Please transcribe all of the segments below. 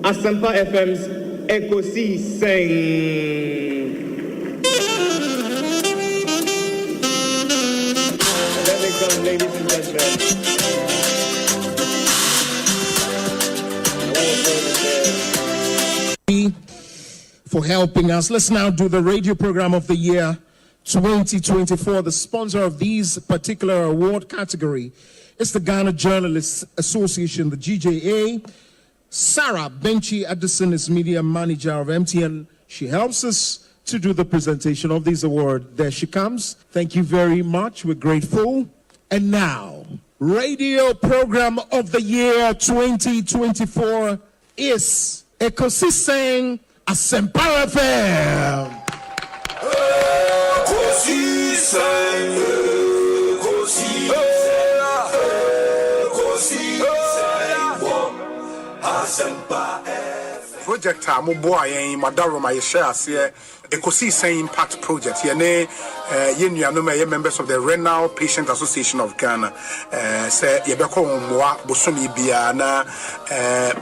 Asempa FM's Ekosiisen. Let me come, ladies and gentlemen. For helping us. Let's now do the radio program of the year 2024. The sponsor of these particular award category is the Ghana Journalists Association, the GJA. Sarah Benchy Addison is media manager of MTN. She helps us to do the presentation of this award. There she comes. Thank you very much. We're grateful. And now, radio program of the year 2024 is Ekosiisen Asempa FM. Project Moboa yen Madaroma share say Ekosiisen Impact Project yene yenuanoma members of the Renal Patient Association of Ghana say yebeko moa bosomi bia na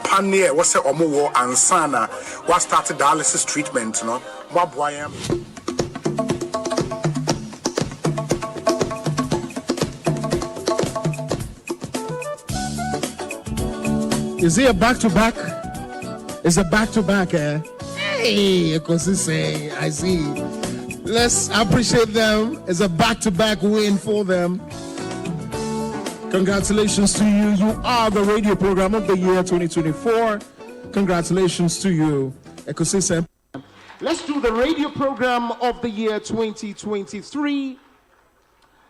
panne wo say omo wo ansana wa start dialysis treatment no moboa yen. Is he a back-to-back? It's a back-to-back, eh? Hey, Ekosiisen, I see. Let's appreciate them. It's a back-to-back win for them. Congratulations to you. You are the radio program of the year 2024. Congratulations to you, Ekosiisen. Let's do the radio program of the year 2023.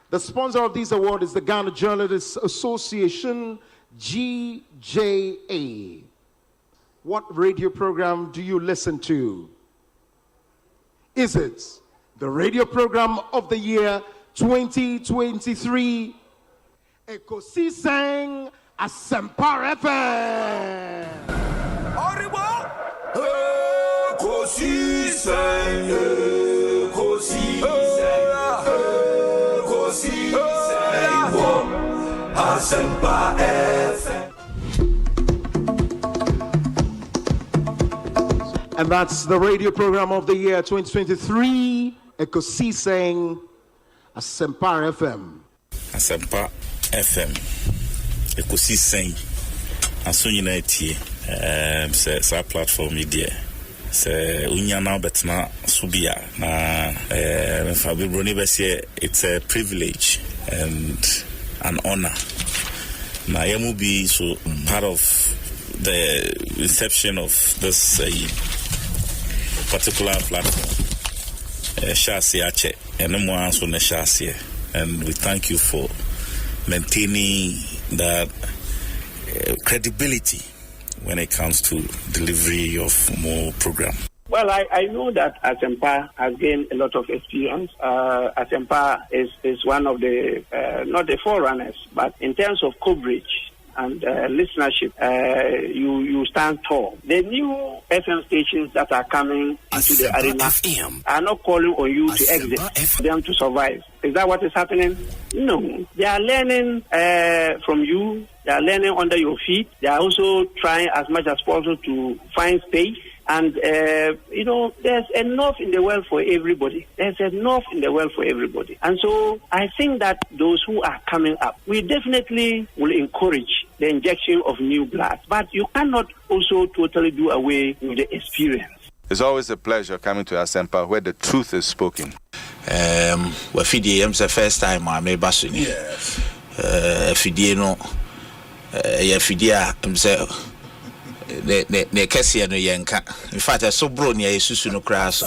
The sponsor of this award is the Ghana Journalists Association, GJA. What radio program do you listen to? Is it the radio program of the year 2023? Ekosiisen Asempa FM. Ekosiisen, Asempa FM. And that's the radio program of the year 2023, Ekosiisen Asempa FM. Asempa FM. Ekosiisen Asonyina etie. Sa platform media. Se unya now betna subia na Fabi Bruni Bessie, it's a privilege and an honor. Na yamu be so part of the inception of this particular platform. And we thank you for maintaining that credibility when it comes to delivery of more program. Well, I know that Asempa has gained a lot of experience. Asempa is one of the, not the forerunners, but in terms of coverage and listenership, you stand tall. The new FM stations that are coming into the arena are not calling on you to exit, them to survive. Is that what is happening? No. They are learning from you. They are learning under your feet. They are also trying as much as possible to find space. And, there's enough in the world for everybody. There's enough in the world for everybody. And so I think that those who are coming up, we definitely will encourage the injection of new blood. But you cannot also totally do away with the experience. It's always a pleasure coming to Asempa where the truth is spoken. Wafidi the first time I made Basuni. Yes. Fidi no Yafidia himself. Ne kesi no yenka. In fact, so bro ni Yesusu no crash.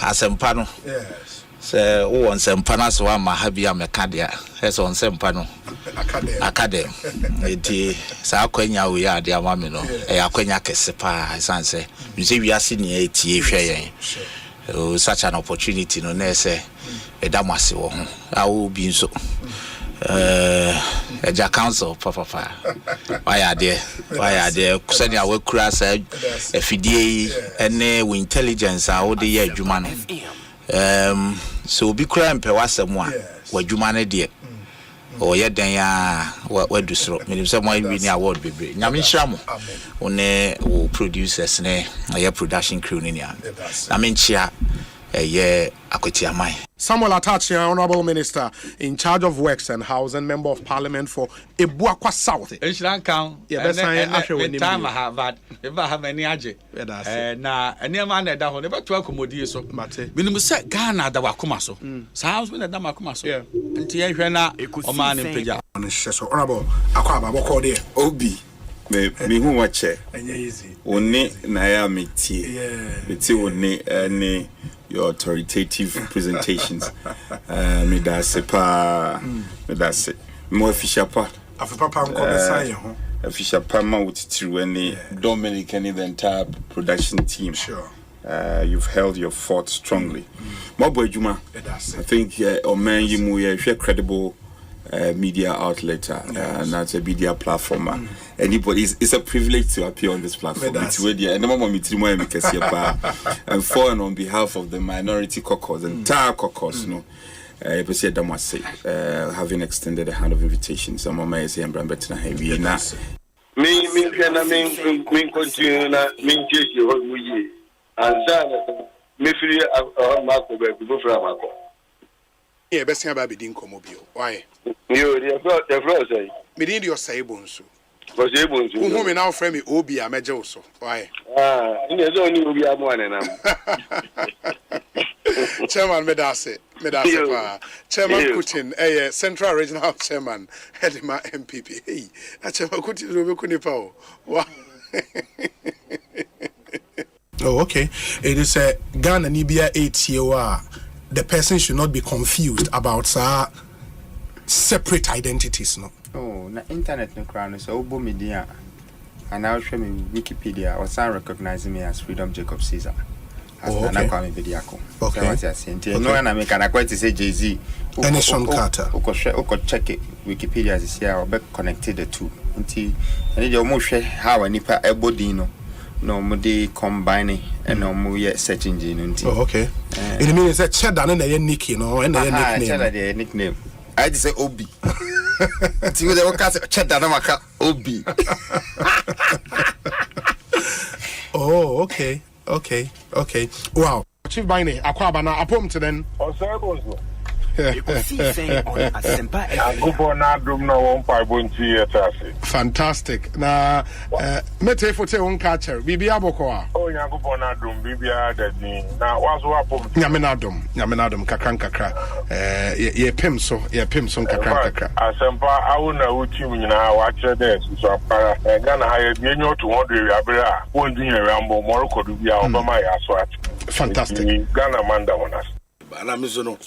Asempa no. Yes. Se o on sempa na so ma habia mekadia. He so on sempa no. Academy. Enti sa akwanya we ya de ama me no. E akwanya kese pa sanse. Mi se wiase ni etie hwe yen. Such an opportunity no na se edamase wo ho. Awo bi nso. Eja council papa why are there send your work class FDA and with intelligence how the year adwuma no so be cry mpe wasem a wadwuma no de o ye den ya wa do soro me say mo win award bebre nyame nhira mo one wo producers ne ye production crew ni ya na me nchia ye akweti amai Samuel Atachia, Honorable Minister in charge of Works and Housing, Member of Parliament for Ebuakwa South. Enshran kan. Yeah, best time Harvard. Never have any aje. Na any man that ho never to accommodate so. Mate. Minimum say Ghana da wakoma so. Sounds when da makoma so. Yeah. Nti ye hwe na o man peja. Honorable Akwaba boko there. Obi. Me hu wache. Enye easy. Oni na ya metie. Metie oni any your authoritative presentations. Me da se pa. Me da se. Mo official part. Afipapa nko be say ho. Official part ma wutitiru any Dominic and the entire production team. Sure. You've held your fort strongly. Mobo Juma. I think Oman Yimu ye credible media outlet and that's a media platform. Anybody, it's a privilege to appear on this platform. It's and for and on behalf of the minority caucus, entire caucus, having extended a hand of invitation. Some of my say and Brambetna heavy na. Me continue na me chase your muye. And so me free Marco go from Marco. Yeah, best thing about being Comobio. Why? You the floor say. Me did your say Bonsu. Was able to. Who me now frame me Obi a major also. Why? In the zone you be a one and Chairman Medase. Chairman Putin, Central Regional Chairman, Hedima MPP. Hey, Chairman Putin Kunipo. Wow. Oh, okay. It is a Ghana Nibia 8 year. The person should not be confused about separate identities, no. Oh, na internet no crown so obo media and now show me Wikipedia or some recognizing me as Freedom Jacob Caesar. Okay. Okay. No, and I make an acquaintance say Jay-Z. Sean Carter. Oko check it. Wikipedia is here or be connected the two. Until and you almost share how any pa ebodino. No mudi combining and no mu search engine. Oh, okay. It means that cheddar and a nickname, no, and a nickname. Nickname. I just say Obi. See what they will cast cheddar namaka Obi. Oh, okay. Wow. Chief Bine, Akwaba na apom to then. Osei Bonsu. Ekosiisen On Asempa. Fantastic. Na mete fote on catcher. Bibia bokoa. Oh, Yakubona drum, Bibia daddy. Now was wapom. Nyamenadum kakra. Ye pimso kakra. Asempa, I will know what you now watch this. So Ghana hire Daniel 200 Abra. Won't do a ramble more could be our my aswat. Fantastic. Ghana Manda on us. Anamizono.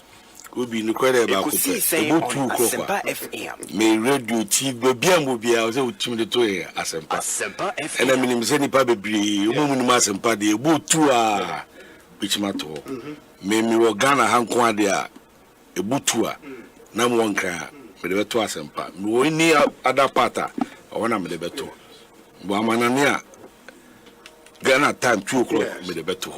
Obi nukwere ba ko pe Asempa FM. Me radio TV bia mo bia o se utim de to e Asempa FM. Ena minim se nipa bebre o mu nu Asempa de ebutu a bichimato me wo Ghana hanko ade a ebutu a na mo nka me de beto Asempa me wo ni ada pata o wana me de beto bo amanane a Ghana time 2 o'clock me de beto.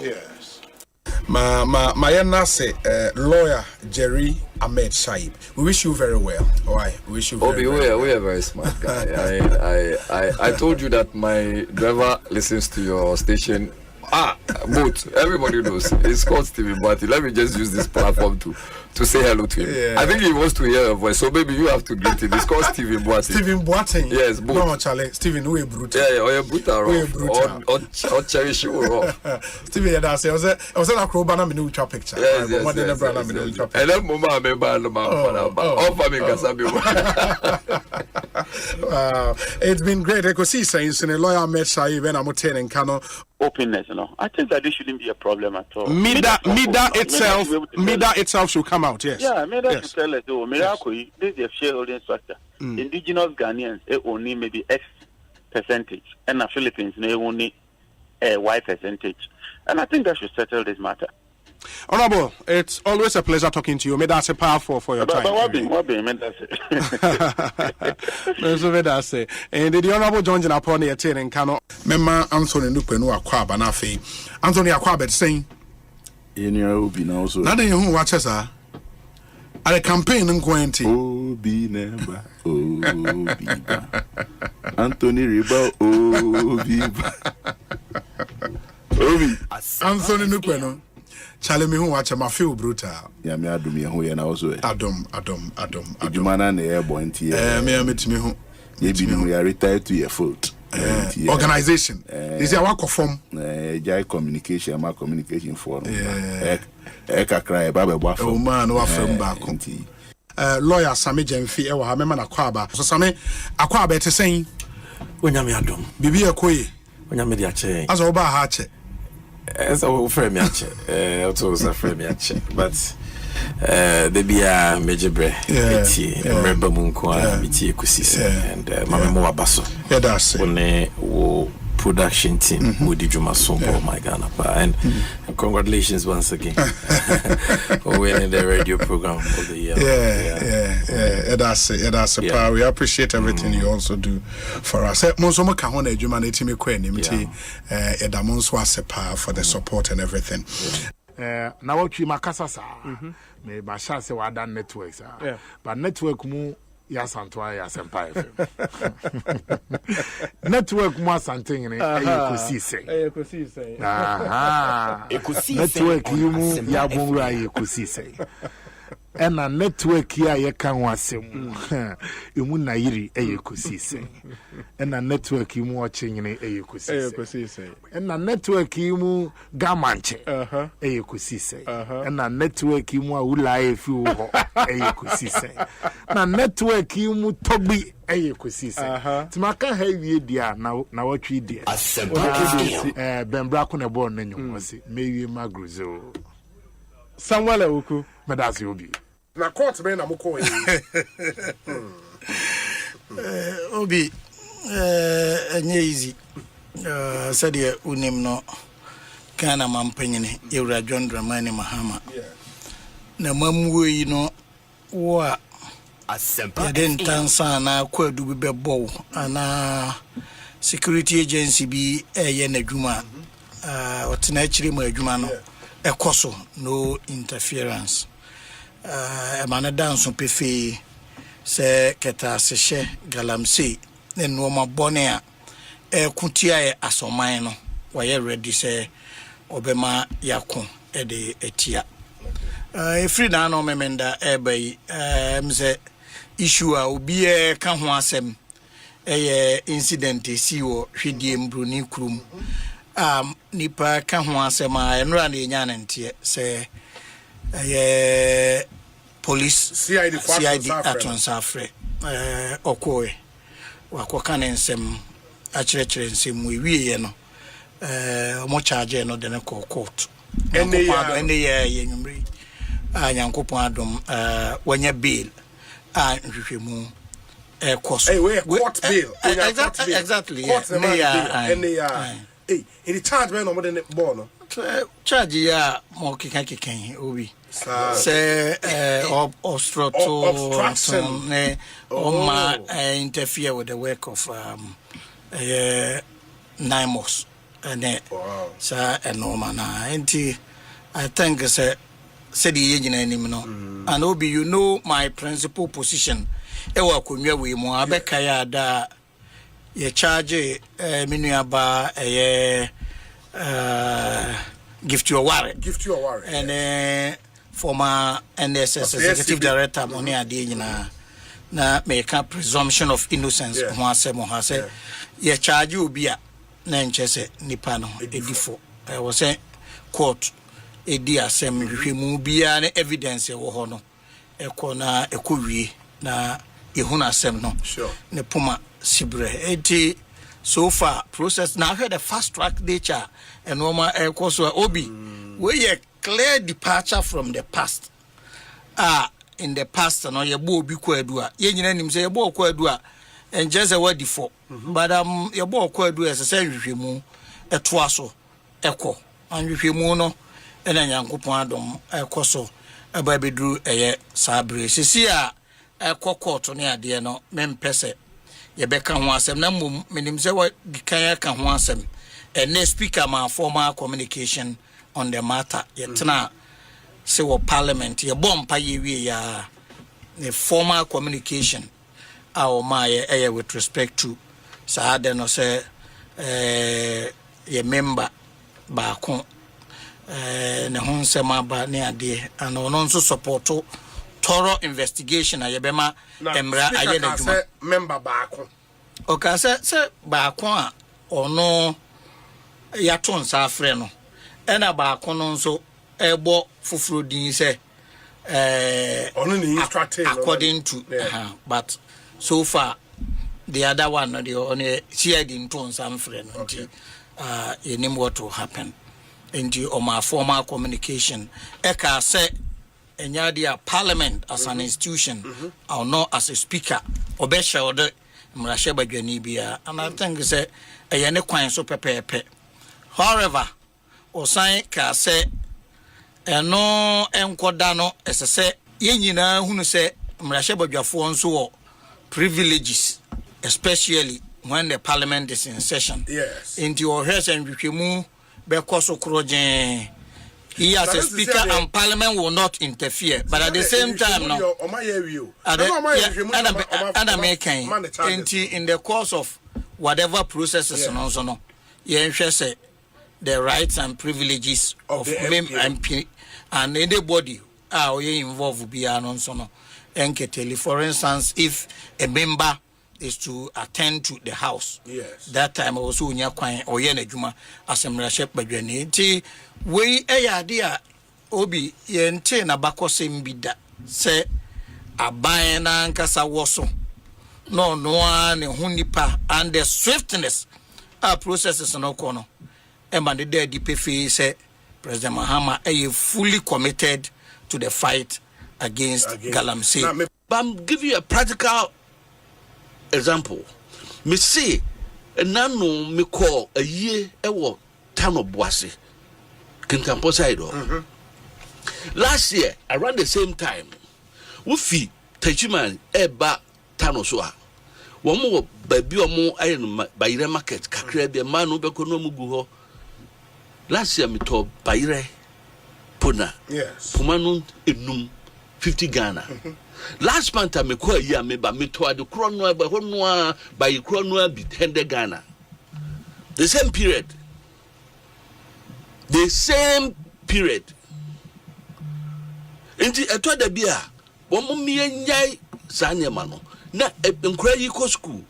My nase lawyer Jerry Ahmed Shaib. We wish you very well. Why? We wish you very well. We are very smart guy. I told you that my driver listens to your station. Both. Everybody knows. It's called Stephen Boati. Let me just use this platform to say hello to him. Yeah. I think he wants to hear your voice, so maybe you have to greet him. It's called Stephen Boati. Stephen Boati? Yes, both. No, Charlie. Stephen, who is brutal? Yeah, or brutal. Or cherish you. Stephen, I was a crowbar and a picture. Yes. And then Mama, it's been great. Ekosiisen in a lawyer Ahmed Shaib and I'm telling Kano. Openness, I think that this shouldn't be a problem at all. Mida itself should come out, yes. Yeah, Mida should tell us, this is a shareholding structure. Indigenous Ghanaians only maybe X percentage, and the Philippines they only Y percentage. And I think that should settle this matter. Honorable, it's always a pleasure talking to you. May that's a powerful for your time. What be? And the Honorable John upon the attending Kano. Member Anthony Nupenu Akwaba Nafi. Anthony Akwaba saying, in your obi now so. Nothing who watches her. a campaign in Quenty. Obi Neba, Obi Anthony Riba, Obi Anthony Nuqueno. Charlie me who watch my feel brutal. Ya me adum ye ho ye na also. Adum. Jumana na e boy nti ye. Me meet me who. Ye bi no ya retire to your foot. Organization. Is there work from? Jai communication, my communication forum. Kakra e ba be boafo. Oh man, wa from back. Lawyer Sami Jemfi e wa ha me na kwaba. So Sami akwaba te sen. Onyame adom. Bibi ekoye. Onyame dia che. Aso ba ha che. So frame me ache. Also so frame me ache. But the bia mejebre eti remember munko biti Ekosiise and mama mo abaso. Yeah, that's it. One wo production team with the Juma Sombo, my Ghana. And congratulations once again for winning the radio program of the year. Yeah, that's it. That's a power. We appreciate everything you also do for us. Monsomo kahone Juma na team kweni mti edamonso asepa for the support and everything. Na watchi makasa sa me ba sha se wa dan networks but network mu ya Santwa ya Asempa FM. Network mu Asante ngene Ekosiise. Ekosiise. Aha. Ekosiise. Network mu ya bonra Ekosiise. Ena network ya ye kan wasem. Emu na yiri Ekosiise. Ena network mu oche ngene Ekosiise. Ena network mu gamanche. Ekosiise. Ena network mu awula efi ho Ekosiise. Na network mu tobi Ekosiise. Timaka ha wie dia na watwi dia. Bembra ko na bo nanyu wose. Mewie magruzo. Samuel Ewuku. Medasi obi. Na court me na moko Obi enye easy said unim no kana mampanyine Ewura John Dramani Mahama na mamuo yi no wo Asempa den tansa na kwadu bi bebo ana security agency bi eye na adwuma otena akire mu adwuma no ekoso no interference emane danso pefe se keta sehye galamsey ne noma bone a ekutia ye asoman no waye ready se obema yakon de etia free na no memenda ebai mze issue a obi ka ho asem incident esi wo hwedie mbroni kurum nipa ka ho asem a enra na enya nante se police CID atonsafre okoe wakoka ne nsem akyerɛkyerɛ nsem wiye no omo charge no de ne court ene ye nyumri nyankopon adom wanya bail nhwehwemu cost court bail exactly in charge man no than ball no charge ya mo kikan obi say obstruction interfere with the work of NIMOS and sa enorma na enti I think say the yegina anim no and obi you know my principal position e wa konwa we mu abeka ya da ye charge minuaba gift you a warrant and former NSS executive director money ade nyina na make a presumption of innocence ho asem ho say ye charge obi a na nchese nipa no edifo we say court edi asem hwehwemu bia na evidence wo ho no ekona ekowie na ehunu asem no ne poma sibre eti so far process now had a fast track nature and normal course obi we a clear departure from the past in the past no ye bo obi kwadu a ye nyina nim say ye bo kwadu a and just a word for but ye bo kwadu as say hwehwemu etoaso eko anhwehwemu no ena nyankopon adom ekoso aba bedru eye sabre sisi a ekokot ne ade no mempese ye beka ho asem na mum menim se wa dikan ka ho asem and speaker ma formal communication on the matter ye tena se wo parliament ye bompa ye wie ya the formal communication our my with respect to sa de no say ye member ba ko ne ho nsema ba ne ade and ono nso support thorough investigation ayebema emra aye na djuma member ba ko okay say ba ko a ono ya ton sa afre no ena ba ko no nso ebo fufuro din say according to but so far the other one the only shared in tone some friend until you name what will happen into my formal communication eka say enyadia parliament as an institution or not as a speaker obesha or the mrashe badwani bia and I think say eyene kwan so pepepe however Osei ka say eno enkoda no esese yenyina hunu se mrashe badwafo nso privileges especially when the parliament is in session. Yes. Into your heads and Wikimu Bekoso Krojen. He as a speaker and parliament will not interfere. But at the same time now in the course of whatever processes and also no say the rights and privileges of MP and anybody are involved be also no. For instance, if a member is to attend to the house, yes, that time also nya kwan oyene djuma asemra shep badwane nti we eyade obi yente na bakosem bida se aban na nkasa woso no ne hunipa and the swiftness processes no kono e man de DPF say President Mahama fully committed to the fight against Galamsey. But I'm giving you a practical example. Me see, nano me call a year ewo town of Boise, Kintampo side. Last year, around the same time, Wufi Tachiman eba town of Soa. One more baby or more iron by the market, Kakre be man over Konomuguho. Last year, me told Baire Puna. Yes. Pumanun enum 50 Ghana. Last month I me call ya me ba me to the chrono by honwa by chrono be 100 Ghana. The same period. The same period. Inti eto da bia wo mo me nyai sanyema no na enkura yi ko school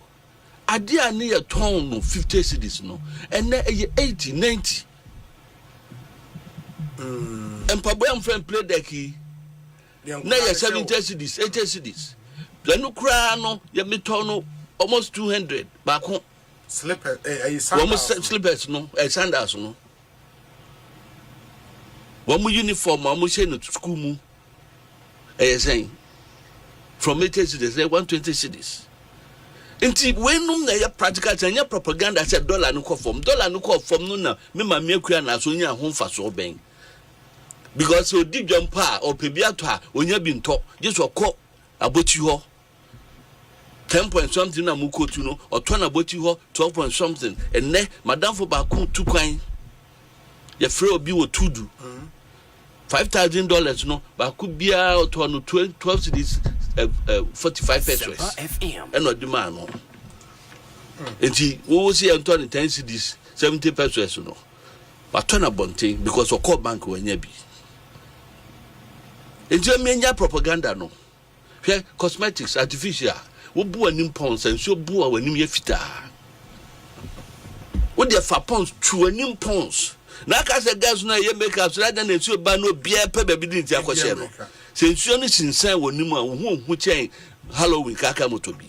ade a ne ye ton no 50 cedis no and na 80 90 Mpaboy am friend play deki na ya 70 cedis 80 cedis lanu kra no ya meton no almost 200 back home slippers slippers no sandals no one uniform am say no school mu saying from 80 cedis 120 cedis inti wenum na ya practical tanya propaganda say dollar no call from no na me ma me akua na so nya ho mfa so ben because o di jumpa or pebiato a onya bi nto just okọ aboti ho 10 point something na mukotu no oto na aboti ho 12 point something enne madam for ba ku tu kwan ya free obi wo tudu $5,000 no ba ku bia oto no 12 cedis 45 pesos and not demand no enti wo see anto 10 cedis 70 pesos no but turn abonting because of core bank we nya bi enti me nya propaganda no hwe cosmetics artificial wo bu anim pounds and so bu anim ye fita wo de fa pounds tu anim pounds na ka se gas na ye make up so that na so ba no bia pe ba bi din ti akose no se nsuo no sinsan wo nim a wo hu chen Halloween kaka motobi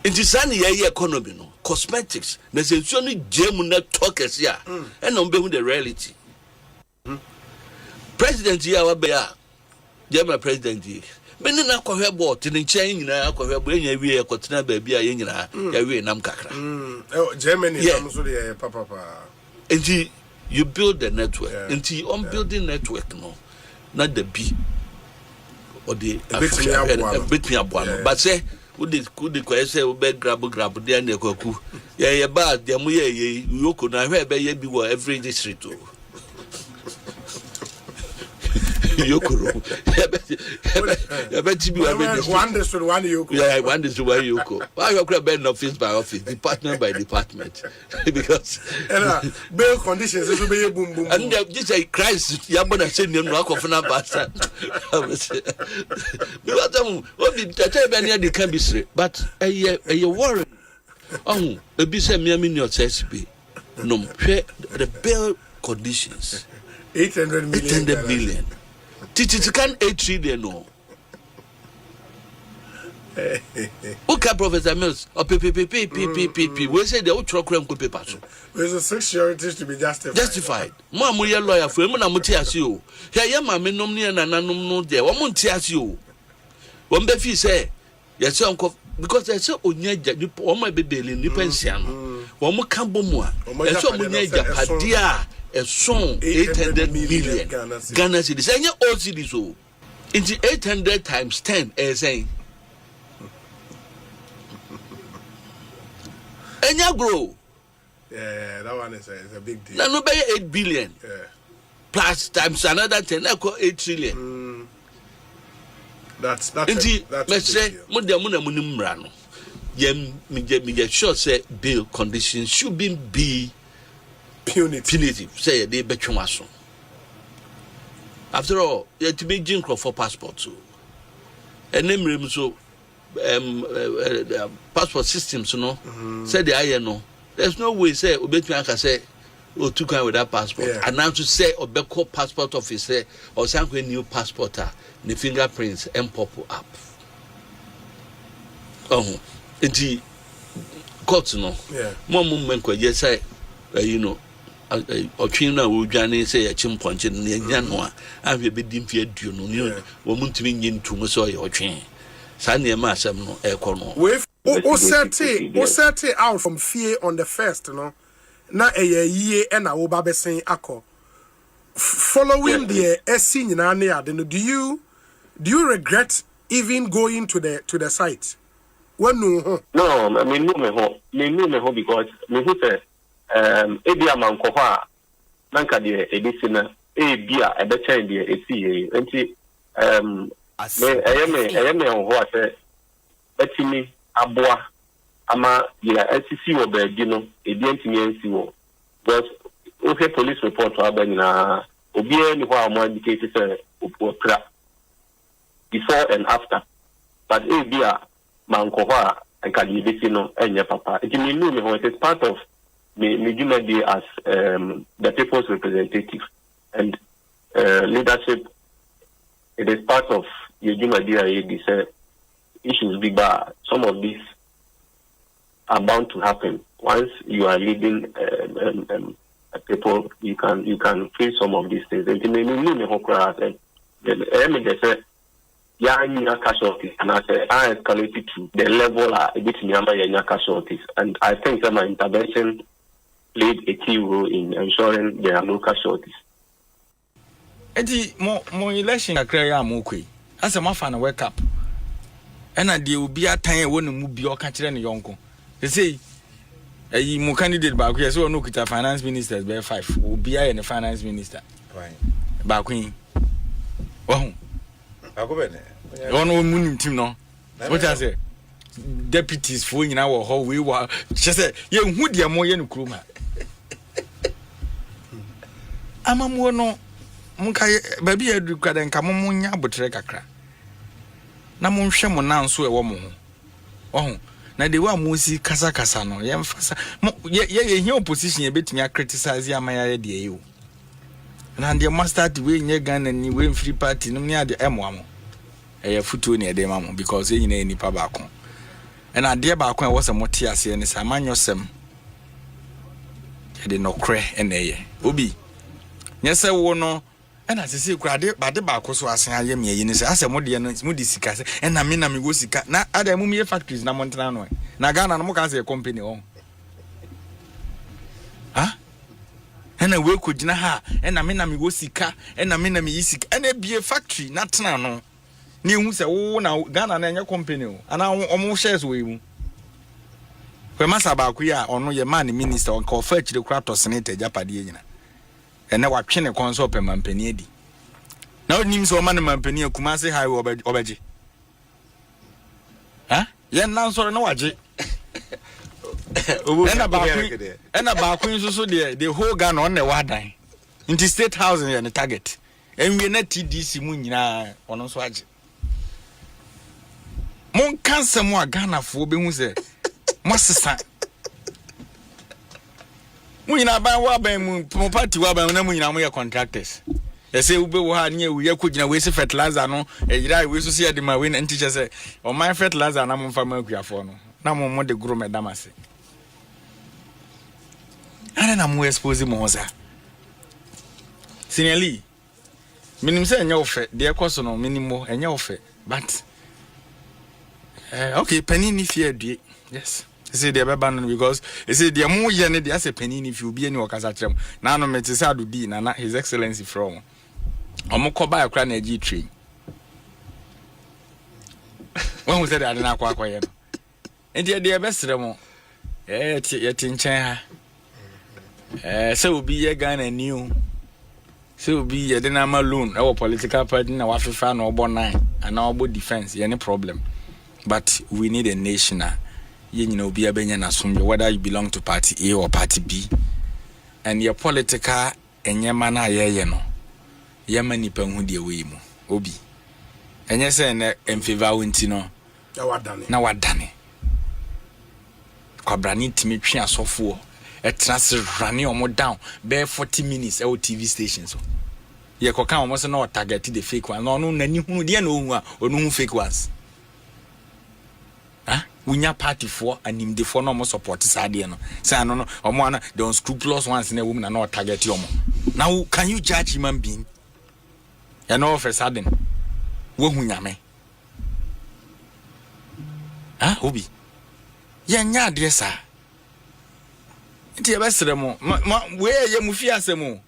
enti sane ye economy no cosmetics na se nsuo no gem na talkers ya and no be hu the reality president ya wa be ya German president yi beni na kwahwe bo tin chen nyina akwahwe bo enya wie ekotena ba bia ye nyina ya wie nam kakra Germany nam so de papa enti you build the network enti on building network no na the be or the bit me abuano but say would say we be grab there na kwaku ye ba de mo ye yoko na hwe be ye bi wo every district Yoko. One district, one Yoko. Yeah, one district, one Yoko. Why you could bend office by office, department by department, because bail conditions is be boom boom. And this a crisis. Yabona send you no akofuna basa. Because what the tell me they can be straight, but a worry. Oh, a bisa me your SSB. No, the bail conditions. 800 million. 800 million. It can 8 trillion no. Okay, Professor Mills. Or PPP. We say the ultra crime could paper. There's a 6 sureties to be justified. Justified. Mamma, your lawyer for him, and I'm tears you. Here, your mamma, no near and none no there. One more tears you. One Beffy say, yes, uncle, because I saw Onyaja, one my baby in the pension. One more Cambomoa. And so Onyaja, Padia. A song 800 million Ghana cedis. And you all see this all. Into 800 times 10 as saying. And you grow. Yeah, that one is a big deal. Now, no pay 8 billion. Yeah. Plus times another 10, I call 8 trillion. That's let's say, Muna Munumrano. Me sure say bill conditions should be punitive. Say they bet you maso. After all, you have to be jinkro for passport too. And name so passport systems, you know. Say the I know. There's no way say Obetumi can say two kind with that passport. And now to say Obeko passport officer or some new passport the fingerprints and pop up. Oh, the court no. Yeah. More movement could just say you know. Or China will Johnny say a chim punch in the Yanwa. I will be dim fear do no woman to mean to Masoy or chain. Sandy Massam no air corner. With Osei out from fear on the first, you know. Na a year and I will be saying Ako. Following the SC in Ania, do you regret even going to the site? When no, I mean no because me ebia mankoha nanka de edisina ebia ebechen de esi enti me ho ase etimi aboa ama ya SCC wo baagi no ebi ntimi ansi wo but okay police report wa ba nyina obi ani ho amo indicate say opra before and after but ebia mankoha anka de edisino enye papa etimi no me ho it is part of me as the people's representative and leadership. It is part of your these issues big bar. Some of these are bound to happen. Once you are leading people, you can face some of these things. And casualties, and I escalated to the level a bit near casualties. And I think that my intervention played a key role in ensuring there are no casualties. Eti mo election akra ya mo kwi. Asa ma fa na wake up. Ena de obi atan e wonu mu bi o ka kire ne yonko. They say eh mo candidate ba kwi so no kita finance ministers be 5. Obi aye ne finance minister. Right. Ba kwi. Wo. Agobene. Ono munim team no. What I say? Deputies for nyina wo ho we wa. She say ye hu de mo ye no kroma. Amamuo no munka baby edu kwada nka mo nya botre kakra na mo nhwe mo nanso ewo mo ho ohun na de wa mo si kasa no ye mfasa ye hia opposition ye betimi criticize amaya de ye o na de master the we nye Ghana ni we free party no ne ade emo eye futuo ne ede mamo because ye nyina ni pa ba ko and ade ba ko e wo se mo te ase ne sa manyosem ye de no kre eneye obi nyese wo no ena sisi kurade bade ba ko so asen aye me yi ni se ase mo de no mo di sika se ena me na me go sika na ada mu me factories na montana no na Ghana no mo kan se company on ha ena we ko gina ha ena me na me go sika ena me na me yi sika ena bie factory na tena no ni hu se wo na Ghana na nya company o ana omo shares we mu kwe masa ba ku ya ono ye man minister on ko fa chire kura to senate japade nyina ene watwe ne konso pe mampani adi Now nim so man mampani akuma say hi obeje. Huh? Yen nan so na waje. Ena ba queen so the whole Ghana on the wadan. Into State House and the target. And we na TDC mu nyina ono so age. Mon cancer mo Ghana fo be hu say mo sesa. Mu nyina ba wa ban mu party wa ban na mu nyina mo ye contractors. They say ube wo ha nye we yakugina we se fertilizer no eyira we so see de ma we na teacher say o man fertilizer na mo fa ma akuafo no na mo de gro medamase. Ana na mo expose mo za. Sinali minim say enya ofe de ekoso no minimo enya ofe but okay penny fear adue yes say de beba no because say de mo ye ne de ase penny fi obi ani okasa trem na no meti say adudi na his excellency from omokoba akra na agi train when we say that na akwa ye no enti de besere mo yeti nchen ha say obi ye Ghana new say obi ye de na ma loan e political party na wafifa na obo 9 and na obo defense any problem but we need a nation you know obi abenya na sombe whether you belong to party A or party B and your political enyema na ye no yema nipa hu de we mu obi enye say na emfavor wonti no na wadane kwabrani timi twi asofo etrans rane omo down be 40 minutes e TV station so ye koka omo se na target the fake one no nani hu de na ohu a onu hu fake ones unya party for anim de for no mo support sade no say no omo ana the unscrupulous ones na woman na target omo now can you judge human being ya no for sudden wo hu nyame obi ya nya adresa nti ebesere mo we ye mu fi asemu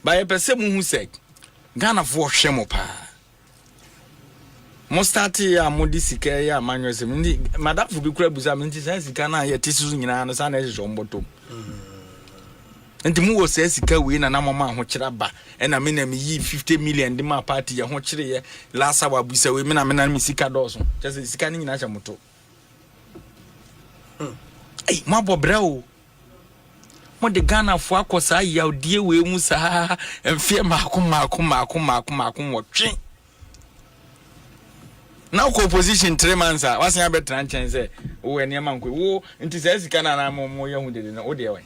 ba ye pese mu hu sek Ghana for hwe mo pa mo start ya mo disika ya manyo sem ndi madam fu bi kura buza me nti sika na ye tisuzu nyina no sa na ehjo mbotom nti mu wo sika we na mama ho kira ba e na me na me yi 50 million de ma party ye ho kire ye lasa wa busa we me na me sika doso just sika ni nyina cha moto mo bobre o mo de Ghana fo akosa ya odie we mu sa emfie maako wo twe now composition 3 months was ya better chance wo eniema nkwe wo nti say sika na mo ye hu de na wo de we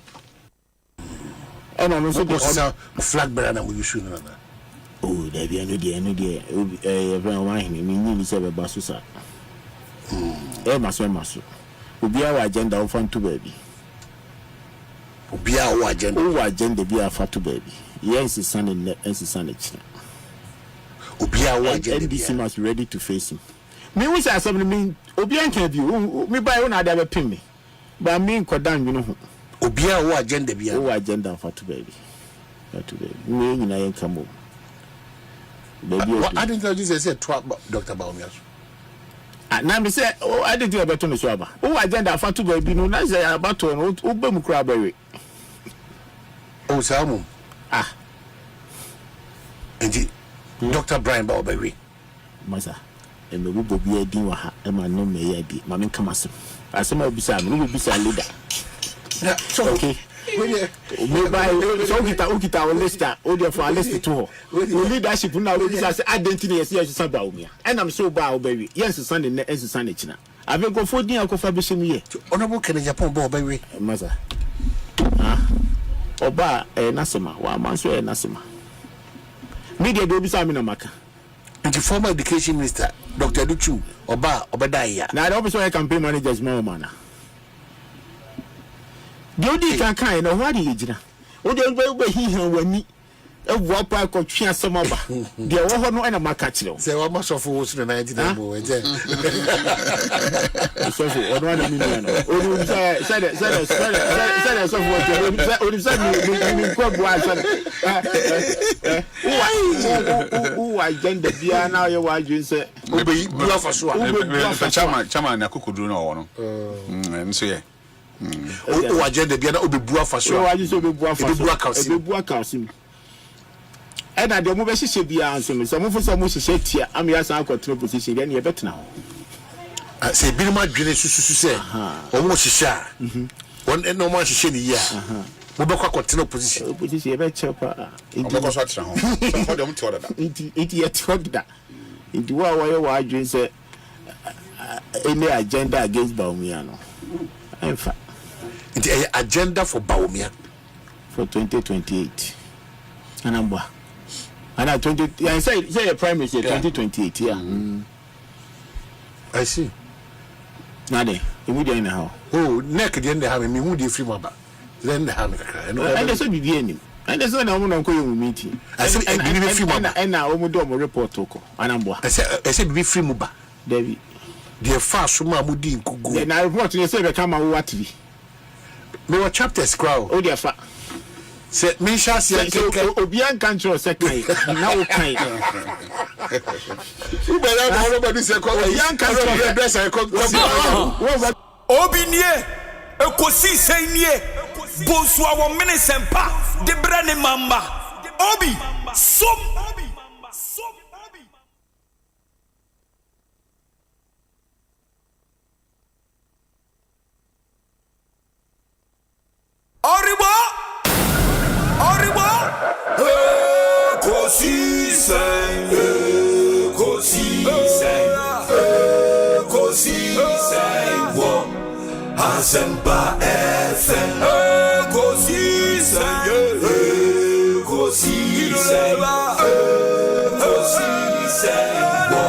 no so go flag bearer na we issue na oh there be no de everyone wa him me ni se be baso sa maso obi a agenda o fan to baby obi a o agenda bi a fa to baby yes is son china obi a o agenda NDC must be ready to face him. Me we say something mean obi an can view me buy una da be pin me but me nkodan you know obi a o agenda bi o agenda for to baby me nyina yen kamo baby I didn't tell you say Dr. Baumiaso na me say I didn't do better no so aba o agenda for to baby no na say about to no o be mu kura baby o samu enti Dr. Brian Baubewi masa e me bubo bi adin wa ha e ma no me ya bi ma men kama sem asema obisa me no bisa leader so okay me buy so kita o list o dey for a list to o leadership na o bisa say identity yes yes saba o mia and am so ba o bawi yes Sunday na yes Sunday china ave go for din akofa be shemu ye honorable Kennedy Japan Baubewi masa oba nasema wa manso nasema media do bisa me na maka the former education minister Dr. Duchu obedaya na the officer campaign managers me mana the odi kan no what dey gina o dey be hihan wani ewu apa ko twa asema ba de wo ho no na maka kire say wa masofo wo sino 99 bo eje sofo ono na mi no o say sofo o say mi ko bua say o agenda bia na ye wa dwin say obeyi bua fa so a chama na kokoduro na wo no nso ye o agenda bia na obebua fa so o agenda obebua fa so obebua kausim And I don't move a ship be answering. Some of us are most here. I'm your son got 3 position, then you're better now. I say, be my genius, say, almost a share. One and no more share the year. Mobile continue position. Position, a better chopper. It yet talked that. Into our dreams, any agenda against Baumiano. In fact, it's an agenda for Baumia for 2028. And I'm and I 20. I say a prime minister 2028. Yeah. I see. Nade, immediately now. Oh, neck the end have me moody free maba. Then the hammer. And there's a beginning. And there's no one going meeting. I said, and now we do a report toko. And I'm I said, be free muba. David. Dear fast Suma Mudin Kugu. And I report to you say the camera what me. Me were chapters crowd. Oh, dear fa. Said me shall see Obian control second. Now kind. Who better nobody say Obian control dress I come. Obinie Ekosiisen nie Bonsu our Asempa de brane mamba Obi som Oribo Ekosiisen wo Asempa FM Ekosiisen wo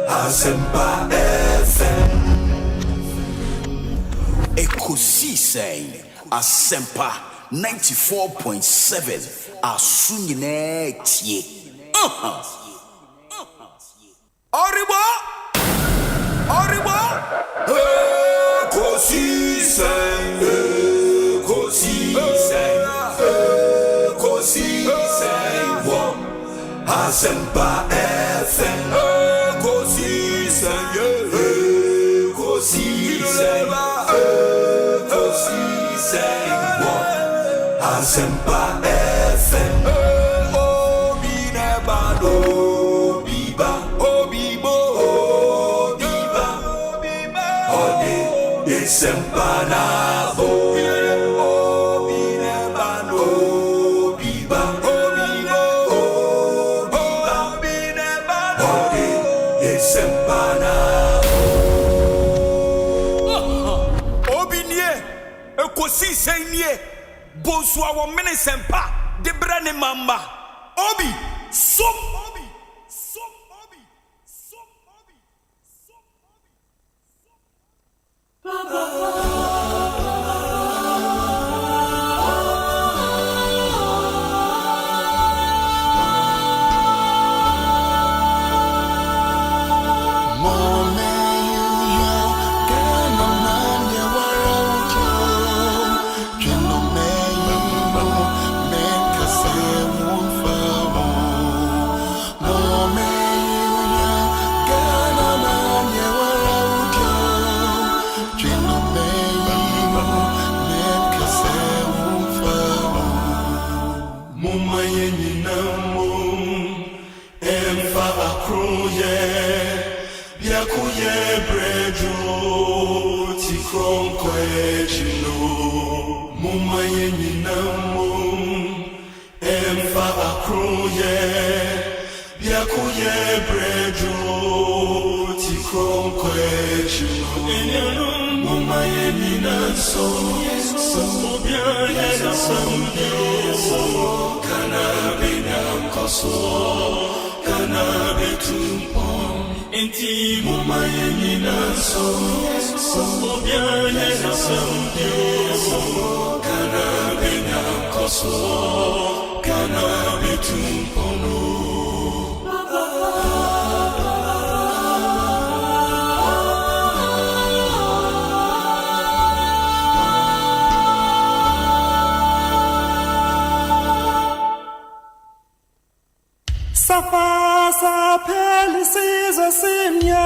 Asempa FM Ekosiisen Asempa 94.7 Asunyine tie Oribo Ekosiisen wo Asempa FM Ekosiisen wo Asempa FM Obi nebado biba obibo biba ode Asempa na bo obi nebado biba obibo biba ode Asempa na obi nie Ekosiisen nie Bonsu our Asempa de brane mamba Obi som Asempa FM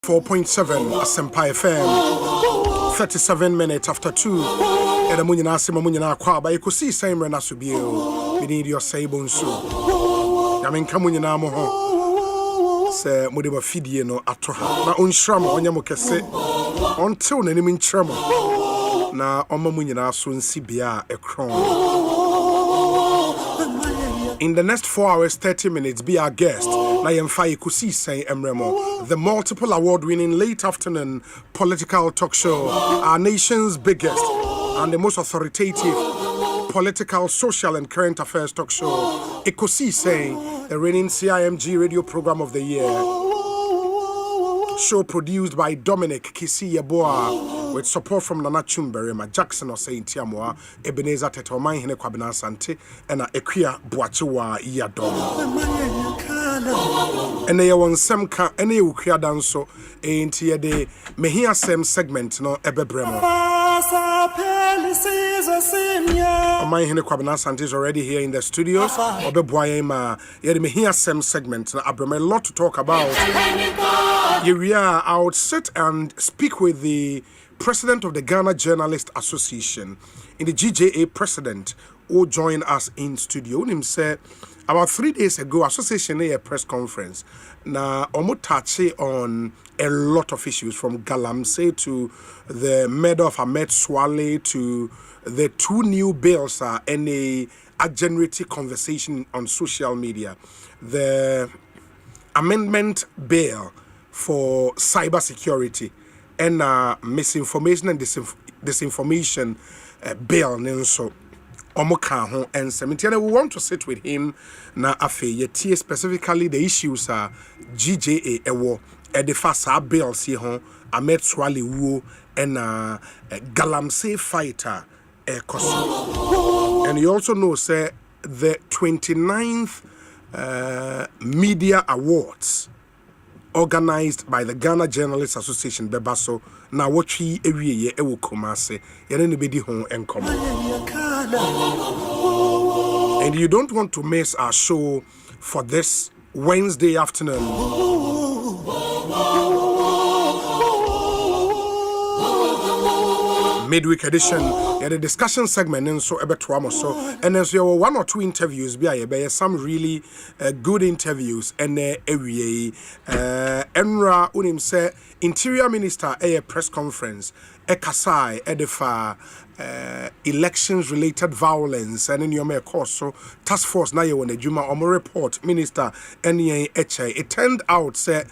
94.7 Asempa FM 37 minutes after 2 and Munyana Sima Munyana Kwa by Ekosiisen On Asempa. We need your say Bonsu. Yamin Kamunyana Moho say Mudiba Fidi no Atoha. Na unshrama onyamokese until Nenimin Trama. Na Oma Munyana Sun Sibia Ekron. In the next 4 hours, 30 minutes, be our guest. Na yemfa Ekosiisen Emremo, the multiple award-winning late afternoon political talk show, our nation's biggest and the most authoritative political, social, and current affairs talk show. Ekosiisen, the reigning CIMG radio program of the year. Show produced by Dominic Kisi Yeboah with support from Nana Chumberema, Jackson Osei Tiamoa, Ebenezer Tetomai Hene Kwabena Sante, and Equia Boachiwa Yadom. And they won some any Ukia danso, ain't here the Mehia Sem segment, no Ebebremo. My Hene Kwabena Sante is already here in the studios. Obeboyema, yet the Mehia Sem segment, Abrema, a lot to talk about. I would sit and speak with the president of the Ghana Journalists Association, in the GJA president, who joined us in studio. Him said about 3 days ago, association a press conference. Now, almost touching on a lot of issues from Galamsey to the murder of Ahmed Swale to the 2 new bills and a generated conversation on social media. The amendment bill for cybersecurity and misinformation and disinformation bill nenso omoka ho and cemetery. We want to sit with him na afe yeti specifically the issues GJA ewo edifa sa bills here ho Ahmed Swale wuo and Galamsey fighter Ekosiisen. And you also know say the 29th media awards organized by the Ghana Journalists Association Bebaso na watchi ewiye ewo Kumase yene ne bedi ho enkomo. And you don't want to miss our show for this Wednesday afternoon. Midweek edition, the discussion segment, and so and as there were 1 or 2 interviews, some really good interviews, and Enra Unim said Interior Minister a press conference, Ekasai Edifa elections related violence, and in your course so task force na when Juma Omo report Minister NEA it turned out say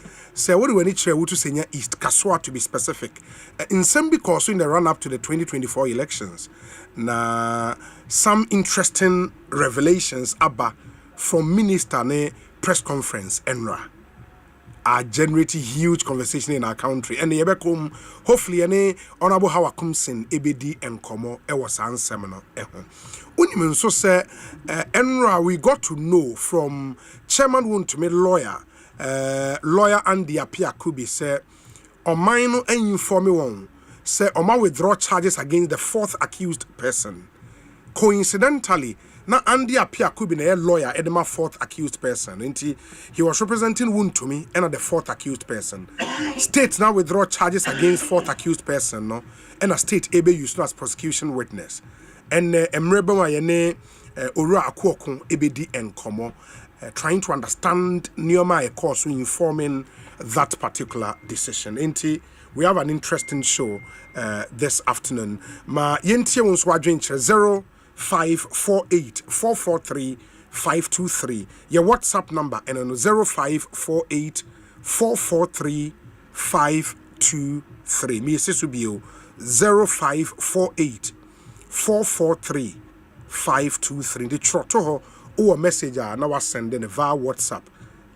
what do we need to say East Kaswa to be specific in some because in the run up to the 2024 elections na some interesting revelations abba from Minister ne press conference Enra are generating huge conversation in our country and the hopefully any honorable Hawa Kumsin ABD and Komo was an seminar unimen so say Enra we got to know from chairman won to me lawyer Andy Apia Kubi say on mine and inform me one say Oma withdraw charges against the 4th accused person. Coincidentally na Andy Apia Kubi na lawyer edema 4th accused person. He was representing Wuntumi and the 4th accused person. State now withdraw charges against 4th accused person, no, and a state able used as prosecution witness. And Emreba Mayene Ora Akwokun Ebedi and Komo trying to understand Nioma course informing that particular decision. We have an interesting show this afternoon. Ma yentie won so adwenche 0548 443 523. Your WhatsApp number and 0548 443 523. Me sesubio 0548 443 523. The troto or message na was sending via WhatsApp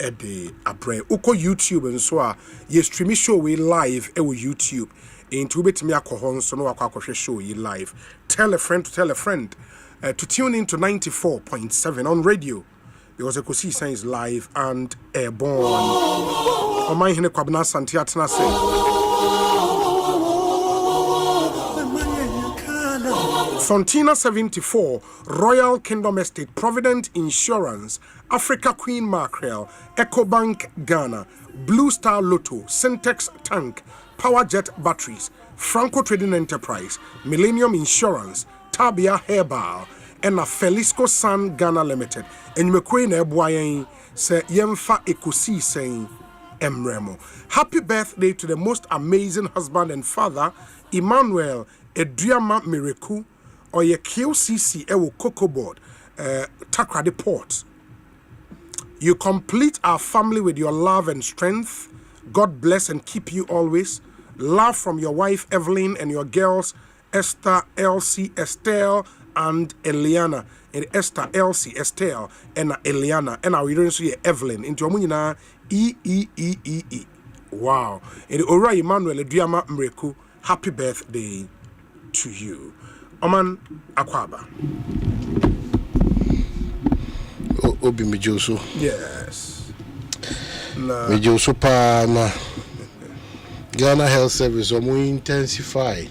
at the abre. Uko YouTube and so ye stream show we live e YouTube. Into betimi akohon so no akwa show you live. Tell a friend to tell a friend to tune in to 94.7 on radio because Ekosiisen is live and airborne. On my Hene Kwabena Sante atena say Container 74, Royal Kingdom Estate, Provident Insurance, Africa Queen Mackerel, EcoBank Ghana, Blue Star Lotto, Syntex Tank, Powerjet Batteries, Franco Trading Enterprise, Millennium Insurance, Tabia Herbal, and a Felisco San Ghana Limited. And you may boy say Yemfa Ekosiisen Emremo. Happy birthday to the most amazing husband and father, Emmanuel Edriama Miracle, or your QCC Ewo Cocoa Board, Takrade Port. You complete our family with your love and strength. God bless and keep you always. Love from your wife Evelyn and your girls Esther, Elsie, Estelle, and Eliana. And Esther, Elsie, Estelle, and Eliana. And our readers here Evelyn. Into Amunina E. Wow. And Ora Emmanuel Ediama Mreku. Happy birthday to you. Oman Akwaba. Obi Mijoso. Yes. Mijoso pa na Ghana Health Service omo intensify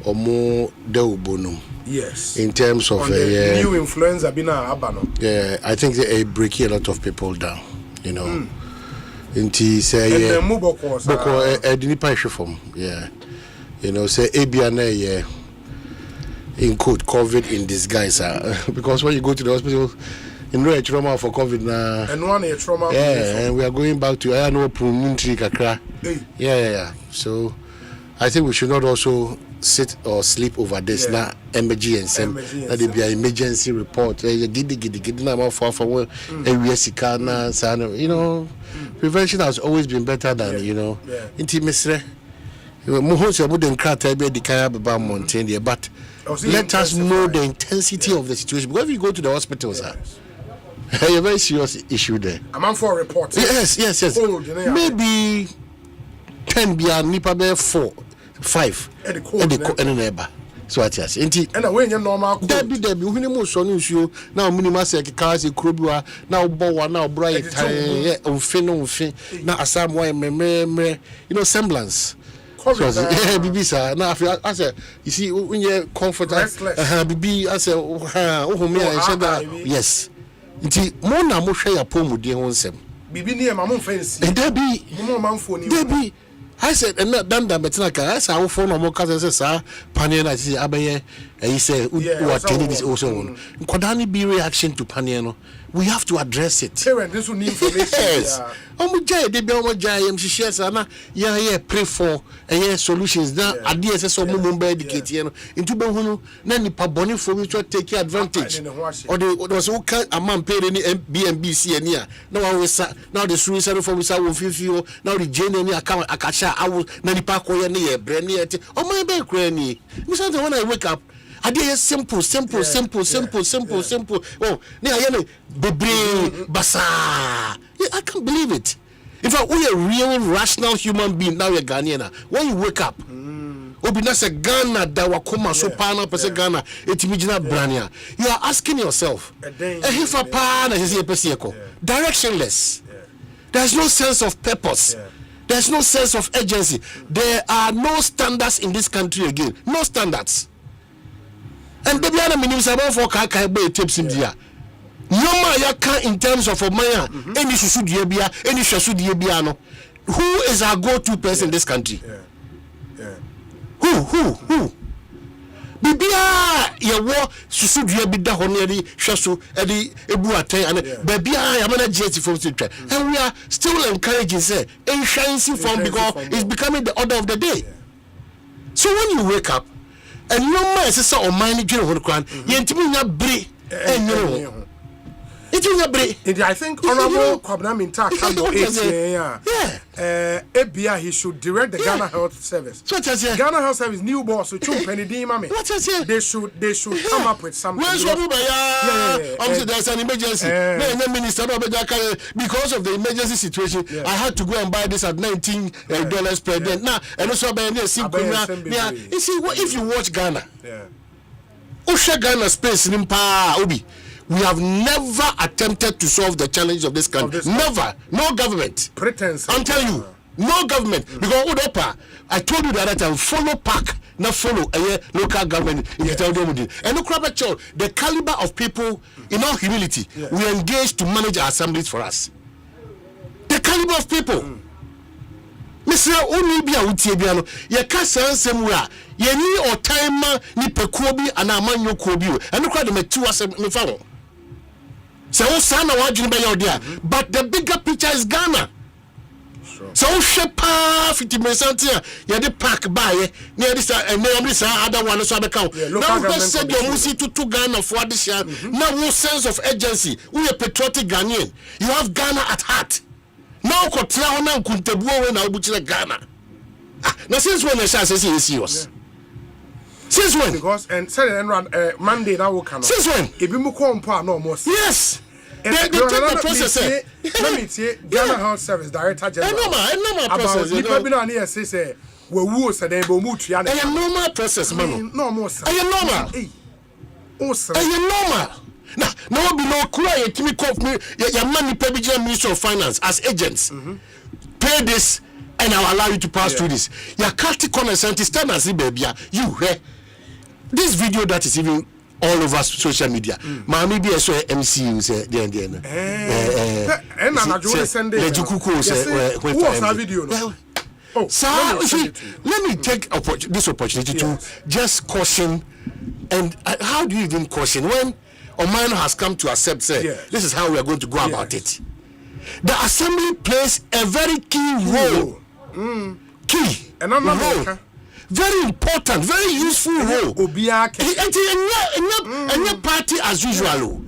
omo deubonum. Yes. In terms of new influenza bina abano. Yeah, I think they break a lot of people down, you know. Inti say and the muboko didn't from yeah. You know, say ABNA in quote COVID in disguise because when you go to the hospital you know a trauma for COVID now. And one a trauma. Yeah, and we are going back to I know Pumunti Kakra. Yeah. So I think we should not also sit or sleep over this now. Emergency and that there be an emergency report. You know, prevention has always been better than you know. Intimacy. But let us know the intensity of the situation. Because if you go to the hospitals, a very serious issue there. I'm for reports. Yes. Maybe 10 be nipa be 4, 5. And the neighbor. So what you say? And when you normal. Debbie, who no more son issue now. Minima say cars a crobua now bow now bright. Unfin. Now asam why me you know semblance. So Bibi sir, now I say you see when you comfortable, Bibi I say oh me I said that yes. Nti mo na mo hwe ya pomudie ho nsem. Bibi ne ma mo fancy. Debi mo manfo ni. Debi I said and dan betina ka I say wo phone no mo ka say sa panel na say abeye e say what tell this also one. Nkoda ni be reaction to panel no. We have to address it. Parents, this will need information. Yes. Pray for solutions. Now, ideas so educate into Bohunu, then Paboni for which take advantage. Or there was all kind of man paid any BNBC and here. Now the suicide for which I will feel now the Jane account Akasha, I will Nanipaco near Brenny. Oh, my back, Granny. When I wake up. Idea simple. Oh, basa. I can't believe it. In fact, we are a real rational human being now. You're Ghanaian. When you wake up, Obinasa Ghana, Dawakoma, Sopana, Pese Ghana, Etimijina Brania. You are asking yourself, directionless. There's no sense of purpose. There's no sense of urgency. There are no standards in this country again. No standards. And the other minister about for Kaka tips in there. No man in terms of Maya, any Susudibia, any Shasudibiano. Who is our go-to person in this country? Who? Bibia, your war, Susudibida Honeri, Shasu, Eddie, Ebuate, and Babia, I'm a jetty from Sitra. And we are still encouraging, say, a shining from because it's becoming the order of the day. So when you wake up, and no man says, "Oh, my general crown." Yentimi bre, and no. It is a bre. I think Honorable Kwabena Minta Ebia he should direct the Ghana Health Service. Ghana Health Service new boss so chum penny di mame. They should come up with something. There's an emergency. Minister because of the emergency situation, I had to go and buy this at $19 per day. Now, and also buy you see, if you watch Ghana, Usha Ghana space Obi. We have never attempted to solve the challenge of this country. Never. No government. Pretense. I'm telling you, no government. Because Udopa, I told you the other time, follow Park. na follow local government in the and no the caliber of people in all humility we engage to manage our assemblies for us. The caliber of people. Mr. Onibia Utiebiano, ye kasa semura, ye ni or time ni pekobi and amanyo kobi, and look at the two asem follow. So sana wajin by your dear, but the bigger picture is Ghana. So shepa 50% here, ye the park by near this and this other one so the count. Now we said you must see to Ghana for this year. Now no sense of urgency. We are patriotic Ghanaian. You have Ghana at heart. Now kotra ona kuntebuo na obuchire Ghana. Now since when the chance is serious? Since when? Because and said Monday now can. Since when? Ebi mu ko mpo no more. Yes. They take the process. Let me see Ghana Health Service Director General. Normal process. You probably know here say we wo say dem bo mutu ya. A normal process man. No more. A normal. A normal. Now below cry to me your money pay Ministry of Finance as agents. Pay this and I'll allow you to pass through this. Your Celtic consent is stand as baby. You this video that is even all over social media. Mami be so MCU say then. And I do send it. Who was that video? So let me take this opportunity to just caution. And how do you even caution when Oman has come to accept, say, this is how we are going to go about it. The assembly plays a very key role. Key role. Very important, very useful role. And party as usual.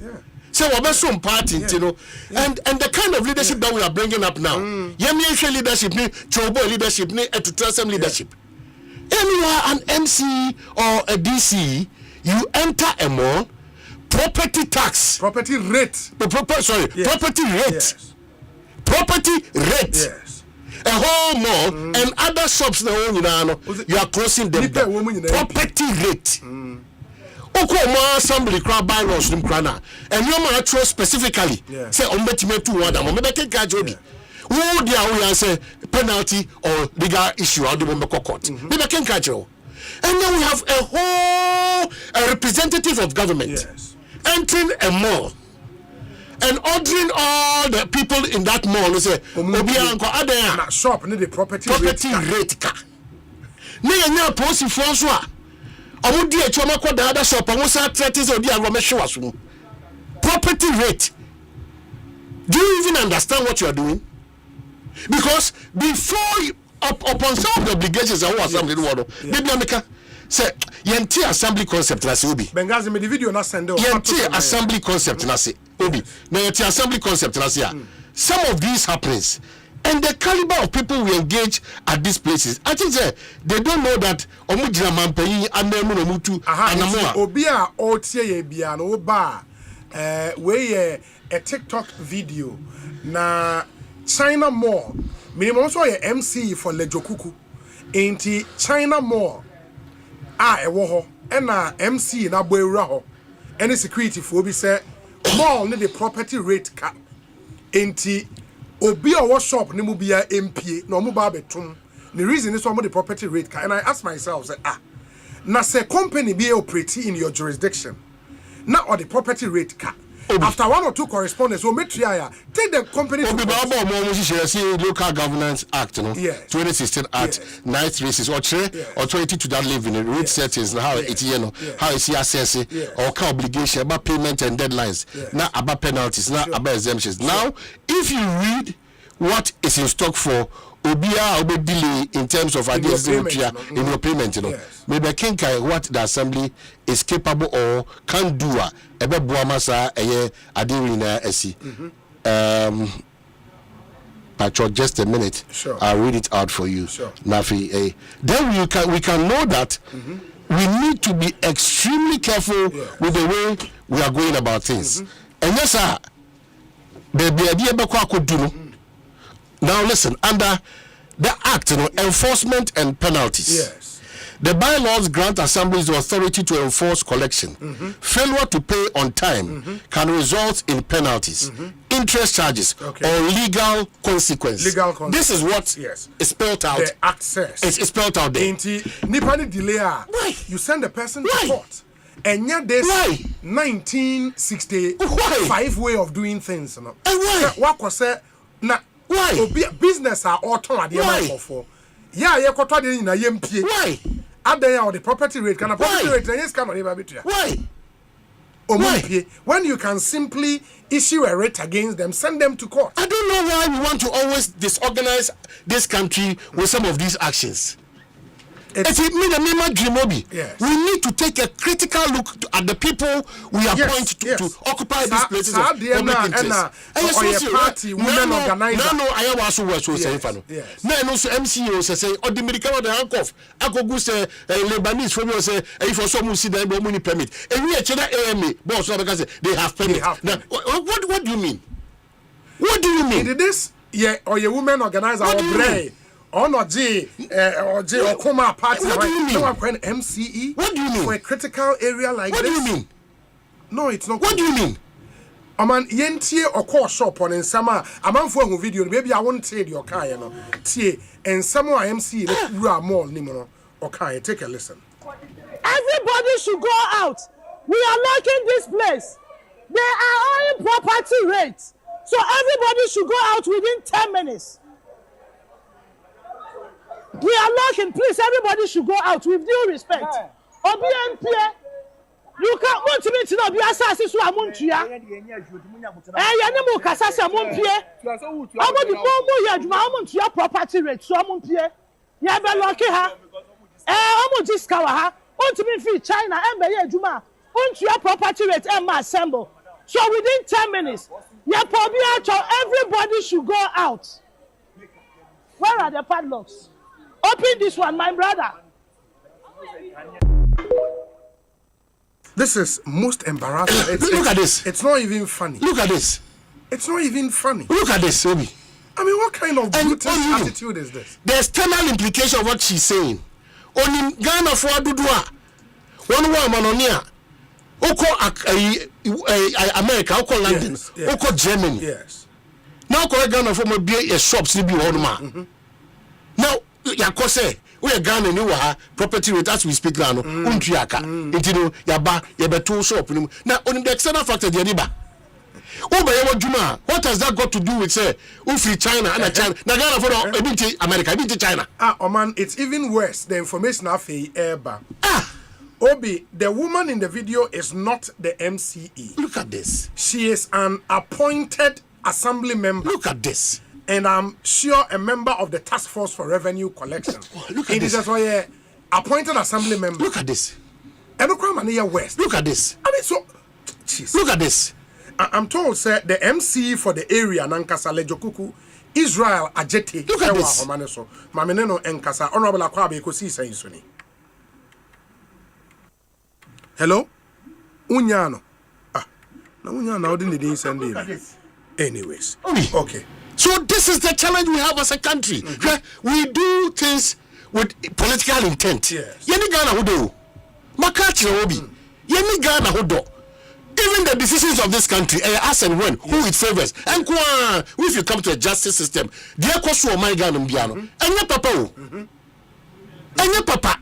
So we're some party, you know, and the kind of leadership that we are bringing up now. Yemi leadership, Chobo leadership, to transcend leadership. Anywhere an MC or a DC, you enter a mall. Property tax. Property rate. Property rate. Yes. Property rate. Yes. A whole mall and other shops you are closing them down. Property rate. More assembly crowd bylaws and you might specifically say on who they say penalty or legal issue out the court. And then we have a representative of government entering a mall and ordering all the people in that mall to say, shop need the property rate car. Near posting for us. I would dear Choma called the other shop and was at 30s or the property rate. Do you even understand what you are doing? Because before you, upon some of the obligations I was assembly water, maybe America say yenti assembly concept na se obi. Bengazi me the video na send yenti assembly concept na se obi. Na yenti assembly concept na se. Some of these happenings and the caliber of people we engage at these places, I think they don't know that omujina mampeyi anemu no mutu anamoa. Obi a otie ye bia no ba we a TikTok video na China Mall. Minimum also a MC for Lejokuku. Ain't China Mall. Ewo ho. Na MC na boewura ho. Any security for be say mall need the property rate cap. Ain't obi a shop ni mu bia MP no mu ba betum. The reason is the property rate cap. And I ask myself say na say company be operating in your jurisdiction. Now or the property rate cap. After one or two correspondents, we'll make try take the company to Local Governance Act, 2016 Act, 936 or 22 to that live in the rate settings, how it's how it's assess or car obligation about payment and deadlines, not about penalties, not about exemptions. Now, if you read what is in stock for Obia or delay in terms of ideas in your payment, maybe I think what the assembly is capable or can do. Ebe buamasa eye adirina esi. Patrick, just a minute. Sure. I'll read it out for you. Sure. Nafi. Then we can know that we need to be extremely careful with the way we are going about things. And yes, sir. Now listen, under the act, enforcement and penalties. Yes. The bylaws grant assemblies the authority to enforce collection. Failure to pay on time can result in penalties. interest charges or legal consequence. This is what is spelled out. The access. It's spelled out there. Nipani delay. You send the person to court. And yet this 1965 way of doing things. No? What was said? Na business are all torn for. Yeah, you got in a YMP. Why? At the property rate, can a property rate and yes, come on, why? When you can simply issue a rate against them, send them to court. I don't know why we want to always disorganize this country with some of these actions. Yes. We need to take a critical look at the people we appoint to occupy these places of public interest. MCO say, or the medical handcuff. I go say Lebanese from you say if you some see that money permit. And we AMA boss because they have permit. Now, what do you mean? What do you mean? Did this? Yeah, or your women organize our brain. Or J or Koma party. What do you mean? MCE? What do you mean? For a critical area like this? What do you mean? No, it's not. What do you mean? Man, yentie or call shop on in summer. A man for a video, maybe I won't trade your car, you know. Tie and some MCE, you are more Nimono. Okay, take a listen. Everybody should go out. We are locking this place. They are owing property rates. So everybody should go out within 10 minutes. We are locking. Please, everybody should go out with due respect. OBNP, you can't want to meet no be assassin so amuntua. Kasasa amunpie. Amodi ko mo ya adwuma amuntua property rate so amunpie. Ya be lock ha. Omo discover ha. Ontimi free China embe ya adwuma. Ontua property rate and assemble. So within 10 minutes, everybody should go out. Where are the padlocks? Open this one, my brother. This is most embarrassing. Look at this. It's not even funny. Look at this. It's not even funny. Look at this, Obi. I mean, what kind of brutal attitude is this? The external implication of what she's saying. On Ghana for Dudua, one woman on here, Oko America, Oko London, Oko Germany. Yes. Now, Ghana for my beer shops to be one man. Now, Yakose, we are Ghana new property rate as we speak now. Untriaka, Intino, Yaba, Yabetu shop. Now, on the external factor, the Adiba. What has that got to do with say Ufi China and China? Ghana for America, China. Man, it's even worse. The information of Eba. Obi, the woman in the video is not the MCE. Look at this. She is an appointed assembly member. Look at this. And I'm sure a member of the task force for revenue collection. Look at this. It is why appointed assembly member. Look at this. And West. Look at this. I mean, so jeez. Look at this. I'm told, sir, the MC for the area Nankasa Lejokuku, Israel Ajeti. Look at this. Mameneno Enkasa, Honorable Akwabe Ekosiisen Suni. Hello? Unyano. No Unyano didn't send in. Anyways. Okay. So this is the challenge we have as a country. We do things with political intent. Yes. Yeni Ghana hudo. Makati obi. Yeni Ghana hudo. Even the decisions of this country, as and when, who it favors. And if you come to a justice system, dear Kosu or my Ghana Mbiano, and your papa. And your papa.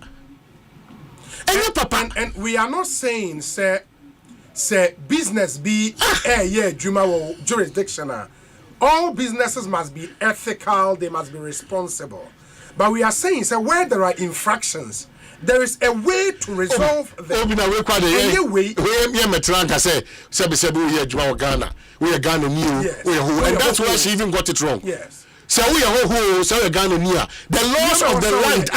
And your papa. And we are not saying, say business be Juma jurisdiction. All businesses must be ethical, they must be responsible. But we are saying, where there are infractions, there is a way to resolve them. We are Ghana. We are Ghana new. And that's why she even got it wrong. Yes. So we are Ghana near. The laws of the land.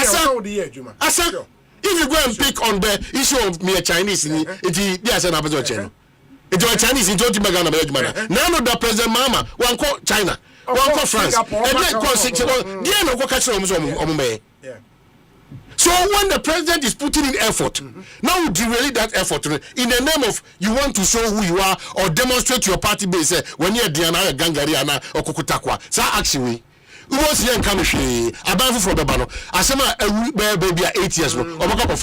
Asa, if you go and pick on the issue of me a Chinese, there's an episode channel. It's a Chinese in Ghana. None of the President Mama, one call China, one call France, and then call 6. So when the president is putting in effort, now you derail that effort in the name of you want to show who you are or demonstrate your party base when you're Diana, Gangariana, or Kokutakwa. So actually, we was young country, about from the Bano. Asema baby 8 years old, or back of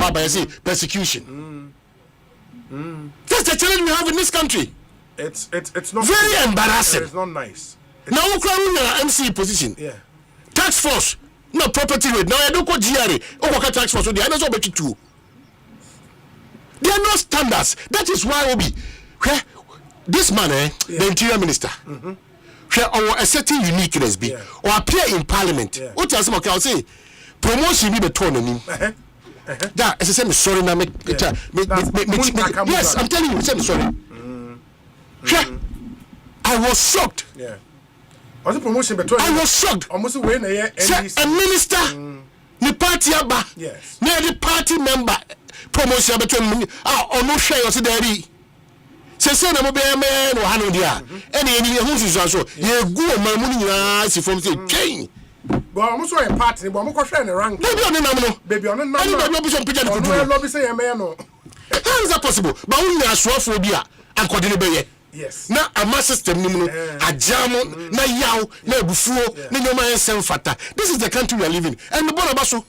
persecution. That's the challenge we have in this country. It's not very cool. embarrassing. It's not nice. Now we can MC position. Yeah. Tax force, no property rate. Now I don't go GRA. Oh, tax force. So they are not so better too. They are not standards. That is why we this man, the interior minister, or a certain uniqueness be or appear in parliament. What else? Okay, I'll say promotion be the tone on him. That as I said, sorry, now yes, I'm telling you, I'm sorry. I was shocked. Yeah. Was promotion between? I was shocked. Almost when a minister, the party aba, yes, near the party member promotion between no share or daddy. Say na mo be man or hanu dia. Any who is so ye go my money si from say chain. But almost a party, but I'm going to rank. Baby on the number. Baby on the number. I don't know picture to do. Lobby say a man. How is that possible? But we are phobia and coordinate. Yes. Now a mass system, a jam, na yaw, na bufuo, na nyoma ensem fata. This is the country we are living. And the bonabaso.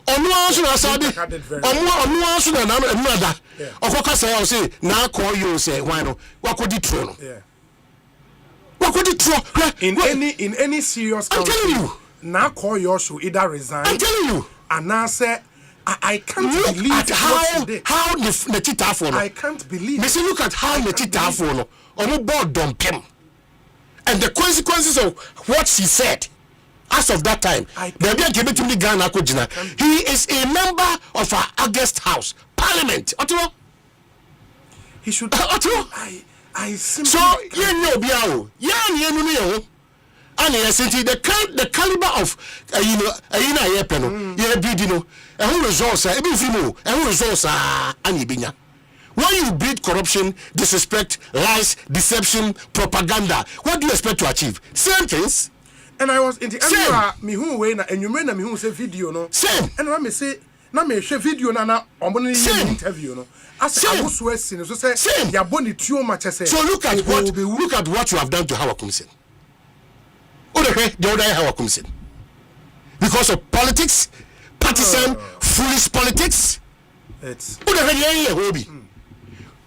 Onu anso na sabi. Onu anso na another. Okoka say say na call you say why no? Wakodi tro no. Yeah. Wakodi tro. In any serious country. I'm telling you. Now call your show either resign. I'm telling you. And now say I can't look believe at how the tita for no. I can't believe. Me say look at how the tita for no. On board dump him. And the consequences of what she said as of that time. He is a member of our August House Parliament. He should I simply so and the caliber of when you breed corruption, disrespect, lies, deception, propaganda, what do you expect to achieve? Same things. And I was in the area me who way and you mean me who say video no. Same. And I me say na me share video na interview no. As I was waiting, so say ya boni too much say. So look at what you have done to Howard Kumsin. Because of politics, partisan, foolish politics. It's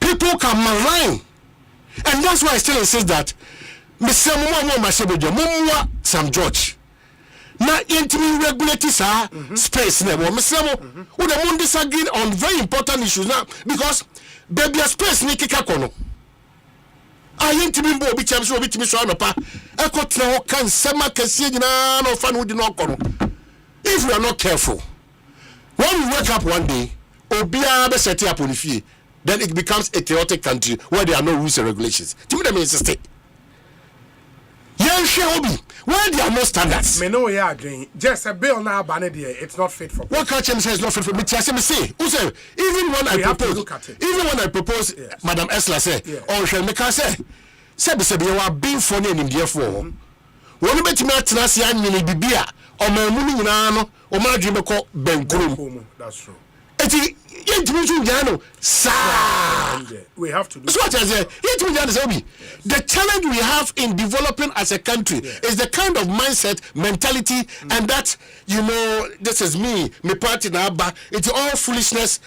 people can malign, and that's why I still insist that Mr. Mumwa Sam George. Now, intimate regulators are space never. Mr. Mo, disagree on very important issues now because baby space ni kikakono. I intimate bo bi cham so bi timi so anopa. Ekotna ho kan sema kese nyina no fa no di no kono. If we are not careful, when we wake up one day, obia be set up on fie, then it becomes a chaotic country where there are no rules and regulations. To me, that means stay. Where there are no standards. Me know you agree. Just a bill now banned here. It's not fit for. What culture says not fit for me? Say, even when I propose, yes. Madam Esla say, or shall make her say you are being funny and in the for. When you bet me at Nasia and Bibia, or my money no, or my dream called Ben Krum. That's true. We have to do the challenge we have in developing as a country is the kind of mindset, mentality, and that this is me party Naba. It's all foolishness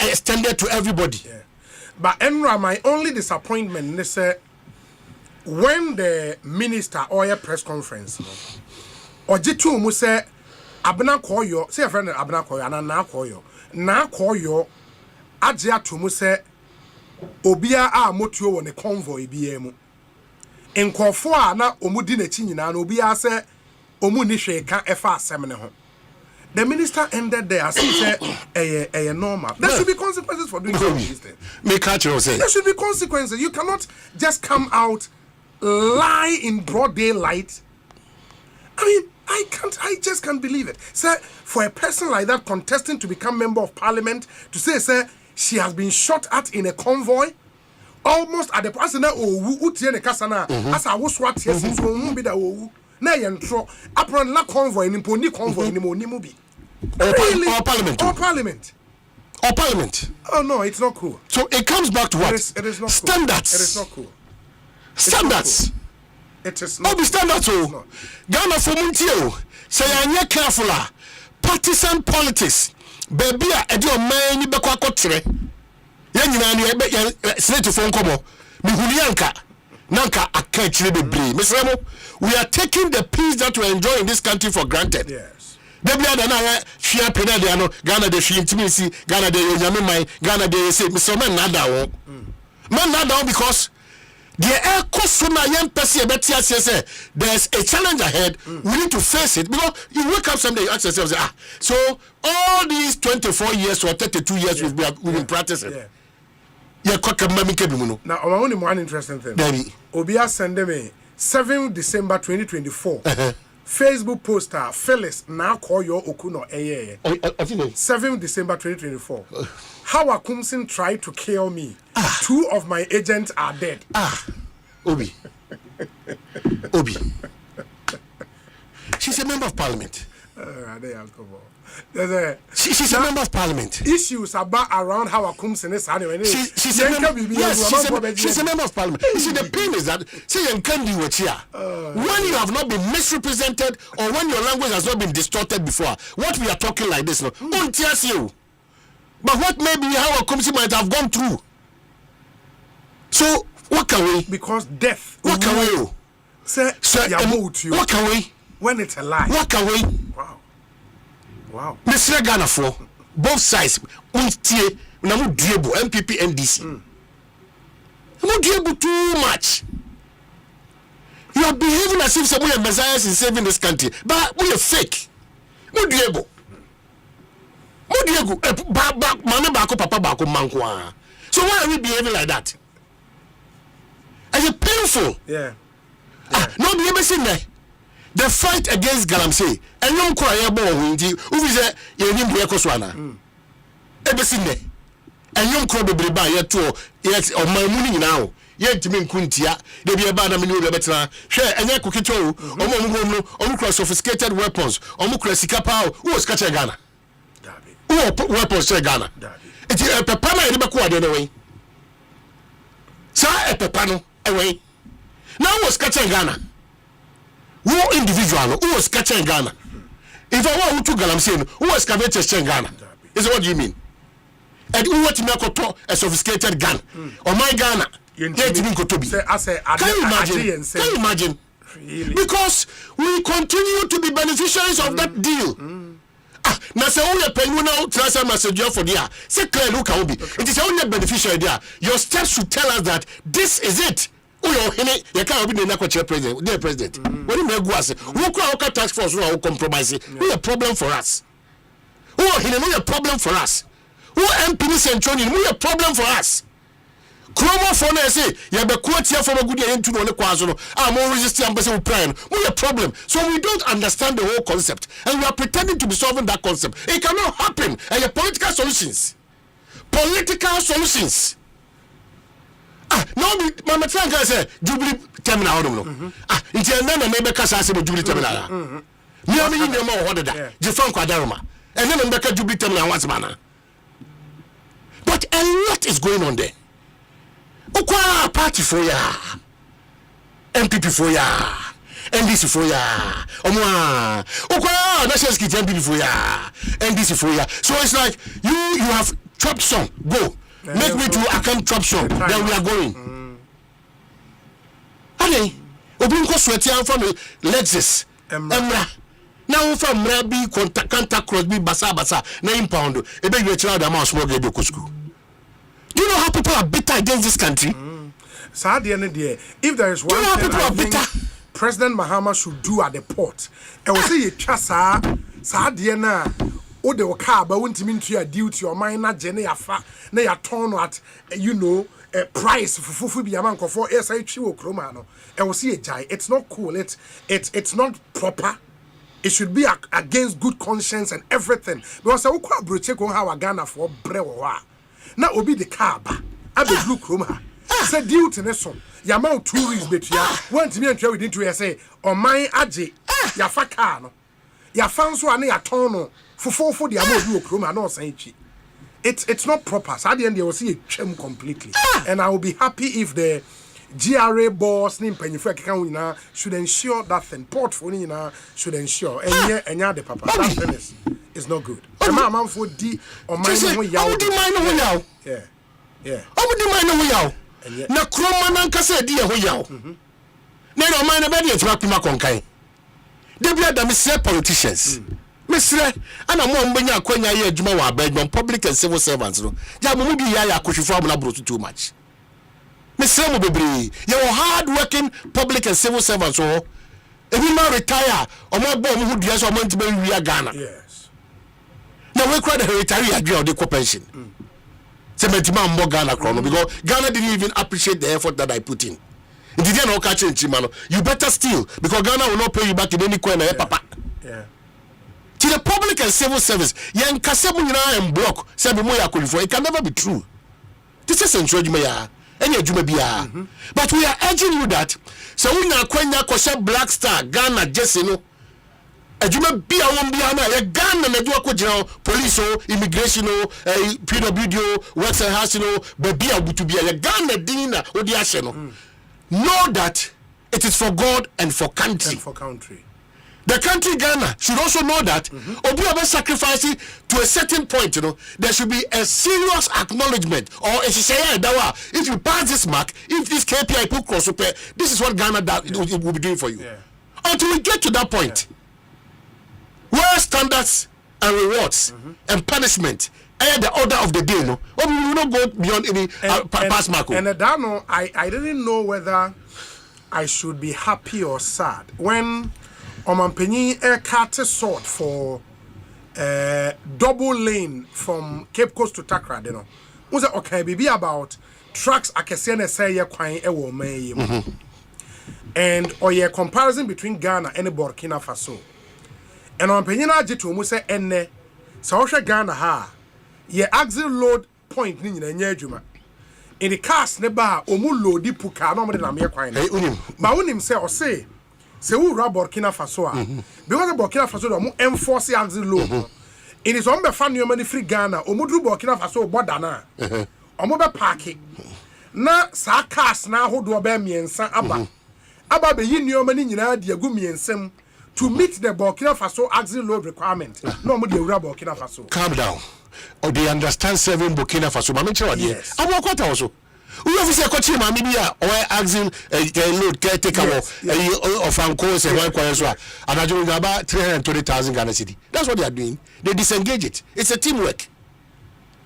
extended to everybody. But Enra, my only disappointment is when the minister or a press conference or Jitu mu say Abna Koyo, say a friend Abna Koyo and na Koyo. Na Koyo Ajia to mu say Obia a motuo won a convoy BM. In Kofo na omudi na chi nyina na Obia say omu ni hwe ka efa asem ne ho. The minister ended there as say a normal. There should be consequences for doing these things. There should be consequences. You cannot just come out, lie in broad daylight. I mean, I just can't believe it. Sir, for a person like that contesting to become member of parliament to say, sir, she has been shot at in a convoy, almost at the person that as I was what yes, so be that na yentro apron la convoy ni poni convoy ni mo bi. Or parliament. Oh no, it's not cool. So it comes back to what? It is not standards. Cool. It is not cool. Standards. It is not. Be standards. Ghana for Muntio. Say you're careful. Partisan politics. Baby, I do a man you be kwa kotre. Yan you know, slate phone komo. Mihulianka. Nanka akechire bebre. Mr. Remo, we are taking the peace that we enjoy in this country for granted. Yes. Debia da na hwia pena de ano Ghana de hwia intimacy Ghana de yonyame man Ghana de say Mr. Man nada wo. Man nada wo because the air cost na yam person betia say there's a challenge ahead. We need to face it because you wake up someday you ask yourself say, so all these 24 years or 32 years we've been practicing. Yeah, now, only one interesting thing. Baby. Obia send me 7 December 2024. Facebook poster Phyllis now call your Okuno 7 December 2024. How Akumsin tried to kill me. 2 of my agents are dead. Obi. She's a member of parliament. She's a member of parliament. Issues about around how Akumsin is anyway. She's a member of parliament. You see, the pain is that you can't do what here. When you have not been misrepresented or when your language has not been distorted before, what we are talking like this, no, don't tears you. But what maybe how Akumsin might have gone through. So what can we? Because death. What can we? What can we? When it's a lie. What can we? Wow. Mr. Ghana for both sides. MPP, NDC. Too much. You are behaving as if some messiahs is saving this country, but we are fake. So why are we behaving like that? Is it painful? Yeah. No, be ever seen there. The fight against Galamsey, and young cry about who is a young Ekoswana. Ever seen there? And young crowd of Briba, yet two, yet of my money now. Yet to mean Kuntia, they be about a minute better. Share and Yakukito, Omukra sophisticated weapons, Omukra Sikapao, who was catching Ghana. Who weapons to Ghana? It's a pepana in the Bakua anyway. Sir, a pepano away. Now was catching Ghana. Who individual who was catching Ghana? If I want to Galamsey, who was catching Ghana? Is what you mean? And who want to make a sophisticated gun? Or my Ghana? Can you imagine? Can you imagine? Really? Because we continue to be beneficiaries of that deal. Now say only penuna transfer message for there. Say clear look how be. It is only beneficiary there. Your steps should tell us that this is it. You can't be the president. Dear president, when you go as who can task force who compromise? Who a problem for us? Who a problem for us? Who MP Central? Who a problem for us? Chromo phone say you be quote here from a good into no kwazo. I'm more resistant ambassador prime. Who a problem? So we don't understand the whole concept and we are pretending to be solving that concept. It cannot happen. And your political solutions. Political solutions. No, Mama Tranka say Jubilee terminal. Until then, I never can say Jubilee terminal. Me, I mean, no more what that. Jefan Quadaroma, and then I Jubilee terminal once, manner. But a lot is going on there. Okwa party for ya, MPP for ya, NDC for ya, Okwa national security MPP for ya, NDC for ya. So it's like you have chopped some, go. Make me to Akam chop some. Then we are going. Honey, Obinko Sweaty from Lexus. Emra. Now from Rabi contact cross be basa 9 pound. A big child amount small get kusku. Do you know how people are bitter against this country? So at the end of the day, if there is one thing I think President Mahama should do at the port, I will say Sadiana. O de car but won't mean to your duty or minor jenny afa na ya turn at a price for fufu bi amanko for SI chiwo kroma no e will see a jai. It's not cool. It's not proper. It should be against good conscience and everything. Because I will broche ko how Ghana for brewa na obi the car ba abe blue kroma say duty ne so ya ma tourists betua want me antwa within 2 years say o man age ya fa car no ya fan so ane ya turn no for the amount you chroma no say it's not proper. So at the end they will see a chem completely. And I will be happy if the GRA boss name penny should ensure that thing portfolio should ensure and the papa that thing is not good. Man for D or mine yeah. na kroma nan kasa di ho yawo na no man na be de tuma kuma konkan de bia da me politicians mesre ana mo mbenya akwanya ye adwuma wa abedwon public and civil servants no ja mo bi ya akohwefo amuna bro too much mesre mo bebre ye hard working public and civil servants so ebi ma retire omo gbo mo hu dua so omo ntime wi Ghana yes na we crowd retire adwa de ko pension se metima mbo Ghana krono because Ghana didn't even appreciate the effort that I put in. Did you know catch in you better steal because Ghana will not pay you back in any coin papa. Yeah. To the public and civil service, yan kasebu nyina and block say be moya for it can never be true. This is encouragement ya. Any adwuma bia. But we are urging you that so we na kwanya koshe Black Star Ghana Jesse no adwuma bia won bia na ya Ghana na do akogina police o immigration o PWD o works and house no be bia butu bia ya Ghana dinna odi ahye no. Know that it is for God and for country. And for country. The country Ghana should also know that Obi sacrificing to a certain point, there should be a serious acknowledgement or a if you pass this mark, if this KPI put cross up, this is what Ghana it will be doing for you. Yeah. Until we get to that point, where standards and rewards and punishment the order of the day, we will not go beyond any pass mark. And that I didn't know whether I should be happy or sad when Omanpenyi cut sort for double lane from Cape Coast to Takra. Was it okay? Be about trucks. I can say and or your comparison between Ghana and Burkina Faso. And Omanpenyi na jitu muse enne sa Ghana ha. Ye axle load point ni nyina nya adwuma in the cars ne ba omu load puka no mo de na me kwan na ma wonim se ose se wu ra Burkina Faso a because Burkina Faso do mo enforce axle load in is on be fa no mani free Ghana omu dru Burkina Faso border na omu be park na sa cars na hodo be miensa aba be yi no mani nyina de agu miensam to meet the Burkina Faso axle load requirement no mo de ura Burkina Faso. Calm down. Or they understand serving Burkina Faso. Yes. I walk out also. We have to say, "Mami biya or axle load caretaker of Ankos and one quarter and I do about 320,000 Ghana cedi. That's what they are doing. They disengage it. It's a teamwork.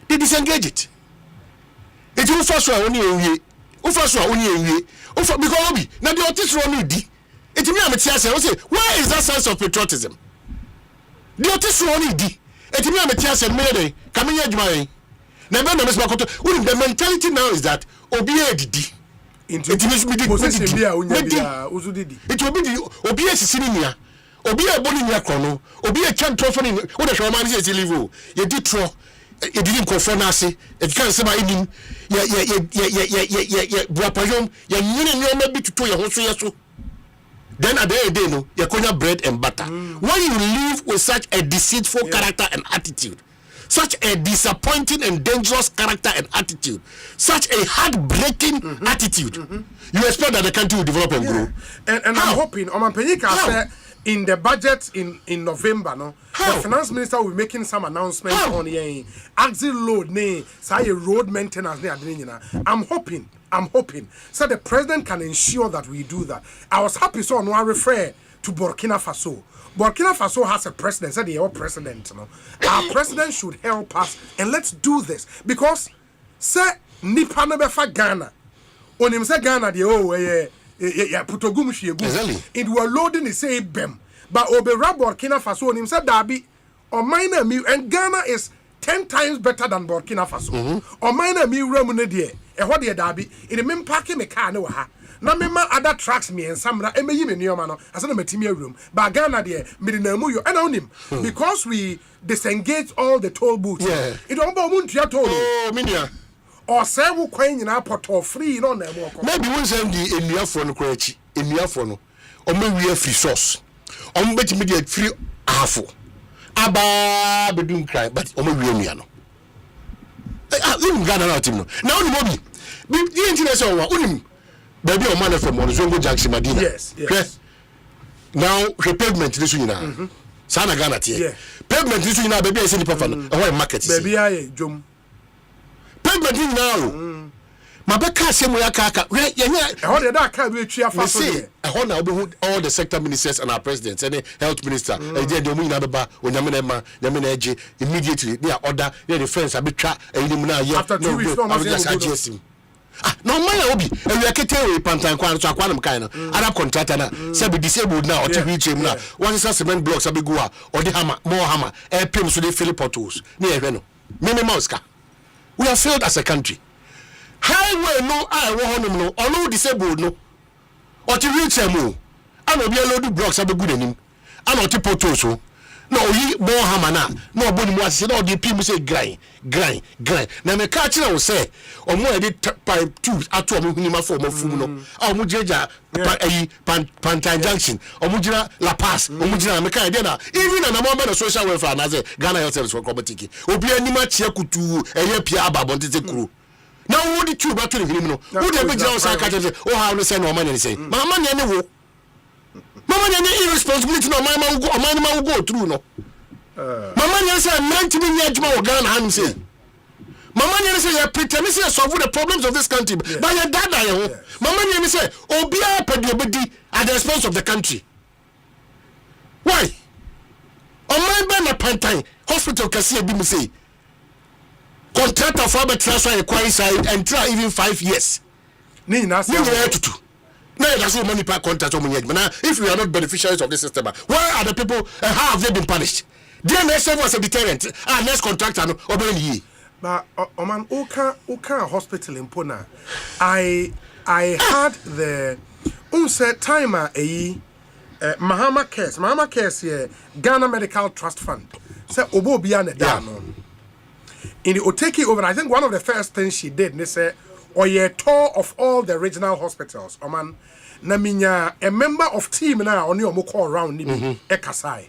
They disengage it. It will first only because now the autism only di. It me am say, where is that sense of patriotism? The autism only di. Etimi ametiase mede kamenya adwuma na be na mesma koto the mentality now is that obi edidi etimi position bia unya bia uzudidi it will be the obi esisini nia obi eboni nia krono obi e twantro fo ni wo de hwe ma ni se live o ye di tro e di nkofo na ase e kan se ba enim ye buapayom ye nyine nyoma bi tuto ye ho so ye so. Then at the end of the day, no, you call bread and butter. When you live with such a deceitful character and attitude, such a disappointing and dangerous character and attitude, such a heartbreaking attitude, you expect that the country will develop and grow. And I'm hoping, Omanpenyi said in the budget in November, no, the finance minister will be making some announcements on the axle load, say road maintenance. I'm hoping so the president can ensure that we do that. I was happy so no I refer to Burkina Faso. Burkina Faso has a president, said the president, our president should help us and let's do this because say nipa no be fa Ghana. Onim say Ghana the putogum shiegu. It were loading the say bem. But obera Burkina Faso onim say dabi or minor me and Ghana is 10 times better than Burkina Faso. Or minor me remune die. E ho de dabi in me parking me car ne wa ha na me ma other tracks me ensamra e meyi me nioma no asa na matimi awrum ba Ghana de me de na mu yo e na onim because we disengage all the toll booths it don't ba mu ntua toll minia or say wo kwan nyina poto free no na mo ko maybe won send the enuafo no kwa chi enuafo no o ma wi free source o mo betimi de free afo aba bedun cry but o ma wi enua no you Ghana na team no now ni mobi the internet say onim baby o man from Zongo Junction Madina yes now the pavement this nyina sana Ghana tie pavement this nyina baby say ni papa no e market baby aye jom pavement nyina o Mabeka semu ya kaka. How did that can be chia fa so there? All the sector ministers and our presidents and the health minister they do mean abeba onyamenema nyameneje immediately they are order the friends abetwa elimuna ye after 2 weeks no no man obi and we are ketting we pantan kwan so akwanam kan no Arab contractor na say be disabled now or wheelchair na one is cement blocks abegu a or the hammer more hammer pim so they fill potholes na ehwe no minimum ska we have failed as a country. Highway no I want no or no disabled no or to wheelchair mo and obi load blocks abegu nanim and or to potholes so no he more hammer na no body mo say no the people say grind na me ka kire wo say o mo edit pipe tubes ato o mo hunima for mo fum no a mo jeja Pantan Junction o mo jira La Paz o mo jira me ka dey na even na mo na social welfare na say Ghana Health Service for community obi anima chia kutu eye pia ababon tete kuro na wo di tube ato hinim no wo dey be jira o say ka say o ha no say no man say mama ne wo mama ne irresponsibility no man go through no mama ne say 90 million juma o Ghana han say mama ne say you pretend say solve the problems of this country but you dada you mama ne say obia pedi obedi at the expense of the country why o man be na pantan hospital kase bi mu say contractor for be transfer inquiry side and try even 5 years ni na say tutu. No, there's so many contracts on if we are not beneficiaries of this system, why are the people how have they been punished? DNS serve as a deterrent. Next contractor no obey. But man, Oka hospital in Pona. I had the unset timer Mahama Cares here Ghana Medical Trust Fund. Say Obo Biane Dano. In the Oteki over, I think one of the first things she did, they said, or a tour of all the regional hospitals. Man, na minya a member of team na oni omo call around ni Ekasai.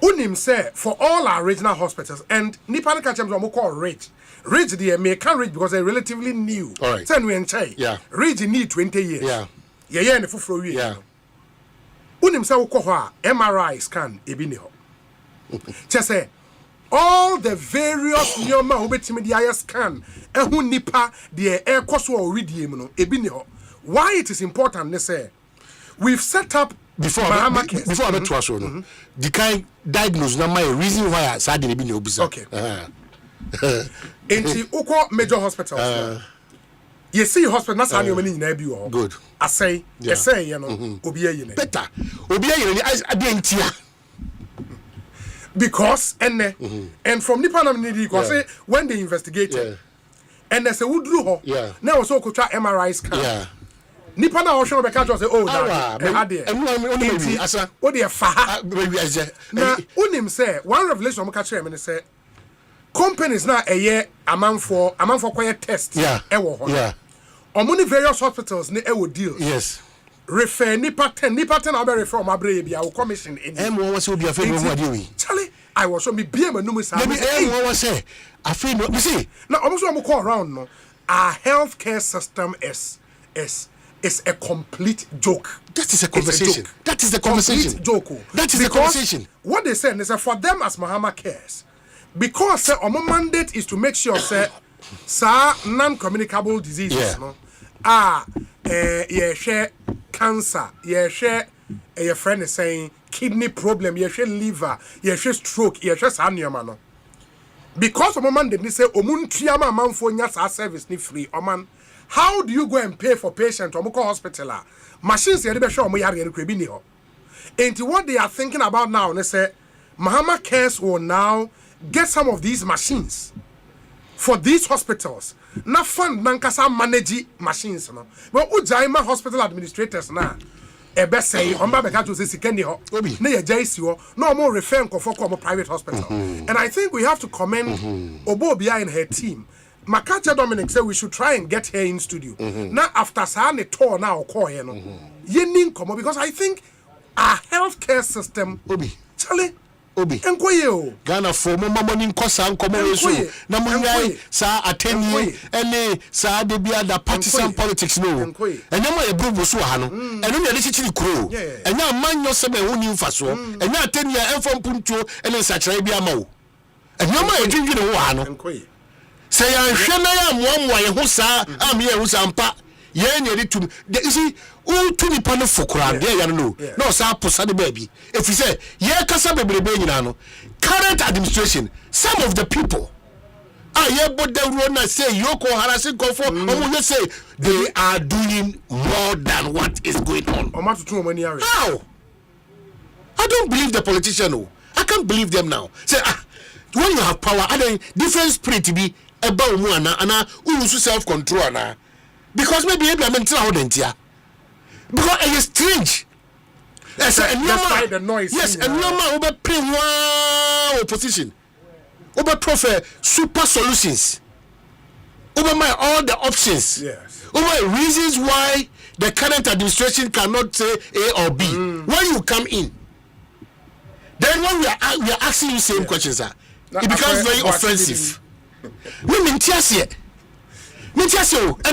Unim say for all our regional hospitals and nipa na kachem omo call Ridge the American Ridge because they're relatively new. Right. Ten we enchai. Yeah. Ridge need 20 years. Yeah. Yeah, ne fufuro wi. Yeah. Unim say wo ho a MRI scan ebi ni ho. Say all the various nyoma obetimi dia scan ehu nipa de ekoso o readiem no ebi ni ho. Why it is important they say we've set up before I met to us no the kind diagnose na my reason why sad dey be no obisa. Okay. Enti uko major hospitals. You see hospital na san yomani nyina bi wo. Good. Asay you know obi ayi ne. Better. Obi ayi ne ade ntia. Because and from nipa na need because when they investigated and they say wudru ho now so ko twa MRI scan nipa na ho hwe be catch say oh that ade asa o de fa na unim say one revelation catch me say companies na eye amanfo kwaya test wo ho omuni various hospitals ne wo deals yes refer nipa 10 na be refer ma bra bia wo commission in was obi afa no ade wi Charlie I was so me be manum sa maybe was say afa no you see now almost we call around no our healthcare system is a complete joke. That is a conversation. That is the conversation. Joke. That is the conversation. What they say is that for them as Mahama Cares, because our mandate is to make sure say non-communicable diseases no share cancer, share your friend is saying kidney problem, share liver, share stroke, share sanioma no. Because our mandate they say omuntriama manfo nya service ni free oman. How do you go and pay for patient or hospital? Machines here be sure mo yare bi ni ho. And what they are thinking about now, they say Mahama Cares will now get some of these machines for these hospitals. Na fund nankasa manage machines no. But ujaima hospital administrators na ebe say omba beka to say sikeni ho. Na ye jaisi ho. No more refer nkofo ko private hospital. And I think we have to commend Obobia and her team. Makacha Dominic said we should try and get her in studio. Now after Sane tour now call her no. Yenin komo because I think our healthcare system Charlie Obi enkoye Ghana for mo money nkosa nkomo weso na munyai sa ateni ene sa de bia da partisan politics no enya mo ebrubu so ha no eno ne chichiri kuro enya manyo sebe woni mfaso enya ateni e enfo mpuntuo ene sa kire bia ma wo enya mo edwindwene wo ha no say hwena ya moamwa ye ho saa am ye ho sampa ye nya de tum you see o to ni pa no fokura de ya no no sa posa de baby if you say ye kasa bebrebe nyina no current administration some of the people ye bode ro na say yoko harassing go for you say they are doing more than what is going on. How? I don't believe the politician. No, I can't believe them now. Say when you have power, I don't different spirit to be about one and self control na because maybe I mental how dentia because it is strange. Yes, and the noise. Yes, and normal over play one opposition. Over prefer super solutions. Over all the options. Yes. Over reasons why the current administration cannot say A or B. When you come in, then when we are asking you same questions, it becomes very offensive. And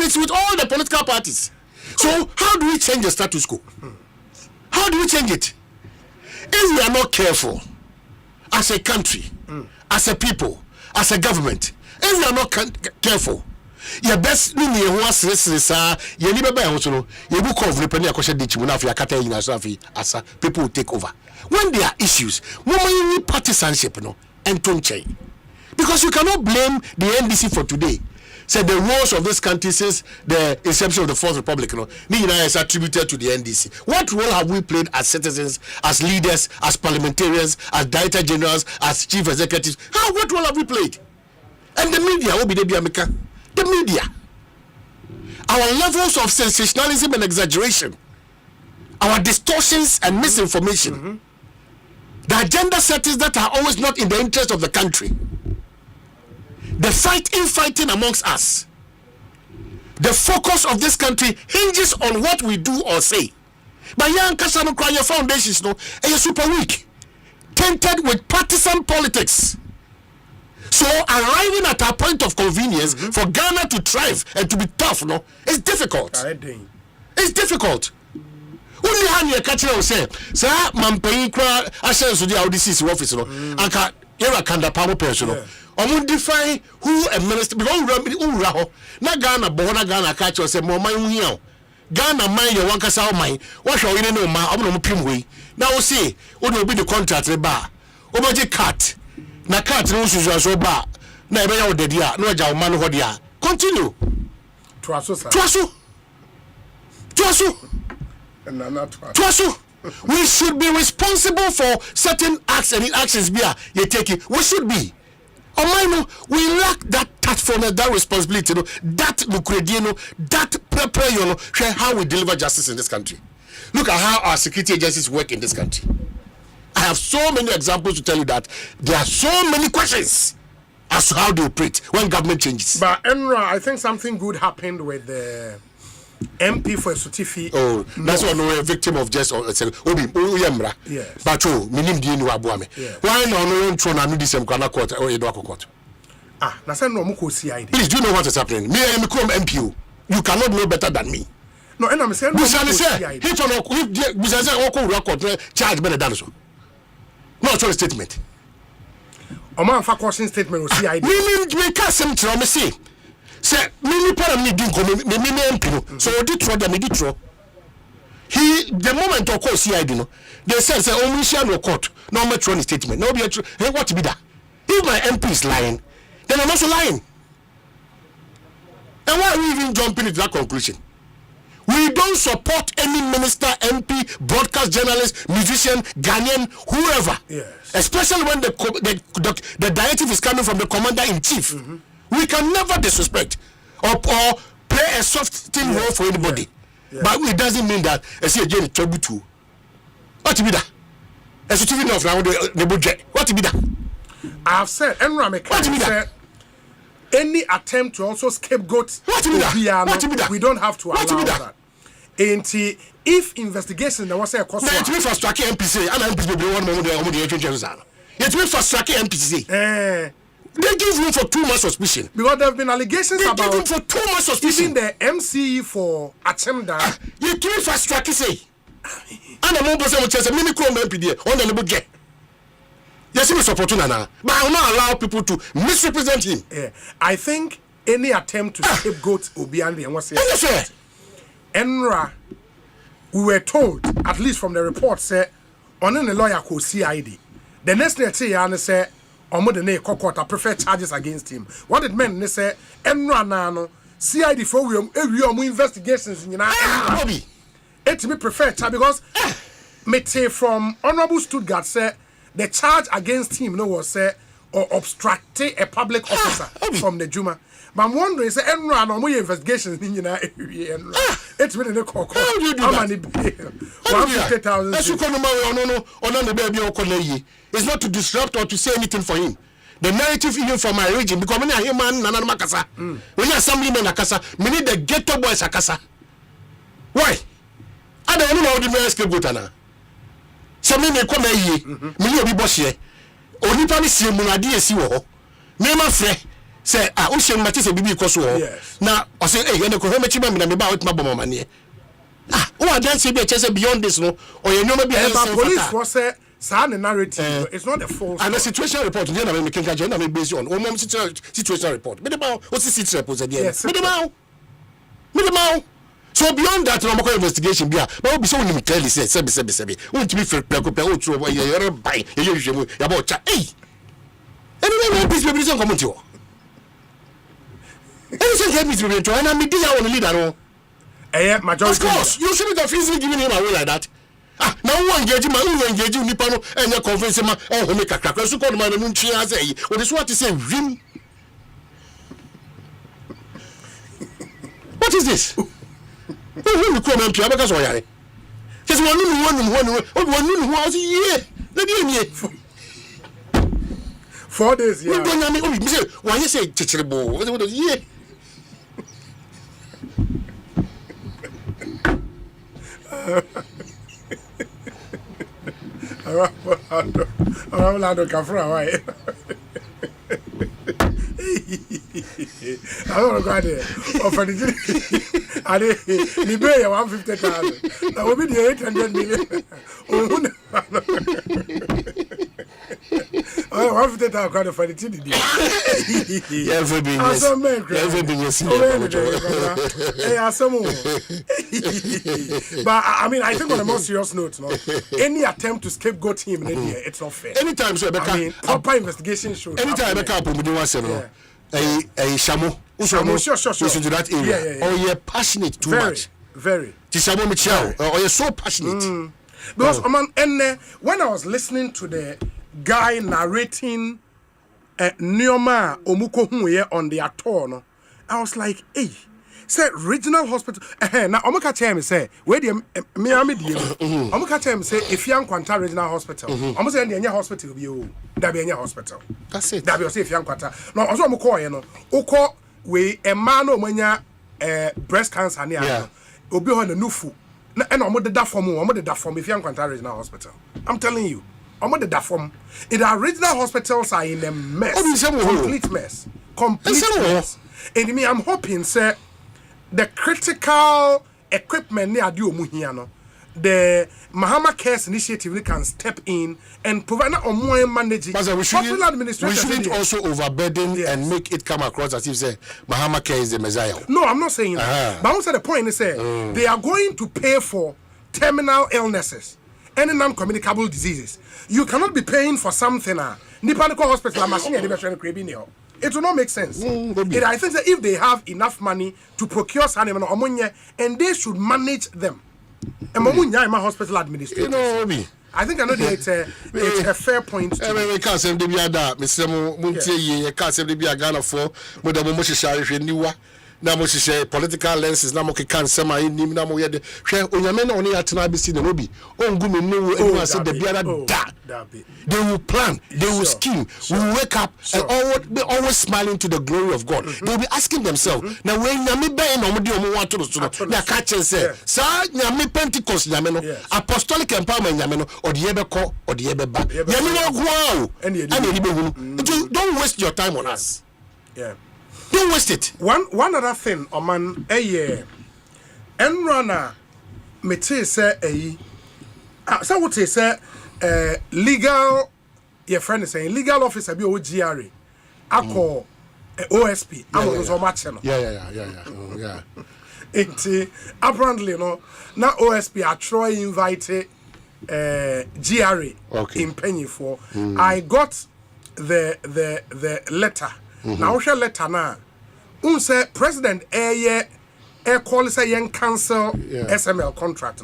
it's with all the political parties. So how do we change the status quo? How do we change it? If we are not careful as a country, as a people, as a government, if we are not careful, your best ni ye ho asese sa ye ni beba ho so no ye bu call repany akoshe de chimu na afia kata yin aso afi asa people will take over when there are issues woman partisanship no entonche because you cannot blame the NDC for today. Say the woes of this country since the inception of the Fourth Republic, is attributed to the NDC. What role have we played as citizens, as leaders, as parliamentarians, as director generals, as chief executives? What role have we played? And the media, the media. Our levels of sensationalism and exaggeration, our distortions and misinformation, the agenda settings that are always not in the interest of the country. The fighting amongst us. The focus of this country hinges on what we do or say. But young Kasano Kraya foundations are super weak, tainted with partisan politics. So arriving at a point of convenience for Ghana to thrive and to be tough, it's difficult. It's difficult. Only Hanya Kachira will say, Sir, Mampain Kra, Ashen Sudi Audis office, Anka Era Kanda Power Person. Omo define who a minister because ura ho na Ghana bona Ghana catch us say mo man hu here Ghana man your wankasa o man what show you no ma omo no pim we na o say o do be the contract re ba o be cut na cut no susu so ba na e be ya o dedi a na o ja o man ho dia continue twaso we should be responsible for certain acts and actions bia you take it we should be. We lack that tactfulness, that responsibility, that lucredino, that prepare, how we deliver justice in this country. Look at how our security agencies work in this country. I have so many examples to tell you that there are so many questions as to how they operate when government changes. But Enra, I think something good happened with the MP for Sotifi. Oh, that's why we're a victim of just Obi Uyemra. Yes. But minim di ni wabuame. Why no tron anu di sem kwana court or Edwako court? Na say no muko CID. Please, do you know what is happening? Me I am MPO. You cannot know better than me. No, and I'm saying no. CID. He told Busane Oko record charge better than so. No choice statement. Oman fa caution statement o CID. Me ka sem tro me say. Say me para me din ko me MPO. So odi tro da me di tro. The moment I call CID, they said, "Oh, no court, no metro statement, no be true." Hey, what to be that? If my MP is lying, then I'm also lying. And why are we even jumping into that conclusion? We don't support any minister, MP, broadcast journalist, musician, Ghanaian, whoever. Yes. Especially when the directive is coming from the commander in chief. We can never disrespect or play a soft role for anybody. Yeah. But it doesn't mean that I see again trouble too. What to be that? As you of now the budget. What to be that? I have said Enra any attempt to also scapegoat we don't have to allow that. And if investigation there was a cost to fast track MPC and MPC be one moment it will fast track MPC. They give room for too much suspicion. Because there have been allegations about give room for too much suspicion. Even the MCE for Asempa. You can't fast track say. And the moment say we mini chrome MPD on the budget. Yes, he is supporting Nana, but I will not allow people to misrepresent him. Yeah, I think any attempt to scapegoat Obiandi and what's it? Enra, we were told, at least from the report, say on the lawyer called CID. The next day, they say on the name court, I prefer charges against him. What it meant, they say Enra nano CID for we investigations in United. It me prefer charge because me from Honorable Stuttgart say the charge against him was say or obstructing a public officer from the Juma. But I'm wondering, say, Enra no more investigations in United. It's been in the court. How do you do that? 150,000. It's not to disrupt or to say anything for him. The narrative even for my region, because when I hear man Nana Makasa, when you assemblyman Akasa, we need the ghetto boys Akasa. Why? I don't know how the mayor scapegoat na. Some men come here, me obi boss here. Onipa ni sie munadi esi wo ho. Me ma frɛ say o hye mate say bibi ikoso ho. Na o say eh ene ko he mechi ba me na me ba o tma bom mane. O adan say be chese beyond this no. O ye nyoma bi a police for say sa the narrative it's not the false. And the situation report dey na me ken ka je na me based on o mom situation report. Me dey ba o see report dey. Me dey ba so beyond that, no more investigation. But we so we clearly say, sebi. We to be fair, preoccupy. Oh, true. You're buying. You're about chat. Hey, anyway, peace be reason come to you. Anything help me to be to, and I'm the one leader. Of course, you shouldn't have easily given him away like that. Now who engage him? Who engage you? Nipano and you convince him. Oh, who make a crack? So called my nunchi as a. What is what to say? Vim. What is this? Who come and play because why? Just one. Yeah. Let me 4 days. Yeah. Why you say teachable? What is yeah? Orlando Kafra, why? I don't go there. Offer the pay 150,000. That will be the 800 million. 150,000 for the TDD. But I mean, I think on a more serious note, no, any attempt to scapegoat him, it's not fair. Anytime, so I mean, proper investigation should. Anytime I can't put me doing something. Shamo, sure. To that area. Or you're passionate too much. Very. Shamo Michel, or you're so passionate. Because when I was listening to the guy narrating Nyoma Omuko Huye on the Atono, I was like, hey, say regional hospital. Now Omuka tell me say, where the Miami deal? Omuka tell me say, if you Kwanta regional hospital, almost any hospital be that be any hospital. That's it. That be say if you Kwanta. Now also Omuko Oko we a man omanya breast cancer near. Obi on the nufu. And I'm the form if you Kwanta regional hospital. I'm telling you. The form. In the original hospitals are in a mess. Complete mess. And me, I'm hoping, sir, the critical equipment near Muhiano, the Mahama Cares Initiative can step in and provide a more managing. We shouldn't also overburden and make it come across as if say Mahama Care is the Messiah. No, I'm not saying that. But also the point is they are going to pay for terminal illnesses. Any non-communicable diseases. You cannot be paying for something. Nipanico Hospital, machine, it will not make sense. I think that if they have enough money to procure animal ammonia, and they should manage them. And Mamunya, my hospital administrator. I think it's a fair point. I can't say the Biada, Mr. Munti, I can't say the Biagana for Madame Moshari Niwa. Now, she say political lenses. Now, okay, can't say my name. Now, we had the Onyamen only at Nabi Nairobi. Oh, Gumi, no, anyone said the Biada da. They will plan, they will scheme, we will wake up and always smiling to the glory of God. They will be asking themselves, now, when Yami Bay no Mudio want to they are catching say, Sir, Yami Pentecost Yameno, Apostolic Empowerment Yameno, or the Ebeko, or the Ebeba. Yamino, wow, and don't waste your time on us. Yeah. Don't waste it. One other thing, Oman, Enrana, Mete say so what say legal your friend is saying legal officer be GRA. I call OSP. I'm on so much. Yeah. Apparently, now OSP are trying to invite GRA in Penny for. I got the letter. Now share letter now. Say President call say young cancel SML contract.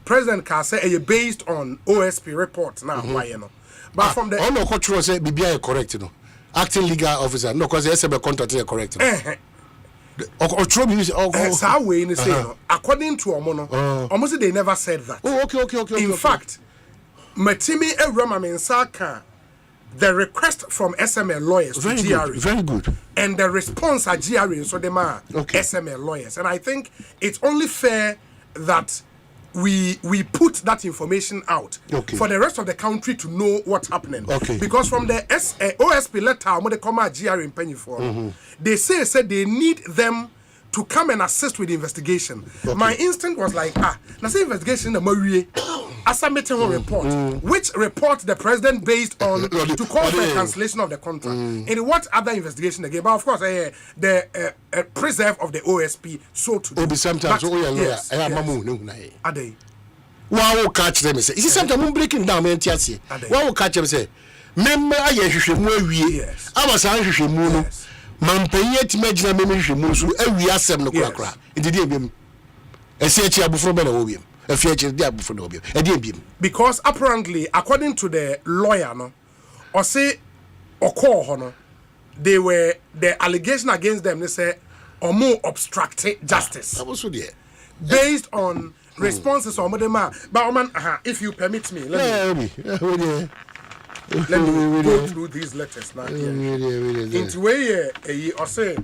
President can say based on OSP report now. Why you know? But from the no control say BBI correct, you know. Acting legal officer, no, because the SML contract is correct. According to Omono, almost they never said that. Oh, okay. In fact, Matimi Eramamensaka, the request from SML lawyers to GRA. Very good. And the response at GRA, so they are SML lawyers. And I think it's only fair that we put that information out for the rest of the country to know what's happening. Because from the OSP letter, when they come at GRA in Penny for, they say they need them to come and assist with the investigation. My instinct was like, now say investigation the Marie as a meeting report, which report the president based on to call for cancellation of the contract. And what other investigation again? But of course, the preserve of the OSP so to do. Sometimes, are they? Why will catch them? Say, is sometimes I'm breaking down. Why will catch them? Say, member, I was saying, Mampanye timagina memehwe mu so awi asem no krakra ndidi ebiem esiechi abufro be na obiem afiechi ndi abufro na obiem edi ebiem because apparently according to the lawyer no or say okọ ho no the allegation against them they say omo obstructed justice based on responses or modema but if you permit me let me go through these letters now. Into where or say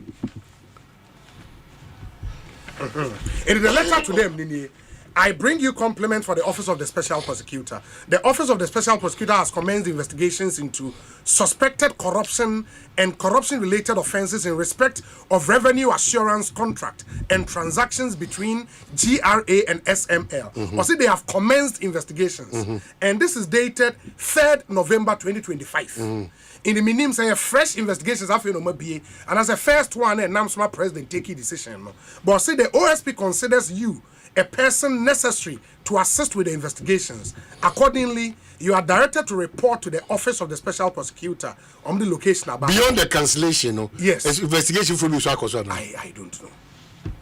in the letter to them, Nini, I bring you compliment for the Office of the Special Prosecutor. The Office of the Special Prosecutor has commenced investigations into suspected corruption and corruption-related offences in respect of revenue assurance contract and transactions between GRA and SML. Also, they have commenced investigations. And this is dated 3rd November 2025. In the meaning, say fresh investigations have been made, and as the first one, and Namsma President take a decision. But say the OSP considers you a person necessary to assist with the investigations. Accordingly, you are directed to report to the Office of the Special Prosecutor on the location about beyond the cancellation. No? Yes, investigation for you.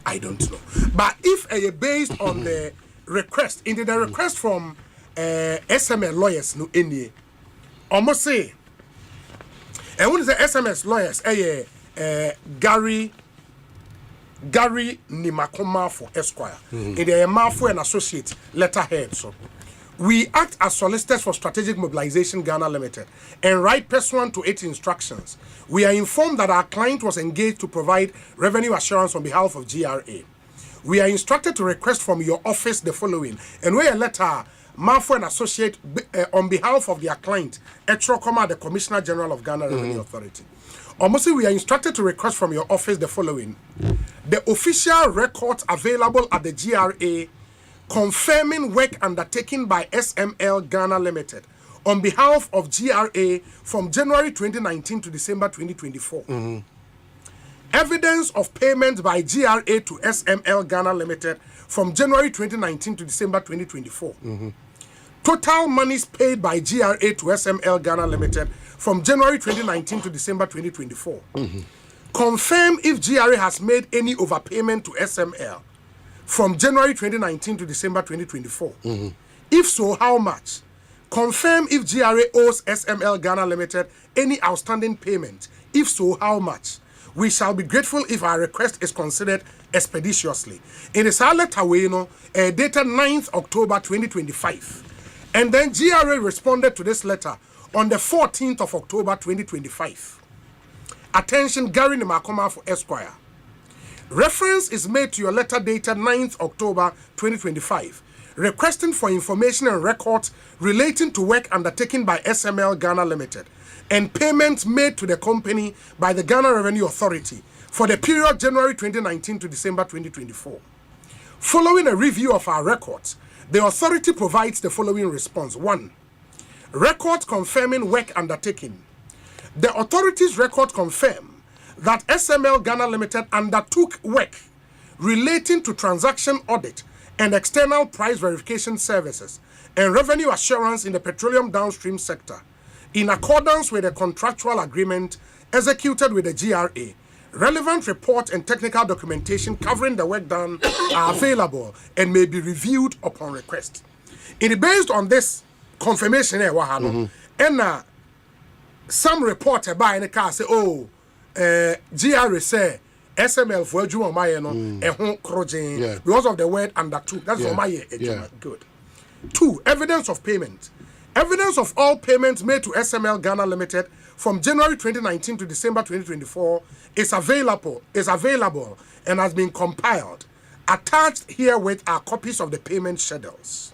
I don't know. But if based on the request, in the request from SML lawyers, no any, almost say, and when the SMS lawyers, Gary Nimakoma for Esquire, in the Marfo and Associate letterhead. So, we act as solicitors for Strategic Mobilization Ghana Limited and write pursuant to 8 instructions. We are informed that our client was engaged to provide revenue assurance on behalf of GRA. We are instructed to request from your office the following, and where a letter Marfo and Associate on behalf of their client, Etrokoma, the Commissioner General of Ghana Revenue Authority. Almost, we are instructed to request from your office the following: the official records available at the GRA confirming work undertaken by SML Ghana Limited on behalf of GRA from January 2019 to December 2024. Evidence of payment by GRA to SML Ghana Limited from January 2019 to December 2024. Total monies paid by GRA to SML Ghana Limited from January 2019 to December 2024. Confirm if GRA has made any overpayment to SML from January 2019 to December 2024. If so, how much? Confirm if GRA owes SML Ghana Limited any outstanding payment. If so, how much? We shall be grateful if our request is considered expeditiously. In the letter, dated 9th October 2025. And then GRA responded to this letter on the 14th of October 2025. Attention, Gary Nimakoma for Esquire. Reference is made to your letter dated 9th October 2025, requesting for information and records relating to work undertaken by SML Ghana Limited and payments made to the company by the Ghana Revenue Authority for the period January 2019 to December 2024. Following a review of our records, the authority provides the following response. 1. Records confirming work undertaken. The authorities' record confirm that SML Ghana Limited undertook work relating to transaction audit and external price verification services and revenue assurance in the petroleum downstream sector in accordance with the contractual agreement executed with the GRA. Relevant report and technical documentation covering the work done are available and may be reviewed upon request. It is based on this confirmation and some reporter by in the car say, GRA say SML for Juma Maye because of the word undertook. That's for my good. 2. Evidence of payment. Evidence of all payments made to SML Ghana Limited from January 2019 to December 2024 is available and has been compiled. Attached herewith are copies of the payment schedules.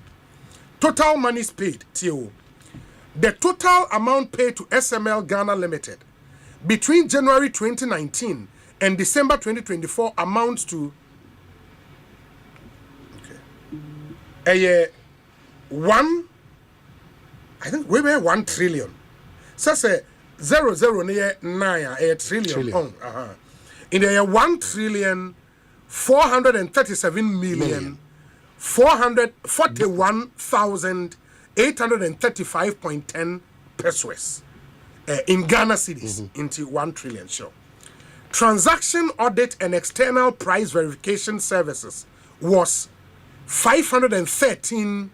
Total monies paid till the total amount paid to SML Ghana Limited between January 2019 and December 2024 amounts to 1 trillion. So say 009 a trillion. In the 1 trillion 437 million 441,835.10 pesos in Ghana cedis into 1 trillion. Sure. Transaction audit and external price verification services was 513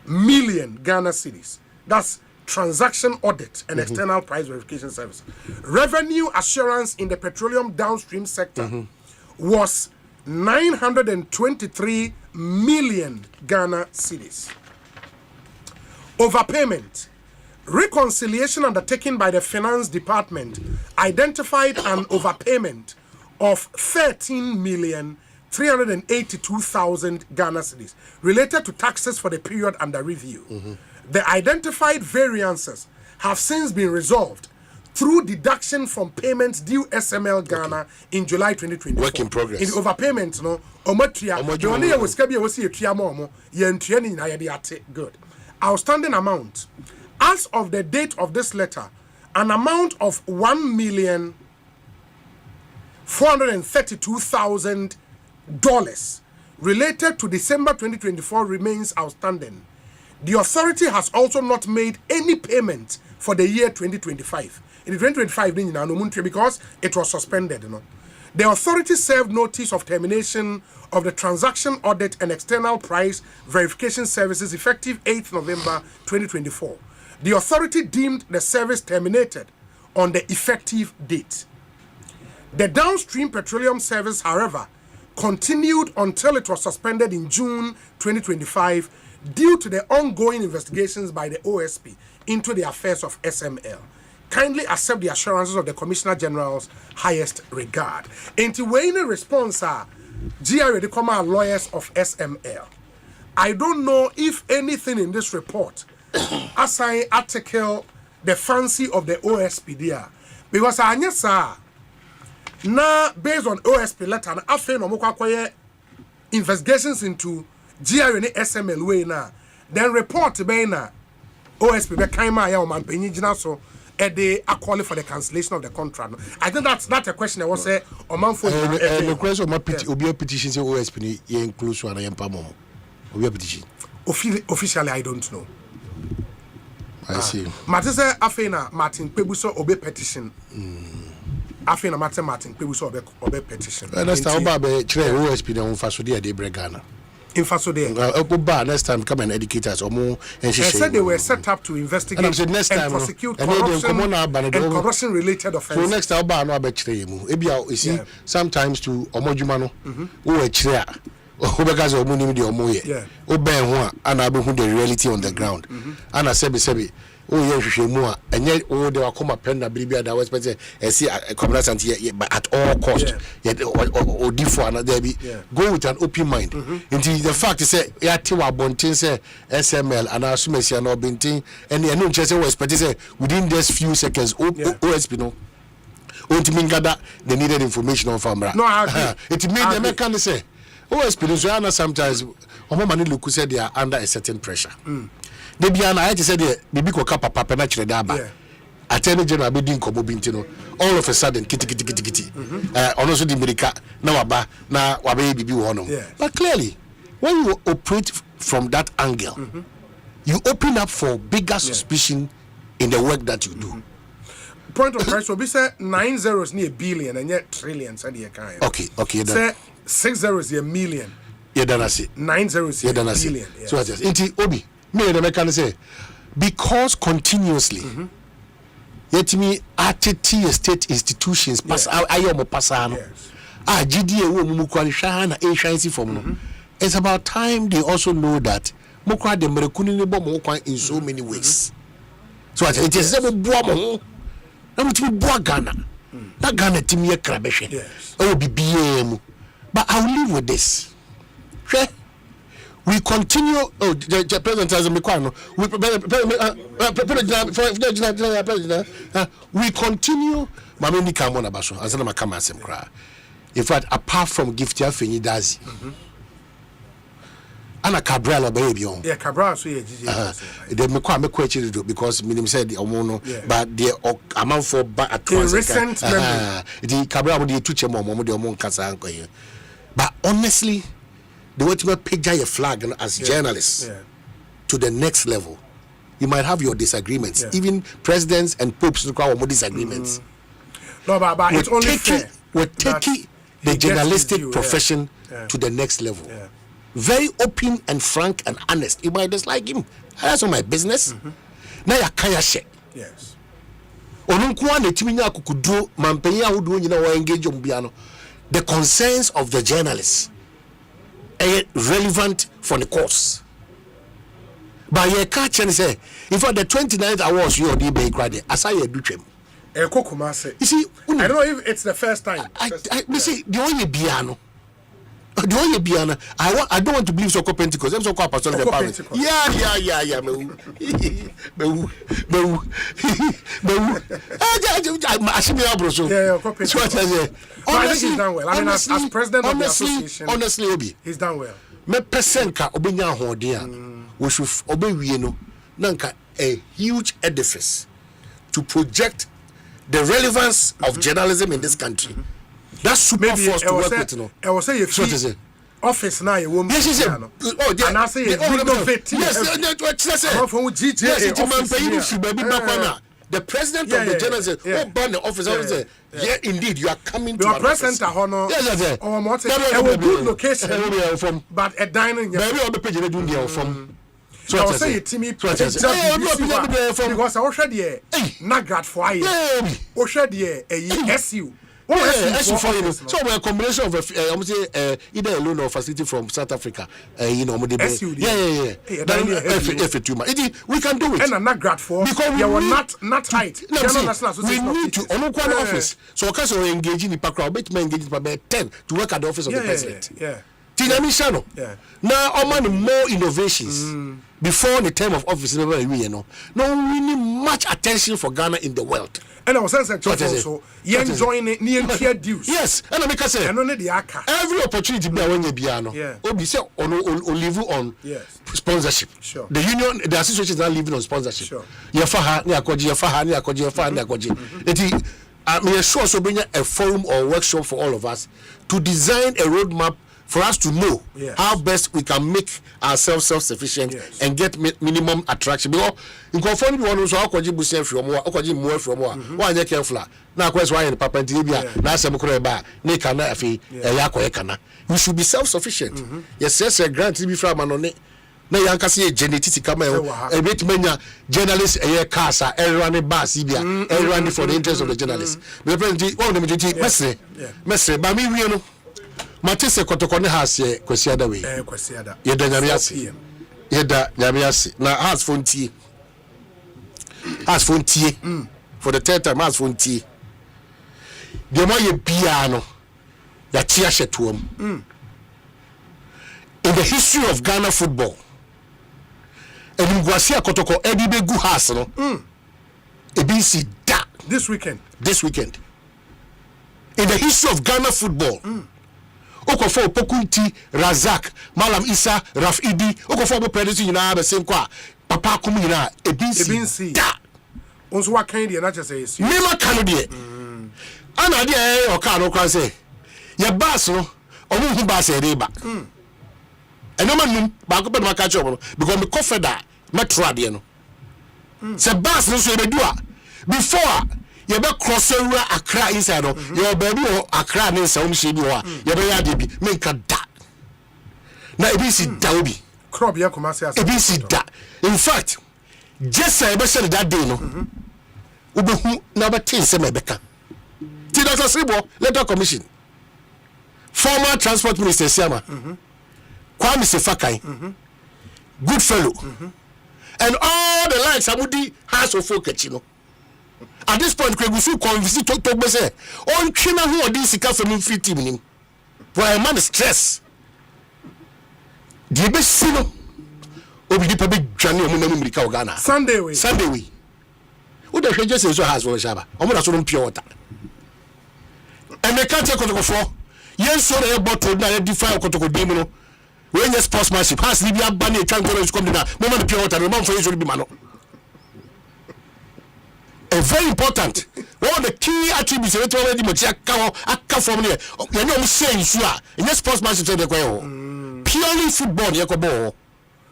million Ghana cedis. That's transaction audit and external price verification service. Revenue assurance in the petroleum downstream sector was 923 million Ghana cedis. Overpayment. Reconciliation undertaken by the Finance Department identified an overpayment of 13,382,000 Ghana cedis related to taxes for the period under review. The identified variances have since been resolved through deduction from payments due SML Ghana in July 2024. Work in progress. In the overpayment, no, good. Outstanding amount. As of the date of this letter, an amount of $1,432,000 related to December 2024 remains outstanding. The authority has also not made any payment for the year 2025. In 2025, because it was suspended. The authority served notice of termination of the transaction audit and external price verification services effective 8th November 2024. The authority deemed the service terminated on the effective date. The downstream petroleum service, however, continued until it was suspended in June 2025 due to the ongoing investigations by the OSP into the affairs of SML. Kindly accept the assurances of the Commissioner General's highest regard. Into weighing a response, GRA, the common lawyers of SML. I don't know if anything in this report assign article the fancy of the OSP there. Because I know, sir, now based on OSP letter, I feel no investigations into GRA and SML way now. Then report be na OSP be kaima ya o man penyi so they are calling for the cancellation of the contract. I think that's a question I was say o man for the question of obi petition say OSP ni ye include so na yempa mo. Obi petition. Officially I don't know. I see. Matese afena Martin Pebuso obe petition. Afena Martin Pebuso obe petition. That's how ba be chere OSP na unfa so dey Ghana. In Faso there. Next time come and educate us. They said they were set up to investigate and prosecute corruption related offenses. So next time no abechire mu. Ebia you see sometimes to omodwuma no wo achire a because omo nim de omo ye. Oben ho a ana abehu the reality on the ground. Ana sebi oh yeah hwehwemu a enye oh de wakoma pen na bibia da was say see community anti but at all cost or differ another be go with an open mind until the fact is say ya tewa bontin say SML and assume no bintin and no chese we expect say within this few seconds OSP no to gather the needed information on famra no it mean the mechanic say OSP no sometimes omo mani look say they are under a certain pressure. Debiana, I said, Bibi Koka Papa Penachre Daba. Attorney General Bedin Kobo Bintino. All of a sudden, kitty. Also the America, now Wabe Bibi Wono. But clearly, when you operate from that angle, you open up for bigger suspicion in the work that you do. Point of price will be say 9 zeros near billion and yet trillions and okay. Say 6 zeros a million. Yeah, then I see 9 zeros a billion. So I just inti Obi. Me the can say because continuously. Yet me ATT state institutions pass ayomo passano. GDA wo mu kwalisha na agency from. It's about time they also know that mokwa de merekuni ne bom kwan in so many ways. So it is a boom. Na mutimi boa Ghana. That Ghana team ye krabehwe. Oh BBM. But I will live with this. We continue. Oh, the president has a microphone. We continue. Mameni Kamona Basho. Azana Makama Semkra. In fact, apart from Giftia Feni Dazi, Anna Cabral baby on. Yeah, Cabral. So yeah, they make question because Minim said the Omono, but the amount for at recent memory. The Cabral would you teach a mom, the Omon Casa. But honestly, the way to picture your flag as journalists to the next level, you might have your disagreements. Even presidents and popes require more disagreements. No, but it's only fair. We're taking the journalistic profession to the next level. Very open and frank and honest. You might dislike him. That's not my business. Now you can't share. Yes. The concerns of the journalists are relevant for the cause. But you can't say, in fact, the 29th awards you already be credit. As I do them. You see, I don't know if it's the first time. You see, the only piano. The only piano. I don't want to believe so Pentecost. I'm so called pastor of the parents. Yeah. I think he's done well. I mean, as president of the association, honestly, Obi, he's done well. Me pesenka obenya hodia. We should obey we no. Nanka a huge edifice to project the relevance of journalism in this country. That's super force to work with, no. I will say if office now, you won't. Yes, and I say the president of the journalism, ban the office. I say, yeah, indeed, you are coming to our president. Yes, a good location from, but a dining. Maybe on the page they do there from. So I say it to me because I was ready. Nagat for I was ready. SU. So we're a combination of either a loan or facility from South Africa. We can do it. And I'm not grateful because we were not tight. We need to office. So because we're engaging the background, but we engage by 10 to work at the office of the president. Now, I'm more innovations before the term of office. No, we need much attention for Ghana in the world. And I was saying also, you enjoying it near peer dues. Yes, and I make say, every opportunity be when you piano. Obi say on live on sponsorship. Sure. The union, the association is not living on sponsorship. Sure. Yafaha, Niakoji. I'm sure so bring a forum or workshop for all of us to design a roadmap for us to know how best we can make ourselves self-sufficient and get minimum attraction. Because in conformity, one also Okoji Busen from Okoji more from one year careful. Now, quest why in Papa Tibia, now some Kureba, Nikana, Yako Ekana. We should be self-sufficient. Yes, a grant to be from Manone. Now, you can see a genetic camera, a bit many journalists, a casa, everyone bus, everyone for the interest of the journalists. The president, one of them, Messi, but me, we know. Matese kotokone hase kwesiada we. Kwesiada. Yeda nyamiasi. Yeda nyamiasi. Na has fontie. Has fontie. For the third time has fontie. The more ye piano. Ya tiashe tuom. In the history of Ghana football. Elimgwasia kotoko edibe gu has no. Ebisi da. This weekend. In the history of Ghana football. Okofo Pokunti, Razak, Malam Isa, Raf Idi, Okofo Predisi, you know, the same qua. papa kumina ebinsi da onso wa kan de na chese esi me ma kan de ana de o ka no kwan say ye bass no omo hu bass e de ba eno manum ba ko be ma ka che omo because me confeda metro de no se bass no so e bedu a before ye be cross ewura Accra inside no ye baby o Accra ne nsa umhye bi ho a ye be ya de bi me nka da na ebisi da obi crop ya komase asa ebisi da in fact just say be share that day no ubehu na be tin se me beka ti Dr. Sibo letter commission former transport minister Siama Kwame Sefakai good fellow and all the likes amudi house of folk no at this point Kwegusu convince to be say on twina ho odi sika from free team nim for a man stress the be sino obi di pa be dwane omo na mu mirika Ghana Sunday we wo de hwe just so house for shaba omo da so no pure water and they can't take kotokofo yes so na bottle na define kotokodi mu no when your sportsmanship has libya ban e twan go come na mo man pure water no man for you so be mano a very important one of the key attributes that already much aka from there you know say you in your sportsmanship say dey go purely football you go ball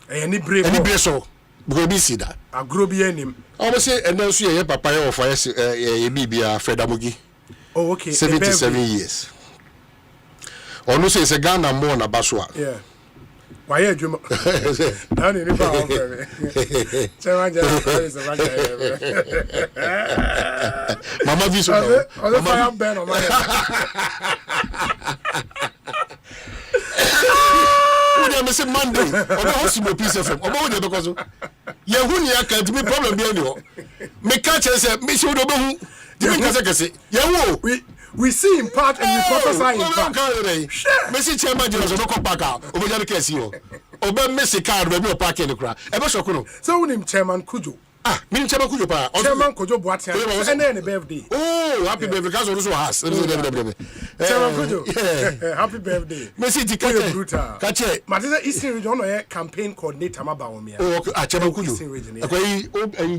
any brave so go be see that agro bi anim almost say and then so your papa your for ye bibia Fredamogi oh okay 77 years or no say it's a Ghana more na baswa yeah why you dream na ni pa on fe chanja is a mama viso mama ben o man we dey say Monday obo hospital piece of obo we dey because ye hu ni aka to be problem bi ani ho me catch say me show do hu di kase ye wo we see in part and we prophesy in part. Messi chairman Jones no come back out. Obo jare kesi o. Obo Messi card be park in the crowd. E be soko no. So we him chairman Kujo. Ah, me chairman Kujo pa. Chairman Kujo Boatia. And then the birthday. Oh, happy birthday because also has. Chairman Kujo. Happy birthday. Messi di kache. Matisa Eastern Region no campaign coordinator ma ba wo me. Oh, chairman Kujo. Akwai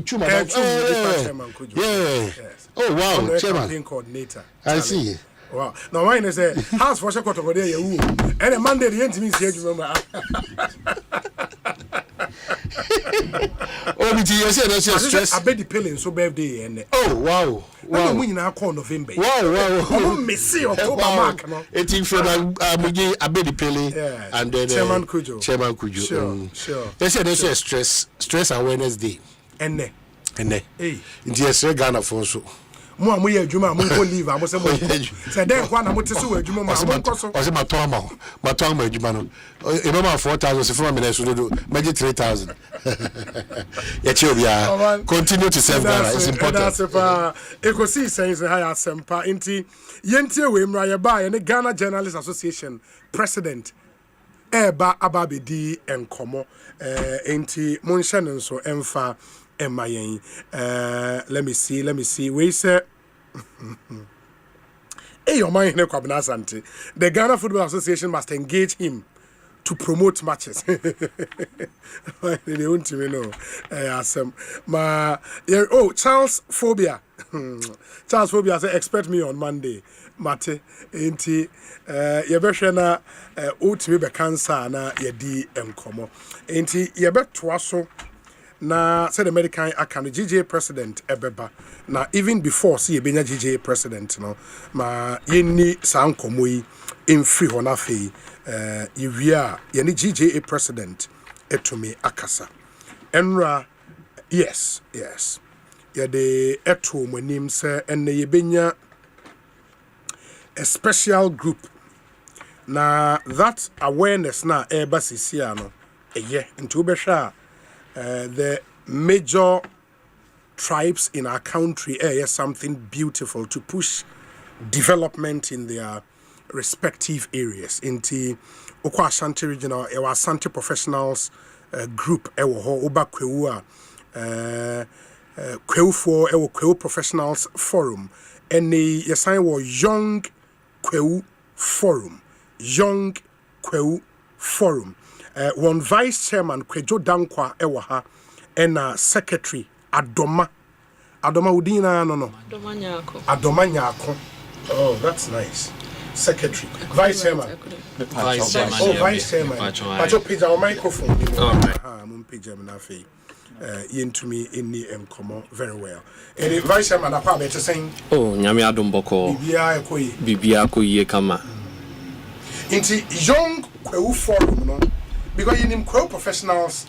chuma ba. Chairman Kujo. Yeah. Oh wow, chairman. Campaign coordinator. I see. Wow. Now mine is a house for shako to go there you. And a Monday the entity see you remember. Oh, me you say that's stress. I bet the pilling so birthday and oh wow. Wow. We na call November. Wow. Oh, me see October mark no. 18 February Mugi Abedi Pele and then Chairman Kujo. Sure. They say that's stress awareness day. Enne. Hey. Inti Ghana for so. Mo amoye adwuma mo ko leave amo se mo se den kwa na mo tese wo adwuma mo ko so o se matoma adwuma no e be ma 4,000 se from me so do magic 3,000 ya che obia continue to serve Ghana is important that's Ekosiisen On Asempa inti yentie we mra ye ba ye ne Ghana Journalists Association president eba ababedi enkomo inti mo nhye ne so emfa emayen let me see we say your mind the Ghana Football Association must engage him to promote matches. They won't even know. Charles Phobia. Charles Phobia say expect me on Monday. Mate, enti yebehwe ultimi be cancer na yedi enkomo. Enti yebetwa so na said the American account GJ president ebeba na even before see ebenya GJ president no ma yenni sankomo yi emfri ho na fe yewia yeni GJ president etumi akasa enra yes yede eto manim se enne yebenya a special group na that awareness na eba sisia no eye nti obehwa the major tribes in our country is something beautiful to push development in their respective areas. Inti Okwa Ashanti Regional, our Ashanti Professionals group, Oba Kwewu, Kwewu for Kwewu Professionals Forum, and the yesan was Young Kwewu Forum. One vice chairman Kwejo Dankwa ewaha and secretary Adoma Udina no. Adoma Nyako. Oh, that's nice. Secretary, Vice Chairman. Vice Chairman. Oh, Vice Chairman. But you page our microphone. Page nafe. Into me in the common very well. And Vice Chairman, apart better saying. Oh, Nyami Adumboko. Bibia Koye Kama. Into young Kwewu forum, no? Because you need Kwewu professionals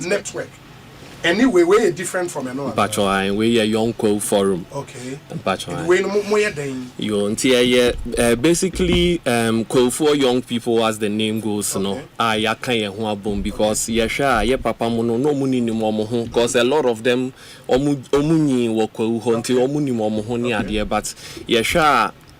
network. Anyway, we're different from another. Pacho, we a young Kwewu forum. Okay. Pacho. We no more than you. Basically, Kwewu young people, as the name goes, no. Ya can't boom because ye papa mono no money ni momo because a lot of them omuni wo Kwewu honti omuni momo honi adie but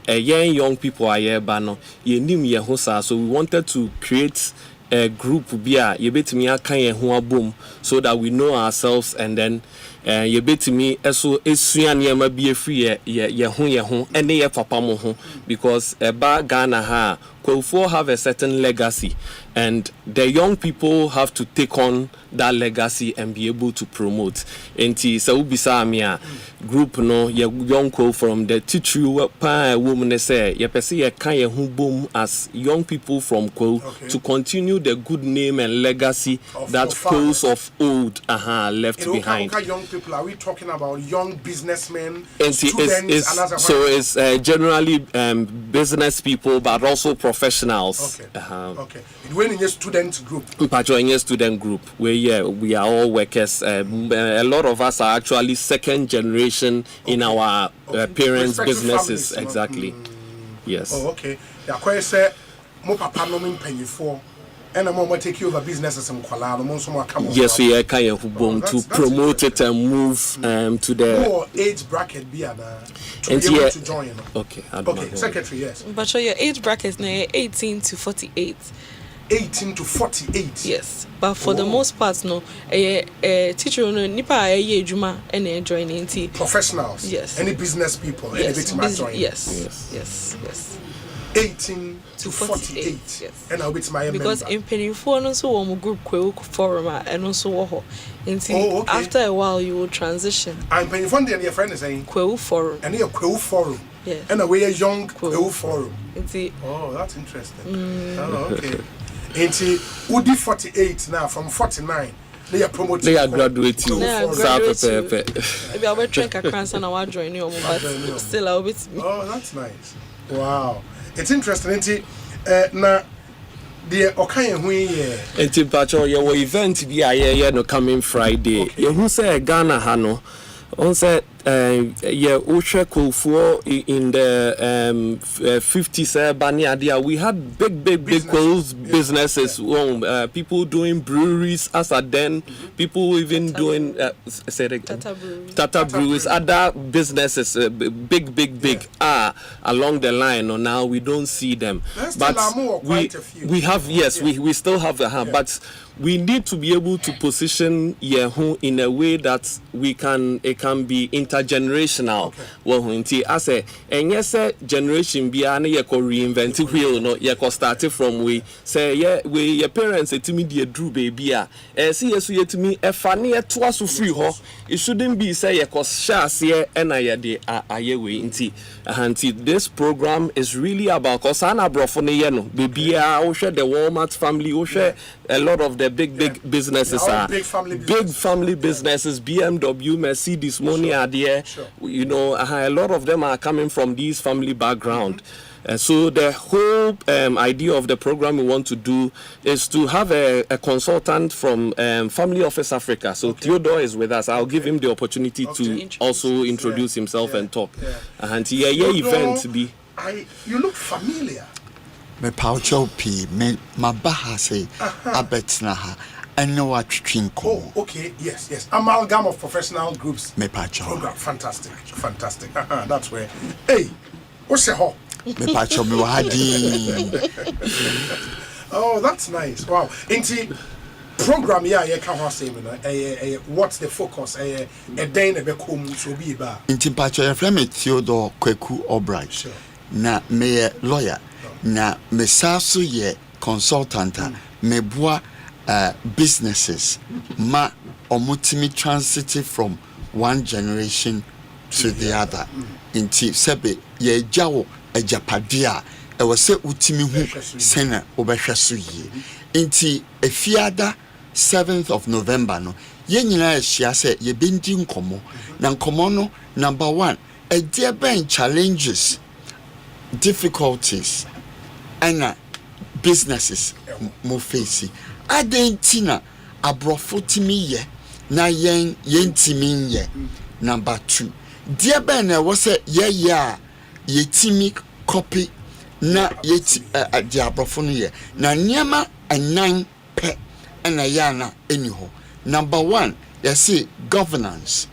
young people are here bano ye nim ye hosa so we wanted to create a group bia ye betimi aka ye ho abom so that we know ourselves and then ye betimi eso esua niam bia free ye ho ene ye papa mo ho because ba Ghana ha Kwewu have a certain legacy and the young people have to take on that legacy and be able to promote. Enti so bisa amia group no ye young Kwewu from the teacher woman say ye pese ye kan ye hu bom as young people from Kwewu to continue the good name and legacy that Kwewus of old left behind. Young people, are we talking about young businessmen, students, so it's generally business people but also professionals. Okay. When in a student group. In a student group where we are all workers. A lot of us are actually second generation in our parents' businesses. Families, exactly. Yes. Oh, okay. The question say, "Mo papa no me pay for." And I'm going to take you over businesses in Kuala Lumpur. Yes, we are kind of to promote it and move to the more age bracket be to be able to join. Okay, Secretary, yes. But your age bracket is 18 to 48. 18 to 48. Yes, but for the most part, no. Teacher no nipa juma and joining tea. Professionals. Yes. Any business people. Yes. Join. Yes. 18 to 48. Yes. And I'll be my because in Pennyford also one group Kwewu forum and also until after a while you will transition. I'm Pennyford and your friend is saying Kwewu forum. And your Kwewu forum. Yeah. And we are young Kwewu forum. Oh, that's interesting. Oh, okay. Until Udi 48 now from 49. They are promoting. They are graduating. Maybe I'll be trying to cross and I'll join you, but still I'll be. Oh, that's nice. Wow. It's interesting. Now, the Okaya Hui. Enti pacho ye wo event bi aye no coming Friday. Ye hu say Ghana ha no. On say yeah, Kwewu in the 50s Baniadia, we had big Kwewu's businesses. People doing breweries as a then, people even doing Tata breweries, other businesses, big along the line. No, now we don't see them. But we have we still have the hand, but we need to be able to position Yehu in a way that it can be intergenerational. Well, as a generation be an reinvent wheel, no, start from we say we your parents to me dear Drew baby. See yes to me a funny twice free ho. It shouldn't be say shas and this program is really about Kosana Brofone baby the Walmart family, a lot of the big businesses are big family businesses, BMW, Mercedes, money are there. You know, a lot of them are coming from these family background. So the whole idea of the program we want to do is to have a consultant from Family Office Africa. So Theodore is with us. I'll give him the opportunity to also introduce himself and talk. And event to be. You look familiar. Me paucho P me mabaha say abetna ha eno atwinko. Oh, okay, yes. Amalgam of professional groups. Me paucho program, fantastic. That's where. Hey, what's your ho? Me paucho me wadi. Oh, that's nice. Wow. Inti program you can say what's the focus? A day na be come so be ba. Inti paucho your friend me Theodore Kweku Albright. Sure. Na me lawyer. Na me saso ye consultant me boa businesses ma omutimi transited from one generation to the other. Inti sebe ye jawo ejapadia e wase utimi hu sena obehwe so yie. Inti efiada 7th of November no ye nyina ehia se ye bendi nkomo na nkomo no number 1 e there been challenges, difficulties and businesses mo face adentina abrofo timi ye na yen timi ye. Number 2 there been was ye timi copy na ye the abrofo no ye na niema anan pe na yana anyhow. Number 1 you see governance,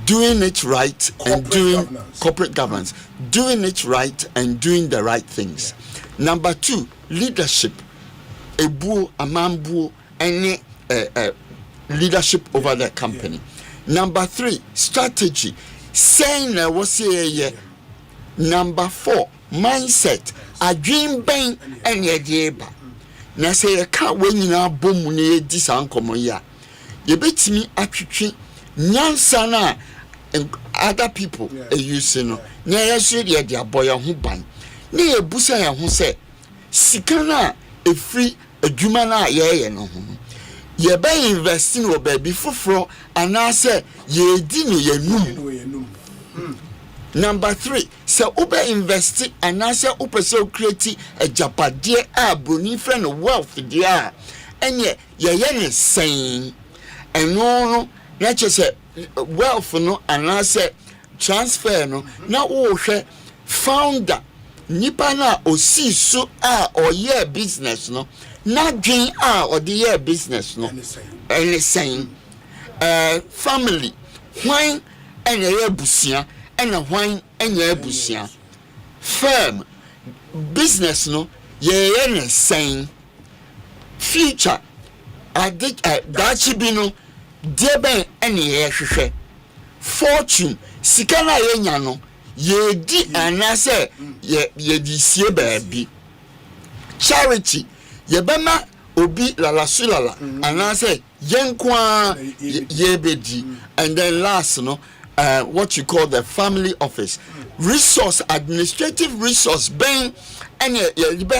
doing it right and doing corporate governance, doing it right and doing the right things. Number 2 leadership, amambu any leadership over the company. Number 3 strategy, saying was ye. Number 4 mindset, a dream bang and ye dieba. Na say you can't win in our boom when you disankomo ya. You bet me atwitwe nyansa na other people use no. Na yesu de dia boy ho ban. Na ye busa ya ho se sika na e free adwuma na ye no ho. Ye be invest in obabi foforo anase ye di no ye num. Number 3, so ube invest anase upe so create a japade a bruni friend wealth dia. Enye ye saying and no na say wealth no anase transfer no na wo hwe founder nipa na osi so a oye business no na dwen a odi ye business no any saying family when enye busia and wine and your busia firm business no ye saying future I did that should be no deben any ye fortune sikana ye nyano ye di anase ye di sie baby charity ye bema obi lala sulala anase yenkwa ye bedi. And then last no what you call the family office, resource, administrative resource, bang, and ye be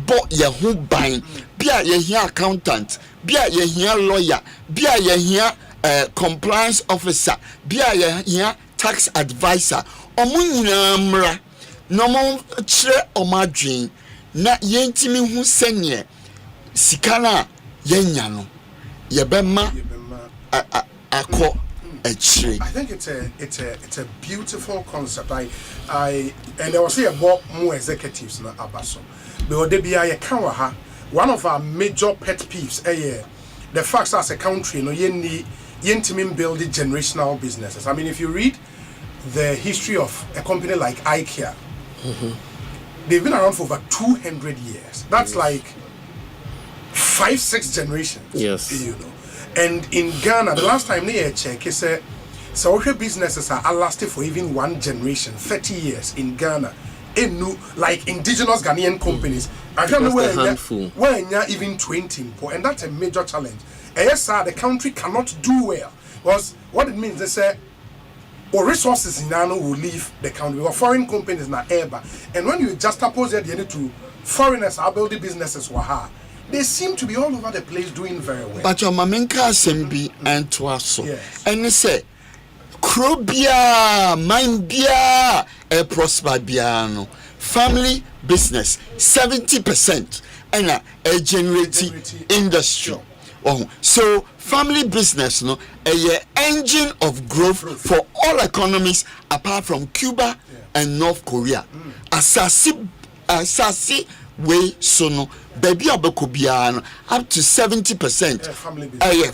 bought ye who buying, be a ye here accountant, be a ye here lawyer, be a ye here compliance officer, be a ye here tax advisor, omunamra, no more tre o madrin, na yentimi who senye, sikana yenyano, ye bema ako. I think it's a beautiful concept. And there was a more executives na abaso. But they be one of our major pet peeves the fact as a country no yen building generational businesses. I mean, if you read the history of a company like IKEA, they've been around for over 200 years. That's like 5-6 generations. Yes. You know. And in Ghana, the last time they check, he said, social businesses are lasting for even one generation, 30 years in Ghana. Like indigenous Ghanaian companies. I don't know where even 20, and that's a major challenge. Yes, sir, the country cannot do well. Because what it means, they say, or resources in Ghana will leave the country. Or foreign companies na eba. And when you just oppose it, you need to foreigners are building businesses waha. They seem to be all over the place doing very well. But your mamenka assembly and to us. And they say, Krobia, Mindbia, a prosper biano. Family business, 70%, and a generating industry. Oh, so family business, no, a engine of growth for all economies apart from Cuba and North Korea. Asasi way so no baby abekobiano up to 70%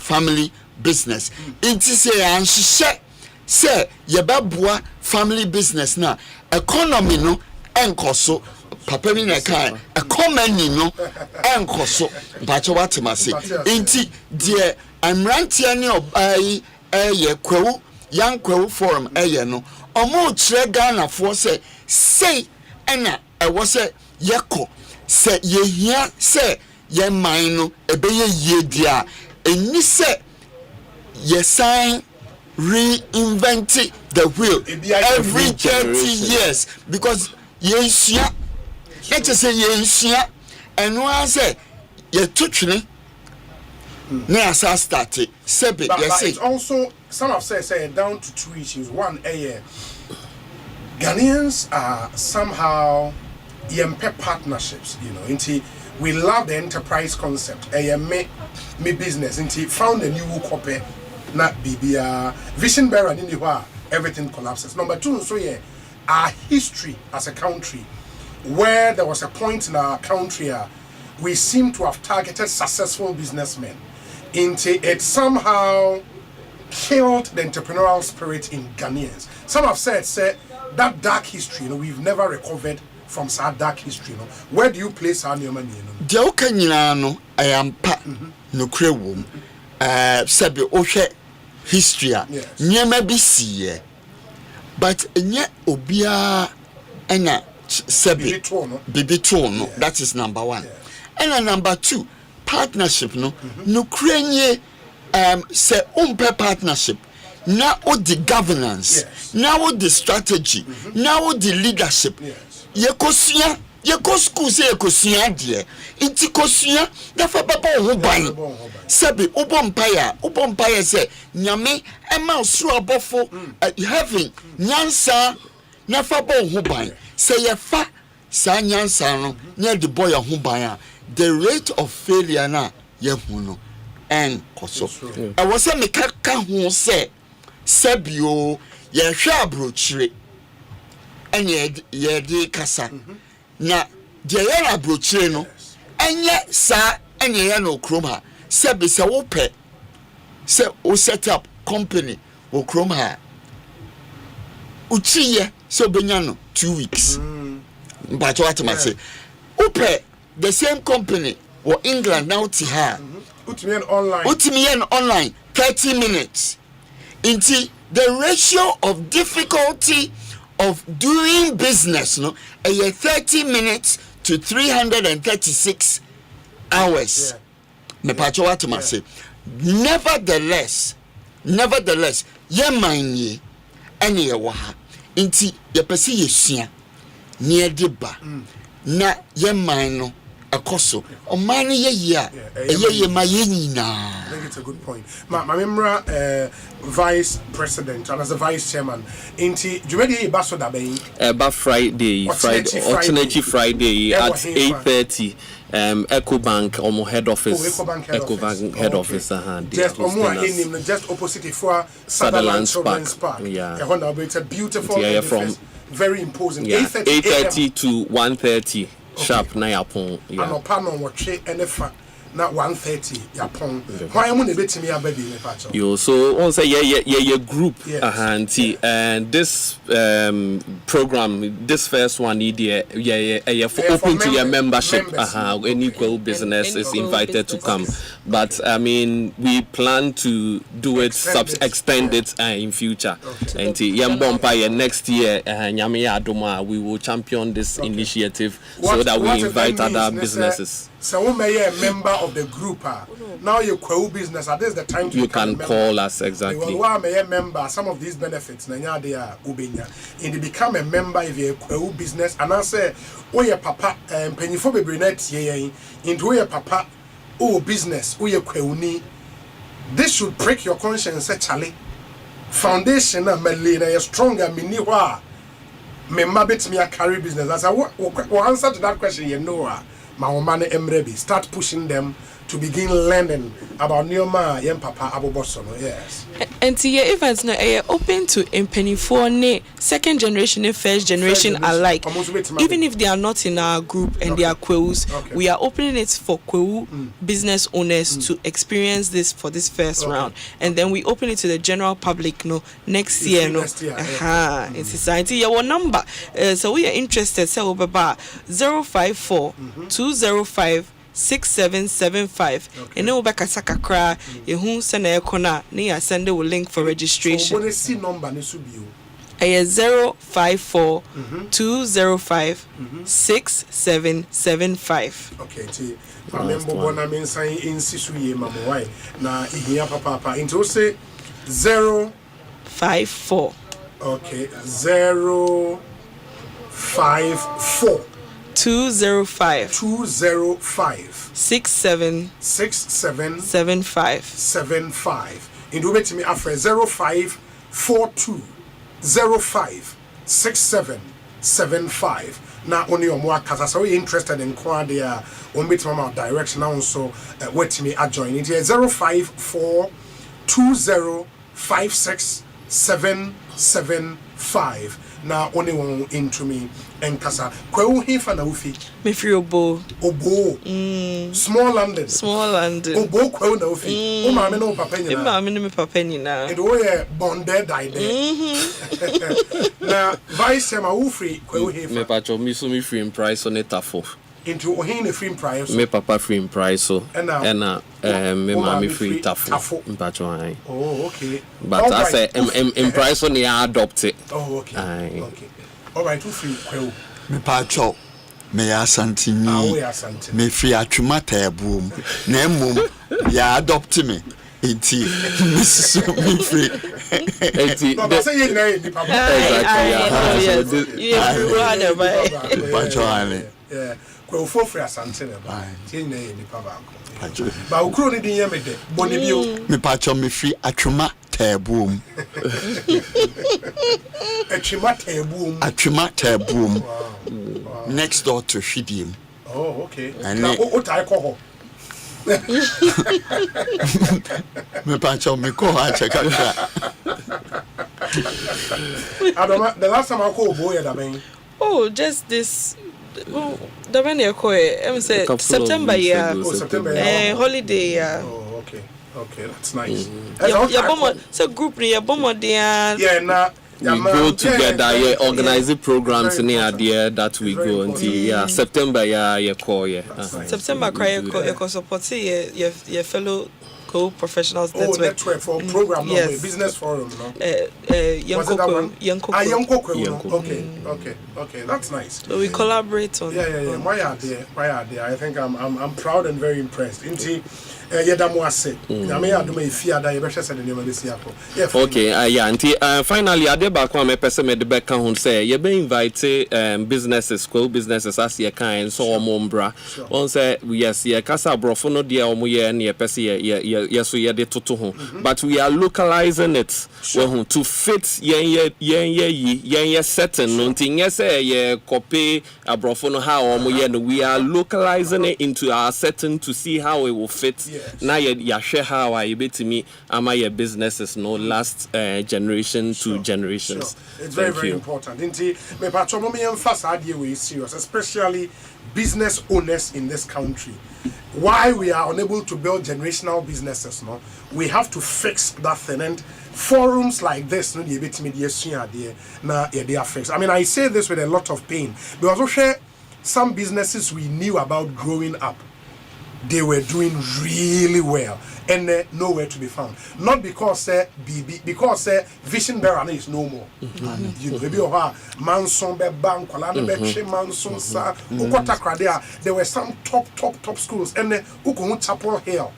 family business. It is and she say yebabua family business na economy no enkoso papa mi na kan economy no enkoso bacho watemase enti de amrantia ne obai kwewu yan kwewu forum no omo kire Ghana for say ena was yeko se ye hia se ye man no ebe ye dia eni se sign reinvent the wheel every 30 years because yensua let us say yensua and one say ye tutwene na asa start sebe yes it's also some have said down to two issues. One, Ghanaians are somehow partnerships, we love the enterprise concept. Me business found a new copy not BBR vision bearer in the everything collapses. Number two, so our history as a country, where there was a point in our country we seem to have targeted successful businessmen. It somehow killed the entrepreneurial spirit in Ghanaians. Some have said that dark history, we've never recovered from that dark history. Where do you place our new money? I am pa no krewum. Sabi ohwe history nyema bi siye. But nye obia ena sabi bibito no. That is number one. And number two, partnership no krenye say umpe partnership. Now the governance, now the strategy, now the leadership. Yekosia, yekosku se yekosia die. Inti kosia dafa baba ho ban. Sabi ubompaya say nyame ema osu abofo heaven nyansa nafa ba ho ban. Say yefa sa nyansa no nya the boy ho ban. The rate of failure na yehu no en koso. I was say me kaka ho say Sebio, ye hwa brochire enye ye di kasa na de ye na brochire no enye sa enye ye no kroma sebi se wo pe se o set up company wo kroma uchiye se obenya no 2 weeks but what am I say upe the same company wo England now ti ha utimi online 30 minutes. Inti the ratio of difficulty of doing business no 30 minutes to 336 hours. Me pacho what ma say. Nevertheless ye man ye ene ye wa ha. Inti ye pese ye sua ne de ba na ye man no akoso o man ye ya ye ma ye nyina. I think it's a good point. My member vice president and as a vice chairman inti jumedi baso da ben Friday alternative Friday at 8:30 Ecobank omo head office Ecobank head office just opposite for Sutherland Park. It's a beautiful edifice, very imposing. 8:30 to 1:30 sharp na yapon anopano watche enefa na 1:30 yapon why am na betimi abadi me pacho yo so on say yeah group and this program this first one need for open to your membership any equal business is invited to come, but I mean we plan to do it extend it in future and next year nyame ya adoma we will champion this initiative so that we invite other businesses. So we may a member of the group. Now you queue business. At this the time to you can call us exactly. You are a member. Some of these benefits, nanya they are ubenya. And you become a member if you queue business. And I say, oh yeah, papa, penny for baby net ye into your papa, oh business, oh yeah queue. This should break your conscience, say Charlie. Foundation na melina is stronger. Miniwa, me mabit me a carry business. I said, what answer to that question? You know. Maomane Emrebi, start pushing them to begin learning about Neoma Yem Papa Abobosono. Yes. And the events now are open to impenny second generation and first generation alike. Even if they are not in our group and they are queues, we are opening it for queue business owners to experience this for this first round. And then we open it to the general public next year. It's society your number. So we are interested. So about 054 205 6775 and no back asaka cry you send a corner near send a link for registration. So see number 054 205 6775. Okay, ti remember bona men sign in sisuye mamwai na ihia papa into say 054. Okay, 054 205 6775 into bet me after 0542 05 6775. Now only on more cause so interested in quadia on bit mama direction now so wait me adjoin it 054 20 56775. Now only one into me and casa kwewu hifa na ufi me free obo small London obo kwewu na ufi o ma me no papa nyina ma me no me papa nyina and o ye bonded die there na vice ma ufri kwewu hifa me pacho mi so mi free in price on etafo into ohin free price me papa free in price so and me mama free tafo mpacho ai oh okay but I say in price on ya adopt it oh okay okay all right to free kwewu me pacho me ya santini me free atwuma tabuom na emom ya adopt me enti miss me free enti no say you know the papa exactly yeah pacho ale yeah kwewu for free asante na ba tie na ni papa ba ukuro ni din yeme de boni bio me pacho me free atwuma tabuom atwuma tabuom next door to Shidim. Oh okay and now what I call me pacho me ko ha check out the last time I called boy that mean just this the when you call it say September holiday oh okay that's nice so group ni bomo dia yeah we go together organize programs near there that we go until September call September cry you support your fellow co-professionals network for program business forum okay that's nice so we collaborate on why are there I think I'm proud and very impressed inti okay finally ade ba kwa me pese me de be ka hun say ye be invite businesses as ye kind so omombra on say yes ye kasa brofo no de omo ye na ye pese ye so ye de toto ho but we are localizing it to fit yen certain no ntin say ye copy abrofo no how omo ye no we are localizing it into our setting to see how it will fit. Now you share how I betimi am your businesses no last generation to generations. It's very important. Indeed, me patcho mo me emphasize we serious, especially business owners in this country. Why we are unable to build generational businesses, no? We have to fix that thing, and forums like this, no, they are fixed. I mean, I say this with a lot of pain because also some businesses we knew about growing up. They were doing really well and nowhere to be found. Not because because vision bearer is no more. You know, maybe Manson be bank, Manson sa, there were some top schools and Ukon Chapel Hill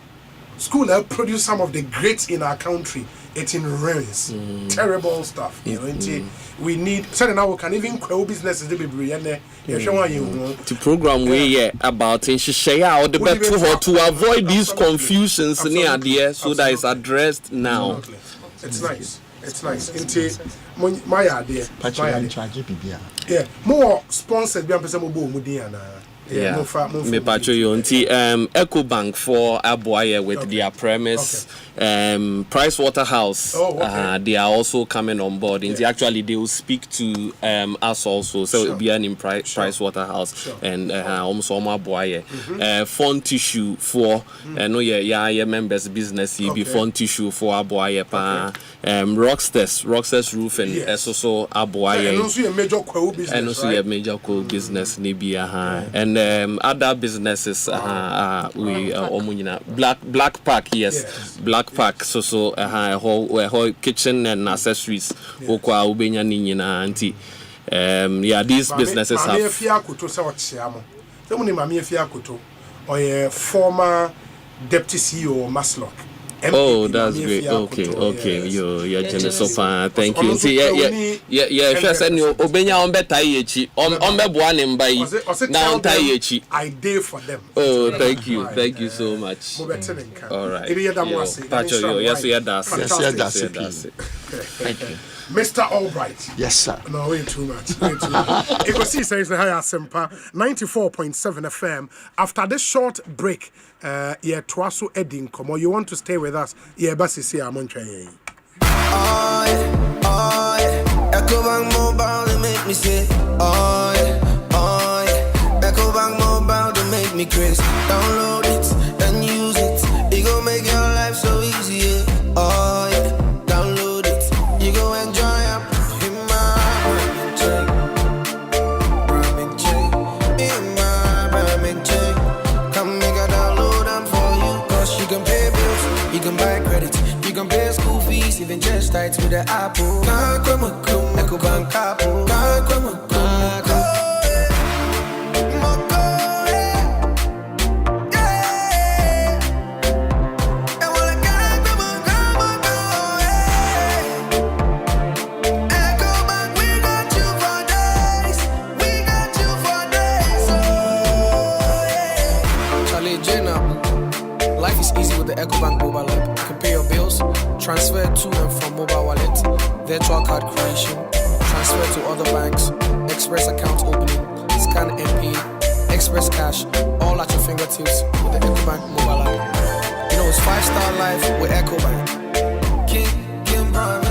school helped produce some of the greats in our country. It's in ruins. Terrible stuff. You know, we need so now we can even grow businesses to program we about in Shishaya or the better to avoid these confusions near there so that it's addressed now. It's nice. My idea. Yeah, more sponsors be me pacho yonti EcoBank for Aboye with their premise Price Waterhouse they are also coming on board and actually they will speak to us also so it'll be an Price Waterhouse and almost all my boy phone tissue for no members business be phone tissue for Aboye pa Rocksters roof and also Aboye and also a major co business and also a major co business and and other businesses we Black Park, yes. Black Park so whole kitchen and accessories okwa ubenya ninyina anti these businesses have former deputy CEO Maslock. Oh, that's great. Okay. You're generous of thank you. See, yeah. Sure, send you. Obenya on better yechi. On be buan mbai. Now tie yechi. I dare for them. Oh, thank you so much. All right. Pacho, yes, that's it. Thank you. Mr. Albright. Yes, sir. No, way too much. Ekosiisen is the high Asempa 94.7 FM. After this short break, Twaso Edin, come on, you want to stay with us? Basisi Amoncha. Ecobank Mobile, they make me say, Ecobank Mobile, they make me crazy. Download it and use it. It gon' make your life so easy. Download it. You go enjoy up in my check. In my check. Come make a download them for you. Cause you can pay bills, you can buy credit, you can pay school fees, even just tights with the Apple. Ecobank Apple. Life is easy with the Ecobank mobile app. You can pay your bills, transfer to and from mobile wallet, virtual card creation, transfer to other banks, express account opening, scan and pay, express cash, all at your fingertips with the Ecobank mobile app. You know it's 5-star life with Ecobank. King promise.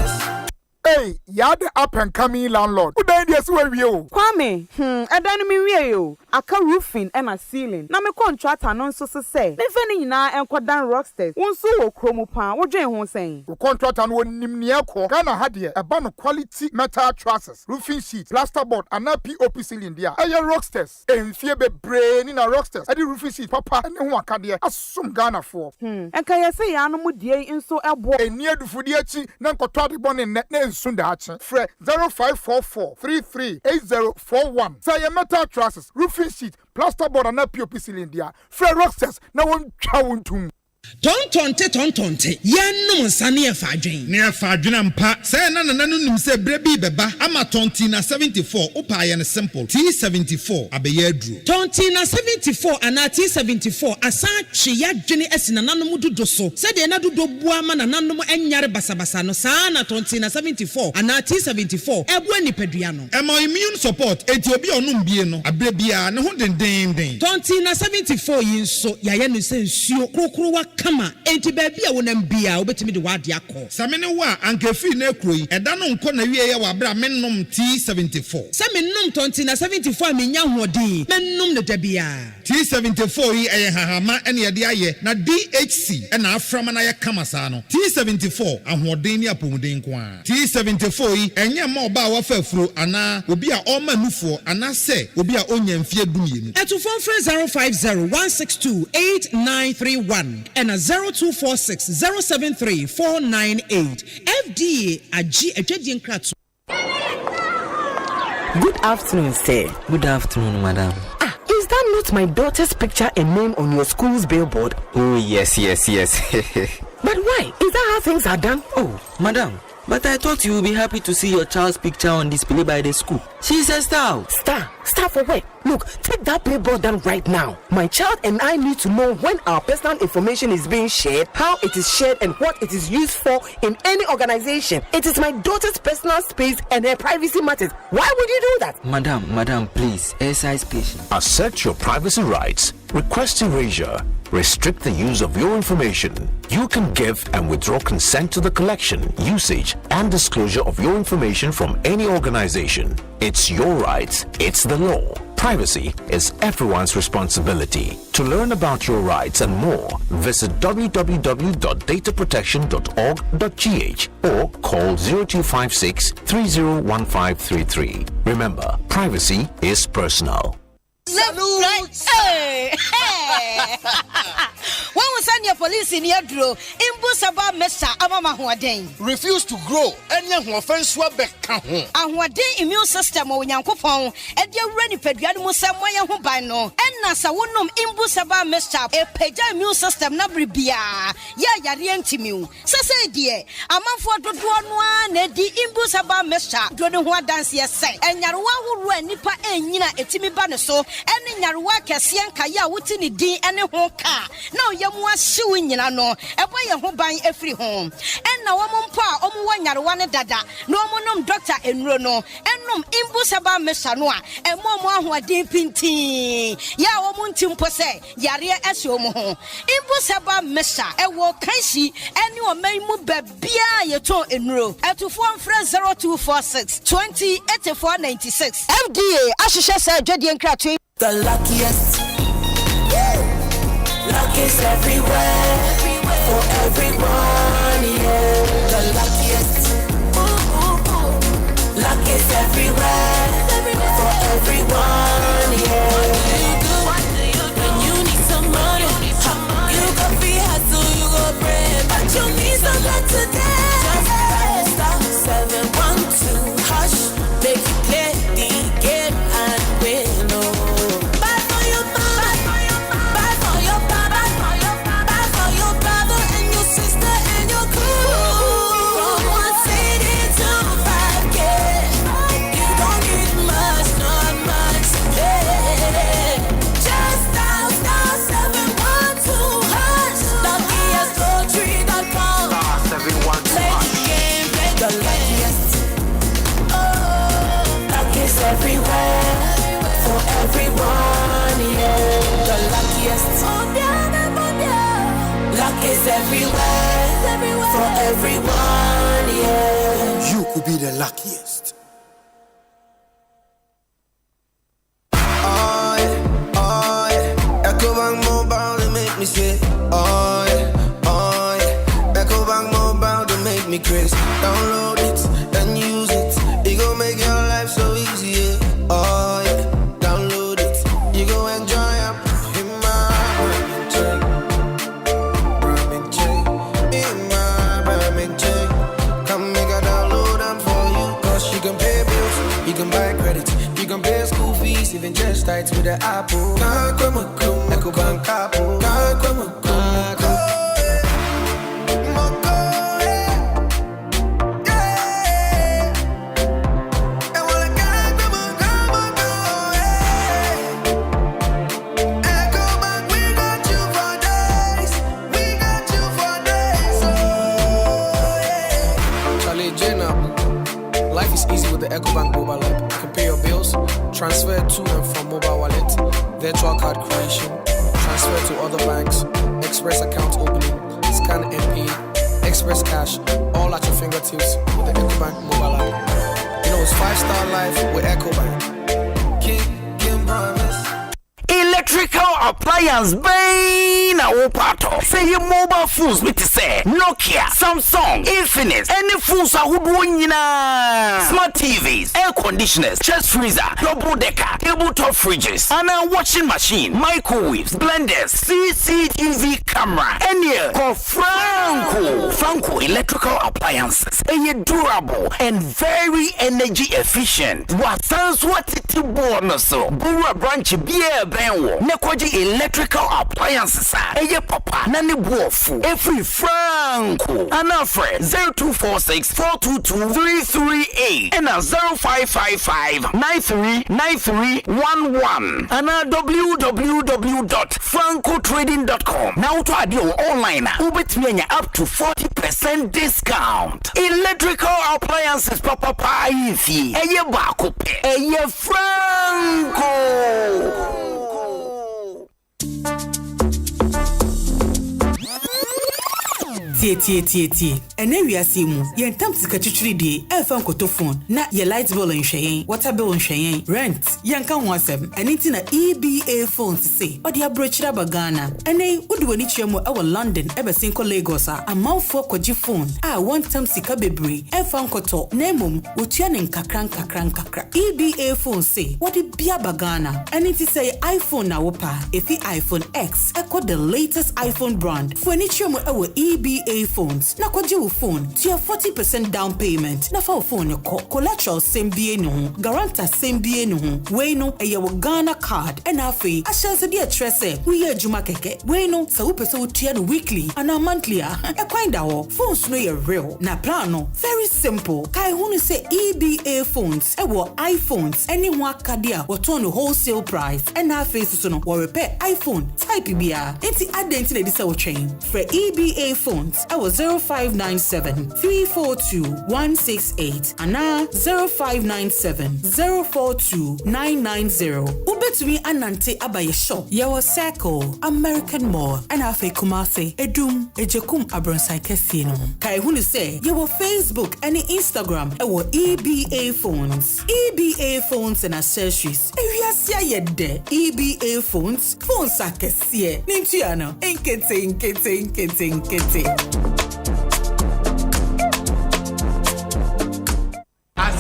Hey, you're the up and coming landlord. Who died yes where you? Kwame, I don't mean you. I can roofing and a ceiling. Na me contract announce so say. Never na and quadan rocksters. One so chromo pan. What Jane won't say. The contract and one nimniako. Ghana had here a ban of quality metal trusses, roofing sheet, plasterboard, and a POP ceiling there. Aye rocksters. And fear be brain in a rocksters. I did roofing sheet, papa, and then one cadia. As some Ghana for. And can you say I no more dear in so a boy near the Fudiachi, Nanko Toddy Bonnet net Sundachi. Fre 0544 338041. Say a metal trusses, roofing sheet, plasterboard, and a POP ceiling there. Fre rocksters, no one chowing to. Tontonte yɛnom nsa ne yɛfa adwen ne yɛfa adwen mpa sɛ na nanu nim sɛ brebi bɛba ama tonti na 74 wopa yɛ no simple T74 abɛyɛ aduro tonti na 74 ana T74 asa twe yɛadwene asi na nanom dodo so sɛ de na dodo bua ma na nanom ɛnyare basabasa no saa na tonti na 74 ana T74 ɛboa nipadua no ɛma immune support enti obi onom bie no abrebia ne ho dendenden tonti na 74 yi nso yɛyɛ no sɛ nsuo krokrowa kama enti baby a wonam bia obetimi de wade akọ samene wa ankefi na ekroyi eda no nko na wie ye wa bra mennom T74 samennom tonti na 74 amenya hoɔden mennom ne da bia T74 yi eye hahama ene ye de aye na DHC ena aframa na ye kama saa no T74 ahoɔden ni apomuden ko a T74 yi enye ma oba wa fafuro ana obi a ɔma nufuo ana se obi a onya mfie dumienu etu phone 050 162 8931 and 0246 073 498 FDA Aji Ejedian Kratu. Good afternoon, sir. Good afternoon, madam. Is that not my daughter's picture and name on your school's billboard? Oh, yes. But why? Is that how things are done? Oh, madam. But I thought you would be happy to see your child's picture on display by the school. She's a star. Star for what? Look, take that billboard down right now. My child and I need to know when our personal information is being shared, how it is shared, and what it is used for in any organization. It is my daughter's personal space and her privacy matters. Why would you do that? Madam, please, exercise patience. Assert your privacy rights. Request erasure. Restrict the use of your information. You can give and withdraw consent to the collection, usage, and disclosure of your information from any organization. It's your rights. It's the law. Privacy is everyone's responsibility. To learn about your rights and more, visit www.dataprotection.org.gh or call 0256 301533. Remember, privacy is personal. Salute. Hey. When we send your police in your draw, Imbusaba Mesa Amama Huaden. Refuse to grow. Any offense will be count. And what day immune system or Yankopon, and you're ready Pediamu Samoya Hubano, and Nasa Wunum Imbusaba Mesa, a Peja immune system Nabribia. Ya Yarientimu. Sase dear, a month for the one, Eddie Imbusaba Mesa, Dronua dance yes, and Yarwa who ran Nipa and Yina Etimi Banaso, and in Yarwa Cassian Kaya Wutini D and a hoka. Now Yamwa suing in no, a boy who buying every home. And now Ompa, Omuan Dada, no monum doctor in Rono, and num Imbusaba Mesanoa, and Moma who are deep in tea. Ya Omuntim Pose, Yaria Esomo. Imbusaba Mesa, a walk Kaisi, and you are may move Bia Yato in row, at 0246 20 8496. FDA, Ashisha said, Jadian Cratu. The luckiest. Luck is everywhere. For everyone, yeah. The luckiest. Luck is everywhere. For everyone, yeah. What do you do? When you need some money, you go free hustle, you go pray, but you need some luck today. Just dial *712 hash, make it clear the game and win. Buy for your mama, buy for your papa, buy for your brother and your sister and your crew. From 1 city to 5K, you don't need much, not much. Hey, just dial *712 hash, luckiestlotery.com. Play the game, play the luckiest. Luck is everywhere, for everyone, yeah. The luckiest. Luck is everywhere, for everyone, yeah. You could be the luckiest. Oh yeah. Ecobank Mobile to make me say, oh yeah. Ecobank Mobile to make me crazy. Download it and use it. It gon' make your life so easy, yeah. Oh yeah. Download it. You go enjoy up in my Ramen chain. In my ramen chain. Come make a download them for you. Cause you can pay bills, you can buy credit, you can pay school fees, even just tights with the Apple. Ecobank Apple. Life is easy with the Ecobank mobile app. You can pay your bills, transfer to and from mobile wallet, virtual card creation, transfer to other banks, express account opening, scan and pay, express cash, all at your fingertips with the Ecobank mobile app. You know, it's 5-star life with Ecobank. King promise. Electrical appliance bang na wo pato. Say your mobile phones with say Nokia, Samsung, Infinix, any phones ahodo nyina. Smart TVs, air conditioners, chest freezer, double decker, tabletop fridges, and a washing machine, microwaves, blenders, CCTV camera, any call Franco electrical appliances. Are durable and very energy efficient. What sounds what it bonus so. Bura branch beer benwo. Nekwaji electrical appliances. Eye papa na ne buofu. Every Franco. Anafre 0246 422 338 and 0555 939311 and www.francotrading.com. Now to adio online. Ubetmenya up to 40% discount. Electrical appliances papa pa ifi. Eye bakope. Eye Franco. tie. Ene wiase mu, ye ntam sika twitwiri die, emfa nkoto phone, na ye light bill nhweyen, water bill nhweyen, rent, ye nka ho asem. Ene ti na EBA phones say, odi abrochira bagana. Ene udi wani chiemu ewo London, ebesin ko Lagos a amanfo kwaji phone. One time sika bebre, emfa nkoto, na emom, wotua ne nkakra. EBA phone say, odi bia bagana. Ene ti say iPhone na wopa, efi iPhone X, echo the latest iPhone brand. For any chiemu ewo EBA phones, na kwaji wo phone, tia 40% down payment. Na fa phone ko collateral same BA no, guarantor same BA no. We no eye wo Ghana card, and afi ashanse de atrese. We ye juma keke. We no sa wo pese wo tia no weekly and monthly a. E kwanda ho. Phones no ye real. Na plan no very simple. Kai hunu say EBA phones, ewo iPhones, any one kadia wo turn no wholesale price. And afi so no wo repair iPhone type bia. Enti adenti na disa wo train. For EBA phones, ewo 0597 342 168 and 0597 042 990. Ubetumi anante abaye shop. Yawa Circle, American Mall, and Afe Kumase, Edum, Ejekum Abronsai Kesino. Kai hunu say, yawa Facebook and Instagram, ewo EBA phones. EBA phones and accessories. Ewiasia yede. EBA phones akesie. Nintiano, inkete.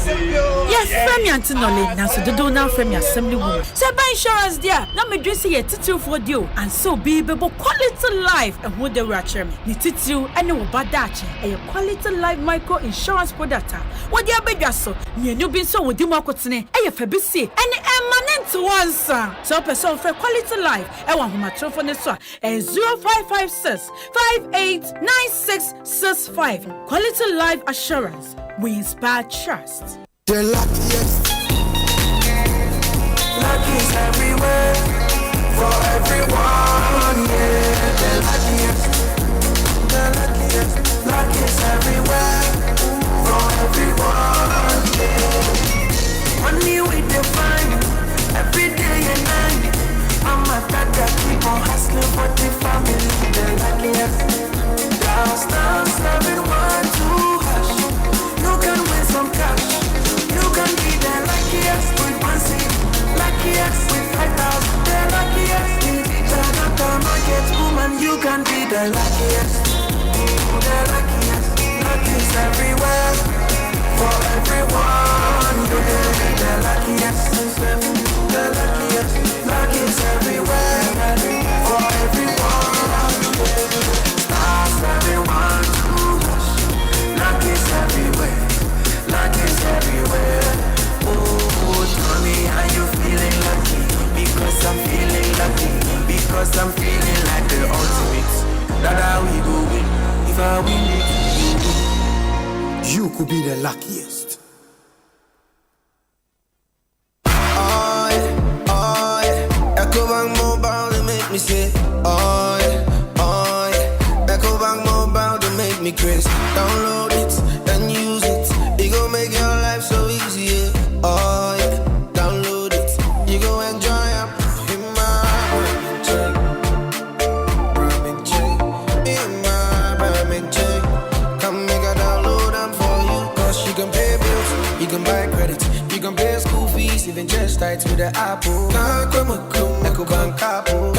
Yes, Femi Antinole, now so do now Femi Assembly Woman. So by insurance there, now me dress here title for deal, and so be able quality life and who they ratcher me. Ni title and no badache, a quality life micro insurance product. What the big so, you new been so with you marketine, a febisi, and eminent once. So person for quality life, I want my telephone is 0556 589665. Quality life assurance. We inspire trust. The luckiest. Luck is everywhere. For everyone, yeah. The luckiest. Luck is everywhere. For everyone, yeah. Money we define. Every day and night. I'm a tata, keep on hustling for the family. The luckiest. Downstairs, everyone to hush. You can win some cash. You can be the luckiest with 1 seat, luckiest with 5,000. The luckiest in the market woman. You can be the luckiest. The luckiest. Luck is everywhere. For everyone. You can be the luckiest. The luckiest. Luck is everywhere. For everyone. Stars everyone to hush. Luck is everywhere. Luck is everywhere. Oh, tell me how you feeling lucky. Because I'm feeling lucky. Because I'm feeling like the ultimate. That how we go win. If I win it, you win. You could be the luckiest. Oh yeah. Ecobank Mobile, they make me say, oh yeah. Ecobank Mobile, they make me crazy. Download it and use it. It gon' make your life so easy, yeah. Oh yeah, download it. You go enjoy it. In my Ramen check. In my Ramen check. Come make a download them for you. Cause you can pay bills, you can buy credit, you can pay school fees, even just tight with the Apple. Ecobank Apple.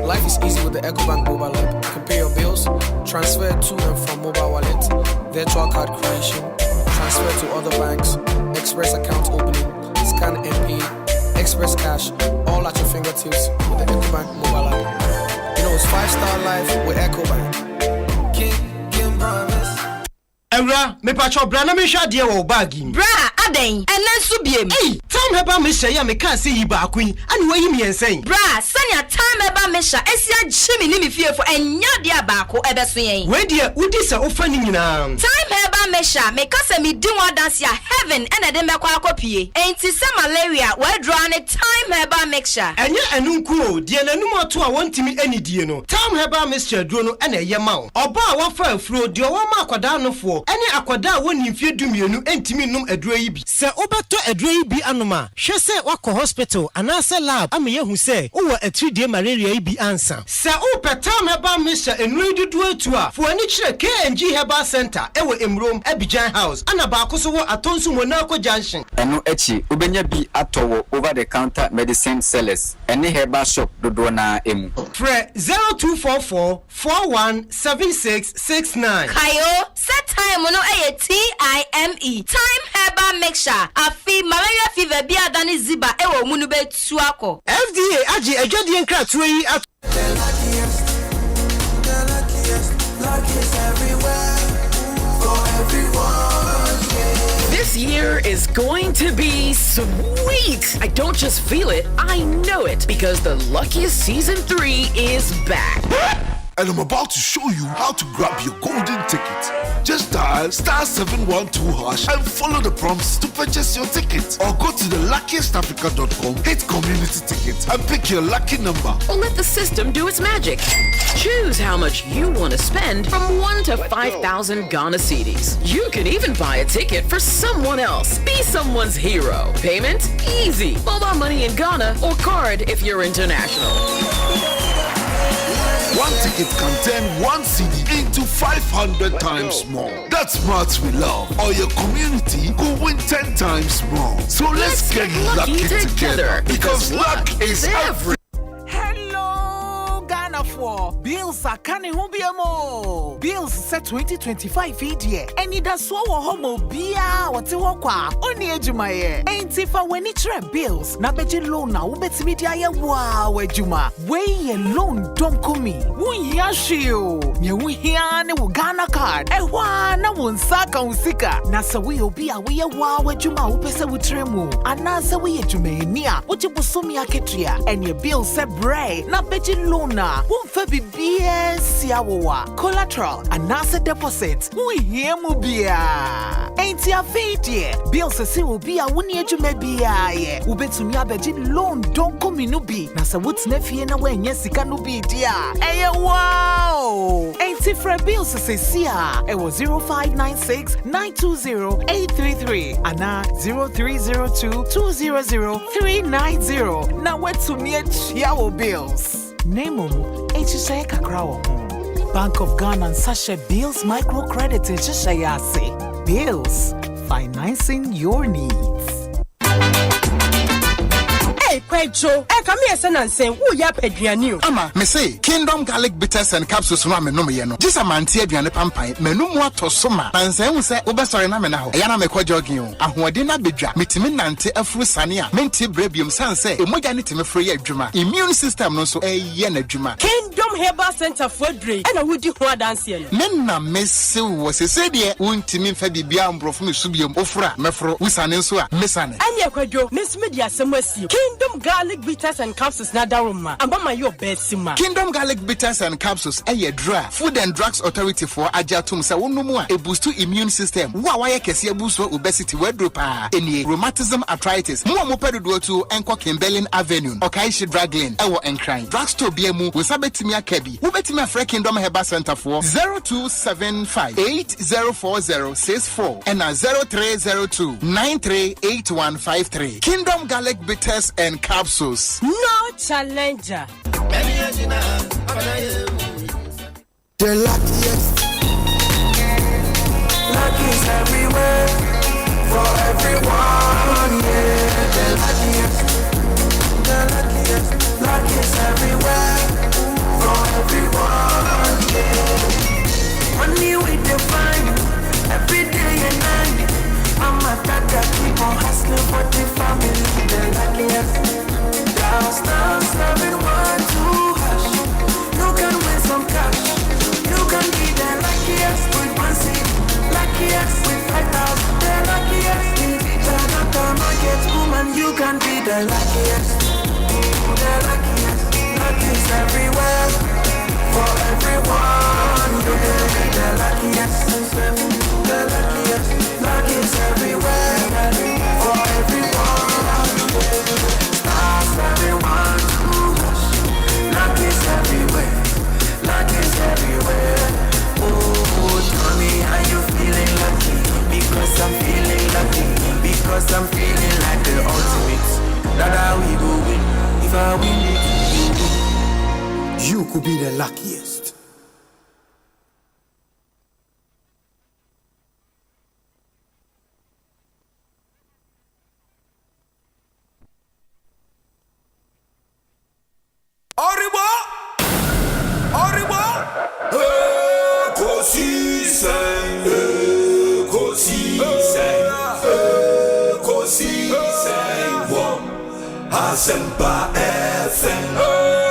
Life is easy with the Ecobank mobile app. You can pay your bills, transfer to and from mobile wallet, virtual card creation, transfer to other banks, express account opening, scan and pay, express cash, all at your fingertips with the Ecobank mobile app. You know it's 5-star life with Ecobank. King promise. Ewra, me pacho bra na me hwa de wo bag yi. Bra, aden, enen so biem. Hey, time heba me hye ya me kan se yi ba akun, ani wa yi me ensen. Bra, sanya time heba me hya, esia gyemi ni me fiefo enya de abaako ebeso yen. We de udi se ofa ni nyina. Time heba mesha me kase me di one dance ya heaven ene de mekwa akopie enti se malaria we draw ne time herbal mixture enye enunku die nanum ato a wontimi anidie no time herbal mixture duro no ene ye ma wo oba a wafa afuro de wo ma akwada nofo ene akwada a woni mfie dumienu entimi num aduro yi bi se obeto aduro yi bi anoma hwe se wakọ hospital anase lab amaye hu se wo atridie malaria yi bi ansa se wo time herbal mixture enu dudu atu a fo ani kire KNG Herbal Center ewo Emrom Abidjan House ana ba ko so wo atonsu Monaco Junction eno echi ubenya bi atowo over the counter medicine sellers ene herbal shop dodo na emu Fre 0244 417669 Kayo set time no TIME time herbal mixture afi malaria fever bi adani ziba ewo munu betu akọ FDA agi ejodi nkratu yi This year is going to be sweet. I don't just feel it, I know it, because the Luckiest Season 3 is back. And I'm about to show you how to grab your golden ticket. Just dial *712# and follow the prompts to purchase your ticket. Or go to theluckiestafrica.com, hit community tickets, and pick your lucky number. Or let the system do its magic. Choose how much you want to spend from 1 to 5,000 Ghana cedis. You can even buy a ticket for someone else. Be someone's hero. Payment? Easy. Mobile money in Ghana or card if you're international. One ticket can turn 1 CD into 500 times more. That's smart we love. Or your community could win 10 times more. So let's get lucky together because luck is everything. Hello, Ghana for Bills are canny hubiamo. Bills set 2025 year. And it does so homo bia what you walk only ejumaye. Ain't if I when it bills. Na beji loan na ubet media ya wow ejuma. Way alone don't come me. Wun yashio. Nye wun hiane wu Ghana card. Ewa na wun saka unsika. Na sa we obia we ya wow ejuma upese wutremu. Anasa we ejumaye niya. Uchi busumi aketria. And your bill se bray. Na beji loan na. Wun febi BS yawa. Collateral. Anasa deposit. Wun hiemu bia. Ain't ya fate bill se si ubia wuni ejume bia ye. Ubetumi abeji loan don't come inubi. Na sa wut nefie na we nye sika nubi dia. Eye wow. Ain't if for bills se siya. Ewo 0596-920-833. Ana 0302-200-390. Na wetumi echiawo bills. Name echishaye kakrawo. Bank of Ghana and Sasha Bills Microcredit echishaye. Bills, financing your needs. Kwejo, come here, son, and say, who ya pedianu? Ama, me say, Kingdom Garlic Bitters and Capsules no me no me no. Just a man tea aduane pampan, me no mo to soma. And say, we say, obesore na me na ho. Yana me kwa jogging. Ahoɔden na bedwa. Metimi nante afuru sane a. Menti brebium san say, emoja ne timi free adwuma. Immune system no so ye na adwuma. Kingdom Herbal Center for Dre. And I would do ho dance here. Men na messe wo se se de wontimi mfa bibia mbrofo me subiom ofura mefro wusane nso a mesane. Anya kwadwo, Miss Media semwasi. Kingdom Garlic Bitters and Capsules na daruma. Ambama your best sima. Kingdom Garlic Bitters and Capsules dra. Food and Drugs Authority for ajatum sa wonomu a boost immune system. Wa kese boost obesity wedropa. Any rheumatism arthritis. Mo pedodo to enko Kimberlin Avenue. Okaishi Draglin. Ewo Enkran. Drugstore biemu wesabetimi akabi. Wobetimi afre Kingdom Herbal Center for 0275-804064 and 0302-938153. Kingdom Garlic Bitters and Capsules. No challenger. The luckiest. Lucky is everywhere. For everyone, yeah. The luckiest. The luckiest. Lucky is everywhere. For everyone, yeah. Money we define every day and night. I'm a tata, keep on hustling for the family. The luckiest. Downstairs, everyone to hush. You can win some cash. You can be the luckiest with 1 seat. Luckiest with 5,000. The luckiest in the market woman. You can be the luckiest. The luckiest. Lucky is everywhere. For everyone. You can be the luckiest. The luckiest. could be the luckiest. Asempa FM,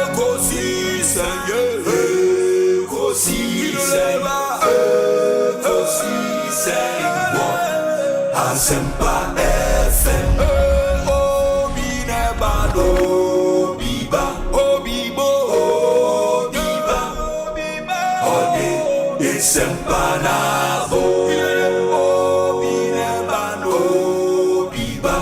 Ekosiisen, Ekosiisen, Ekosiisen, Asempa FM. Obi nebado, biba, obibo, obiba, ode isempa nabo. Obi nebado, biba,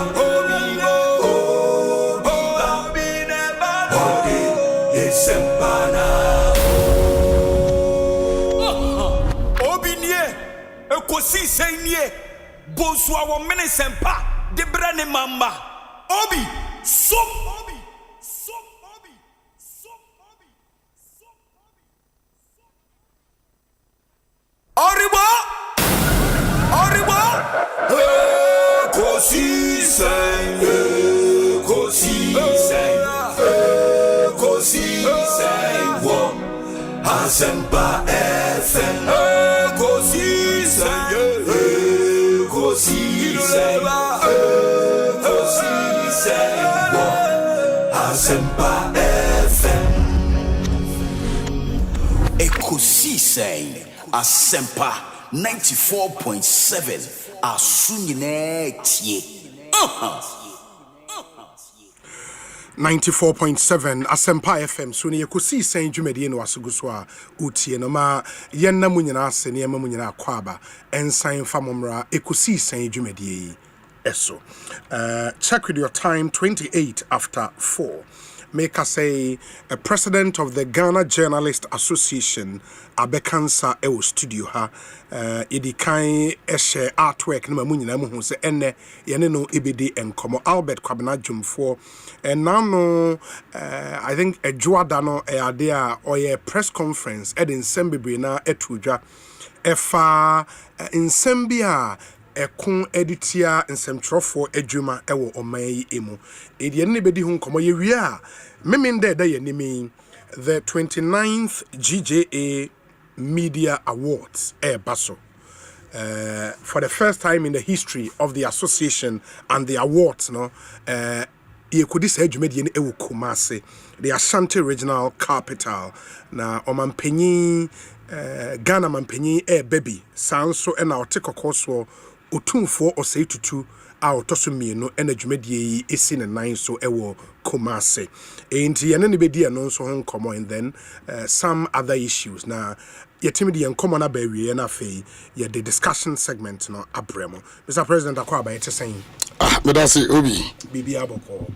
Ekosiisen nie Bonsu awo mene sempa de brane mamba obi som obi som obi som obi som Oribo Ekosiisen Ekosiisen Ekosiisen wo Asempa FM Ekosiisen Ekosiisen Ekosiisen Asempa FM Ekosiisen Asempa 94.7 Asunyine tie 94.7 Asempa FM so ne Ekosiisen dwumadi no aseguso a utie no ma yenna munyina ase ne yema munyina akwaba ensan famomra Ekosiisen dwumadi eso. Check with your time 28 after 4. Make us say a president of the Ghana Journalist Association abekansa e studio ha edikan ehye artwork na mamunyina mu hu se enne yene no ebedi enkomo Albert Kwabena Jumfo and now I think a juada no e ade a oye press conference at nsem bebre na etudwa efa nsem bia ekon editia nsemtrofo adwuma ewo omayi emu edie ne bedi hu nkomo ye wi a memende da ye nimi the 29th GJA Media Awards baso for the first time in the history of the association and the awards no Ekosiisen dwumadi ne ewo Kumase the Ashanti Regional Capital na omampanyi Ghana mampanyi baby sanso na otekokoswo otumfo Osei tutu a otoso mienu na dwumadi esi ne nan so ewo Kumase enti yene ne bedi no so ho nkomo and then some other issues na yetimidi yenkomo na bawie na afei ye the discussion segment no abremo Mr. President akwaba yete saying medase obi bibi aboko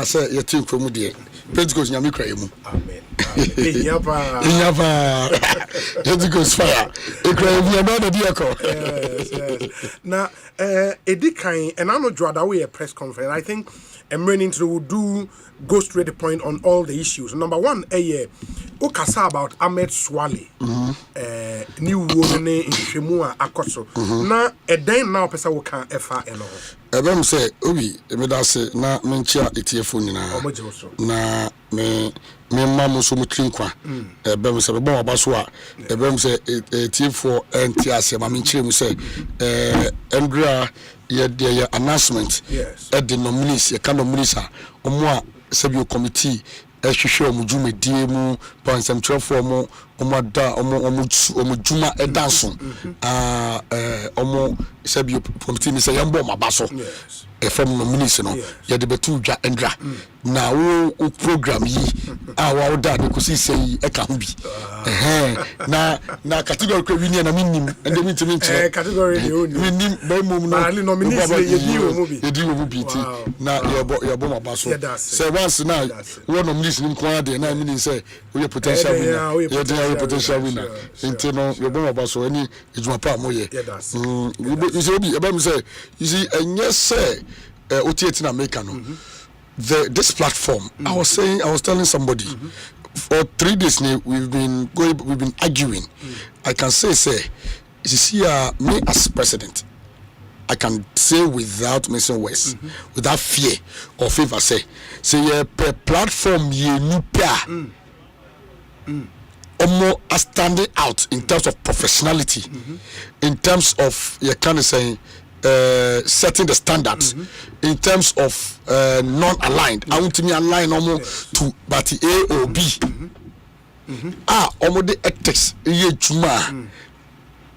say yetim kromu de Pentecost nyame kra yemu amen yapa Pentecost fire ekra yemu na de akọ yes na edikan and ano dwada we a press conference I think I'm running to do go straight to the point on all the issues. Number one, ukasa about Ahmed Swale. New woman in Shemua Akoso. Na then now pesa woka efa eno. Ebem say obi emedase na menchia etiefo nyina. Na me mamu so mutlinkwa. Ebem say be bon abaso a ebem say etiefo entiase ma menchire mu say Andrea ye announcement at the nominees ye kan nominees a omo a sabio committee ehwehwe omudwumadie mu pansamtrefo omo da omo juma edanso omo sabio committee ni say yambo mabaso FM nominees no ye de betu dwa Andrea na wo program yi a wa da Ekosiisen yi eka ho bi na category ko wini na minim ende mi timi nche category ni oni minim by mum no ali nominees ye di wo mu bi ti na ye bo mabaso say once na wo nominees nim kwa de na meaning say we potential winner ye dey potential winner inte no ye bo mabaso ani ejuma pa moye you say obi eba mi say you see enye say otieti na make no this platform I was telling somebody for 3 days now we've been arguing. I can say you see me as president, I can say without missing words, without fear or favor, say per platform you new almost standing out in terms of professionality, in terms of you kind of saying setting the standards, in terms of non-aligned. I want to be aligned almost to but A or B. Almost the ethics juma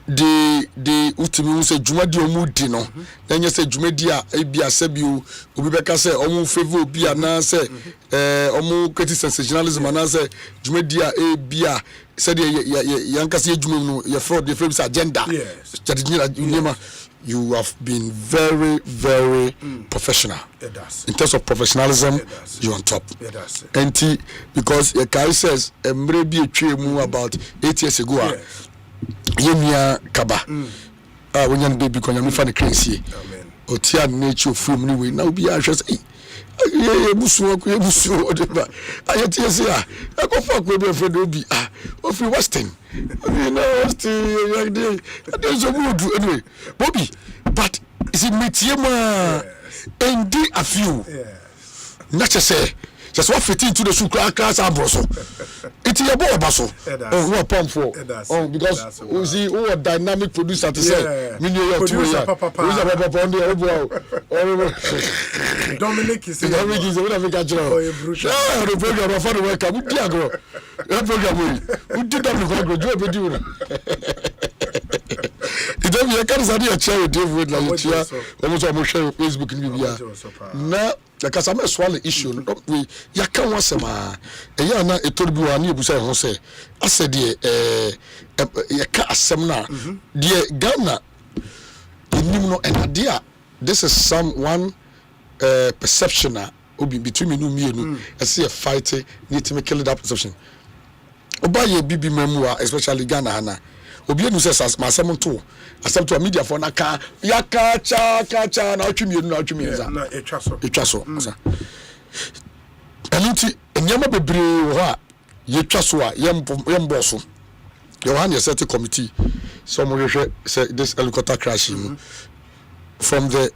the ultimate say juma di omudi no. Then you say juma dia ebia sebiu obi beka say omu favor obi ana say omu create sensationalism ana say juma dia ebia said yanka say juma no your fraud the frame's agenda. Yes. You have been very, very professional. It does. In terms of professionalism, you're on top. It does. And because Kai says, maybe about 8 years ago, Yemia Kaba, when you're baby, when you're funny crazy, or tear nature from anyway, now be anxious. Busu, whatever. I tell you, I go fuck with your friend Obi. Of Western. You know, there's a mood anyway. Bobby, but is it Metiema and a few? Not to say, just what fit into the sucra class and broso. It's a boy basso. Oh, no pump for. Oh, because we see all dynamic producer to say, producer Papa on the Dominic is whatever got you. The program of the work. Would Diagro? That program we did that. It don't be a kind of idea chair deal with like almost share Facebook in Libya. Now, because I'm a swallow issue, don't we? Yaka was a man. A yana a turbu and you say, Jose. I said, dear, Yaka a seminar, dear Ghana. You and idea. This is one perception between me and you. I see a fight need to make that perception. Oba bibi memoir, especially Ghana Hana. Obi enu says masem to asem to media for naka yaka cha na otwemi za na etwa so anti enyama bebre wo ha yetwa so a yembo so you want your set committee some say this helicopter crash from the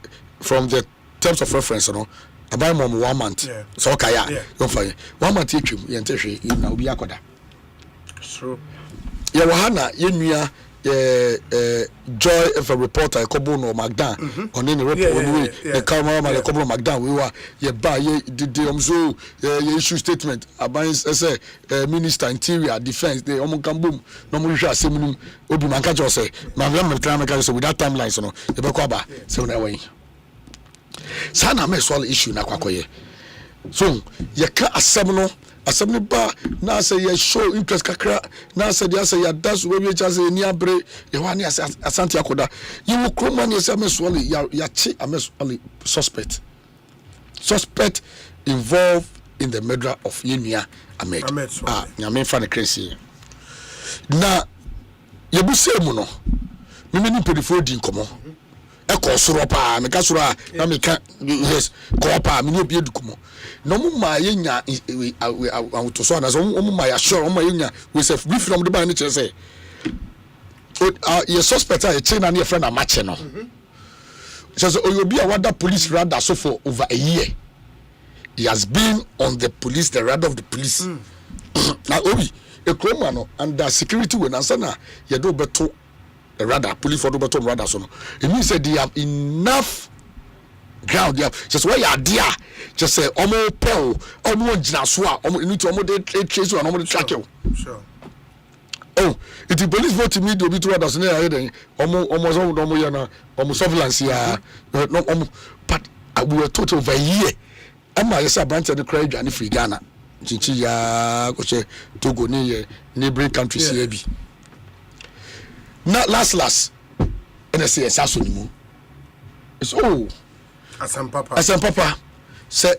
terms of reference no about 1 month so okay you find 1 month etwem yentehwe na obi akoda true. Hana yenua joy of a reporter Kobo no Magdan on any report anyway the camera Kobo Magdan we were ye ba ye the issue statement about say minister interior defense the omunkambum no mo hwa asemunum obi manka jo say ma try so with that timeline so no e be kwa ba say na way sana me swallow issue na kwakoye so ye ka asem no asem ba na say ye show interest kakra na say dia say ya das we be cha say ni abre ye wa ni asante akoda you will come and say me swallow ya chi ameswallow suspect involved in the murder of Yenia Ahmed nyame fa ne crazy na ye bu say mu no me ni pedifo di nkomo eko soro pa me ka soro a na me ka yes ko pa me ni obi edukumo no mu ma yenya to so na so mu ma ya sure mu yenya we say we from the ban ni chere say your suspect a che na ne friend na match no so obi a wada police radar so for over a year he has been on the police the radar of the police na obi e kroma no under security we na sana ye do beto the radar police for do beto radar so no it means that they have enough ground there just where you are there just say omo pel omo gina so a omo need to omo dey trace and omo dey track you sure oh it the police vote me do be to others na here then omo so omo ya na omo surveillance ya no omo but we were total over a year am I say branch the cry Johnny free Ghana chinchi ya ko che Togo ni neighboring countries here bi na last and say asaso ni mu it's oh Asempa say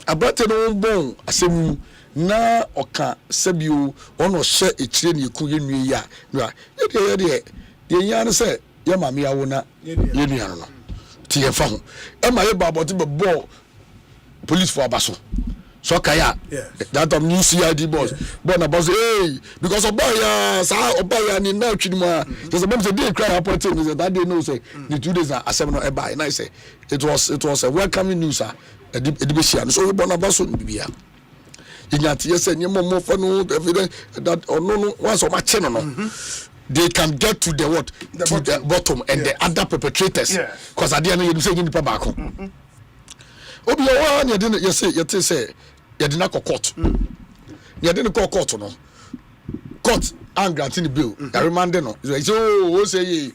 abate no bon asem na oka sabio ono hye ekire ne ku yenue ya na ye yan say ye mame awo na yenua no tie fa ho e ma ye babote be bo police for abaso So kaya that of new CID boss. But about hey because Obaya sa Obaya ni now chidima. There's a man say they cry appointed me that day no say the 2 days are seminar eba and I say it was a welcoming news sir. Edibeshia so we born about so bibia. Inyati say nyemo for no evidence that no once on my channel no. They can get to the what the bottom and the other perpetrators because at the end you say you people back home. Obi o you didn't you say you didn't call court. You didn't call court no. Court and granting the bill. I remind no. So say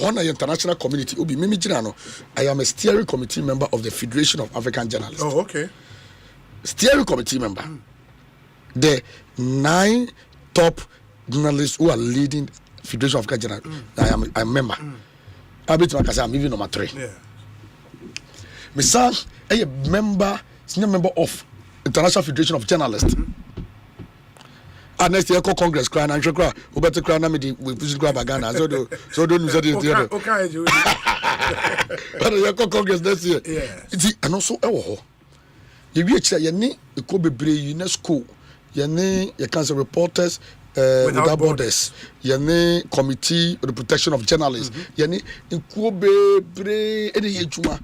on the international community Obi Mimi Jinano. I am a steering committee member of the Federation of African Journalists. Oh okay. Steering committee member. The 9 top journalists who are leading Federation of African Journalists. I'm a member. I bet I'm even number 3. Yeah. My son, a member, senior member of International Federation of Journalists. And next year, Congress, cry and cry. Who better cry? Na me we push grab Ghana. So don't say it. Okay. But you Congress next year. Yeah. And also, you reach that you need to go be UNESCO. You need you cancer reporters. Without borders, yene committee on the protection of journalists, yene inkube bre any juma.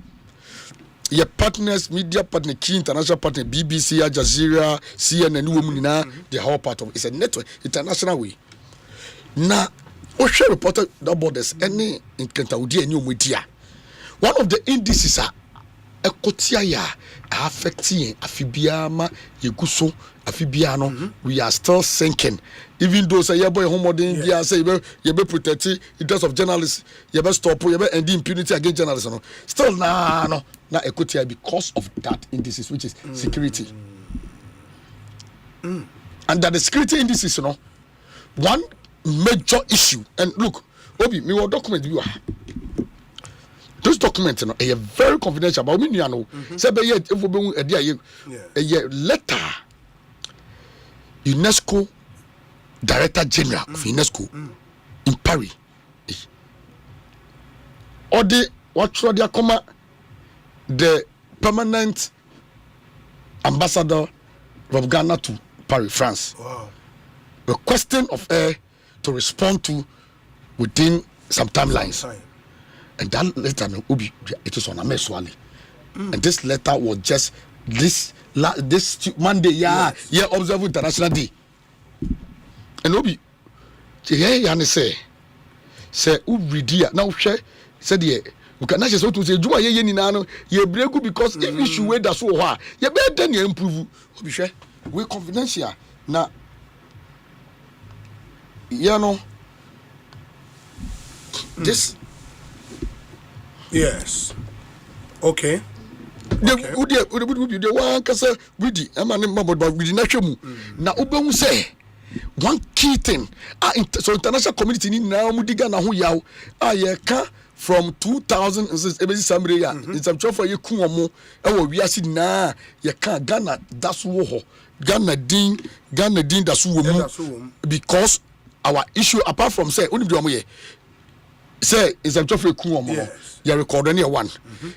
Your partners, media partner, key international partner, BBC, Al Jazeera, CNN, Womenina, the whole part of it. It's a network, international way. Now, Osei reported without borders, any encounter with new media. One of the indices are Ekotia affecting Afibiama, Yeguso, Afibiano. We are still sinking. Even though say boy homodin dia say you be protected in terms of journalists, you be stop, you be end impunity against journalists. No. Still no Ekotia because of that indices which is security. And that the security indices, one major issue. And look, Obi, me what document you are. Those documents, are very confidential. But we know, say be a letter. UNESCO Director General of UNESCO in Paris. Or the permanent ambassador of Ghana to Paris, France. Wow. Requesting of her to respond to within some timelines. And that letter, it was on a Meswali. And this letter was just this Monday, observe International Day. And Obi, Yanni say, Ubridia, now said, yeah, we can not just to say, do I hear any nano, ye break because if issue where that's so hard, you better then you improve. Obi, we confidential. Now, this. Yes. Okay. The one kasa widi amane mabod widi na hwemu na obehu say one key thing so international community ni na mu diga na ho yaw ye ka from 2006 ebezi samre ya some chofo ye ku omo e wo wiase na ye ka Ghana daso wo ho Ghana din daso wo mu because our issue apart from say only do omo ye say is some chofo ku omo you record any one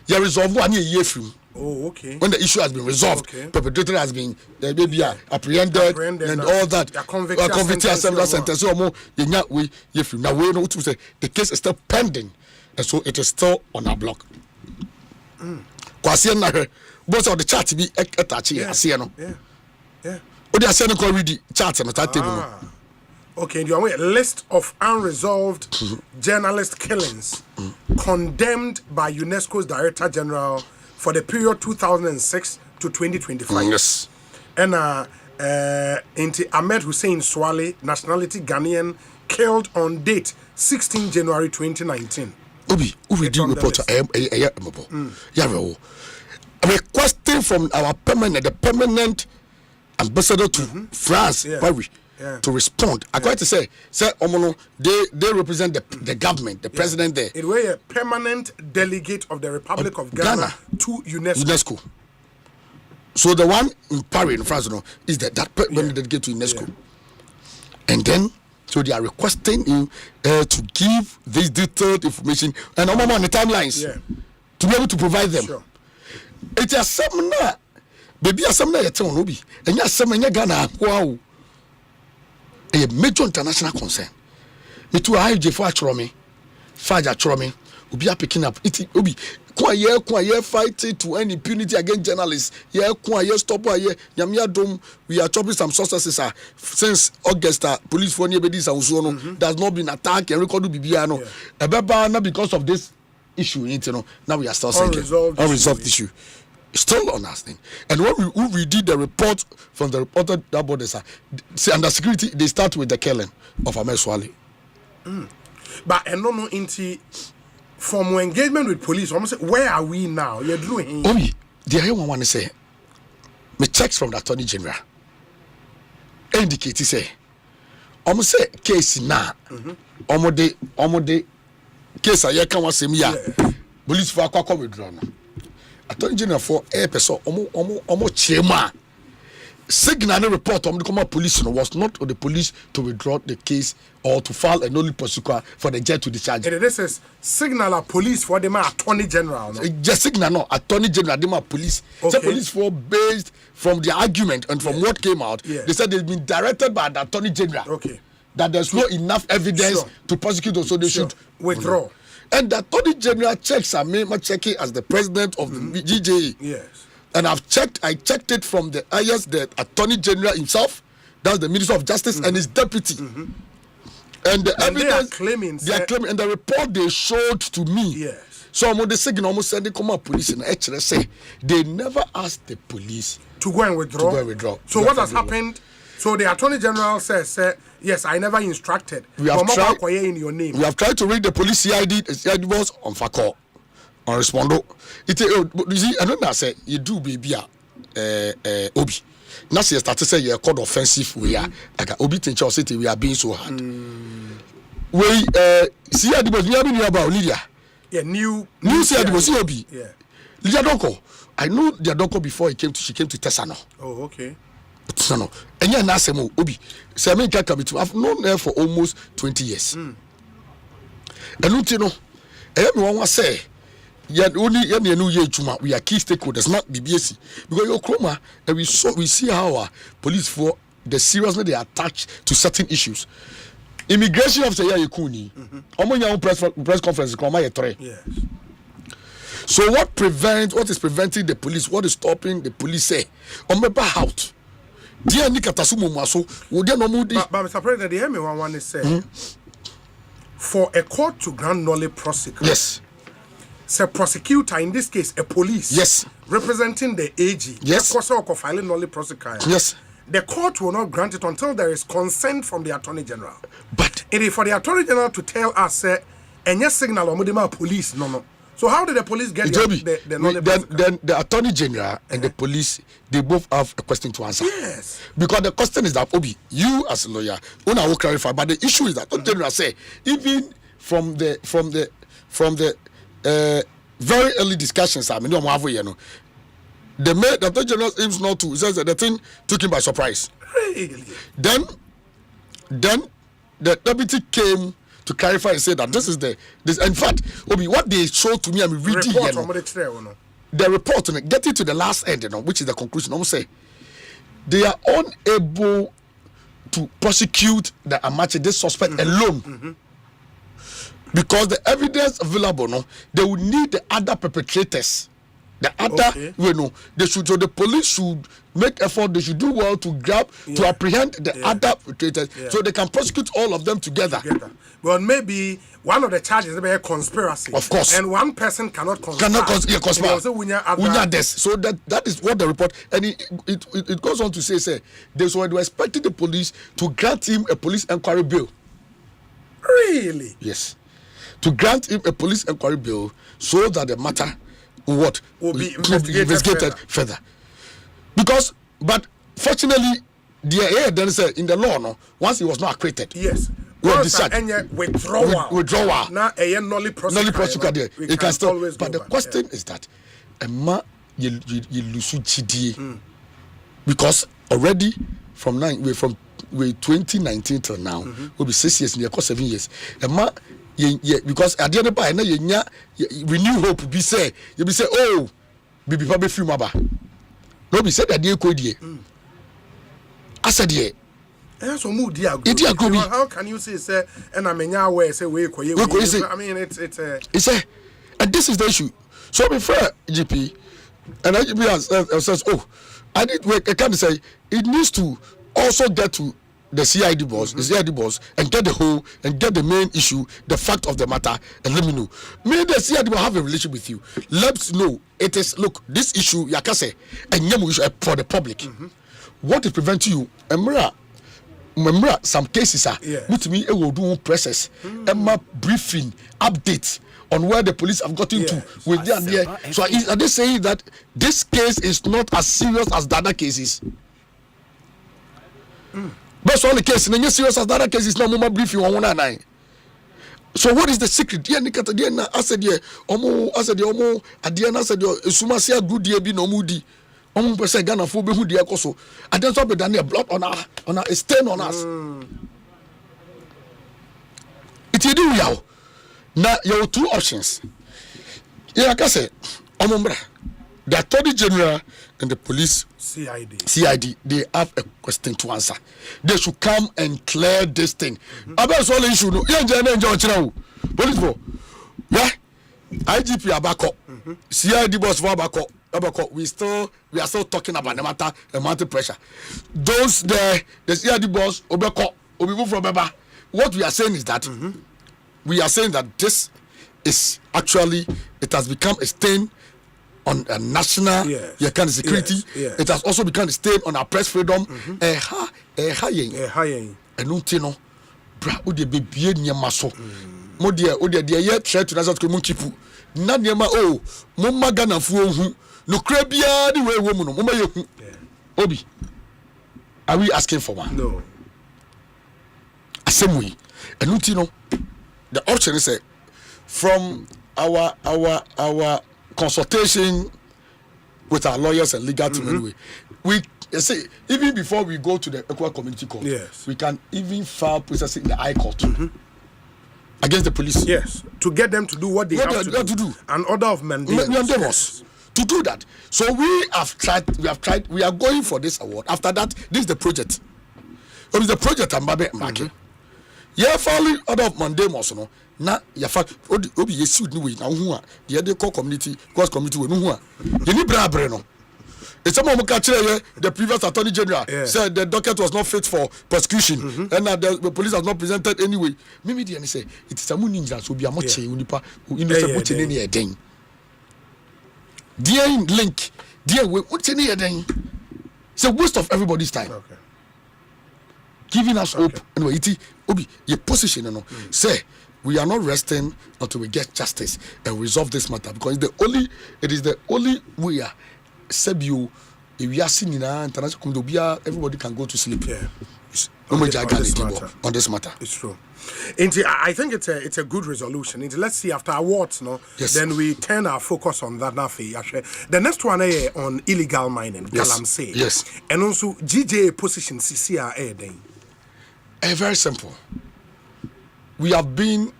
you resolve one year from. Oh, okay. When the issue has been resolved, perpetrator has been maybe apprehended and all that. Convicted assembly sentence. So more now we know to say the case is still pending, and so it is still on our block. Kwasi na both of the chart be attached here. Yeah. What they are saying call read the chart and that table. Okay, you are a list of unresolved journalist killings condemned by UNESCO's Director General for the period 2006 to 2025. Yes. And Inti Ahmed Hussein Swale, nationality Ghanaian, killed on date 16 January 2019. Obi, reporter, requesting from our permanent ambassador to France, Paris, to respond. I got to say, Omono, they represent the government, the president there. It was a permanent delegate of the Republic of Ghana to UNESCO. So the one in Paris, in France, is that permanent delegate to UNESCO. And then, so they are requesting you to give this detailed information and on the timelines to be able to provide them. Sure. It is seminar baby asem na yete on obi enya asem enya Ghana wow a major international concern me too IJ for achro me faja achro me obi a picking up it obi kwa ye fight to any impunity against journalists ye stop ye nyamia dom we are chopping some sources since August police for near bedis and no there's not been attack and record bibia no ebeba na because of this issue you know now we are still saying unresolved issue still on us thing. And when we did the report from the reporter that borders under security they start with the killing of Ahmed Swale. But and no into from engagement with police almost where are we now? You're doing the one to say me checks from the Attorney General indicate say almost say case na omode case aye kan wasem ya police for akwa withdraw no Attorney General for a person omo chema signal report on the police was not for the police to withdraw the case or to file a null prosecutor for the judge to discharge. This is signal a police for the Attorney General. No? Just signal no Attorney General the police. Okay. The police for based from the argument and from what came out. Yeah. They said they've been directed by the Attorney General. Okay. That there's no enough evidence to prosecute them, so they should withdraw. And the Attorney General checks are made checking as the president of the GJE. Yes. And I checked it from the highest, the Attorney General himself, that's the Minister of Justice, and his deputy. And the evidence they are claiming, and the report they showed to me. Yes. So I'm on the second almost said they come up police and actually say they never asked the police to go and withdraw. So what has happened? So the Attorney General says, yes, I never instructed. We have tried in your name. We have tried to read the police CID was on FACO. On respondo you see I don't know say you do baby obi now say start to say you called offensive we are like obi think city we are being so hard we see at the was near about Lydia new see at the was obi Lydia Donko I know the Donko before she came to Tesano. Oh okay. Tesano and you na say mo obi say me can come to I've known her for almost 20 years and you know everyone was say yet only we are key stakeholders, not BBSC. Because your chroma and we see how our police for the seriousness they attach to certain issues. Immigration officer ya yekuni. Press conference yes. So what is preventing the police? What is stopping the police say? Out. Dear Nikatasumu Maso, would you know Moody? But Mr. President, the M1 is saying for a court to grant null prosecute. Yes. So prosecutor, in this case, a police. Yes. Representing the AG. Yes. Filing null prosecute. Yes. The court will not grant it until there is consent from the Attorney General. But it is for the Attorney General to tell us, and yes, signal or police. No. So how did the police get the null prosecute? Then the Attorney General and the police, they both have a question to answer. Yes. Because the question is that Obi, you as a lawyer, I will clarify. But the issue is that Attorney General say even from the very early discussions, I mean, the Attorney General aims not to. He says that the thing took him by surprise. Really? Then the deputy came to clarify and say that this is this. In fact, Obi, what they showed to me, I'm reading here. The report, getting to the last end, which is the conclusion. I'm say they are unable to prosecute the Amache, this suspect alone. Because the evidence available, they will need the other perpetrators. The other, they should. So the police should make effort. They should do well to grab, to apprehend the other perpetrators, so they can prosecute all of them together. Well, maybe one of the charges is a conspiracy. Of course. And one person cannot conspire. conspire. So that is what the report, and it goes on to say they were expecting the police to grant him a police inquiry bill. Really? Yes. To grant him a police inquiry bill so that the matter will be investigated further. Because, but fortunately, the then said in the law, once he was not acquitted, yes, withdrawal. Now a null prosecutor there. It can still. But the question is that, you lose GDA because already from 2019 till now will be 6 years, near 7 years. Because at the end of the day, renew hope. You be say, oh, baby, probably few maba. no be said that they could ye. I said ye. So mood dear. How can you say and I mean way say we I mean it's a and this is the issue. So before GP and IGP says, oh, I need work. I can't say it needs to also get to the CID boss, the CID boss, and get the whole and get the main issue, the fact of the matter, and let me know. May the CID will have a relationship with you. Let's know it is look this issue yakase and yamu issue for the public. What is preventing you? Remember some cases are with me will do process and briefing updates on where the police have gotten to with their there. So are they saying that this case is not as serious as the other cases? But so the case is serious as the other cases. No more briefing on 109. So what is the secret? Dear Nikata, dear I said, dear Omo, I said, Omo, Adiana said, Sumasia good dear be no moody. Person Ghana for who dear Koso. And then somebody done a blood on a stain on us. It you do now. Now you have two options. Yeah, like I said, the Attorney General and the police CID, they have a question to answer. They should come and clear this thing. About all issue, no. Police for yeah, IGP Abako, CID boss for Abako. We are still talking about the matter pressure. Those the CID boss Obeko Obibu from Beba. What we are saying is that we are saying that this is actually it has become a stain on a national security. It has also become a stain on our press freedom. Enuntino, bra ode bebie nyama so. Mo de ye try to national community chipu. Na nyama o mo magana fu ohu. No crabia the way woman no mo yehu. Obi. Are we asking for one? No. Asemwe. Enuntino, the option is from our consultation with our lawyers and legal team anyway. We say even before we go to the Ekwa Community Court, we can even file process in the High Court against the police. Yes, to get them to do what they have to do. An order of mandamus. To do that. So we have tried. We are going for this award. After that, this is the project. It is the project Ambabe Mbake. Yeah, following order of mandamus, no. Na ya fa obi yesued ni we na hu a the other community cause community we no hu a ye ni bra bre no it's some mo ka kire the previous attorney general said the docket was not fit for prosecution and the police has not presented anyway me dey say it is amu ninja so bi amoche unipa innocent put in e den dear link dear we put in e den it's a waste of everybody's time. Giving us hope anyway it obi your position no say we are not resting until we get justice and resolve this matter because it is the only way Sebio if we are seeing international community everybody can go to sleep on this matter. It's true. I think it's a good resolution. Let's see after awards, no. Yes. Then we turn our focus on that now. The next one on illegal mining, Galamsey. Yes. And also GJ position CCR then. Very simple. We have been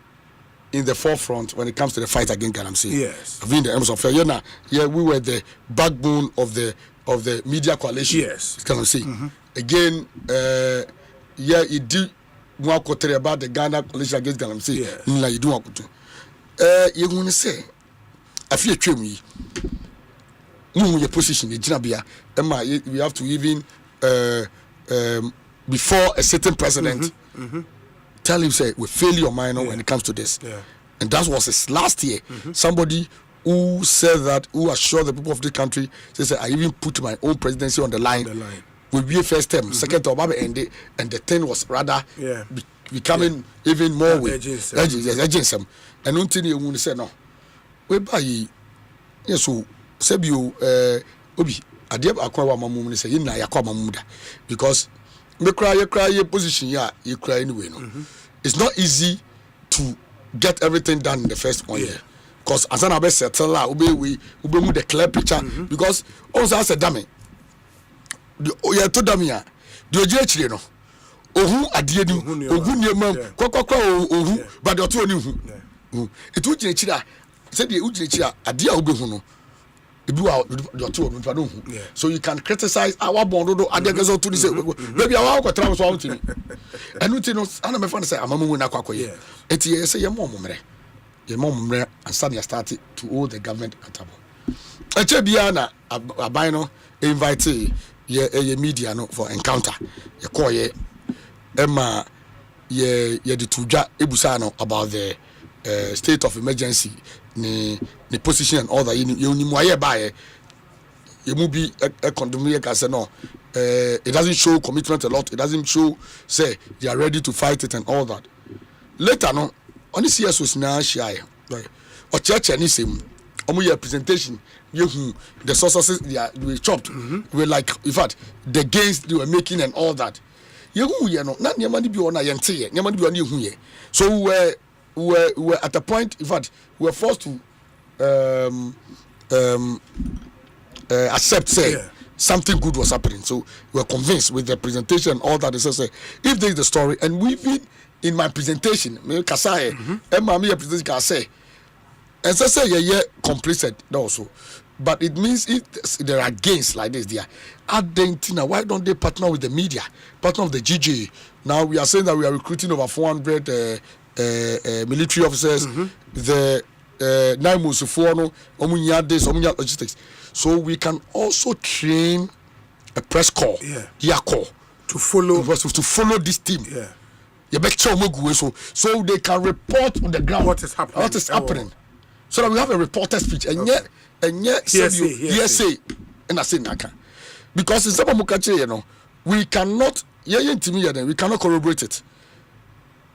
in the forefront when it comes to the fight against Galamsey. Yes. I've been in the Ems of Fayona. Yeah, we were the backbone of the media coalition. Yes. Galamsey. Again, you do want to tell about the Ghana coalition against Galamsey. Yes. You do want to. You want to say, I feel me. Your position, we have to even before a certain president. Tell him say we fail your minor when it comes to this, and that was his last year. Somebody who said that, who assured the people of this country, says I even put my own presidency on the line. Will be a first term, second term, and the thing was rather becoming even more with urgency. And until you want to say no, we buy yes so Sebio Obi Adiab Akwa Mamu say in Yakwa Mamuda because. You cry your position, you cry anyway. No, it's not easy to get everything done in the first 1 year. Because as an abbess settle, we move the clear picture. Because also as a dummy, you to dummy, the OJ, no, Ohu Adiadu, Ohu Niamam, Ohu, but the two new. It would chira, said the Ujichira, Adia Obehuno. do our so you can criticize our bond I guess to this maybe our transfer out to me and I'm a fan say I'm a woman akwakoye eti say your mom and suddenly started to hold the government accountable bia na aban no invite ye media no for encounter ye call ye Emma ye the tuja ebusa no about the state of emergency the position and all that you ni moye ba you mu be a condemn can say no it doesn't show commitment a lot, it doesn't show say they are ready to fight it and all that. Later no on this year so na share like or church any same your presentation the sources we chopped we like in fact the gains they were making and all that no not nyamani bi ona yente nyamani bi ona hu ye so we were at a point in fact we were forced to accept say something good was happening, so we were convinced with the presentation and all that. They say if there is the story, and we've been in my presentation me kasaye Emma me presentation ka say and say yeah completed also, but it means if there are gains like this there Argentina, why don't they partner with the media, partner with the GJ? Now we are saying that we are recruiting over 400 military officers, the Naimus Fono, Omunya Days, Omunya Logistics. So we can also train a press corps, to follow this team. So they can report on the ground what is happening. So that we have a reporter speech and yet hearsay and I say naka. Because in some mukache, we cannot we cannot corroborate it.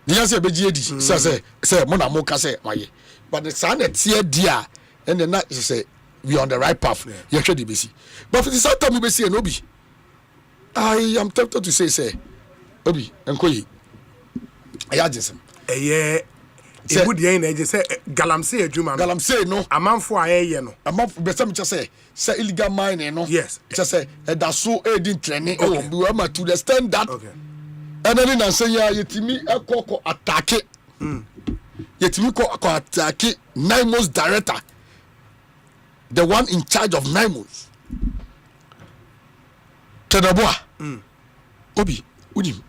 The answer be GD say mona moka say but the sign that here dear and then that say we are on the right path. You should be see. But for the same time, we see an obi. I am tempted to say, obi, enkoyi. Ayajisem. It would say galamsey adwuma. Galamsey no. Amanfo ayeye no. Amanfo be say illegal mining no. Yes. Just say that so edin training. Oh, we want to understand that. Okay. And then na say ya yetimi ekoko attack. Yetimi ko attack Naimos director. The one in charge of Naimos. Tedaboa. Obi, udim.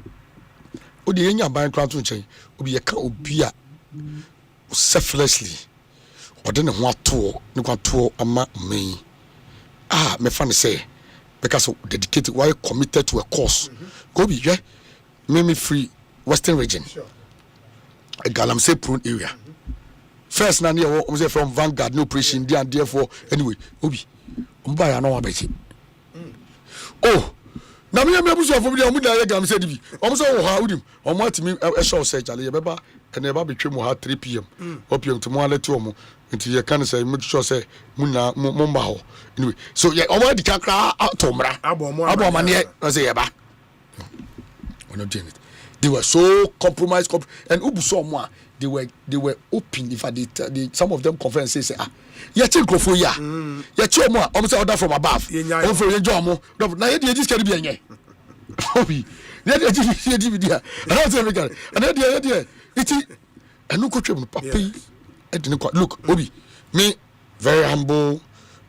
Odi yenya ban kranto nchen. Obi ye ka obi a selflessly. Ode ne ho ato, ne kwato ama me. Me fan say because dedicated, why committed to a cause. Obi ye me free Western region. Sure. A Galamsey prone area. First na near say from Vanguard no operation there and therefore anyway obi umba ya no abeti oh na me abuso afo bi omu da ye gam say dibi omu so wo ha udim omu atimi e show say chale ye beba e na eba betwe mu ha 3 pm opium to mo aleti omu nti ye kan say make sure say mu na mo mba ho anyway so ye omu di kakra to mra abo ma ne say ye ba we not doing it. They were so compromised and ubuso omu a they were open. In fact, some of them confess and say, "Yet for ya, yet you more almost order from above. Oh, for your job, now you just can't be any. Hobby, let it be there. And then it's and look at puppy. Look, Obi, me very humble,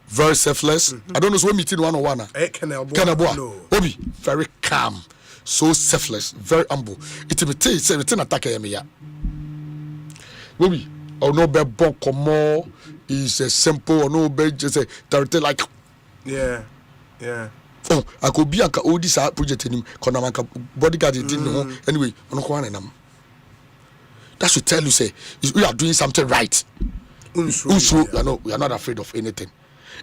very selfless. I don't know what meeting 101. Canabo, Obi, very calm, so selfless, very humble. It imitates everything attack me. Maybe or no be bon comment is a simple or no be just a director like yeah oh I could be a this project in Konamanka bodyguard didn't know anyway that should tell you say we are doing something right. We are not afraid of anything.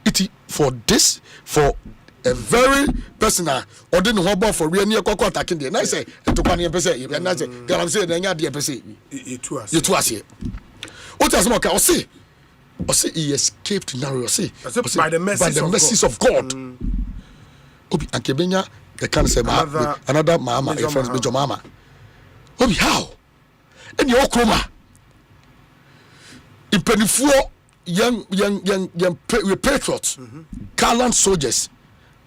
It for this for a very personal or didn't know about for real near Coco attacking the nice say to Pania Pese, and I say, I'm saying, then you Pese. It was here. What has more? Or say he escaped now. Say by the mercies of God. Obi and Kebenya, the can say another mama, a friend's major mama. Obi, how? And your chroma in Penifo, young patriots, gallant soldiers.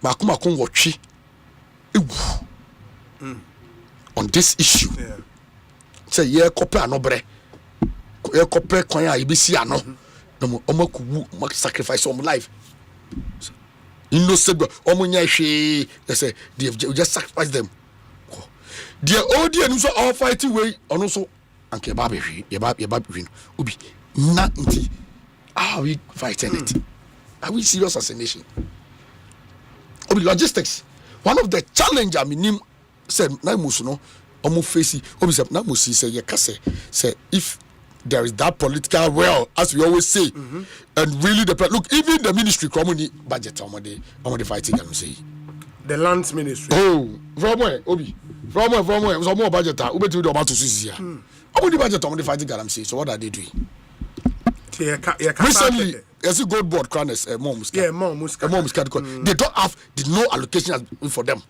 Makuma Kongochi on this issue. Say ye copper no bre. Ye copper kwanya ibisi ano. No omaku sacrifice of life. Innocent, Omunya she, they say, they have just sacrificed them. Dear audience are all fighting way, and also, Uncle Baby, Yababi, Ubi, nothing. Are we fighting it? Are we serious as a nation? Obi logistics. One of the challenge I mean said Namusuno, Omu Facey, Obi said Namusi say Yakase, say if there is that political will, as we always say, and really look, even the ministry community budget on the fighting and say the lands ministry. Oh, from where, Obi? From where? It was more budget. Obi to the about to see here. Obi the budget on the fighting and say. So what are they doing? Recently, there's a gold board cranness, moms. Yeah, moms. They don't have the no allocation for them.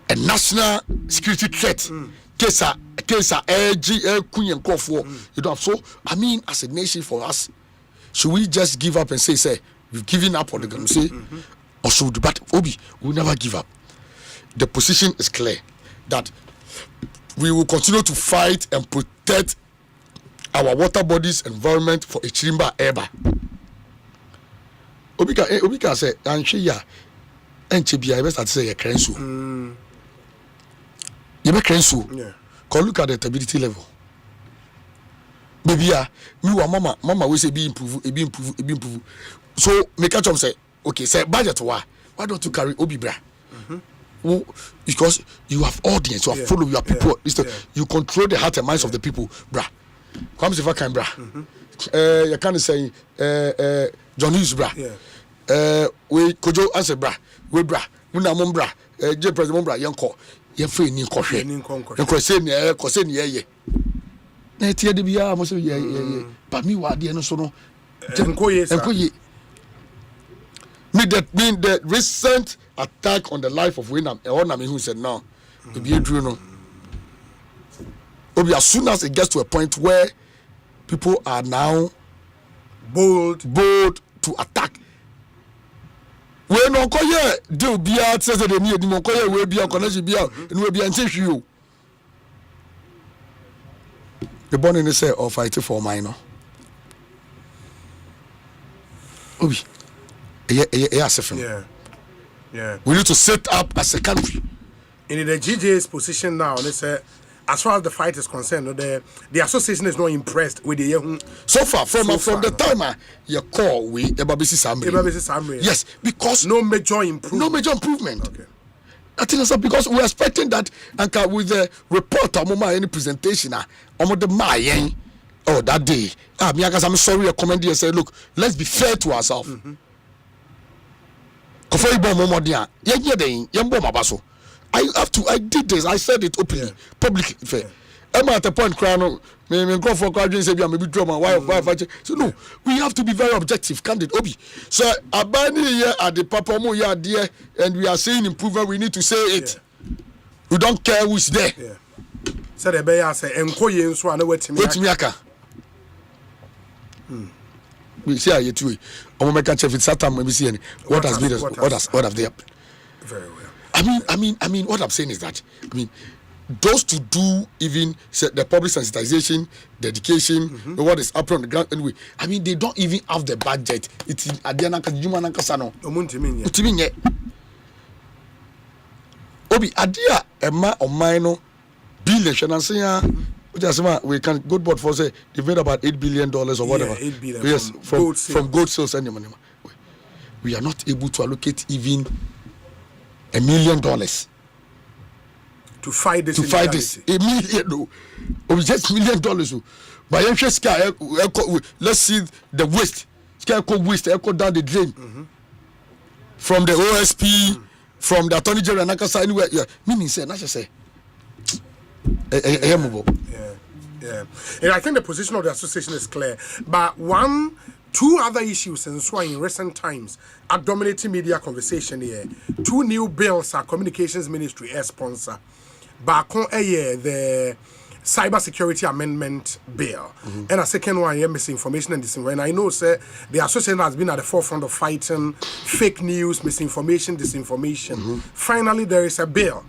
A national security threat. Case Kunyan call for you don't have. So I mean, as a nation for us, should we just give up and say we've given up on the gun? Say, or should we? But Obi, we'll never give up. The position is clear that we will continue to fight and protect our water bodies, environment for a Chirimba Eba. Obika say, and she ya, and Chibia, I best say a crensu. You make crensu. Yeah. Can look at the stability level. Baby, me wa mama we say be improve. So make a chum say, okay, say budget why don't you carry Obi bra? Because you have audience, you have follow your people. You control the heart and minds of the people, bra. Come see if I can, bra. You can't say, John Hughes, bra. We Kojo answer, bra. We bra. Muna mum bra. J President bra. Yanko. Yan free ni koshe. Yanko say ni ye. Na tie de bia mo say ye. But me wa de no so no. Enko ye. Me the recent attack on the life of Winam. Onami who said no. Be drew no. As soon as it gets to a point where people are now bold to attack, we no call ye do be out says they need no call ye we be connection be out and we be and you. The born in say or fight for minor. Obi, yeah. We need to set up as a country. In the GJ's position now, they say. As far as the fight is concerned, the association is not impressed with the so far from the time you call we Ebabisi Samri. Yes, because no major improvement. Okay. I think that's because we're expecting that and with the report any presentation the Mayan that day. I'm sorry I commend you and say, look, let's be fair to ourselves. I did this. I said it openly, publicly. I'm at a point, crown. Me go for graduating say maybe drama. Why? So no, we have to be very objective, candid. Obi. So abani here at the Papa Mo here there, and we are seeing improvement. We need to say it. We don't care who's there. So the bear say enko ye nso ana wetimi aka. We see how too. Omo make chef it Saturday maybe see any. What has been what have they happened? Very well. I mean, what I'm saying is that those to do even the public sensitization, the education, what is up on the ground anyway. They don't even have the budget. It's in Adiana Kajuma Nankasano. Utiminye. Obi Adia Emma or minor billion and say we can good board for say they made about $8 billion or whatever. 8 billion. Yes, from gold sales and money. We are not able to allocate even $1 million to fight this. $1 million, or just $1 million. But let's see the waste. Waste down the drain from the OSP, from the Attorney General, Nakasa anywhere. Yeah, meaning say, not just say. Yeah. And I think the position of the association is clear. But two other issues in recent times are dominating media conversation here. 2 new bills are Communications Ministry sponsor. Bakon the Cybersecurity Amendment Bill. And a second one, misinformation and disinformation. And I know, sir, the association has been at the forefront of fighting fake news, misinformation, disinformation. Finally, there is a bill.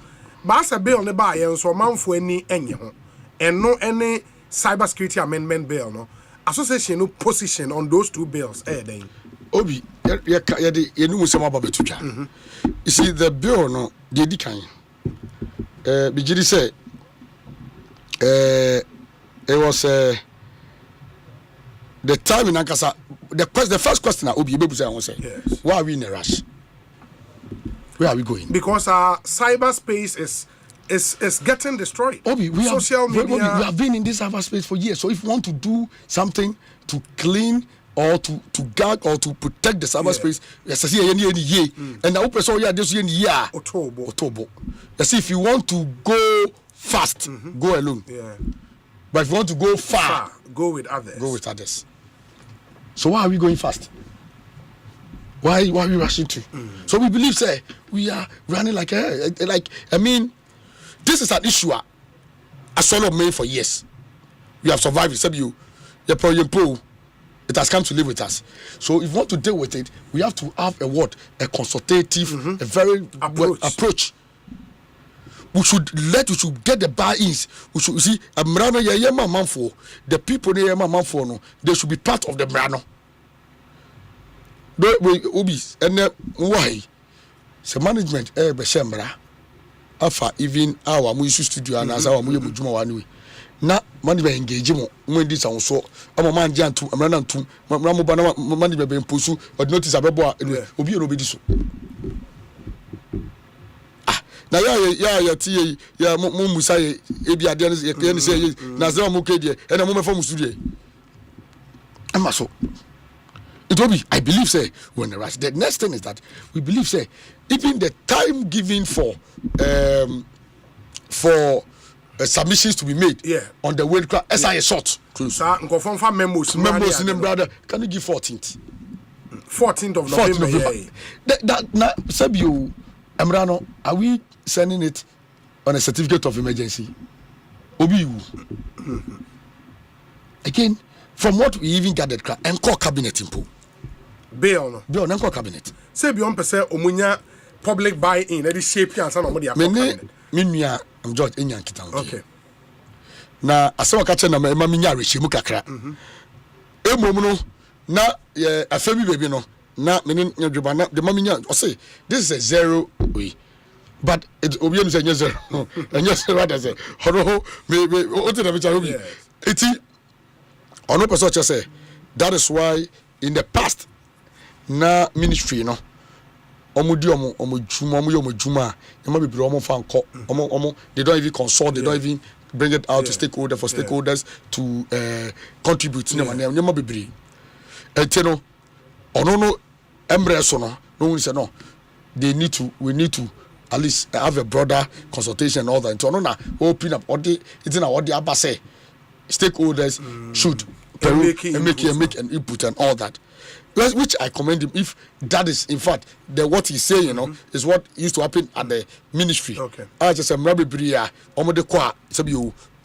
But as a bill, ne buy and so man for any and no any Cybersecurity Amendment Bill, no. Association no position on those 2 bills. Obi, you know some about Betuja. You see, the bill, no, the decline. Bijiri say, it was the time in Ankasa. The first question I will be able to say, I will say, why are we in a rush? Where are we going? Because our cyberspace is getting destroyed. Obi, social media. We have been in this cyberspace for years. So if you want to do something to clean or to guard or to protect the cyberspace, yes, I see and I hope so. Yeah, this year, October. Yes, if you want to go fast, go alone. Yeah. But if you want to go far, go with others. So why are we going fast? Why are we rushing to? So we believe, say, we are running like I mean, this is an issue. A solo made for years. We have survived. Except you, it has come to live with us. So if we want to deal with it, we have to have a consultative, a very approach. We should get the buy-ins. We should see a Mrano Yayama Manfo. The people near Manfo, no, they should be part of the Mrano. Ubis and why? So management Beshemra Alpha even our Musu studio and as our Mujuma one na money be engage mo when this and so I'm man jantu I'm running to Ramobana money be pusu or notice abebo obi no be this. Na ya tie ya mo musa e bia de ne say na ze mo kedie e na mo me fam studio amaso. It will be, I believe, say, when the rush. The next thing is that we believe, say, even the time given for submissions to be made on the world class, SI is short. Close. Memos in them, brother. Can you give 14th? 14th of November. That Sabio, Amrano, are we sending it on a certificate of emergency? Obi. Again, from what we even gathered, and call cabinet impo. Bill, no cabinet. Say beyond per se, Omunya public buy-in, that is shape and some of the Minya, I'm George Inyan. Okay. Na asawa kache na minya reshimu kakra. Emomuno na a femi baby no na menin nyoba na the maminya Osei this is a zero way. But it obienu say zero. And yes rather say horo me o te na bicha obi. Eti ono person say that is why in the past na ministry no omudi omujuma yama bibiri omo fa nko omo they don't even consult, they don't even bring it out to stakeholders to contribute to them yama bibiri eteno ono no emre so no we say no we need to at least have a broader consultation and all that so no na open up what the abase stakeholders should make an input and all that, which I commend him. If that is in fact what he's saying, you know, is what used to happen at the ministry. Okay. I just say we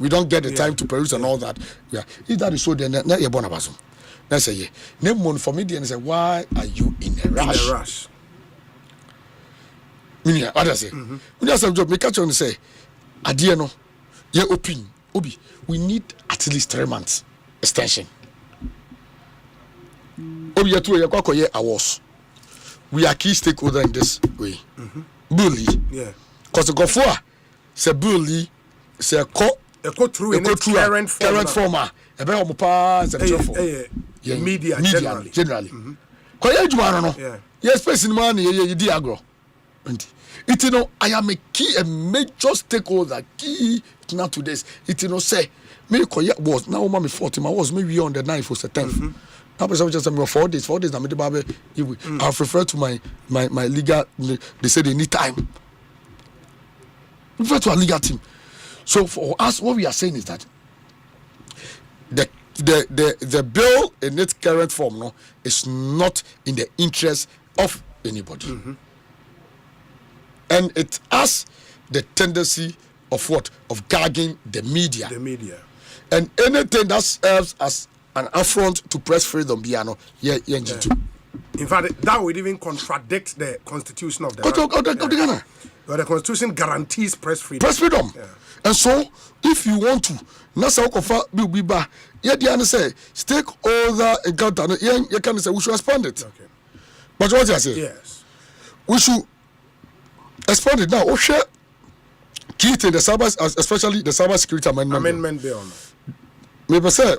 don't get the time to peruse and all that. Yeah. If that is so, then not your bonabaso. Let's say yeah. Name one for me and say, why are you in a rush? What I say? When you have job, make catch on say, Adiano, your opinion, Obi, we need at least 3 months extension. Obi ya tu ya kwa koye awards. We are key stakeholder in this way. Bully. Yeah. Because the Gofua say bully say through in its current format. Ebe omupa media generally. Koye ejuma no. Yes, person man ye di agro. It you know I am a major stakeholder key now to this. It you know say me koye was now me 40 I was maybe on the 9th or 10th. Now person just say 4 days na me dey babe I've referred to my legal, they say they need time. Refer to our legal team. So for us what we are saying is that the bill in its current form no is not in the interest of anybody. And it has the tendency of what? Of gagging the media. And anything that serves as an affront to press freedom, in fact, that would even contradict the constitution of the Ghana. The constitution guarantees press freedom. Yeah. And so, if you want to, say stakeholder encounter, you can say we should respond it. But what I say? Yes. We should expand it now. Oh, share key to the cyber, especially the cyber security amendment bill. Maybe say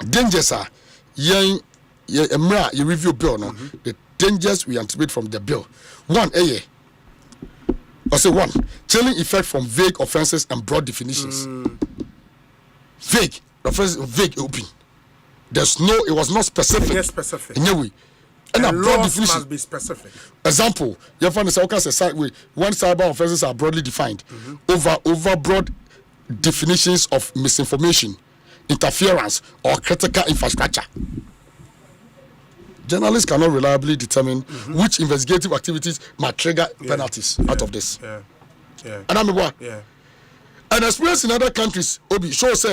dangers are you review bill no. The dangers we anticipate from the bill. One, chilling effect from vague offences and broad definitions. Vague offences, vague open. It was not specific. Yes, specific. In any way. And a broad laws definition must be specific. Example, you find the when cyber offences are broadly defined, over broad definitions of misinformation, interference, or critical infrastructure. Journalists cannot reliably determine which investigative activities might trigger penalties out of this. And I mean what? An experience in other countries, Obi, shows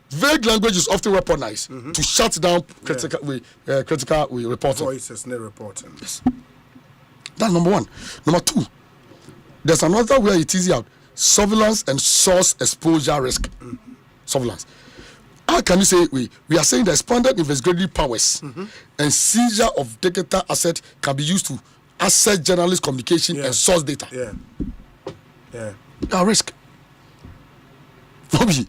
vague language is often weaponized to shut down critical reporting. Voices, no reporting. Yes. That's number one. Number two, there's another where it is out: surveillance and source exposure risk. Surveillance. How can you say we are saying the expanded investigative powers and seizure of digital asset can be used to access journalist communication and source data? A risk. The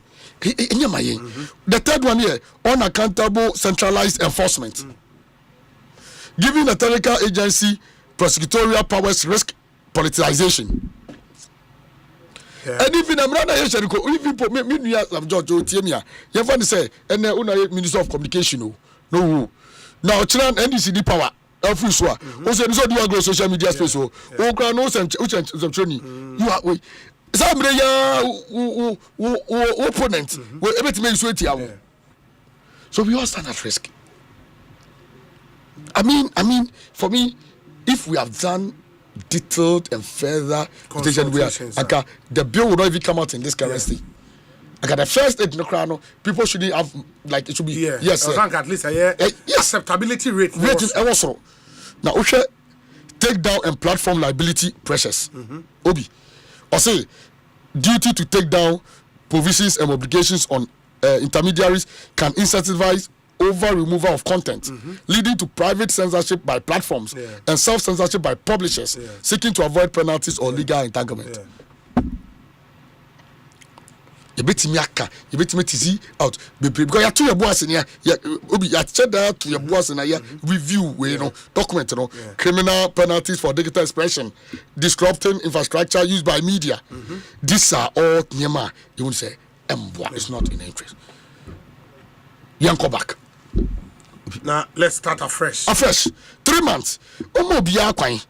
third one here, unaccountable centralized enforcement. Giving the technical agency prosecutorial powers risk politicization. And even I'm not even George Otiemia, you have to say, and Minister of Communication. No, now China NDCD power. Also, do you go social media space? Oh, no, some training. You are we. Some opponent will everything make sweet. So we all stand at risk. I mean, for me, if we have done detailed and further consultations, the bill will not even come out in this currency. The first people shouldn't have it should be yes. At least acceptability rate. Also, now take down and platform liability pressures. Obi, Osei, duty to take down provisions and obligations on intermediaries can incentivize over removal of content, leading to private censorship by platforms and self-censorship by publishers seeking to avoid penalties or legal entanglement. You bet me out because you your boss in here. You check that to your boss in here. Review, document, criminal penalties for digital expression, disrupting infrastructure used by media. These are all Nyama. You won't say, it's not in interest. Yanko back. Now let's start afresh. 3 months. Biya kwai.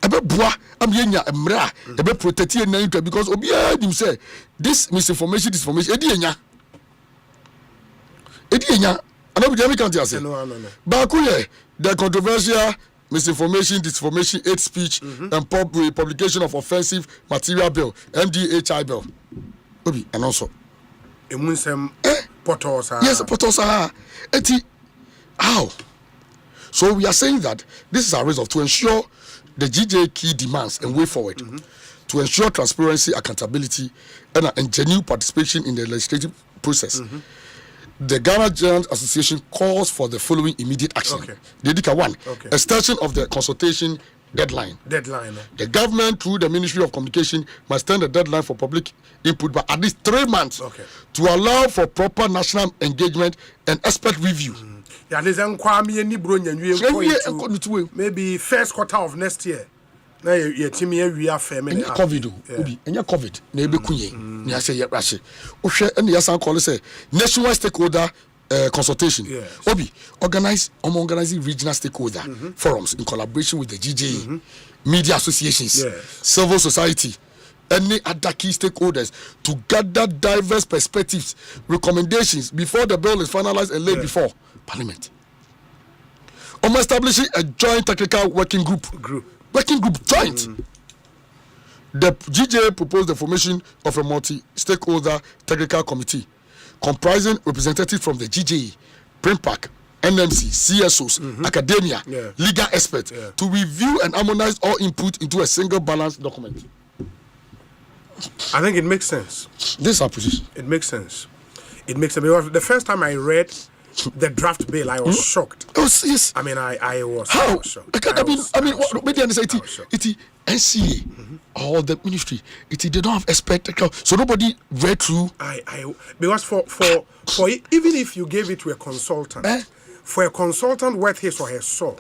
Ebe bua am yenya emra. Ebe protect ye na because obiya dim say this misinformation, edi enya. Anobi dem kan ti say. No. Ba ku ye the controversial misinformation, disinformation, hate speech and publication of offensive material bill, MDHI bill. Obi and also emunsem potosa. Yes, potosa. Eti how? So we are saying that this is our resolve to ensure the GJ key demands and way forward to ensure transparency, accountability, and genuine participation in the legislative process. The Ghana Journalists Association calls for the following immediate action. One, extension of the consultation deadline. The government, through the Ministry of Communication, must extend the deadline for public input by at least 3 months to allow for proper national engagement and expert review. Maybe first quarter of next year. COVID. National stakeholder consultation. Obi organizing regional stakeholder forums in collaboration with the GJA, media associations, civil society, any other key stakeholders to gather diverse perspectives, recommendations before the bill is finalized and laid before Parliament. Establishing a joint technical working group joint. The GJA proposed the formation of a multi-stakeholder technical committee comprising representatives from the GJA, Primpac, NMC, CSOs, academia, legal experts to review and harmonize all input into a single balanced document. I think it makes sense. This is our position. It makes sense. Because the first time I read the draft bill, I was shocked. Yes. I mean, I was shocked. What media say it NCA or the ministry, they don't have a spectacle, so nobody read through. Because for even if you gave it to a consultant, for a consultant worth his or her salt,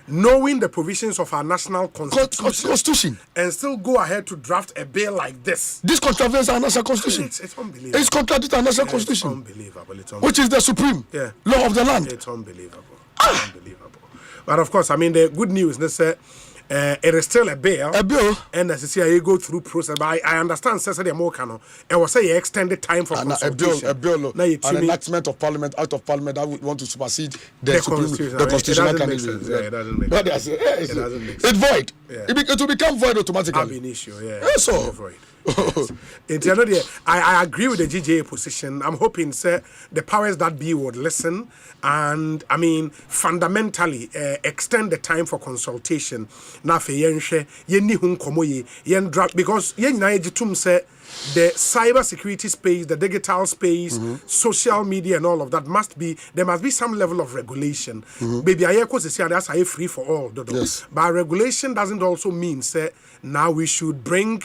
knowing the provisions of our national constitution and still go ahead to draft a bill like this. This contravenes our national constitution. It's unbelievable. It's contradicts our national constitution. Unbelievable. Which is the supreme law of the land. It's unbelievable. Unbelievable. But of course, I mean, the good news is it is still a bill. And as you see, you go through process. But I understand, Cecily Mokano, it was a extended time for consultation. A bill, an enactment of parliament, out of parliament, that would want to supersede the constitutional candidate. It doesn't make sense. It doesn't make sense. It's void. It will become void automatically. Have an issue, so void. Yes. I agree with the GJA position. I'm hoping, sir, the powers that be would listen and, I mean, fundamentally extend the time for consultation. Now, for yenshe, yenni hun komoye, yen drop because yen na ejitum say the cyber security space, the digital space, social media, and all of that there must be some level of regulation. Baby, I say that's free for all. Yes. But regulation doesn't also mean say now we should bring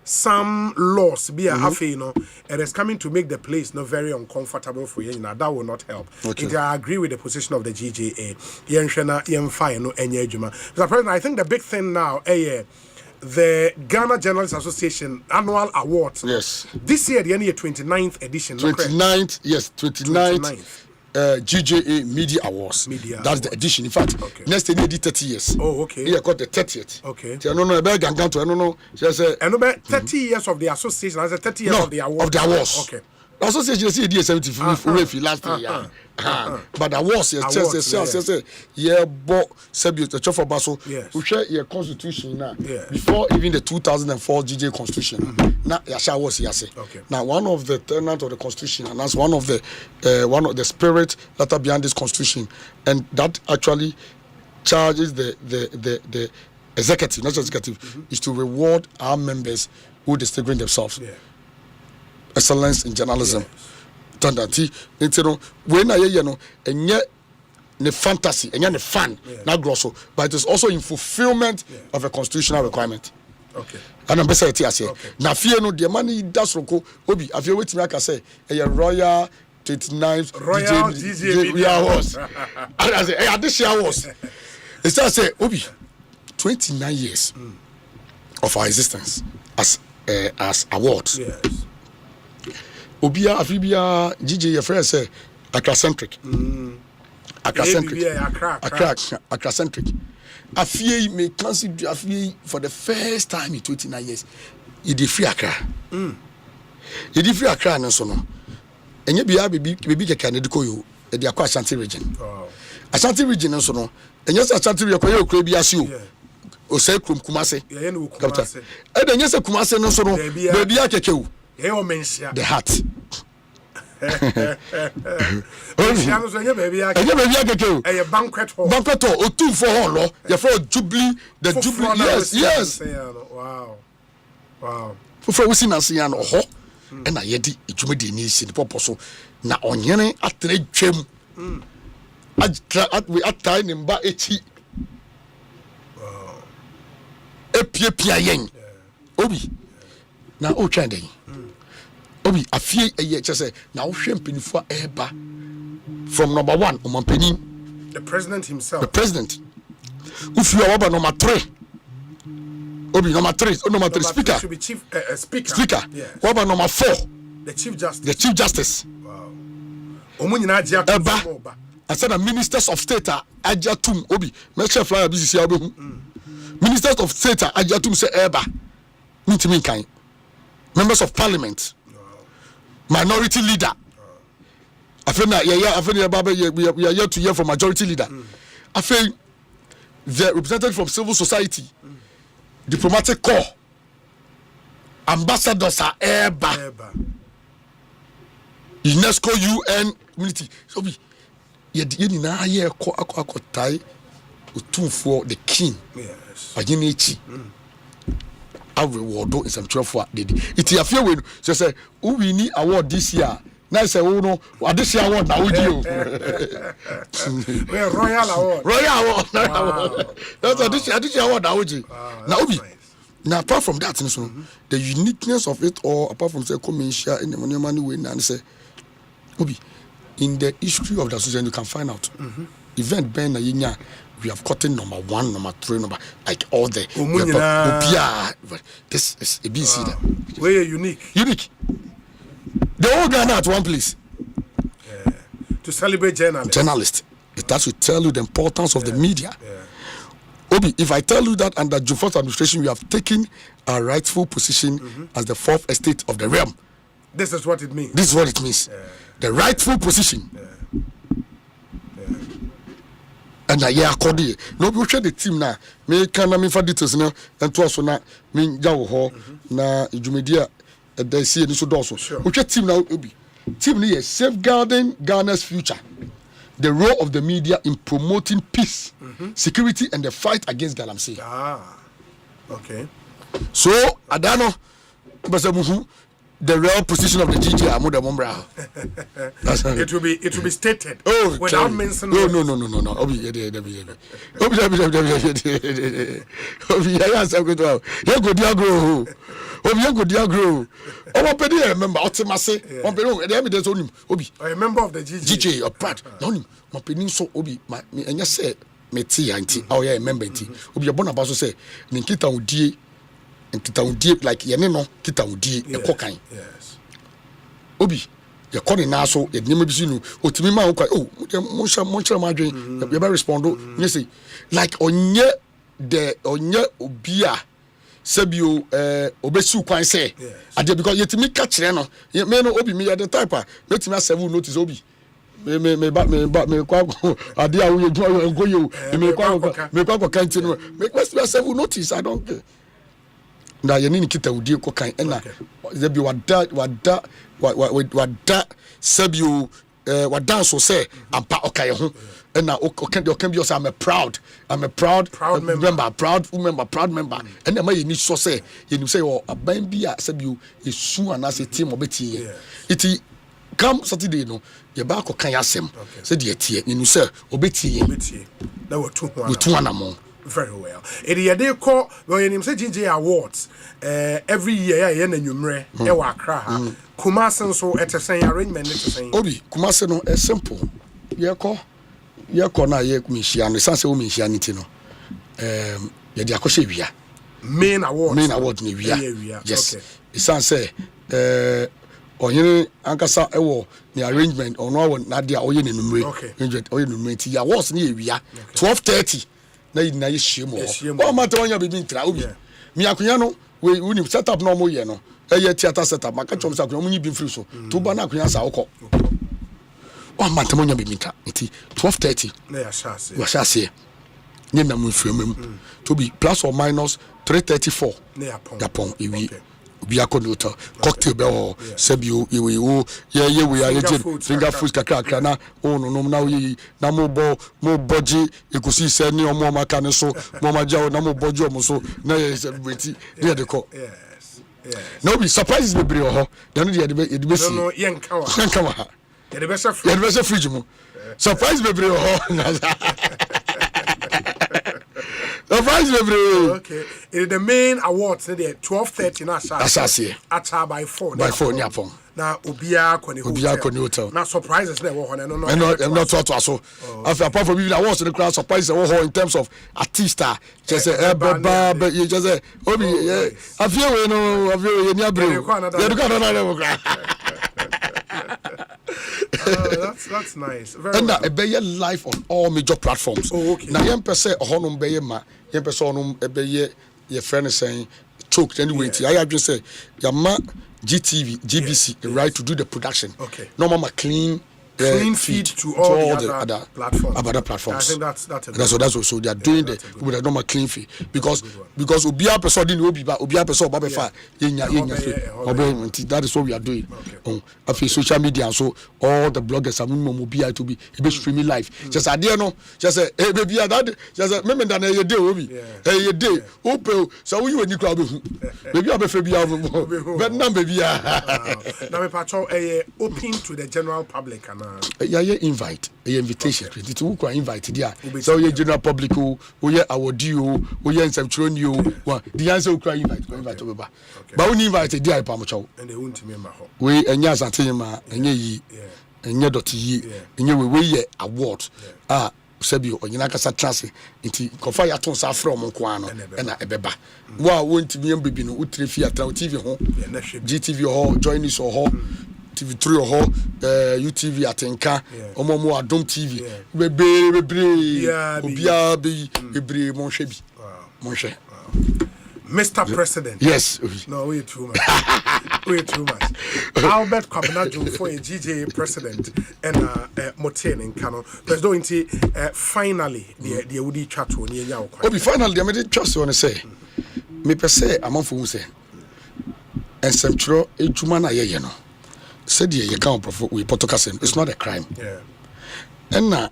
some laws be it is coming to make the place not very uncomfortable for you. That will not help. Okay. I agree with the position of the GJA. Mr. President, I think the big thing now, the Ghana Journalists Association annual awards. Yes. This year, the 29th edition. 29th, yes, 29th. GJA Media Awards. That's the edition. In fact, next year they did 30 years. Oh, okay. Yeah, got the 30th. Okay. I don't know about Ganganto. I don't know. Just 30 years of the association. I said 30 years of the awards. Of the awards. Okay. The association is here 75 last year. But the awards, but Sebius, the Chauffeur Basso, who share your constitution now. Before even the 2004 GJ constitution. Now, Yasha was Yase. Now, one of the tenants of the constitution, and that's one of the spirit that are behind this constitution, and that actually charges the executive, not just executive, is to reward our members who distinguish themselves. Excellence in journalism. Tandati, when I and yet the fantasy and the fun, not grosso, but it is also in fulfillment of a constitutional requirement. Okay. And I'm beside it. Now, fear no, the money does Roko, Obi, have you waiting like I say, a royal 29th Royal DJ Awards. And I say, this year was. It's just say, Obi, 29 years of our existence as awards. Yes. Obia Afibia GJ friend say acracentric. Acracentric. Afie may consider Afie for the first time in 29 years. It is free Accra. It is free Accra and so on. And you be a candidate you at the Ashanti region. Ashanti region and so on. And yes, Ashanti region could be as you. Osei Kumase. And then yes, a Kumase no so no. Baby Akekeu. The hat. A banquet hall. Banquet hall. O 2 for hall. You for Jubilee. The Jubilee. Yes. Wow. For we see na see no ho. And I yedi ijumedi ni si purpose na onyene atre twem. We atai nimba echi. Wow. Epia yen. Obi. Na o twende. Obi afie eye chese na wo hwe mpanifo eba from number 1 omampani the president himself. The president ufi oba number 3 Obi number 3 speaker should be chief speaker yes. Oba number 4 the chief justice wow omunyina agia eba I said the ministers of state agiatum Obi me chef flyer BCC obehu ministers of state agiatum say eba mitimi kan members of parliament minority leader. I feel that we are yet to hear from majority leader. I feel the representative from civil society, diplomatic corps, ambassadors are eba. UNESCO UN community. So we you na here akotai for the king. Yes. Ajinichi. I reward in some 12 for it. If you feel when so say who we need award this year na say wo no addition award na wo di o Royal award that's addition award na wo di na obi now apart from that the uniqueness of it all apart from say commercial in the money way na say obi in the history of the association you can find out event ben na yenya we have gotten number 1 number 3 number like all the this is a BC that we are unique the whole Ghana at one place to celebrate journalists. It has to tell you the importance of the media. Obi, if I tell you that under Jufos administration we have taken a rightful position as the 4th estate of the realm, this is what it means. The rightful position. And according no we share the team now. Me can me for details now and to also na me jawo ho na jumedia the see so do so. We share team now Obi. Team ni is safeguarding Ghana's future. The role of the media in promoting peace, security, and the fight against galamsey. Okay. So, Adano, the real position of the GG Amuda Mombra. It will be stated. Without mentioning. No. Remember, a member of the GG or Pratt. My opinion so Obi, and you say, Meti, auntie, remember it. Obi, a bonabaso say, Ninkita Udi. Kita udie like yeneno kita udie e kokan yes obi ye kone na so ye nyema bisi no otimi ma kwa moncha ma adwen ye be respond you say like onye obi a sabio obesu kwan say ade because yetimi ka kire no me no obi me ye the type a metimi asevu notice obi me kwa ade a wo ye nko yo me kwa kanti no me question asevu notice I don't care. Na yenini kita udie ko kan na zebi wada sabio wada so say ampa okay ho na okan bi say I'm a proud member proud member and ma yeni so say yeni say o aban bi a sabio esu anase team obetie iti come Saturday no ye ba ko kan asem say de tie yeni say obetie na wo tu anamo. Very well. They call when say GJ Awards every year na nwumre e wa Accra. Kumasi so et say arrangement et say. Obi, Kumasi no is simple. Ye ko na ye kumishia no sanse wo mishia niti no. Ye di akose wia. Main award ni wia. Yes. It sanse ohene ankasa ewo ni arrangement ono awo na dia oye ne numre. Arrangement oye numre ti ya awards ni wia 12:30. Na ye shimo o mata wanya bibi ntra obi mi akunya no we uni setup no mo ye no eye theater setup maka chom sa akunya mo nyi bi free so to ba na akunya sa okọ o mata wanya bibi ntra nti 12:30 na ya shase ni na mo mfremem to be plus or minus 3:34 na yapon ewi obi akọ hotel cocktail be ho sabio ewe o ye we are finger food kakra na o no na we na mo boji Ekosiise ni omo maka ne so mo ma jawo na mo boji omo so na ye celebrate dey dey call yes no be surprises be bri ho then dey be see no yenka wa ye dey be say fridge mo surprise be bri ho Okay. The main awards they 12:30 na Asase. At by 4. By 4 Nyapon. Na Obia Koni hotel. Na surprises there wo no. I'm not to so. Apart from even awards the class surprise in terms of artista. Just say baba you just say obi I feel ni abre. That's nice. Very and well. a better live on all major platforms. Okay. Now, yem per se honum beye ma, yem per se honum beye your friend is saying choke anyway. I have just say yama GTV, GBC the right to do the production. Okay. Normal clean clean feed to all the other platforms. Other platforms. I think that's what so they are doing with a normal clean feed because obia person didn't obia person babefa that is what we are doing. After social media, so all the bloggers are mobile to be streaming live. Just idea no, just say hey baby that just remember that a day obi a day open so you when you crowd baby abefa bia but now baby now me patrol open to the general public and invite invitation it who can invite there so you general public who award you who nsem you the answer who can invite over but we invite there pamocho and they won't me ma ho we enya asante ma enye yi enye doti yi enye we ye award sebio onyina kasa trase nti kofa ya ton sa from nko ano na ebeba wa wonti mi mbebi no utrefi atra TV ho GTV ho join us ho TV3 ho UTV atenka omomo adom TV bebre obia be bebre monhwe bi monhwe Mr. President. Yes. No, way too much. Way too much. Albert Kwabena for a GJ president and Moten in Kano. There's no finally the Woody chat on your Obi finally, I made trust on say. Me per se, I'm on for say. And Central a Jumana Yeno. Said ye can't profit with Potokasem. It's not a crime. Yeah. And now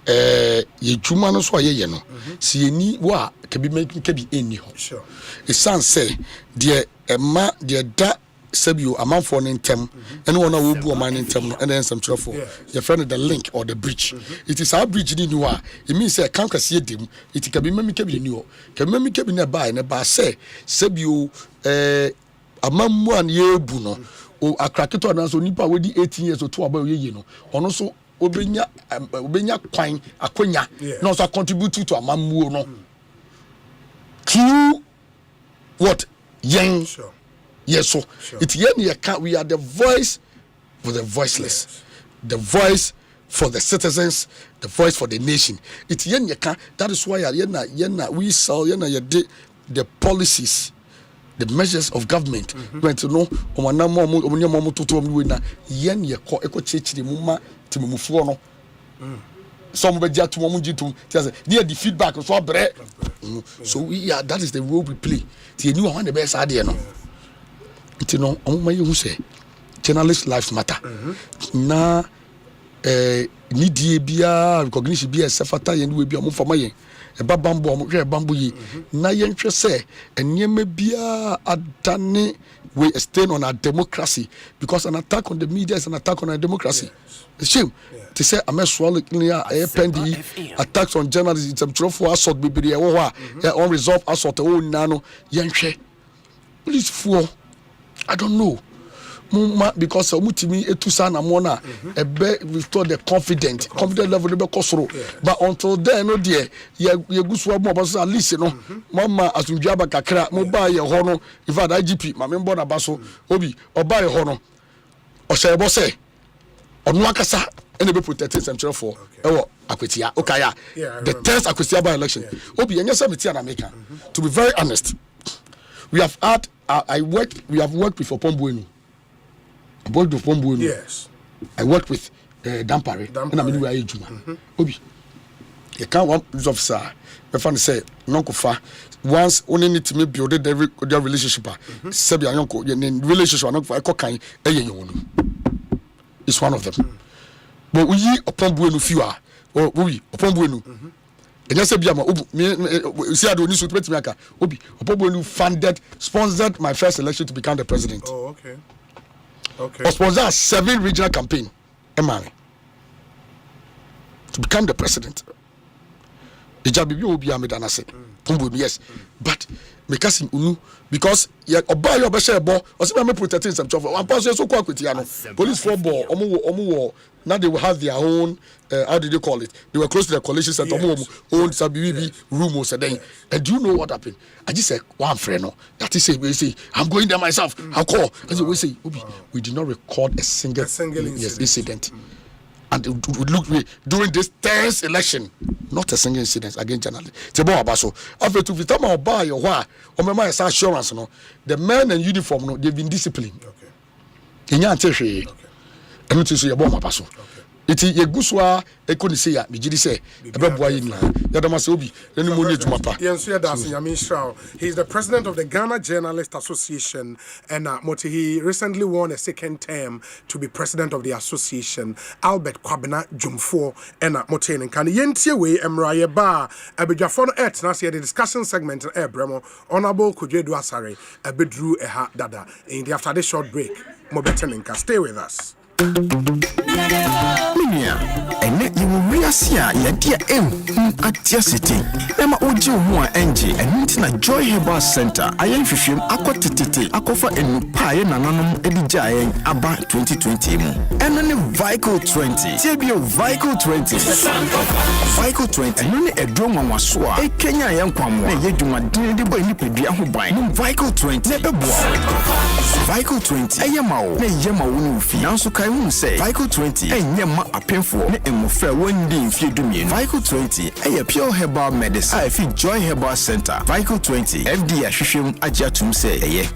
ye Jumano so ye no. See ni wa kebi make kebi eni ho. Sure. It sounds say dear Emma dear da Sebio a man for an intem and one will be a man intem and then some trouble. Your friend the link or the bridge. It is our bridge in you are. It means I can't see them. It can be memi kebi new. Can memi kebi nearby and a say Sebio a man 1 year buno or a crackito and so nipa with 18 years or 2 about ye no. On also obenya kwine akonya no so contribute to a mamu no Q what yen sure. Yes so sure. It yen we are the voice for the voiceless, the voice for the citizens, the voice for the nation. It yen that is why yena we saw yena the policies, the measures of government going to know omanamo toto na yen ye ko eko muma timufuo no some be jatu mo jitu near the feedback so bre so that is the role we play the new one the best idea no it no omma you say journalist lives matter na need bia recognition bia sefata yen we bia mo fama yen e babambo mo hwe bambo yi na yen hwe se enema bia adane we stand on our democracy because an attack on the media is an attack on our democracy. It's shame to say I'm a swallow clear attacks on journalists. It's a trouble for assault baby unresolved assault nano yanche please for I don't know because mutimi etusa na mona ebe restore the confident level be kosoro but until then no there ye gusu mo baso at least no mama asunjua ba kakra mo ba ye ho no if that IGP ma me mbo na baso obi oba ye ho no o se bo se onu akasa ene be protect central for ewo akwetia okaya the 10th akwetia by election obi enye se metia na America to be very honest we have had we have worked with Opombuenu. Yes. I worked with Dampare. And I'm doing Juma. Obi. You can't want officer. My friend say, Nonkofa. Once only need to build their relationship. Sebi Yonko, your relationship, Nonkofa, it's one of them. But we upon Bueno few are, or we upon Bueno. And just say, see, I don't need to put me Obi, upon Bueno funded, sponsored my first election to become the president. Oh, okay. Or sponsor 7 regional campaign, Emani, to become the president. The job will be Amidanase. Yes, but because Oba your best ball, or some protecting some trouble. One person so quite with Yano. Police football, Omu, now they will have their own, how did you call it? They were close to the coalition center, own Sabibi rumors, and then, and do you know what happened? I just said, one friend, no, that is it. We say, I'm going there myself. I'll call. As we say, we did not record a single incident. And we during this 10th election, not a single incident against journalists. After to time I'll buy your why, or my assurance, no, the men in uniform, no, they've been disciplined. Okay. ɛno ti so yɛ bɔ mapa so iti ye guswa ekoni se ya mejidi se ebeboa yi na yadama se obi enu mo ni ejuma pa Yensu Yadasi Yamin Shrao. He is the president of the Ghana Journalist Association, and he recently won a second term to be president of the association. Albert Kwabena Jumfo and Motin and Kan Yentie we Emraye Ba Abidjafon et na the discussion segment Bremo Honorable Kujedu Asare Abidru Eha Dada. In the after this short break, Mobetenenka, stay with us. Minia, ene yuwiasia yadia atia city. Ema oji ho a enje enti na Joy Herbal Center ayen hwehwem akotitete akofa enupa ye nananom edija ayen aba 2020 mu. Eno ne Vico 20. Tebio Vico 20. Vico 20 eno ne edro nwanwaso a ekenya ayen kwamo na ye dwumaden de boy ni pedua ho ban. No Vico 20 ne beboa. Vico 20 eyemawo na yemawo no fi. Nanso kai hu say Vico 20 enyema apemfo ne emofra wondi mfie dumie. Vico 20 eye pure herbal medicine. I feel Joy Herbal Center. Vico 20 FD ahwehwem agiatum say eye.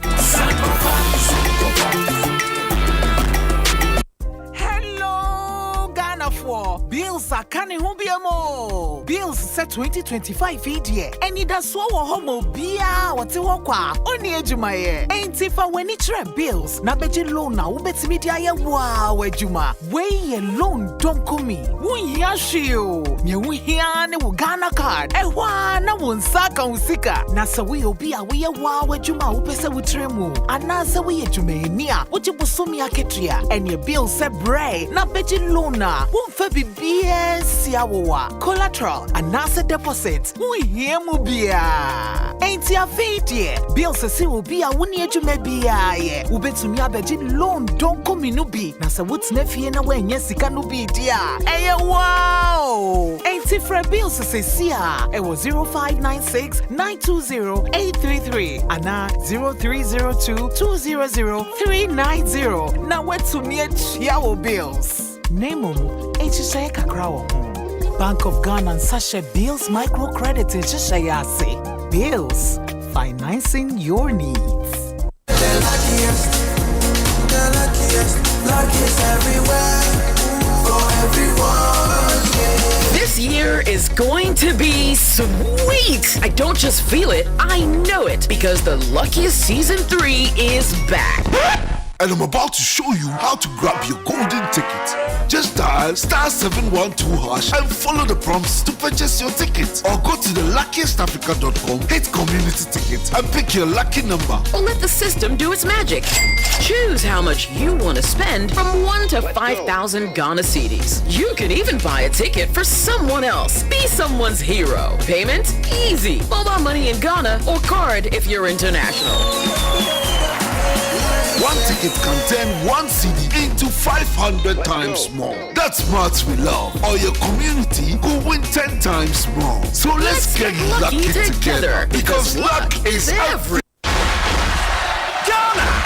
Bills are canning hubiamo. Bills set 2025 year. And it does so homo bia what's walkwa. Only ejumaye. Ain't if I when it's bills. Na beji loan na ubet media ya wow ejuma. Way loan don't come me. Wun yashio. Nye wun hiane wu Ghana card. Ewa na wun saka usika. Na sa we obia we wow ejuma upese wutremu. Anasa we ejume niya. Uchi busumi ya ketria. And your bill se bray. Na beji loan na. Wun febi BS Yawa collateral and asset deposit. We hear mubia. Ain't ya fate bills se will be a 1 year to maybe ye. Ubetumi abejin loan don't come in ubi. Nasa what's nefi na when yesika nubi dia. Hey wow. Ain't it for bills se sia. It was 0596 920 833 and 0302 200 390. Now what's to near Chiao bills. Name HSA Kakrawo. Bank of Ghana and Sasha Bills Microcredit HSA. Bills, financing your needs. The luckiest everywhere, for everyone. This year is going to be sweet. I don't just feel it, I know it, because the Luckiest Season 3 is back. And I'm about to show you how to grab your golden ticket. Just dial *712# and follow the prompts to purchase your ticket. Or go to theluckiestafrica.com, hit community ticket, and pick your lucky number. Or let the system do its magic. Choose how much you want to spend from 1 to 5,000 Ghana cedis. You can even buy a ticket for someone else. Be someone's hero. Payment? Easy. Mobile money in Ghana or card if you're international. One ticket can turn 1 CD into 500 times more. That's maths we love. Or your community could win 10 times more. So let's get lucky together because luck is everything.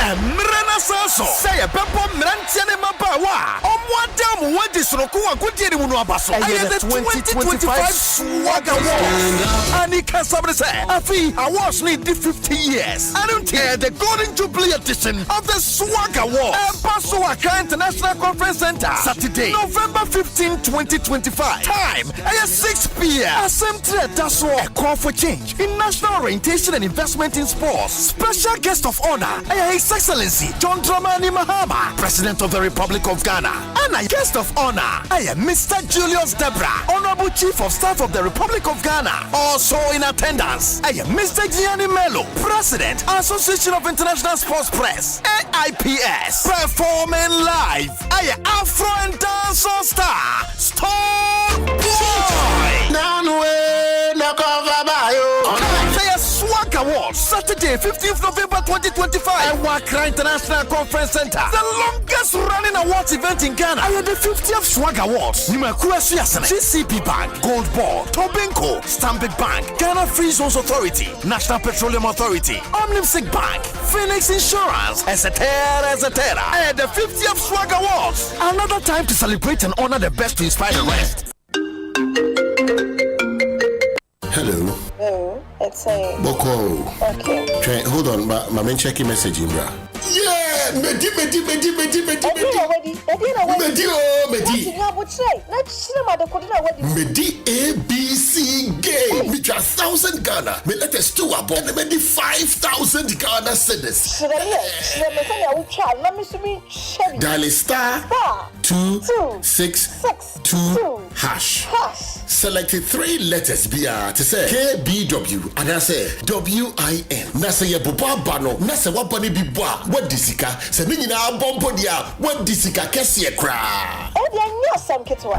Emrena Saso say a pepper Mrantiane Mabawa. Omwadam Wadisroku Agudiri Munabaso. I the 2025 Swag Award. Anika Sabrese. Afi awards need 50 years. I don't care the Golden Jubilee edition of the Swag Award. Paso Aka International Conference Center. Saturday, November 15, 2025. Time 6 p.m. Asempa Daso. A call for change in national orientation and investment in sports. Special guest of honor. His Excellency John Dramani Mahama, President of the Republic of Ghana. And a guest of honor, I am Mr. Julius Debra, Honorable Chief of Staff of the Republic of Ghana. Also in attendance, I am Mr. Gianni Mello, President, Association of International Sports Press, AIPS. Performing live, I am Afro and Dancehall Star, Star Boy. Swag Awards, Saturday, 15th November 2025. Wakra International Conference Center. The longest running awards event in Ghana. I had the 50th Swag Awards. GCP Bank, Gold Ball, Tobinco, Stanbic Bank, Ghana Free Zones Authority, National Petroleum Authority, Omnipsic Bank, Phoenix Insurance, etc. I had the 50th Swag Awards. Another time to celebrate and honor the best to inspire the rest. Hello. It's a Boko. okay. Hold on, my main checking message, bra. Yeah! Medi. Medi ABC game. Me 1,000 Ghana. Me let us do a bomb. Medi 5,000 Ghana cedis. Dial star 262 hash. Selected 3 letters BR to say KBW and I say WIN. Na say ye boba bano. Na say wapani bibwa. What disika? Se minyi na bombo dia. What disika kesi kra.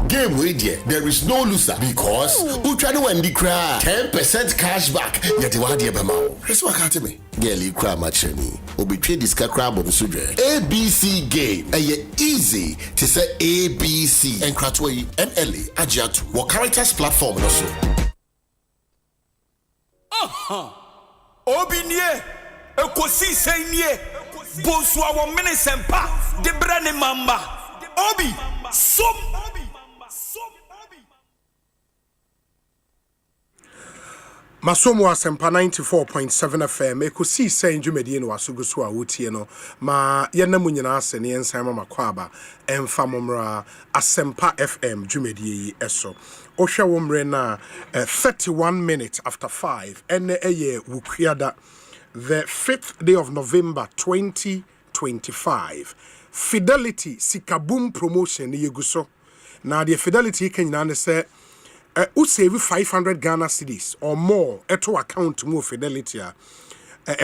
Game with ye. There is no loser because utra no wendi kra. 10% cashback. Yeti wadi ebema. Resu wakati me. Girl kra macheni. Obi trade diska kra Bonsu. ABC game. Eye easy to say ABC. And kratwe NLA Ajat. What characters platform also. Obinye, Ekosiise nie, Bonsu awo Asempa, de brane mamba. Obi, som. Masomo Asempa 94.7 FM Ekosiise ndwumedie no wasuguso a wotie no ma yenamu nyina ase ne ensan ma makwaba emfa momra Asempa FM dwumedie yi eso ohwe womre na 31 minutes after 5 ene eye wukwiada the 5th day of November 2025 Fidelity Sikabum promotion yeguso na the Fidelity kenyina ne se who save 500 Ghana cedis or more eto account more Fidelity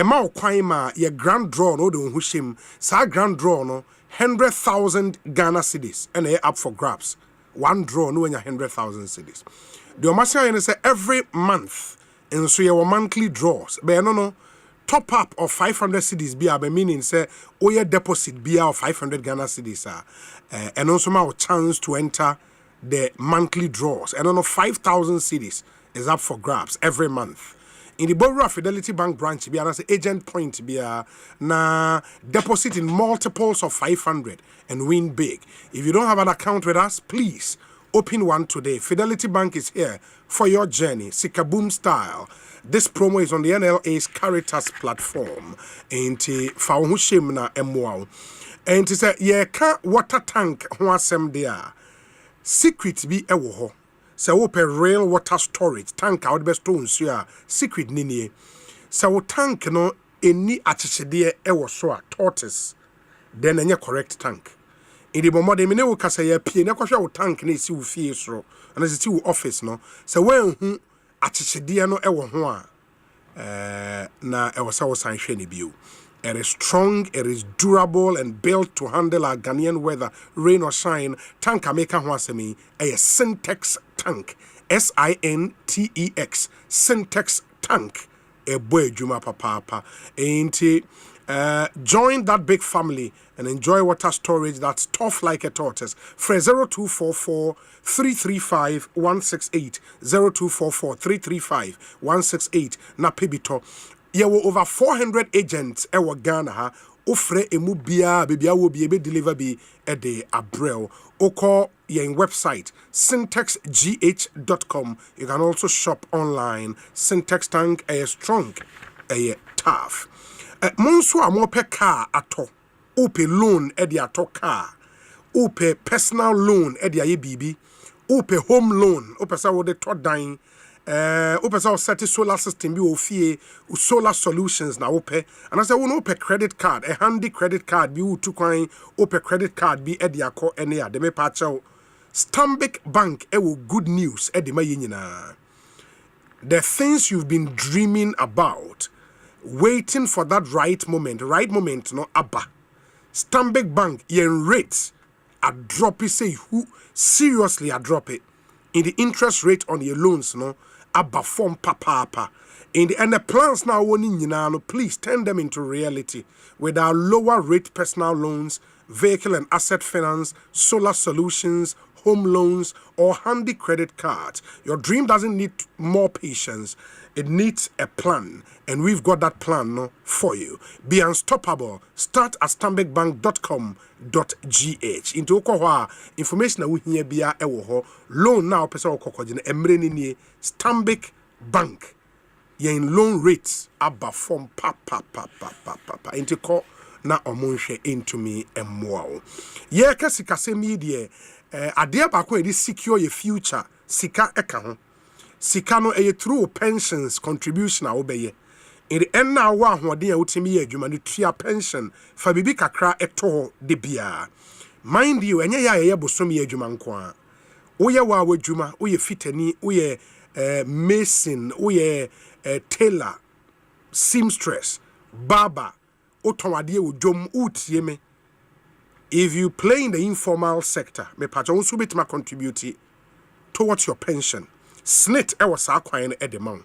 ma kwan ma ye grand draw no de hu him sa grand draw no 100,000 Ghana cedis and up for grabs one draw no 100,000 cedis the omasia say every month and so your monthly draws be no top up of 500 cedis be meaning say your deposit be of 500 Ghana cedis and also my chance to enter the monthly draws and on 5,000 cedis is up for grabs every month. In the Bonsu Fidelity Bank branch, be an agent point be na deposit in multiples of 500 and win big. If you don't have an account with us, please open one today. Fidelity Bank is here for your journey. Sikaboom style. This promo is on the NLA's Caritas platform. And Fauhushim na emwao. And to say ye ka water tank huasem dia. Secret be ewo ho. Se wo pe real water storage tank out be stone so a secret nini. Se wo tank no eni achichede ewo so a tortoise. Then enye correct tank. In the bomode me ne wo kasa ya pie ne kwahwe wo tank na esi wo fie soro. Na esi wo office no. Se wan hu achichede no ewo ho a na ewo sa wo san hwe ne bio. It is strong, it is durable and built to handle our Ghanaian weather, rain or shine. Tank America Huasemi, a Syntex tank. SINTEX. Syntex tank. A boy Juma Papa. Ain't join that big family and enjoy water storage that's tough like a tortoise. For 0244 335 168. 0244 335 168. Na Pibito. There were over 400 agents ewa Ghana ha ofre emu bia bibia wo bi ebe deliver bi ede abrel oko yen website syntexgh.com. You can also shop online. Syntex tank strong tough. Monso amope car ato ope loan ede ato car ope personal loan ede aye bibi ope home loan ope sa wo de to dan open set solar system be ofie solar solutions na open and I say we no open credit card a handy credit card be to coin open credit card be e dia ko ene ya de me pa chew Stanbic Bank good news e de ma nyina the things you've been dreaming about waiting for that right moment no abba Stanbic Bank yen rates a drop it say who seriously a drop it in the interest rate on your loans no abba form papa in the and the plans now no please turn them into reality with our lower rate personal loans, vehicle and asset finance, solar solutions, home loans or handy credit cards. Your dream doesn't need more patience, it needs a plan, and we've got that plan for you. Be unstoppable. Start at stanbicbank.com.gh. Into okwa information na we here bia ewo ho loan now pesa okokogine emre ni Stanbic Bank yen loan rates abba from pa into call na omonhwe into me emmoa. Ye ka sikase media ade ba ko edi secure your future sika eka ho. Sika no through pensions contribution a obeye. In the end now wa hoden a wotimi ye adwuma no tua pension fa bibi kakra eto de bia. Mind you enye ya bosom ye adwuma nko a. Oye wa wadwuma, oye fitani, oye mason, oye tailor, seamstress, barber, otonwade odwom utie me. If you play in the informal sector, me patch on so bit ma contribute towards your pension. SNIT was our coin at the mount.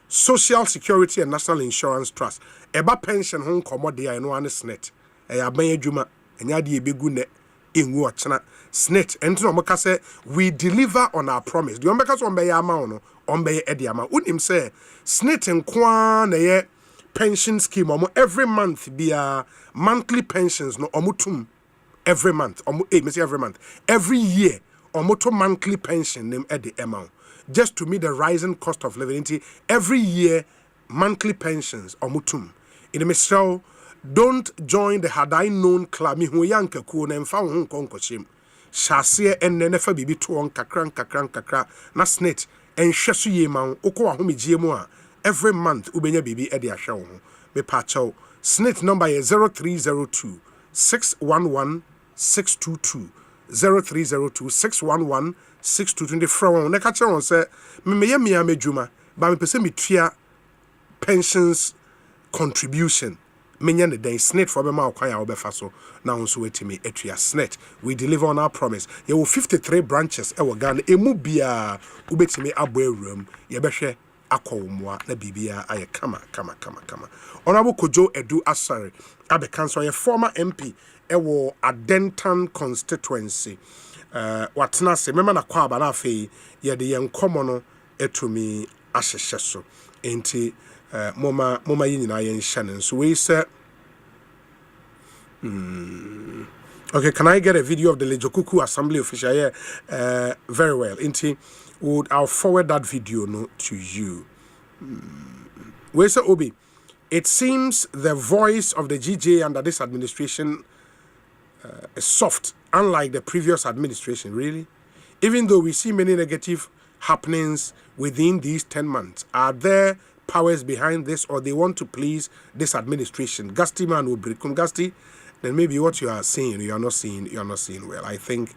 Social Security and National Insurance Trust. Eba pension home commodity I know an SNIT. Abanye juma enyadi ebegune ingu achana SNIT. Entino maka say we deliver on our promise. Do you remember on be amount no on be edi amount. Unim say SNIT nkwa na ye pension scheme omo every month be a monthly pensions no omutum every month every month every year omoto monthly pension name at the amount. Just to meet the rising cost of living. Every year, monthly pensions or mutum. In the Michelle, don't join the had I known club. Me who yanka coon and found home concoshim. Shassia and never be two on kakra, na snit and shasu ye man, oko humi gmoa. Every month, ubenya baby edia show. Me pacho. Snit number is 0302 611 622 0302 611 622 from na catch on say me medjuma ba me pese me tua pensions contribution menya ne den SNIT for be ma kwan ya obefa so na onso wetimi atua SNIT. We deliver on our promise. Ye wo 53 branches e wo Ghana emu bia ubetimi abo awuram ye behwe akọwomwa na bibia aye kama. Honorable Kojo Edu Asare abe council ye former MP ewo Adentan constituency. Watna se mema na kwa aba na afei ye de yen komo no etumi ahyehye so enti moma yinyina yen hye so we say okay, can I get a video of the Lejokuku Assembly official here? Very well. Enti I'll forward that video no to you. We say Obi, it seems the voice of the GJ under this administration is soft, unlike the previous administration, really. Even though we see many negative happenings within these 10 months, are there powers behind this, or they want to please this administration? Gasti man will become Gasti. Then maybe what you are saying, you are not seeing well. I think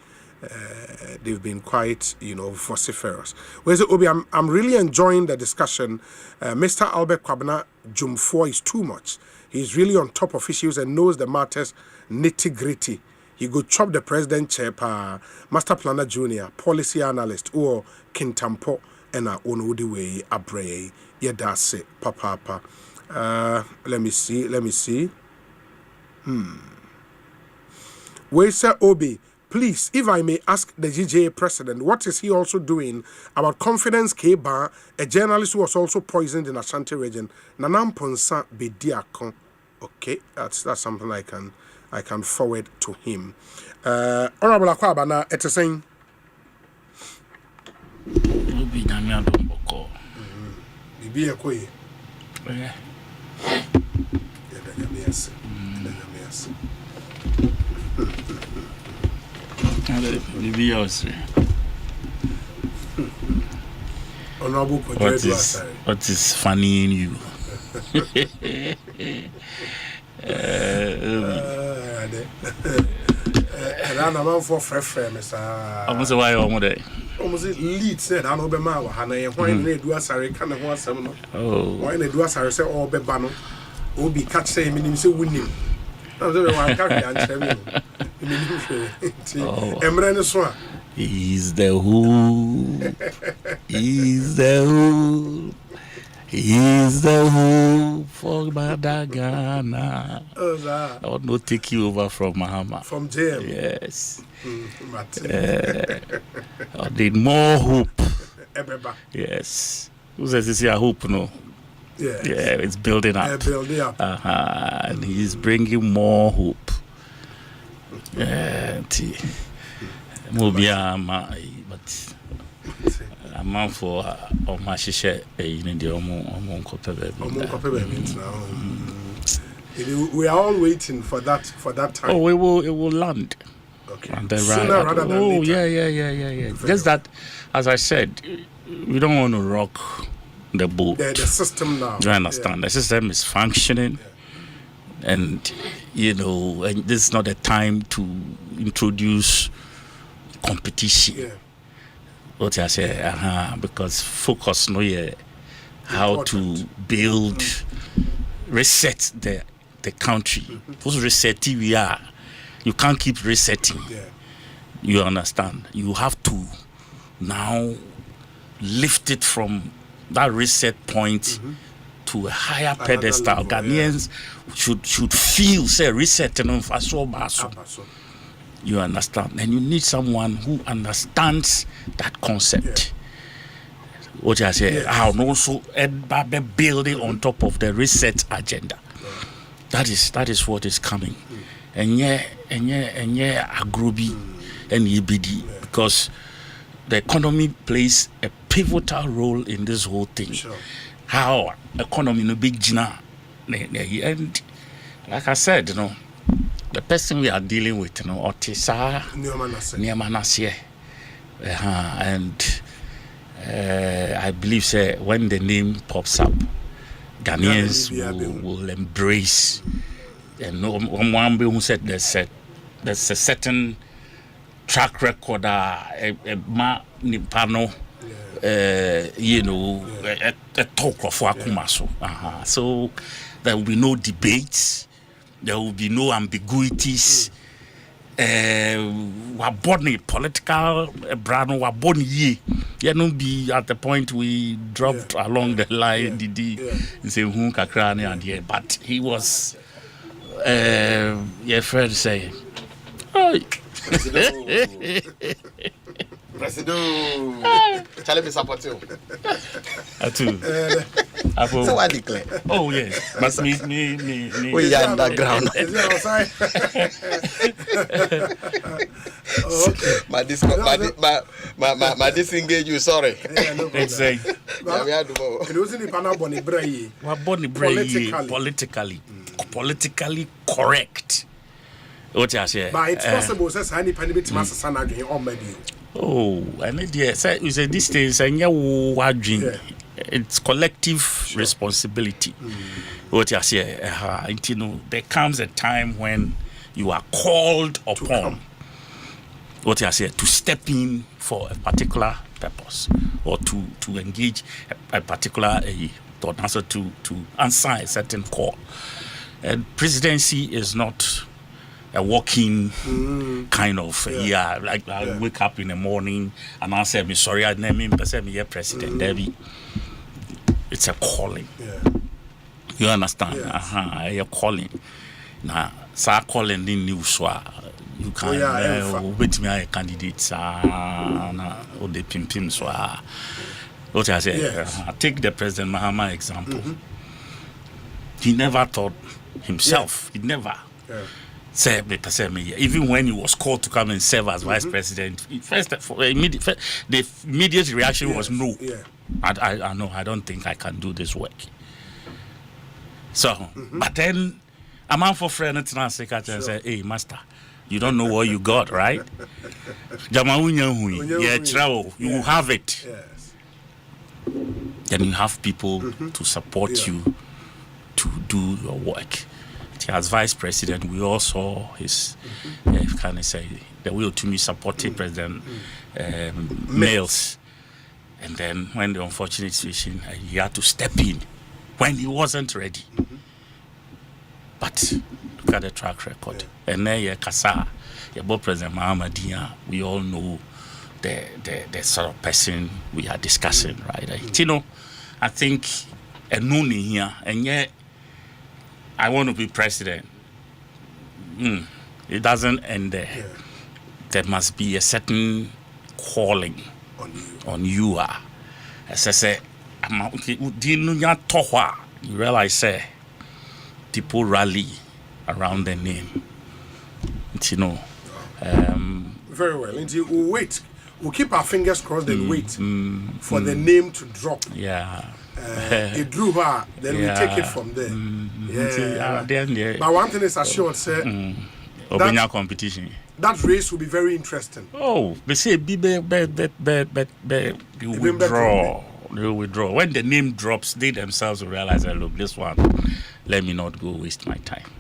they've been quite, vociferous. Whereas Obi, I'm really enjoying the discussion. Mr. Albert Kwabena Jumfo is too much. He's really on top of issues and knows the matters nitty-gritty. He go chop the president chair, Master Planner Junior, policy analyst, or Kintampo, and a onudi way abre yedase papa. Let me see. Where say Obi, please, if I may ask the GJA president, what is he also doing about Confidence K-Bar, a journalist who was also poisoned in Ashanti region? Nanam Ponsa Bediakon. Okay, that's something I can forward to him. Honorable Akwabana, it's saying. Obi Damian Domboko. Bibi Akoye. Yeah. Yes. Bibi Osei. Honorable what is funny in you? I'm not for fresh, almost why almost day. Almost lead said, I know Bema, Hana, why they do us are kind of one seminal. Oh, why they do us are say all Bebano will be catch saying, meaning say winning. I don't know why I can't He's the who. He's the who. He's the who for Madagana. I will not take you over from Mahama. From jail. Yes. I need more hope. Yes. Who says this is a hope? No. Yes. Yeah, it's building up. Building up. And he's bringing more hope. But I'm out for my shisha in the We are all waiting for that time. Oh, it will land. Okay. And then Sooner rather than later. Yeah. Just that, as I said, we don't want to rock the boat. The system now. You understand? The system is functioning. And, and this is not a time to introduce competition. Yeah. What I say, because focus how to build, reset the country. Who's resetting we are? You can't keep resetting. Yeah. You understand? You have to now lift it from that reset point to a higher pedestal. Level, Ghanaians should feel say resetting on faso. You understand? And you need someone who understands that concept. What I say, how also building on top of the reset agenda. That is what is coming. And agrobi and EBD, because the economy plays a pivotal role in this whole thing. Sure. How economy no big jina, and like I said, the person we are dealing with, Otisa Niamanasye, and I believe when the name pops up, Ghanaians will embrace. And one who said there's a certain track record, Nipano, a talk of Wakumaso. So there will be no debates, there will be no ambiguities. Waboni political brano waboni ye. You know, be at the point we dropped along the line, say who kakrani and yeah, but he was. Your friend say, "Oh, President, tell me support you." So I declare. Oh yes, but me. We are underground. My disengage you. Sorry. Exactly. It wasn't a panaboni bray. Politically correct. What I say? But it's possible says any pandemic master sana again or maybe. Oh, and you say these things and it's collective responsibility. What I say? There comes a time when you are called upon. What I say, to step in for a particular purpose or to engage a particular to answer a certain call. And presidency is not a walking kind of like I wake up in the morning and I say, "Me sorry, I name him, but me president." Debbie, it's a calling. You understand? You're calling. Now, so calling the news. You can wait me a candidate. Or the pimpim so. What I say? Take the President Mahama example. He never thought himself. He never said me. Even when he was called to come and serve as vice president, the immediate reaction was no. I know. I don't think I can do this work. So, but then a man for friend and say, "Hey, master, you don't know what you got, right? You will have it." Then you have people to support you to do your work. As vice president, we all saw his, can I say, the will to me supporting President Mills. And then when the unfortunate situation, he had to step in when he wasn't ready. But look at the track record. And then Kasa, about President Mahama, we all know the sort of person we are discussing, right? I think a nuni here, and yet I want to be president. It doesn't end there. There must be a certain calling on you. As I say, you realize, people rally around the name. Very well. We'll wait. We'll keep our fingers crossed and wait for the name to drop. Yeah. it drew her, then we take it from there. But one thing is assured, sir, that competition. That race will be very interesting. Oh, they say they withdraw. They withdraw. When the name drops, they themselves will realize that, look, this one, let me not go waste my time.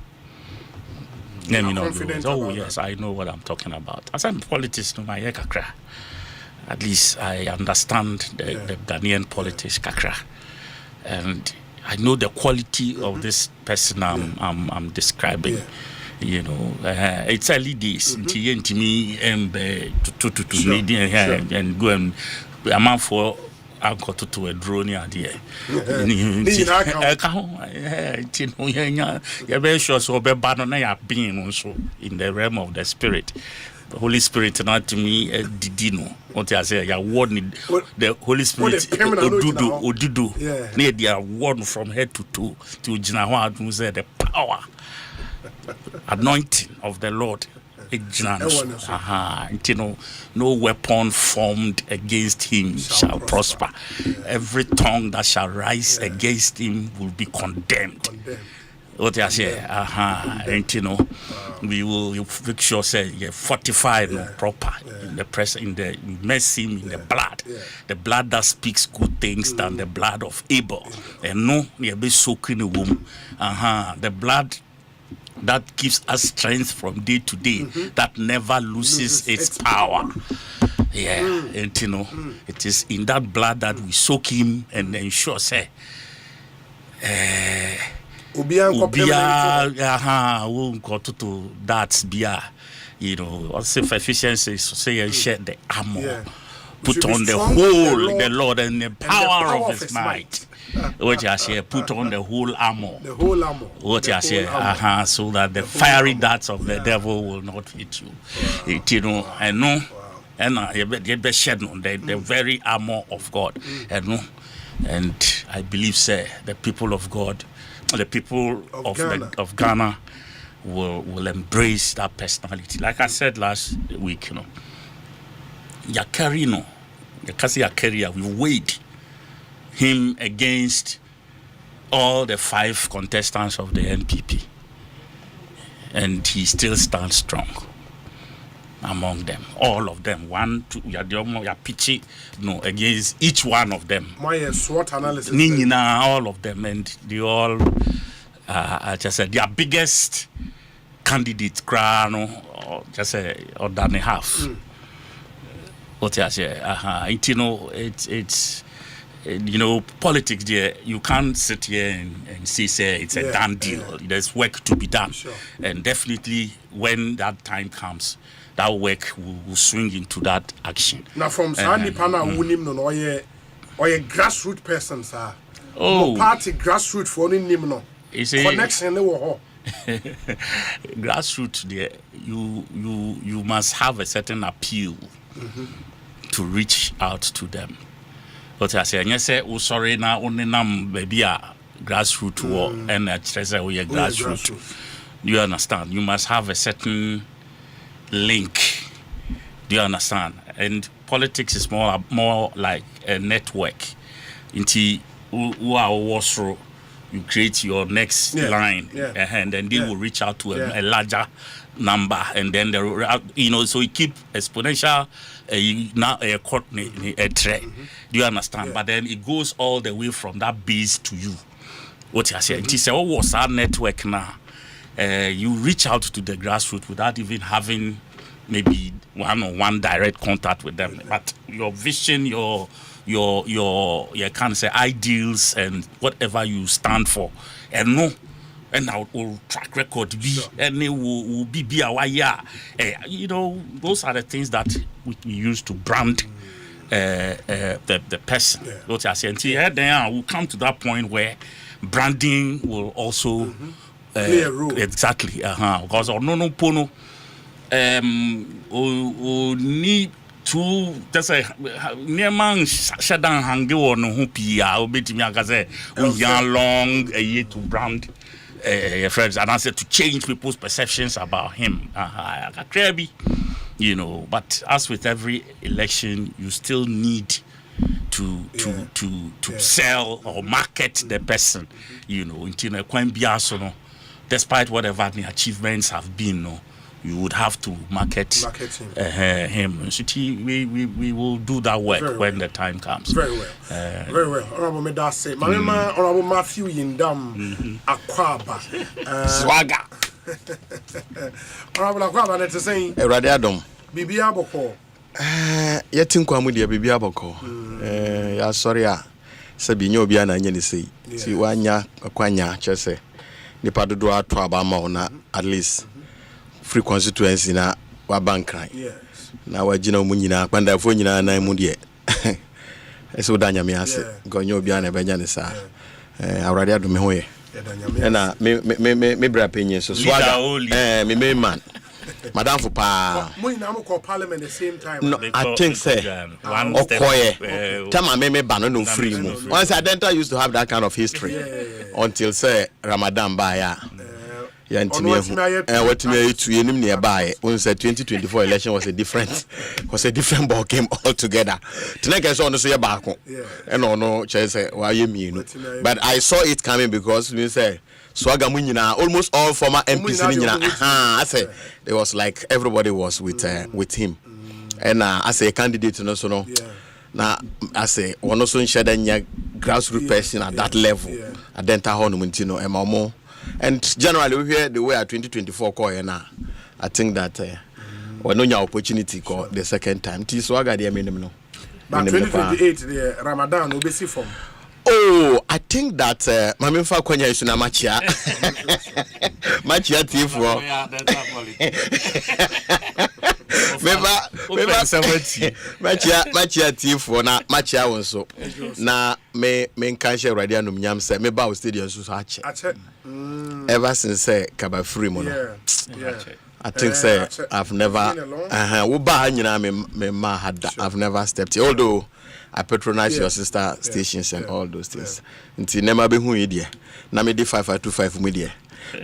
Let me not go. Oh, yes, I know what I'm talking about. As I'm politics, no my kakra. At least I understand the Ghanaian politics kakra, and I know the quality of this person I'm describing. Yeah. You know, it's early days. To me, and go and amount for uncle to a drone idea. You're very sure so be banana being also in the realm of the spirit. The Holy Spirit not to me didino. What I say, you warn the Holy Spirit odudu. Near the warn from head to toe to Jinawa who said the power. Anointing of the Lord. No weapon formed against him shall prosper. Every tongue that shall rise against him will be condemned. What I say, we will make sure say you're fortified proper in the press, in the mercy, in the blood that speaks good things than the blood of Abel. And no, you be soaking the womb. The blood that gives us strength from day to day, that never loses its power. And it is in that blood that we soak him and ensure say that's beer. You know, also for efficiency, say and shed the armor. Put on the whole, the Lord and the power of his might. What you say, put on the whole armor. The whole armor. What you say, so that the fiery darts of the devil will not hit you. You know, I know. And you be shed on the very armor of God. And I believe, say, the people of God, the people of Ghana will embrace that personality. Like I said last week, you know, Yakarino, Yakasi Yakaria, we weighed him against all the 5 contestants of the NPP, and he still stands strong among them, all of them. 1, 2, pitchy, no, against each one of them. My SWOT analysis. All of them, and they all, just said, their biggest candidate, or just or than a half. What I say, it's you know, politics there, you can't sit here and say it's a done deal. There's work to be done. Sure. And definitely when that time comes, that work will swing into that action. Now from Sani Pana Wunim no or a grassroots person, sir. Oh, party grassroots for Nimno. Connection grassroots there, you must have a certain appeal to reach out to them. But I say, yes, sorry, now only maybe a grassroots war and a treasure we a grassroots. Do you understand? You must have a certain link. Do you understand? And politics is more like a network. Until who are also you create your next line, and then they will reach out to a larger number, and then you know, so you keep exponential. Now a threat. Do you understand? But then it goes all the way from that base to you. What you say? It is what was our network now? You reach out to the grassroots without even having maybe one-on-one direct contact with them. But your vision, your you can say ideals and whatever you stand for, and no. And our track record be, and it will be our year. You know, those are the things that we use to brand the person. What I say, until then we'll come to that point where branding will also play a role. Exactly. Because no pono need to just say near man shadan hangi on who pia obetimi akaze we long a year to brand friends, and I said to change people's perceptions about him. You know, but as with every election, you still need sell or market the person, you know, until despite whatever the achievements have been, no, you would have to market him. So we will do that work when the time comes. Very well. Very well. Honorable Medase, Mama, Honorable Matthew Yindam, Akwaba, Swagger. Honorable Akwaba, let's say, Radiadom. Bibi Aboko. Yetin Kwamudi, Bibi Aboko. Ya sorry, Sabino Biana, and say, see, Wanya, Aquanya, Chese, Nipadudu, Twabama, at least. Free constituency na wa bankran na wagina munyina pandafo nyina na mudie eso danya me ase gonyo obia na benya ne sa awrade adome hoye na me bra penye so swaga me man madam for pa munyina mo call parliament the same time. No, I think say okoye tama me ba no free mu once Adenta used to have that kind of history until say Ramadan ba ya what me to yenim nearby when said 2024 election was a different ball game altogether. Tonight I saw no so back and no say why you mean, but I saw it coming because we say Swaga Munina, almost all former MPs I say it was like everybody was with him, and as a candidate no now I say one also share the grassroots person at that level at Denta Honumintino and Mamo. And generally, we hear the way at 2024 call now. I think that we no your opportunity call the second time. Tiswaga the minimum. But 2028 the Ramadan will be see from. Oh, I think that Mami Fa Konya is na machia. Machia tifo. Machia tifo na machia wonso. Na me nkanshe radio no nyam se me ba stadium so ache. Ever since Kaba free mono. I think I've never I've never stepped here. Although I patronize your sister stations and all those things. Until never be who you dear. Na me 5525 media.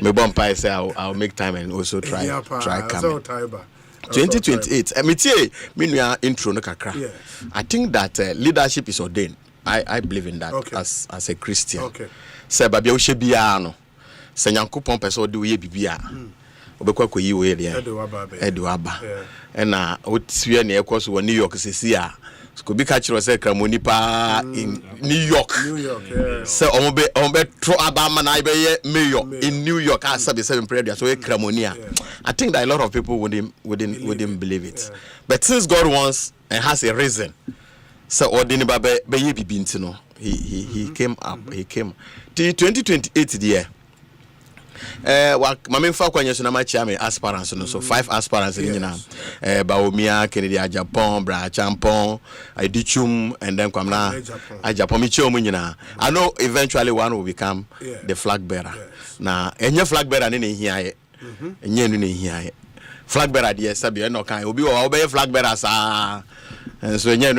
Me bompa say I'll make time and also try come. 2028. Me nua intro no kakra. I think that leadership is ordained. I believe in that as a Christian. Okay. Say babia wo hye bia no. Se Nyankopon pese o de wo ye bibia. Obekwa koyi wo ye de. Edu aba. Na otie na ekoso wo New York sesi a. Ko bi ka kiro say kramoni pa in New York. So ombe tro aba ma na be ye mayor in New York as sabe 7 prayer so kramoni a. I think that a lot of people wouldn't believe it. But since God wants and has a reason, so ordinary babe be ye bibi ntino. He came up. He came. The 2028 the Mami Fa Konya so na machia me aspirants no so 5 aspirants in nyina Baomia Kennedy Japan Bra Champon Idichum and then kwamna Japan mi chio nyina. I know eventually one will become the flag bearer. Na enye flag bearer ne hia ye enye no ne hia ye flag bearer de sabi no kan obi wo be flag bearer sa so enye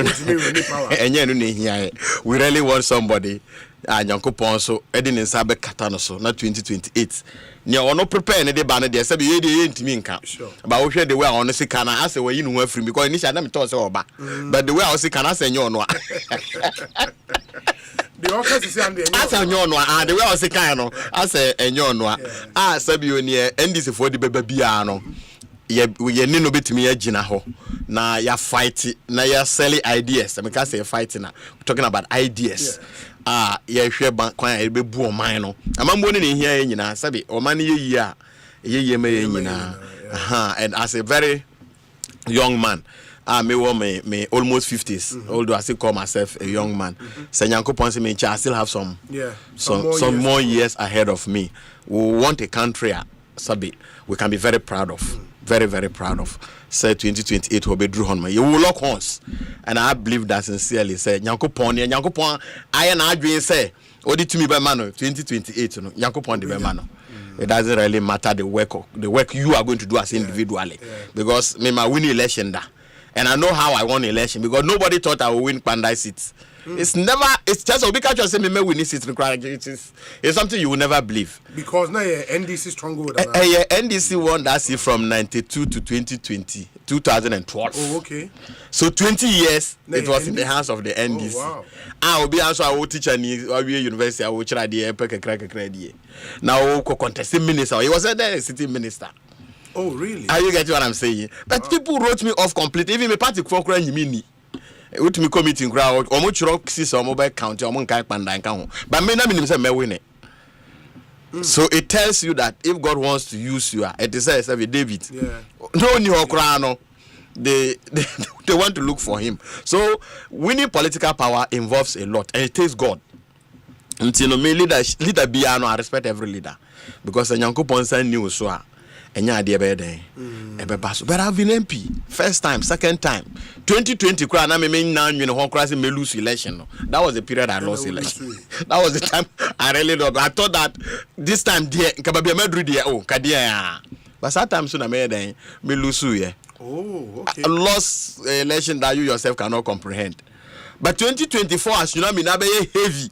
no ne hia ye. We really want somebody Nyankopon so edin nsa be kata no so na 2028 ne ono prepare ne de ba ne de say be ye de ntimi nka ba wo hwe de way ono sika na ase we yinu afri because ni sha na me to say oba but the way I sika na say nye ono the office is and ase nye ono the way I sika no ase enye ono sabi oni NDC for de beba bia no ye ni no betimi agina ho na ya fight na ya sell ideas. I mean can say fighting na talking about ideas. Ye hwe kwan e bebu o man no amambo ne hia nyina sabi o man ye a ye me nyina and as a very young man me almost 50s although I still call myself a young man. Say Nyankopon say me I still have some more years ahead of me. We want a country sabi we can be very proud of. Very, very proud of. Say 2028 will be drew on me. You will lock horns. And I believe that sincerely. Say Nyankopon, I and I dream say, Odi to me by mano 2028, Nyankopon the mano. It doesn't really matter the work you are going to do as individually. Because me my win election da. And I know how I won election because nobody thought I would win Pandai seats. It's never. It's just a big say me win this seat. It's something you will never believe. Because now NDC stronghold. NDC won that seat from 92 to 2012. Oh, okay. So 20 years it was NDC? in the hands of the NDC. Oh, wow. I will be also a teacher in university. I will try the credit. Now contesting minister. He was a city minister. Oh, really? Are you getting what I'm saying? But people wrote me off completely. Even my party for crying me. With me committing crowd, or much rock see mobile county or monkai pandan. But me na me say me win it. So it tells you that if God wants to use you, it is as David. Yeah. No new crano. They want to look for him. So winning political power involves a lot, and it takes God. Until me leader be I respect every leader because a young couple knew so. But I've been MP first time, second time. 2020 me lose election. That was the period I lost election. That was the time I really lost. I thought that this time but sometimes soon I me lose. Oh, okay. I lost election that you yourself cannot comprehend. But 2024 as you know me na be heavy.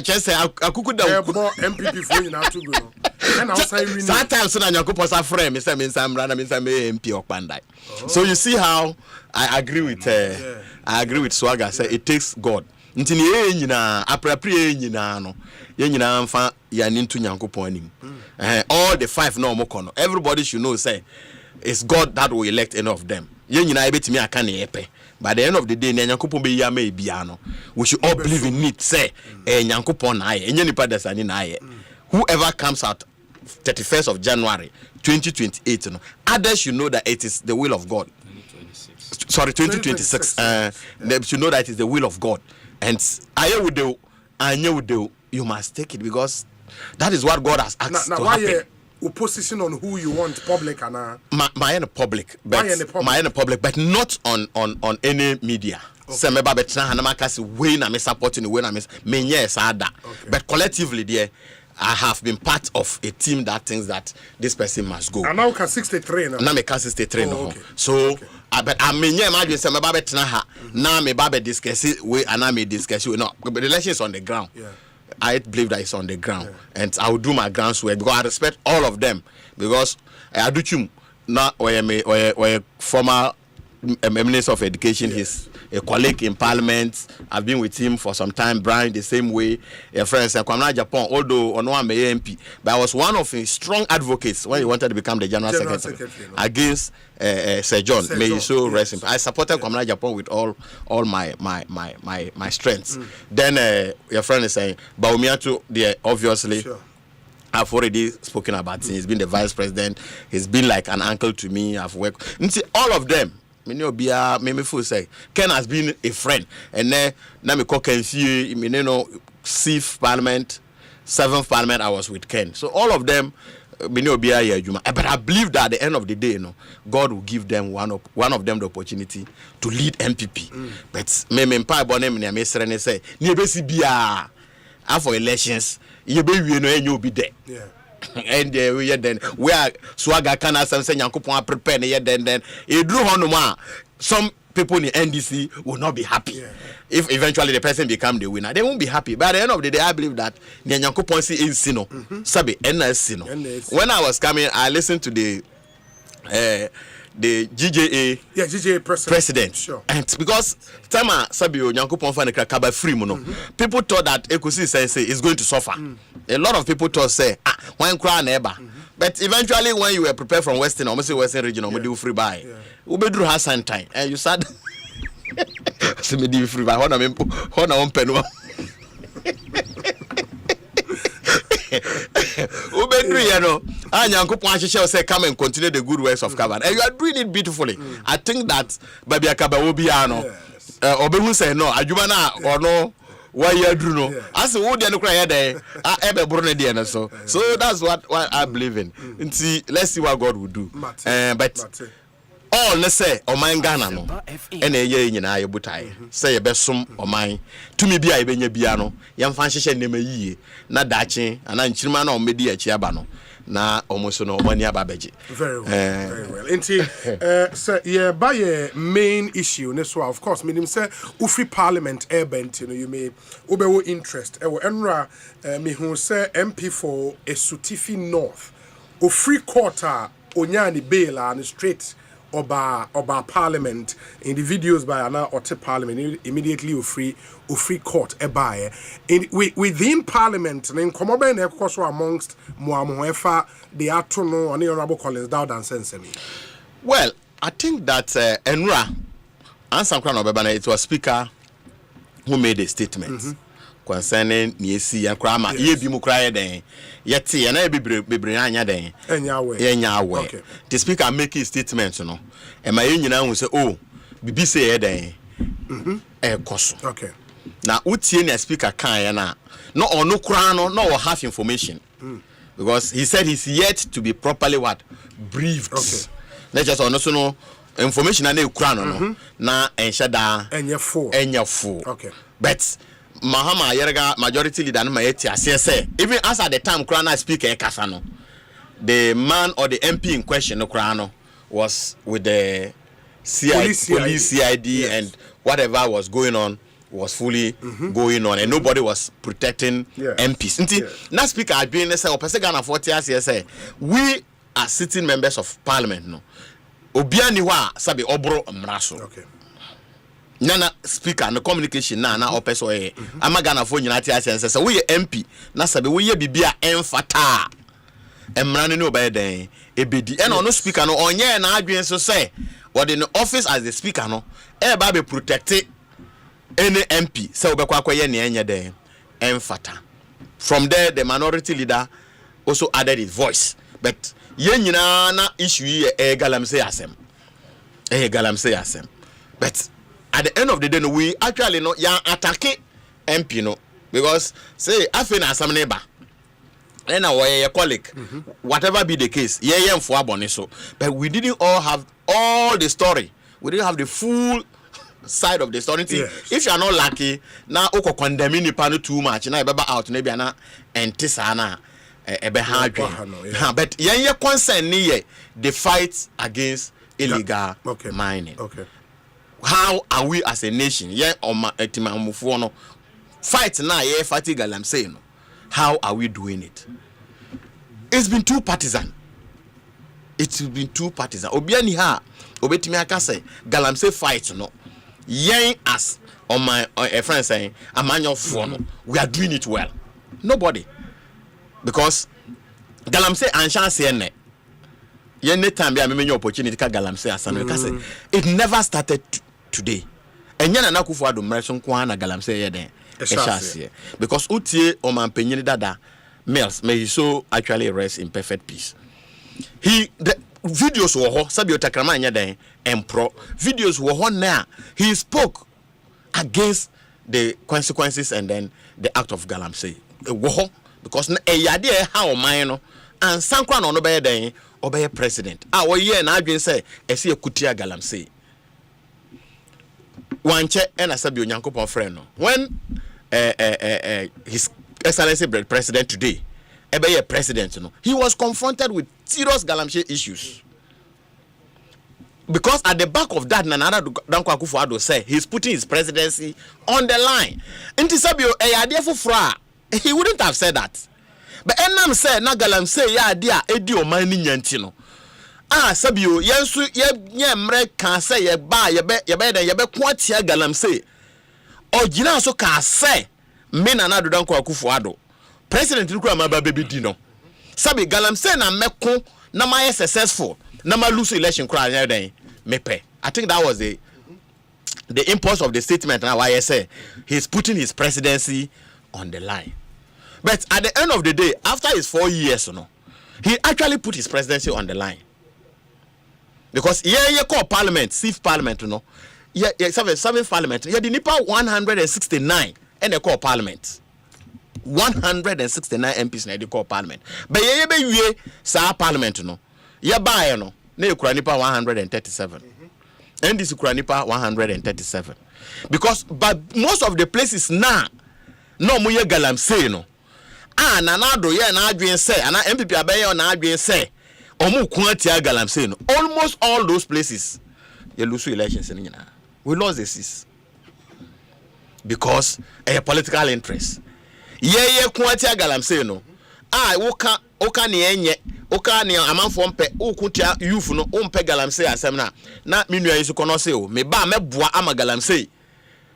Just say I could more MPP for you now to go. And outside we sometimes so na nyakoposa frame me say me MP Okpandai. So you see how I agree with Swagger say it takes God. Ntini ye nyina appropriate nyina no. Ye nyina mfa ya nintu nyankopon anim. All the five no mo kono. Everybody should know say it's God that will elect any of them. Ye nyina ebetimi aka na yepe. By the end of the day, Nyankopon be ya me biano. We should all believe in it. Say, Nyankopon na ye. Enye nipa desani na ye. Whoever comes out 31st of January 2028, no, others should know that it is the will of God. 2026. They should know that it is the will of God. And you must take it because that is what God has asked to happen. Position on who you want public and my in public but not on any media. Say me ba betra hanama say we na me supporting we na me yes ada. But collectively there I have been part of a team that thinks that this person must go. And now can 63 now. Now me can 63 now. So but I mean yeah say me ba betra ha na me ba be discuss we and I me discuss we no but the election is on the ground. Yeah. I believe that it's on the ground, and I will do my groundswork because I respect all of them. Because I do chum now, or former Minister of Education, he's a colleague in Parliament. I've been with him for some time. Brian, the same way. A friend said, "Kwamna Japan." Although on one MP, but I was one of his strong advocates when he wanted to become the General Secretary against Sir John. May he so rest in peace. I supported Kwamna Japan with all my strengths. Then your friend is saying, "Baumiatu, there obviously." Sure. I've already spoken about him. He's been the vice president. He's been like an uncle to me. I've worked. You see, all of them. Me feel say Ken has been a friend, and then na me call Ken see me sixth Parliament, 7th Parliament. I was with Ken, so all of them me no be here. But I believe that at the end of the day, God will give them one of them the opportunity to lead MPP. But me pa bonem me serene say ni be si bia after elections you be we no enyo be there. Yeah. And we then where Swagger can say Nyankopon prepare then it drew on some people in the NDC will not be happy if eventually the person become the winner. They won't be happy. But at the end of the day, I believe that the Nyankopon see in Sino, Sabi NS. When I was coming, I listened to the GJA president. Sure. And because Tama Sabio Nyankopon fan kaba free people thought that Ekosiisen is going to suffer. A lot of people thought say when cry neighbor. But eventually when you were prepared from Western region we do free buy. Ubedru has some time and you said me do free buy hona on pen. Say come and continue the good works of Kaban, and you are doing it beautifully. I think that Baby Akaba will be Obehu say no, Ajumana or no, why you do no. As a wood and cry there, so that's what I believe in. And see, let's see what God will do. But all let's say o man Ghana no and a year in I butai say a best sum or mine to me be I benya biano, young fancy name a ye, not datching, and I'm chimano or media chiabano. na almost no money ababeji. Very well, very well. Inti, so yeah, by a main issue, so of course, meaning say, ufi Parliament bent, you may obewo interest. Enra, me who say MP for Esutifi North, o free quarter, onyani bail and straight. Oba Parliament in the videos by Anna Otte Parliament immediately free court ebaye within Parliament and in Komoben Ekoso amongst Muamuefa the Atono and Honorable Collins Dowd and Sensemi. Well, I think that Enra and some crown of Bebana, it was Speaker who made a statement concerning Niesi and Krama ye bi mu kraye den yeti and I be anya den enyawe okay. The Speaker make his statement no e ma nyina hu say oh bibi say den koso okay na utie na Speaker kan ya na no ono kra no half information because he said he's yet to be properly what briefed okay na just ono so no information na ekura no na enhyeda enya full okay but Mahama Yerga majority leader no mayeti asese even as at the time Krana speaker Kasano the man or the MP in question no Krano was with the police CID yes. And whatever was going on was fully going on and nobody was protecting MPs. Nti na speaker had been say opese Ghana 40 years say we are sitting members of parliament no obiani wa sabi obro mraso okay Nana speaker no communication na opeso amagana fo nyina tia sense say we MP na sabe we ye bibia emfata emrane no obey den ebedi e no speaker no onye na adwen so say what in the office as the speaker no e ba be protect any MP say obekwa akoye ne enye den emfata. From there the minority leader also added his voice but ye nyina na issue ye galamsey asem but at the end of the day, no, we actually no attack MP no because say after na some neighbor, then our colleague, whatever be the case, for so. But we didn't all have all the story. We didn't have the full side of the story. Yes. If you are not lucky, now oko condemning the panel too much. Now you out maybe na entisana ebe hard. But concern ni the fight against illegal mining. Okay. How are we as a nation? No fight now, fighting galamsey. How are we doing it? It's been too partisan. Obiani ha, obetimi aka say galamsey fight no. As on my a friend saying, no, we are doing it well. Nobody, because galamsey anshan ne. Yene time be ameme opportunity ka galamsey asano ka say it never started today. Enya na Akufo Addo mreso nko na galamsey ye den eshase because utie o man penyini dada Mills may he so actually rest in perfect peace. The videos wo ho sabi otakrama anya den empro videos wo ho na he spoke against the consequences and then the act of galamsey wo ho because na eyade e ha o man no and sankwa no be den obey president wo ye na adwen say ese ekutia galamsey wanche and asabi onyankopon friend no when his excellency president today ebe president no he was confronted with serious galamsey issues because at the back of that Nana Dankwa Akufo Addo say he's putting his presidency on the line nti sabi eyade foforo he wouldn't have said that but enam say na galamsey ya ade a edi o man ni nyanti no sabio yensu ye mre kan say ye ba ye be kwatia galamsey ogina so ka say me na Dankwa Akufo Addo president kura ma ba bebedi no sabi galamsey na meko na my successful na ma lose election kura nya den mepe. I think that was the impulse of the statement now why I say he's putting his presidency on the line. But at the end of the day, after his 4 years, he actually put his presidency on the line. Because you call parliament, sixth parliament, seventh parliament, the NIPA 169 and they call parliament. 169 MPs na they call parliament. But you sa parliament buy na kura NIPA 137. And this kura NIPA 137. Because but most of the places now no muye galamsey no nanado ye na adwen say ana MPP abaye na adwen say omu kuatia galamsey no almost all those places you lose elections in nyina we lost the seats because a political interest ye kuatia galamsey no oka ne enye oka ne amanfo mpe okutia youth no ompe galamsey asem na menua yisu kono say o me ba meboa ama galamsey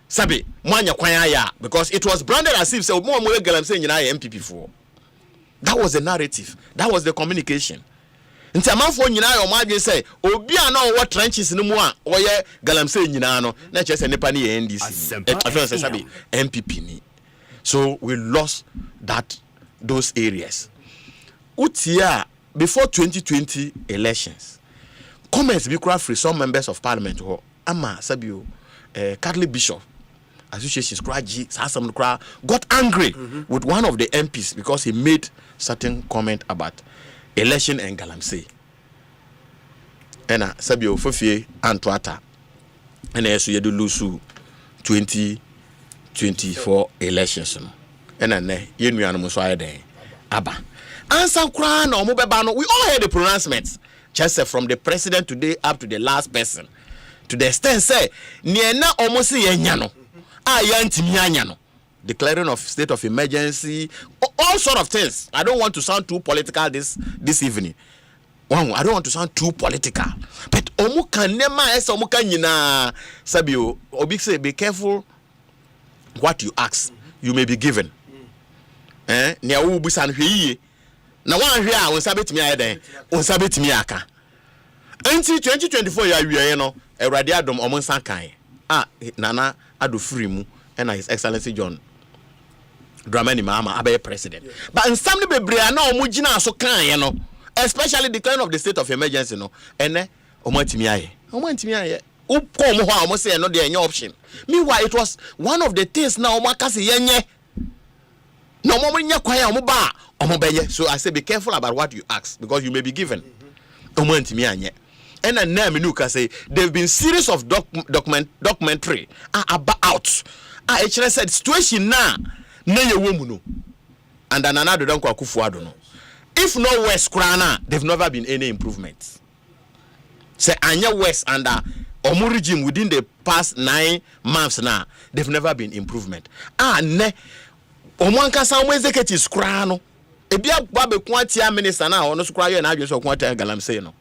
sabi mwanya kwan aya because it was branded as if say mo galamsey nyina ya MPP for. That was the narrative, that was the communication. Nti amanfo nyina ya omadwe say obi a na wo trenches no mu a oye galamsey nyina no na che say nepa ne ya NDC say sabi MPP ni. So we lost those areas. Utia before 2020 elections, comments be free some members of parliament who ama sabio Catholic Bishop Associations got angry with one of the MPs because he made certain comment about election and galamsey. Ena sabio fofie antwata ena yeso yedu lusu 2024 elections no. Ena ne yenuanu mo so ayeden aba. Answer kra na omo beba no we all heard the pronouncements just from the president today up to the last person to the extent say ne na omo se yenya no ayantimi anya no declaring of state of emergency all sort of things. I don't want to sound too political this evening. I don't want to sound too political, but omo kan nema esa omo kan nyina sabio obi say be careful what you ask you may be given. Ne awu busa no hwe na wan hwe a won sabetimi ayeden won sabetimi aka enti 2024 ya wiye no Awurade adom omo nsan kan nana ado free mu and His Excellency John Dramani Mahama abaye president but nsam ne bebre na omo gina so kan no especially the declaring of the state of emergency no ene omo antimi aye uko omo ho omo say no dey any option. Meanwhile it was one of the things na omo aka say yenye no omo nya kwaya omo ba omo beye. So I say be careful about what you ask because you may be given omo antimi anye. And now Minuka say there've been series of documentary about actually said situation now na woman and another don't Kufuado no. If no West Krana, there've never been any improvements. Say Anya West under Omu regime within the past 9 months now, there've never been improvement. Ne Omanka some executives Krano. Ebia Babe Quantia minister now on Squire and I just want to galamsey no.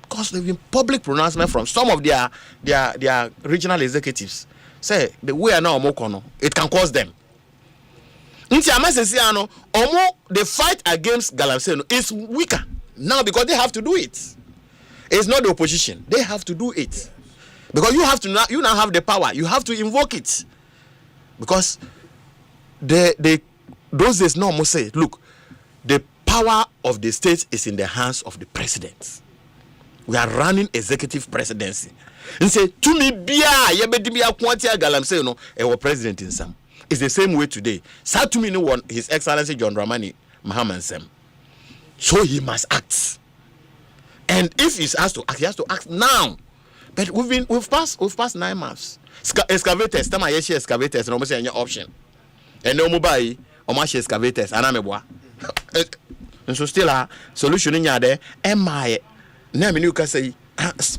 Because there've been public pronouncement from some of their regional executives. Say the way are now Omokono, it can cause them. The fight against galamsey is weaker now because they have to do it. It's not the opposition; they have to do it because you now have the power. You have to invoke it because those days no more say, look, the power of the state is in the hands of the president. We are running executive presidency. And say to me, bia yebedimia kwantia galamsey no our president in some. It's the same way today. Satumini won His Excellency John Dramani Mahama Nsem. So he must act. And if he has to act now. But we've passed 9 months. Excavators, tama yeshi excavators, no say any option. And no mobile, omashi excavators, anameboa. And so still a solution in yade, emaye. Name you can say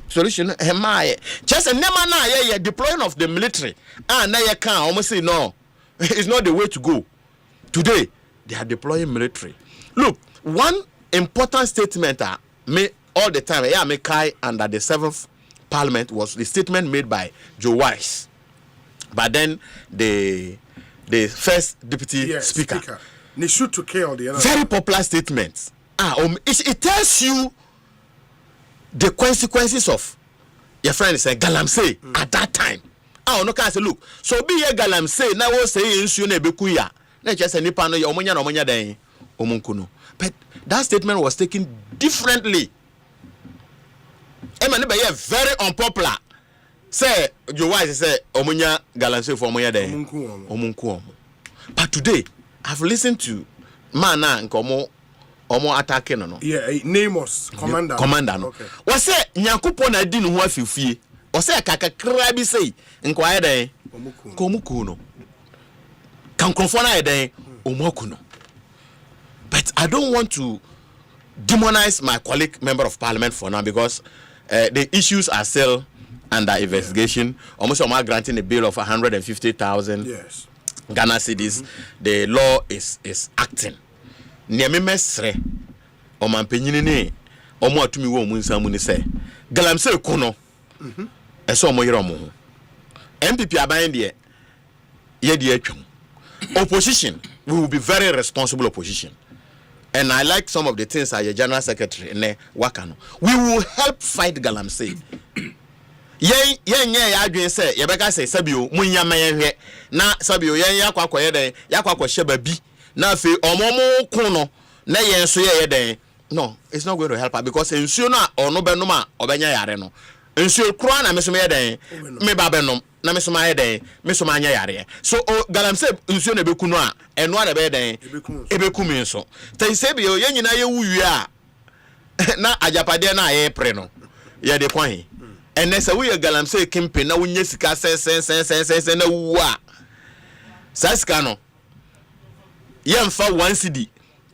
solution emaye. Just a nema na ye deploying of the military. Na ye can almost say no. It's not the way to go. Today, they are deploying military. Look, one important statement made all the time, under the 7th Parliament was the statement made by Joe Wise. But then the first deputy speaker. They shoot to kill the other. Very popular statement. It tells you the consequences of your friend saying galamsey at that time. No can say look. So be a galamsey now we say insu na bekuya. Na just say nipa no omonya na omonya dan omunkuno. But that statement was taken differently. Emma be very unpopular. Say Joe Wise say omonya galamsey for omonya dan omunku. But today I've listened to man na nkomo omo attacking no. Yeah, name us commander. Commander no. Okay. Was say Nyankopon na di no ho afifie. Ose kakakra bi sei nkwaye den komuku no kankrofo na eden omoku no But I don't want to demonize my colleague member of parliament for now because the issues are still under investigation. Almost granting a bill of 150,000 Ghana cedis. The law is acting. Niame mesre oman penyini omo atumi wo mu nsamu ni se galamse kuno eso omo yero mo MPP aban de ye de atwam opposition we will be very responsible opposition. And I like some of the things as a general secretary ne waka no. We will help fight galamsey. Yen ya adwen say ye beka say sabio munya mayenhwe na sabio yen ya kwakoye den ya kwakɔhye babi na afi omomo ko no na yen so ye den. No, it's not going to help her because ensuo na ono benom a obenya yare no. Ensuo kro na meso me den me ba benom na meso ma ye den meso ma anya yare. So galamsey ensuo na beku no a eno na be den ebeku mi nso. Tay sebio yen nyina ye wuwi a na ajapade na ye pre no. Ye de kwan. And then we are galamsey kimpe na wunye sika sen na wuwa. Saskano. Yemfa 1 cedi.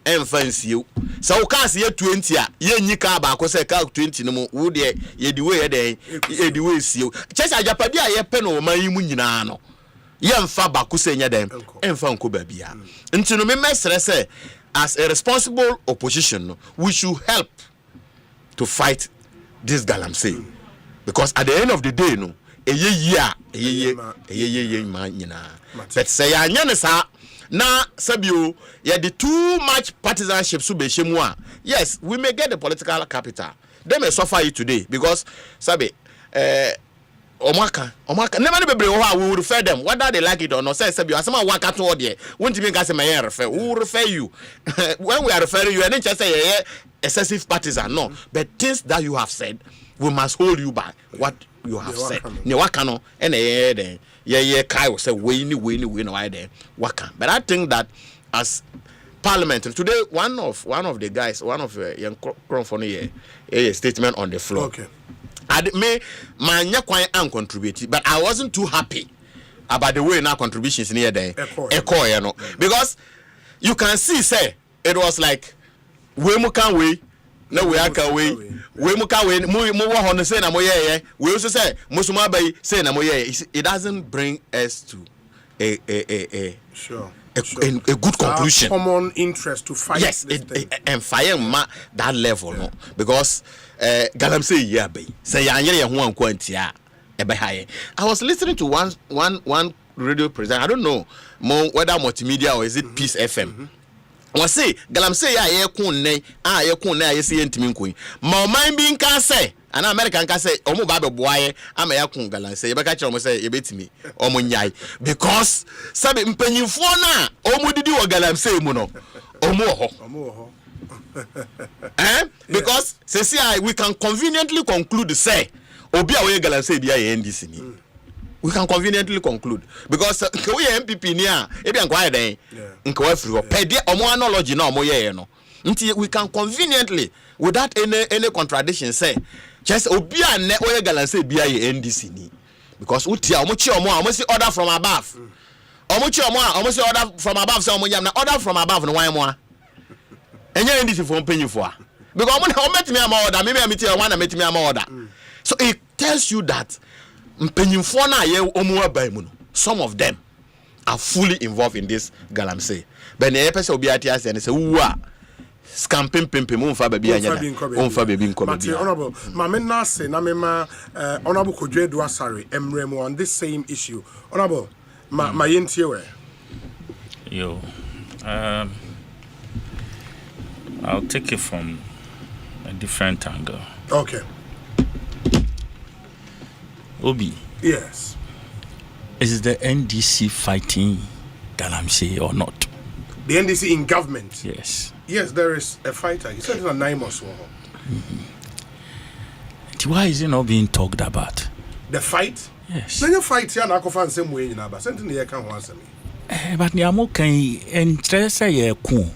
Emfa nsiu. So we can see 20 a ye nyika ba ko say ka 20 no mu wo de ye di we ye de ye di we siu. Church ajapade a ye pe no man yi mu nyina no. Yemfa ba ko say nya dem. Emfa nko ba bia. Nti no me mesre say as a responsible opposition we should help to fight this galamsey. Because at the end of the day, no, but say sa na sabio ye the too much partisanship so be shemwa. Yes, we may get the political capital. They may suffer it today because sabe omaka never be we will refer them whether they like it or not. Say sabio asema waka to there won't even say my refer. We will refer you when we are referring you and then just say excessive partisan. No, but things that you have said, we must hold you by what you have said. Ne wakano and then kai will say we no why there waka. But I think that as parliament today, one of the guys, one of young Cronfoni a statement on the floor. Okay. My nyakwan and contribute, but I wasn't too happy about the way now contributions near there. You know, because you can see say it was like we can we. No we aka we muka we mo wo hono say na mo ye we also say musuma bai say na mo ye. It doesn't bring us to a good conclusion. Common interest to fight. Yes, and fire that level no because galamsey ya bai say ya nyere ye ho anko antia e be haye. I was listening to one radio presenter. I don't know whether multimedia or is it Peace FM. Was say galamsey ya ye kun na ye say ntimi nkun ma man bi nka say an American ka say omo ba be boaye ama ya kun galamsey ye be ka kire omo say ye betimi omo nyai because sabe mpanyimfo na omo didi wo galamsey mu no omo ho because say we can conveniently conclude say obi a we galamsey bia ye NDC ni. We can conveniently conclude because we MPP ni a e bia nkwa den nkwa afiri ho pede omo analogy na omo ye no nti we can conveniently without any contradiction say just obi a ne we galamsey bia ye NDC ni because utia omo chi omo say order from above omo chi omo say order from above say omo yam na order from above no wan mo a enya NDC for mpanyifo a because omo metimi am order me metimi am na metimi am order. So it tells you that mpenyimfo na ye omu abai mu no some of them are fully involved in this galamsey. But na pese obi ati ase ne se wu a scam pempem mu mfa ba bia nya da mfa baby nko ba bia. Honorable ma me na se na me ma honorable Kodwedu Asare emrem on this same issue. Honorable ma yentie we yo I'll take it from a different angle. Okay. Obi. Yes. Is the NDC fighting galamsey or not? The NDC in government? Yes. Yes, there is a fighter. He said it's a 9 months. Why is it not being talked about? The fight? Yes. Then you fight here and I can find the same way in Abba. Something you can't answer me. But Niamo can interest a coon.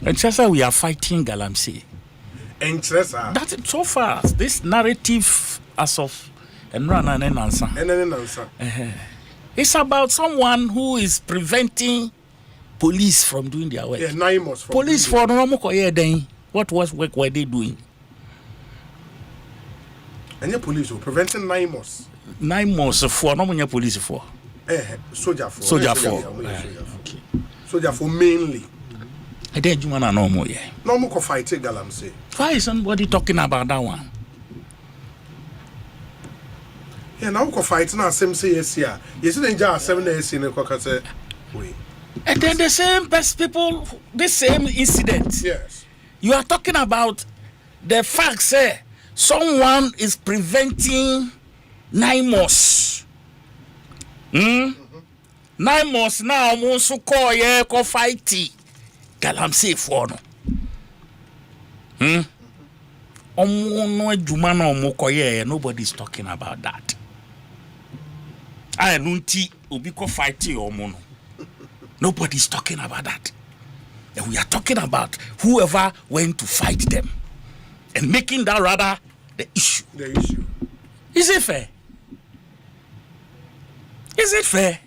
And just we are fighting galamsey. That so far this narrative as of it's about someone who is preventing police from doing their work. Yeah, 9 months. Police for normal then. What work were they doing? And your police were preventing 9 months. 9 months for normal police for. Soldier for. Soldier for. Okay. Soldier for mainly. I did you want to know more, yeah. No more fight Galamsey. Why is somebody talking about that one? Yeah, now we fight now. Same say yes here. Yes, in just 7 days in the Kokase. And then the same best people, the same incident. Yes. You are talking about the fact, say, someone is preventing 9 months. 9 months now, Monsu call ye ko fighty. Galamsey for no. Nobody's talking about that. I nunti ubiko fighty or mono. Nobody's talking about that. And we are talking about whoever went to fight them and making that rather the issue. The issue. Is it fair? Is it fair?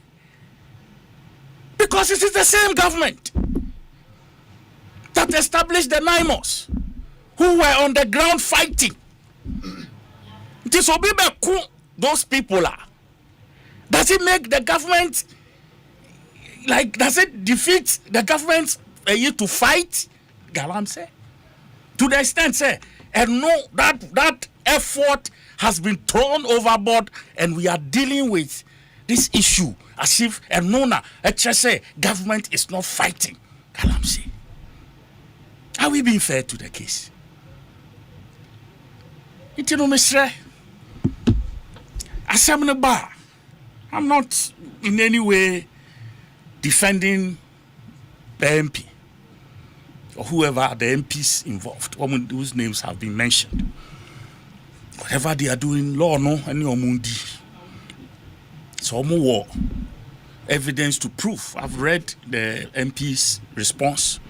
Because it is the same government that established the NIMOS who were on the ground fighting. Disobey those people are. Does it make the government, like, does it defeat the government to fight? Galam say. To the extent, say, and no, that effort has been thrown overboard and we are dealing with this issue as if, and no, say, government is not fighting. Galam say. Are we being fair to the case? You know, Mr. Asempa, I'm not in any way defending the MP or whoever the MPs involved, whose names have been mentioned. Whatever they are doing, law no, any omundi. So more evidence to prove. I've read the MP's response.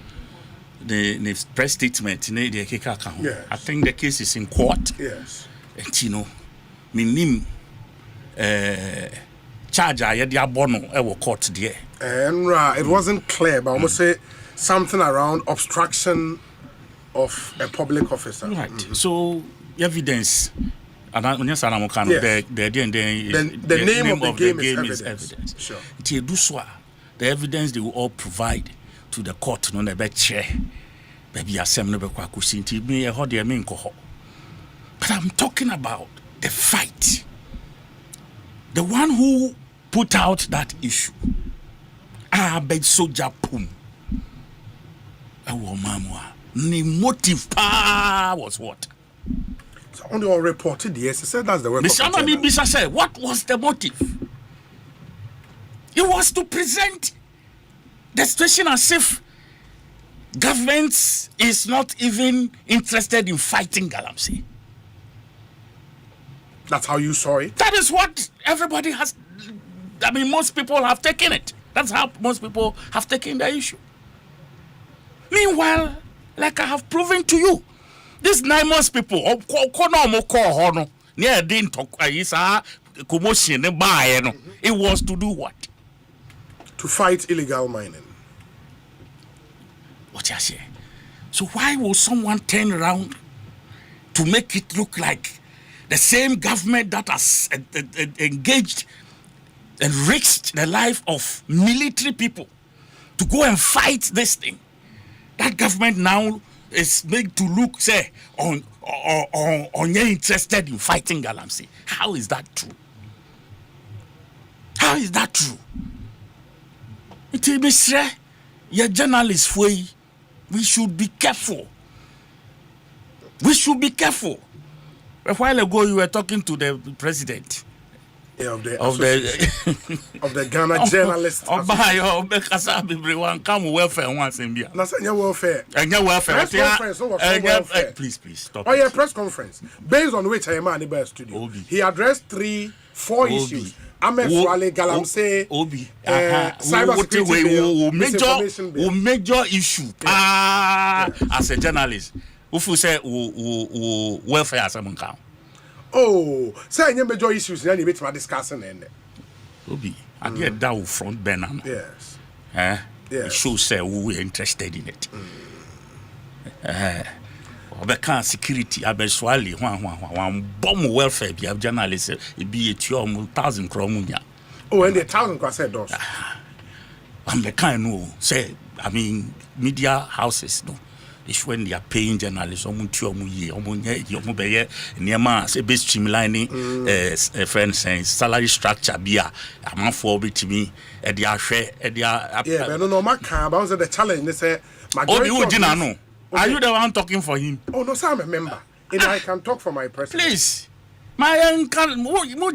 The press statement, yes. I think the case is in court. Yes. And you know, minim charge I had bono court there. And it wasn't clear, but I must say something around obstruction of a public officer. Right. So evidence. And yes. the name of the game is evidence. Sure. The evidence they will all provide to the court no never chair baby asem no be kwa kusinti me e ho de me nko. But I'm talking about the fight, the one who put out that issue. Beg soldier pum ewo mamwa the motive was what? So on your reported yes, said that's the work of Mr. said, what was the motive? It was to present the situation as if government is not even interested in fighting Galamsey. That's how you saw it? That is what everybody has. I mean, most people have taken it. That's how most people have taken the issue. Meanwhile, like I have proven to you, these NIMOS people, it was to do what? To fight illegal mining. What you say? So why will someone turn around to make it look like the same government that has engaged and risked the life of military people to go and fight this thing? That government now is made to look, say, on interested in fighting Galamsey. How is that true? How is that true? It is your journalists, we should be careful. We should be careful. A while ago, you were talking to the president. Yeah, of the Ghana Journalists. Welfare once in here. Welfare. Press conference. Please stop. Oh, yeah, press conference. Based on which I am in the studio. He addressed 4 issues. Ahmed Swale, Galamsey, cybersecurity, major issue as a journalist. Ufu say welfare as a monka. Oh, say any major issues then you be discussing and Obi, I get that front banner. Yes. It shows we were interested in it. Obeka security abeswali one bomb welfare be journalists be a 1,000 kromunya. Oh, and the 1,000 cross said those. I'm the kind who say, I mean, media houses, no. It's when they are paying journalists, streamlining, friends saying salary structure be a man for to me, and they are share, yeah, but no, my car bounce the challenge. They say, are you the one talking for him? Oh, no, sir, I'm a member. And I can talk for my president. Please. My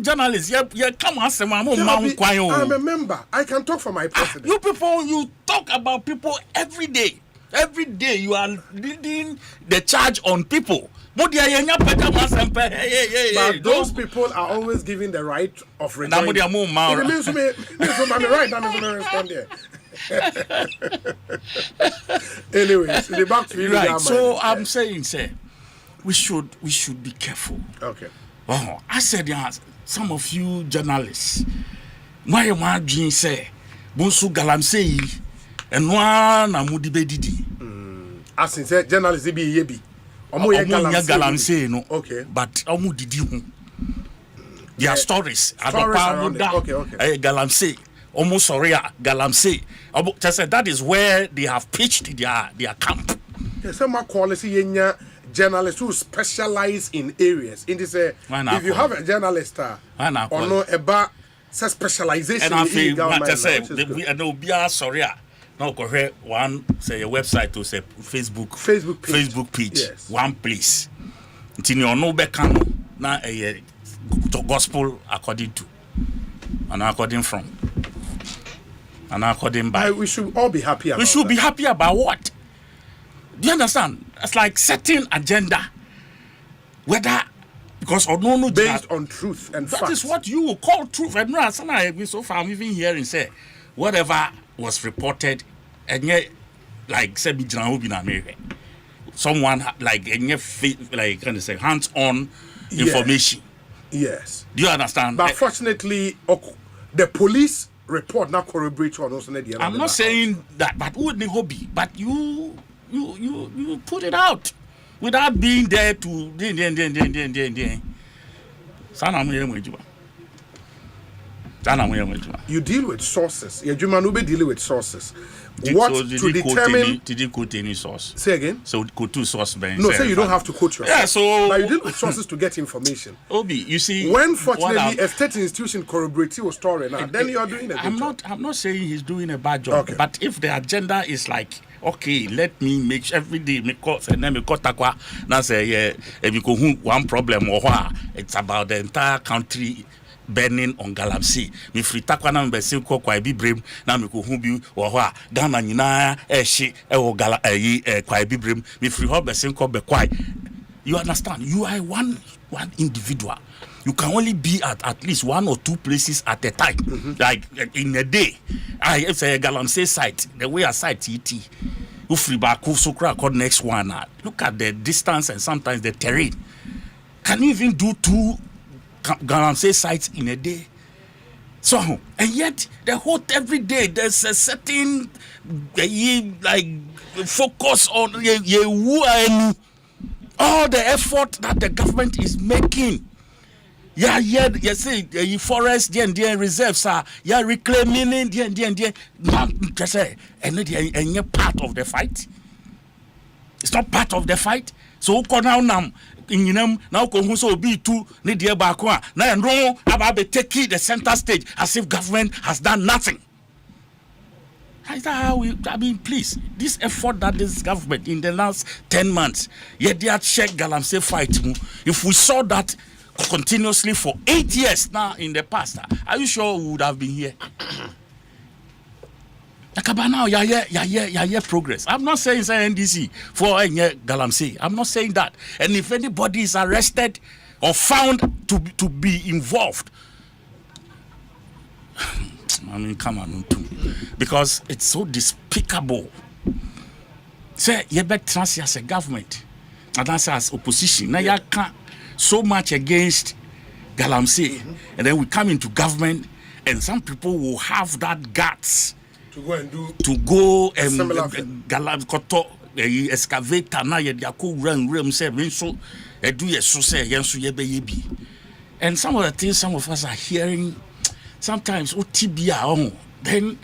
journalists, you come ask them. I'm a member. I can talk for my president. You people, you talk about people every day. Every day you are leading the charge on people. But those people are always given the right of rejoinder. It means I'm right. I'm going to respond here. Anyways, the back to you. Right. So I'm saying, sir, we should be careful. Okay. Oh, I said, some of you journalists, why am I doing say, Bonsu galamsey, and one amudi bedidi. As in said, journalists be yebi. Galamsey, no. Okay. But amudi their stories. Okay. Galamsey, almost Soria, Galamsey. That is where they have pitched their camp. Some quality journalists who specialize in areas. In this, if you have a journalist or no about specialization in government, sorry, no correct one say a website to say Facebook page. Yes. One place. Until no becano na a gospel according to and according from and according by. We should all be happy about. We should be happy about what? Do you understand? It's like setting agenda, whether because or no based on truth and that facts. Is what you will call truth. And no, so far I'm even hearing say whatever was reported, and yet like say someone like kind of say hands-on information. Yes. Do you understand? But fortunately, the police report not corroborate on also. I'm not saying that, but who would be hobby? But you put it out without being there to you deal with sources. Dealing with sources. What to determine? Did you quote any source? Say again. So quote two source. No, say you don't have to quote yourself. Yeah, so but you deal with sources to get information. Obi, you see, when fortunately a state institution corroborates your story now, then you are doing a good job. I'm not saying he's doing a bad job. Okay. But if the agenda is like, okay, let me make every day make calls and then me call takwa. Now say if you go one problem or what, it's about the entire country burning on Galamsey. Me free takwa na me say ko kwa bi brem na me ko hu bi wo ho a Ghana nyina ehye e wo gala kwa bi brem me free ho be say ko be kwai. You understand? You are one individual. You can only be at least one or two places at a time. Mm-hmm. Like in a day. It's a Galamsey site. The way a site ET. You free back so called next one. Look at the distance and sometimes the terrain. Can you even do 2 Galamsey sites in a day? So, and yet the whole every day there's a certain like focus on all the effort that the government is making. You see, forest and reserves are reclaiming and just say and part of the fight. It's not part of the fight. So now now so be too need the back now and about taking the center stage as if government has done nothing. Is that how please, this effort that this government in the last 10 months, yet they had checked Galamsey fight. If we saw that continuously for 8 years now in the past, are you sure we would have been here? Now, progress. I'm not saying NDC for Galamsey. I'm not saying that. And if anybody is arrested or found to be involved, I mean, come on, because it's so despicable. Say, you better as a government, and that's as opposition. Now, you can't so much against Galamsey, and then we come into government, and some people will have that guts to go and do koto excavator na ye dia ko ram say me so edu ye so say yen so ye be ye bi. And some of the things some of us are hearing sometimes OTBA then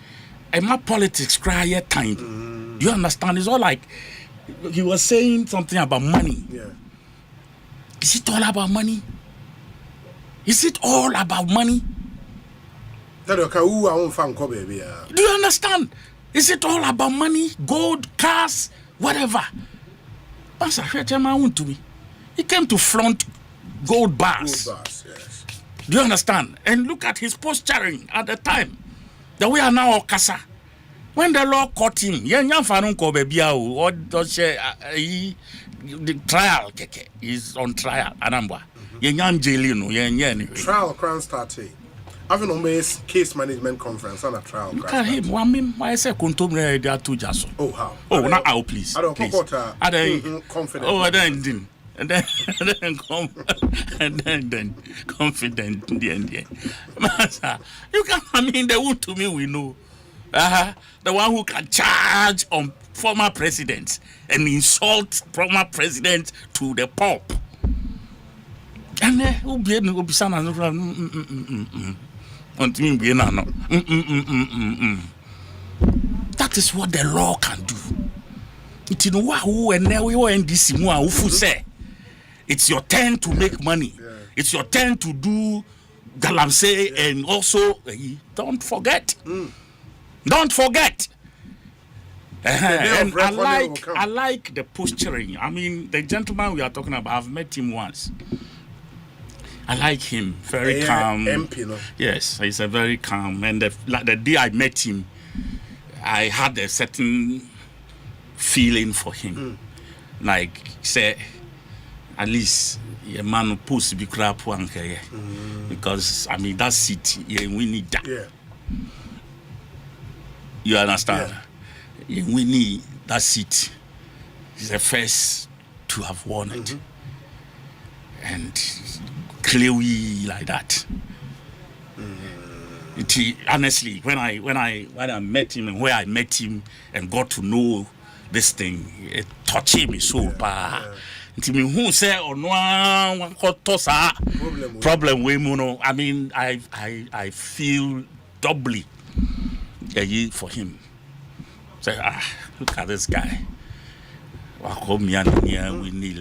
my politics cry at time. You understand? It's all like he was saying something about money. Yeah. Is it all about money? Is it all about money? Do you understand? Is it all about money? Gold, cars, whatever. He came to flaunt gold bars. Yes. Do you understand? And look at his posturing at the time. That we are now Okasa. When the law caught him, the trial is on trial. Trial crown started. Having a case management conference and a trial. Look at him. I say there are two just. Oh, how? Oh, not how, please. I don't confident. Oh, then confident in the end. You can, the one to me we know. The one who can charge on former presidents and insult former president to the Pope. And that is what the law can do. It's your turn to make money. Yeah. It's your turn to do galamsey, and also don't forget. Don't forget. And I like the posturing. I mean, the gentleman we are talking about, I've met him once. I like him, very calm. MP, no? Yes, he's a very calm. And the day I met him, I had a certain feeling for him. Like, say, at least a man who supposed to be crap because I mean that seat, we need that. Yeah. You understand? Yeah. We need that seat. He's the first to have won it. And clearly like that. Honestly, when I met him and where I met him and got to know this thing, it touched me so bad. Who say problem we mono. I mean, I feel doubly for him. Say, look at this guy. We need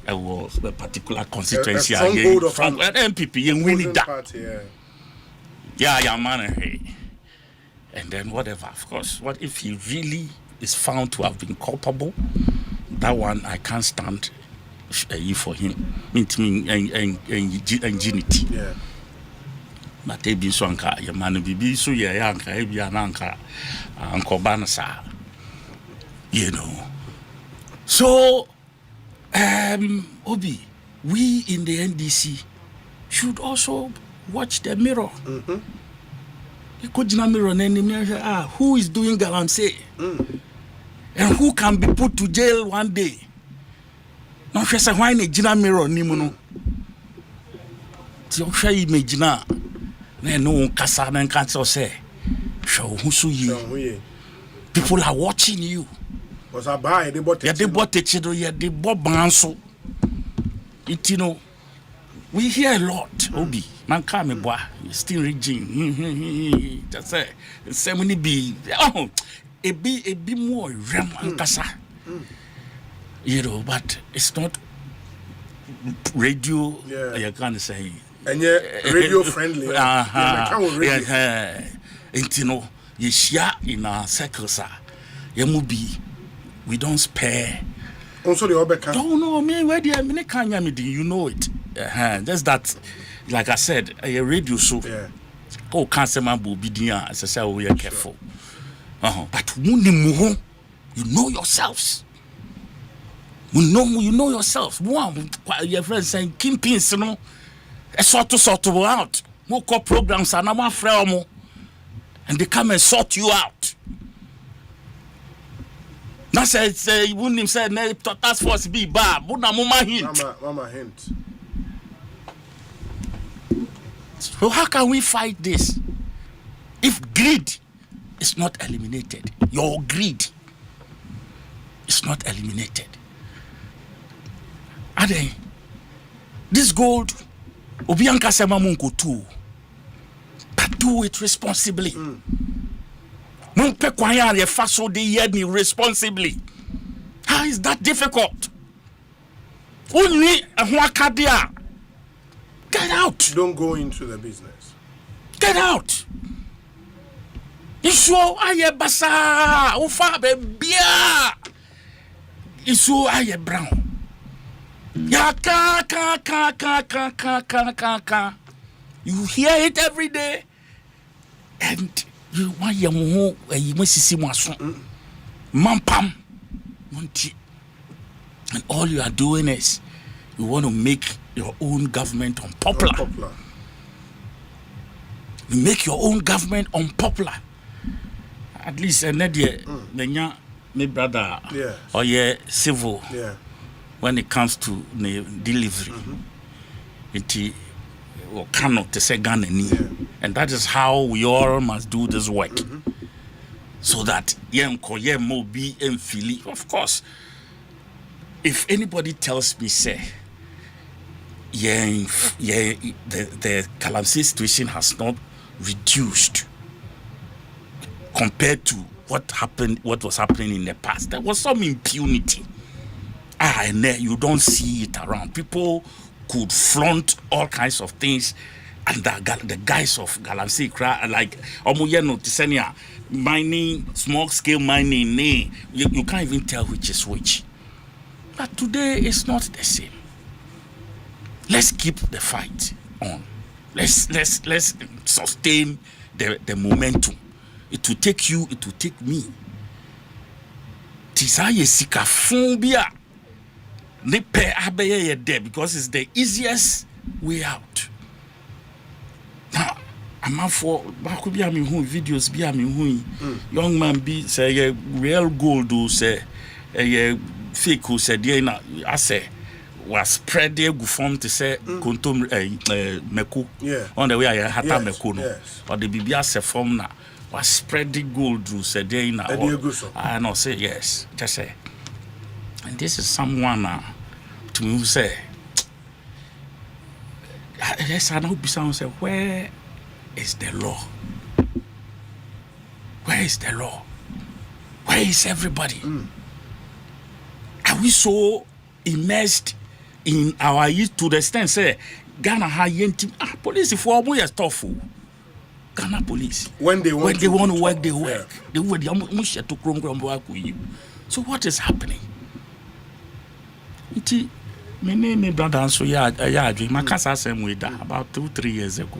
a particular constituency from MPP and we need that. Yeah, man. And then whatever, of course. What if he really is found to have been culpable? That one I can't stand for him. Ingenuity. Yeah. But they be so anka your man be so yeah anka e be anka anko banasa. You know. So Obi, we in the NDC should also watch the mirror. You could mirror and who is doing galamsey? And who can be put to jail one day? Now, she said, why not mirror Nimuno? Tiosha imagina. No Kassan and Council say, show who you. People are watching you. Was I buy the bought they bought it, they bought Bonsu. You know, we hear a lot, Obi. Man, come boy, still regime. Just say, many be. Oh. A bit more kasa, you know, but it's not radio. Yeah. You can't say. And yet, radio friendly. And you know, you share in our circles. We don't spare. Also, the other don't know me where the American you know it. Just that, like I said, a radio show. Yeah. Oh, cancer man will be there. As I say, we are careful. But you know yourselves. You know yourself. One, your friends saying, Kingpins, you know, a sort of out. More call programs are now framo, and they come and sort you out. Now say you wouldn't say task force be bad. Mama hint. So how can we fight this? If greed is not eliminated. Your greed is not eliminated. Ade, this gold, Obianka Semamunko too, but do it responsibly. Mumpe kwaya ye faso de yeni responsibly. How is that difficult? Only Wakadia. Get out. Don't go into the business. Get out. Isu aye basa ufa be bia. Isu aye brown. Ya ka. You hear it every day, and you want your mo you must see mampam. And all you are doing is you want to make your own government unpopular. You make your own government unpopular. At least Nadia, my brother, or civil. When it comes to the delivery, it cannot say Ghana, and that is how we all must do this work, so that be of course. If anybody tells me, say, the calamity situation has not reduced compared to what was happening in the past, there was some impunity. And you don't see it around. People could flaunt all kinds of things, and the guys of Galamsey like Omuyeno Tisenia mining, small scale mining, you can't even tell which is which. But today it's not the same. Let's keep the fight on. Let's sustain the momentum. It will take you, it will take me. Tisaye sikafumbia. Nepe abeye there because it's the easiest way out. Now, I'm out for videos be young man be say real gold do say fake who said I say was spread there go form to say kontom meko on the way I had meko no or the bibia se form na was spread the gold do said there na I know say yes just say. And this is someone to me who say, yes, I know someone say, where is the law? Where is the law? Where is everybody? Are we so immersed in our youth to the extent say Ghana ha police for more stuff? Ghana police when they want to work, they work. They would so what is happening? My name brother so my cancer same way that about 2-3 years ago.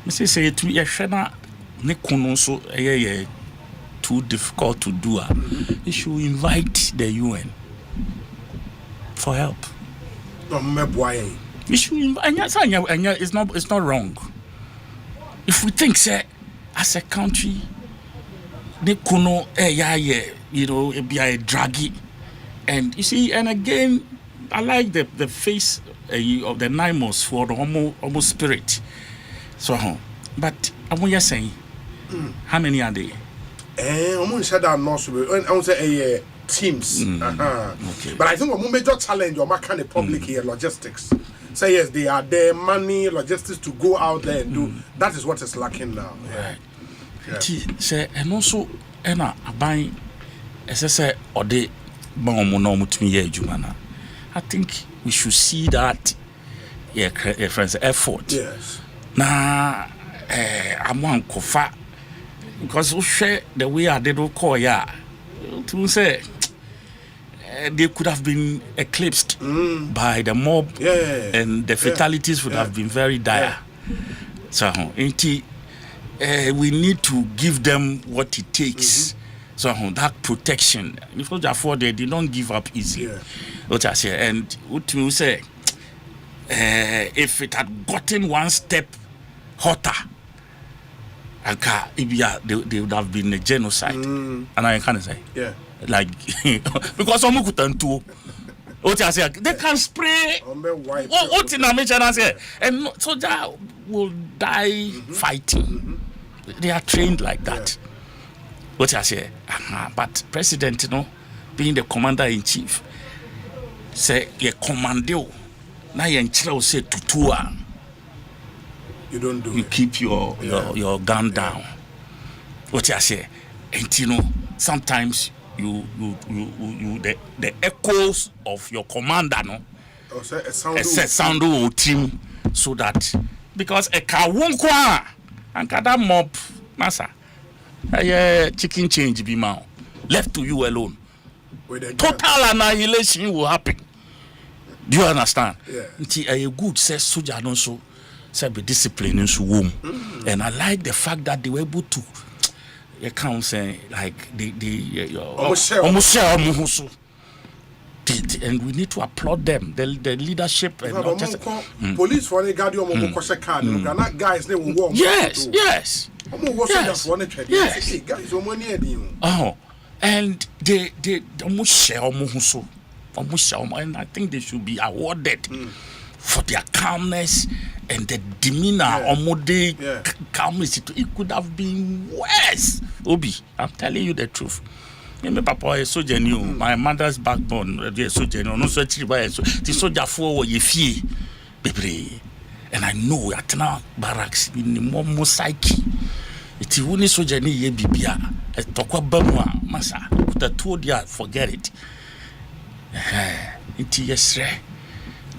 Me say to me shena ne kono so too difficult to do. You should invite the UN for help. You should invite it's not wrong. If we think say as a country ne kono you know it be a draggy. And you see, and again, I like the face of the Nimos for the homo spirit. So, but I'm just saying, how many are they? I'm going to say that not so. I'm going to say teams. Okay. But I think one major challenge or kind of public here logistics. Say yes, they are there, money, logistics to go out there and do. That is what is lacking now. Right. Say and also, I buy, as I say, or they. I think we should see that friends effort. Yes. Now I'm one kofa because we share the way I did call to say they could have been eclipsed by the mob and the fatalities would have been very dire. So we need to give them what it takes. So that protection, if they afford it, they don't give up easily. What I say, and what you say, if it had gotten one step hotter, they would have been a genocide. And I can say, like because some could turn to. What I say, they can spray. What in America say, and soldier will die fighting. They are trained like that. What I say, but president, being the commander in chief, say ye commando. Now you say tutua. You don't do. You keep your gun down. What I say, and sometimes you the echoes of your commander sound team so that because a car won't qua and kada mob massa chicken change be now left to you alone. Total annihilation will happen. Do you understand? Yeah. A good says soldier don't so say be discipline in womb. And I like the fact that they were able to can't say like almost and we need to applaud them, the leadership and not just police for any guard guys they will walk. Yes. Oh, and they almost share and I think they should be awarded for their calmness and the demeanor calmness. It could have been worse. Obi, I'm telling you the truth. My papa is so genuine. My mother's backbone is so genuine. No so the soldier for ye fee, baby. And I know at now barracks in the more psyche. It's only so genuine ye bibia. A tokwa bamwa massa. The told ya forget it. It's yesterday.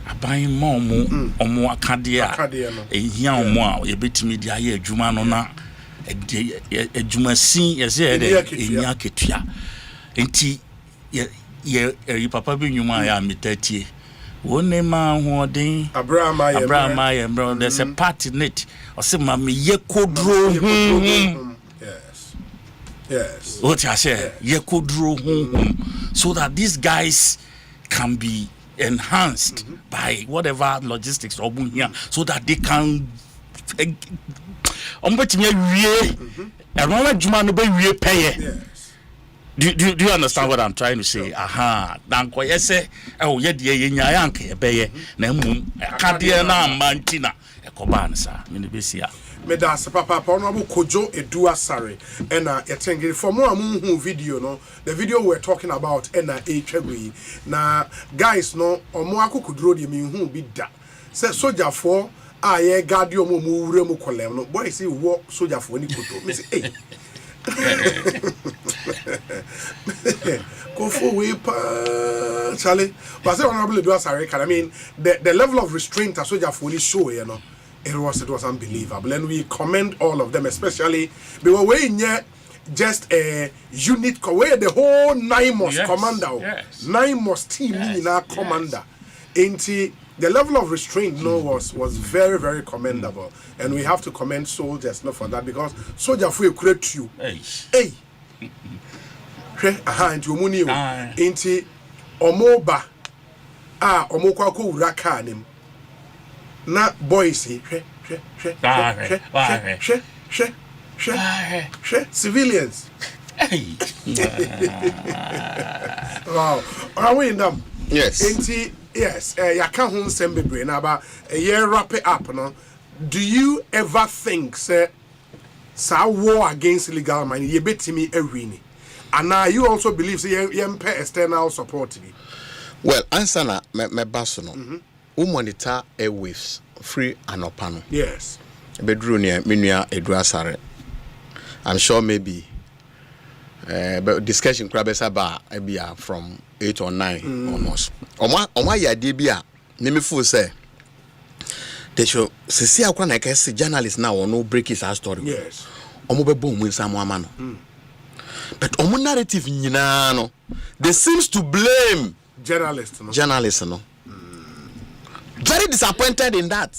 Aban momu omo akadia ehia omo a yebetimi dia ye adwuma no na adwuma sin yese ehia ketua enti ye papa bi nwuma ya metatie wone ma hoden Abraham ya bro there's a part in it ose ma me ye kodro yes what I say ye kodro so that these guys can be enhanced by whatever logistics or here so that they can do you understand what I'm trying to say? Aha, danko yese ye de ye nya yanke be na mum akade na mantina ekoban sa me be sia me da se papa honorable Kojo Edua Sare and yetengere for more hu video no the video we're talking about na etwagui na guys no omo akokudro de me hu bi da se soldier for ye guard yo mo wure mo kolem no boy say wo soldier for ni koto me say go for we pa Charlie but say honorable Edua Sare I mean the level of restraint a soldier for show it was unbelievable, and we commend all of them, especially because we in just a unit where the whole NIMOS commander, NIMOS team in our commander. Into the level of restraint was very, very commendable, and we have to commend soldiers for that because soldiers will create you. Hey, and you money into omoba omokwa urakanim. Na boys civilians. Wow. Are we in them? Yes. Yes. Ya can't home send me brain about a year wrap it up. No. Do you ever think say war against illegal mining? You bet me a winning. And now you also believe say you pay external support. Well, answer na me basono. Monitor airwaves free and opano. Yes. Bedroom near Minia Edua Sare. I'm sure maybe but discussion crabesa bar from 8 or 9 almost. Oma ya debia nimifu say they show see akwa na kesi journalist now or no break his story. Yes. Omo be bom win samu amano. But omo narrative nyina no they seems to blame journalists no. Very disappointed in that.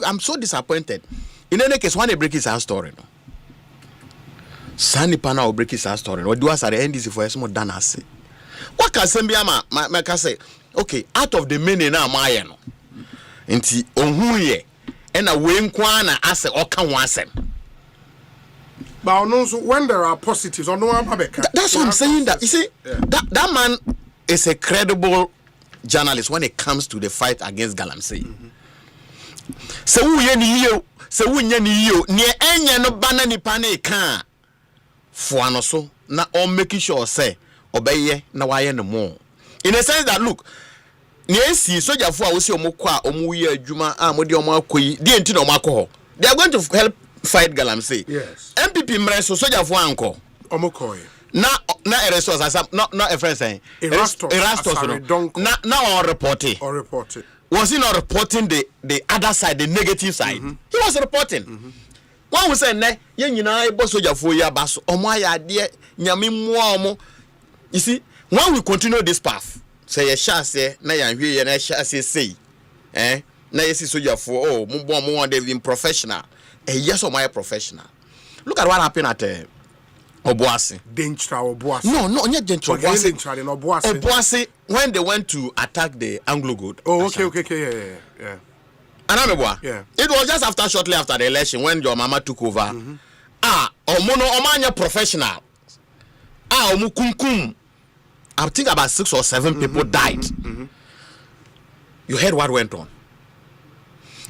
I'm so disappointed. In any case, when they break his story, no. Sani Pana will break his story. What do I say? NDC for small danasi. What can Sembia ma say? Okay, out of the many now, my no. Inti onhuye, and a wing kwana ase oka wansem. But also when there are positives, on no that's what I'm saying. That you see, that man is a credible journalist when it comes to the fight against Galamsey. So we ni yo, so we ni yo, ni enya no bana ni pane kan. fuano so na all making sure say obeye na waye no more. In a sense that look, Nancy soldier for we see omukwa omuye adwuma amode omakoyi die enti na omakọ. They are going to help fight galamsey. Yes. MPP mreso soldier for anko omokoyi. Na resource as not a friend saying Erastus now on reporting. Was he not reporting the other side, the negative side? He was reporting. One was saying, you see, when we continue this path, say a shall say, and I shall say, now you see, so you're for more than professional. Yes, or my professional. Look at what happened at Obuasi. Obuasi. No, not Dentra. Obuasi. Obuasi, when they went to attack the Anglo Good. Oh, okay, yeah. And I remember, yeah. It was just shortly after the election when your mama took over. Omanya professional. Omukumkum. I think about 6 or 7 people died. You heard what went on.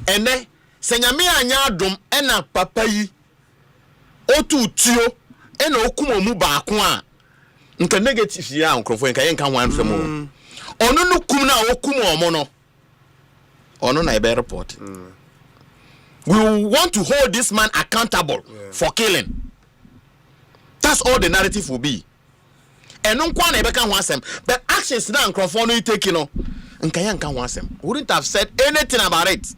And then, Senyami Anyadum ena papayi otu tio ena okumo mu baako a nka negative ya nkrofo nka yenka wan femo ono no kum na okumo omo no ono na ebe report. We want to hold this man accountable for killing. That's all the narrative will be. And no kwa na ebe kan ho asem, but actions na nkrofo no take no nka yenka ho asem. Wouldn't have said anything about it.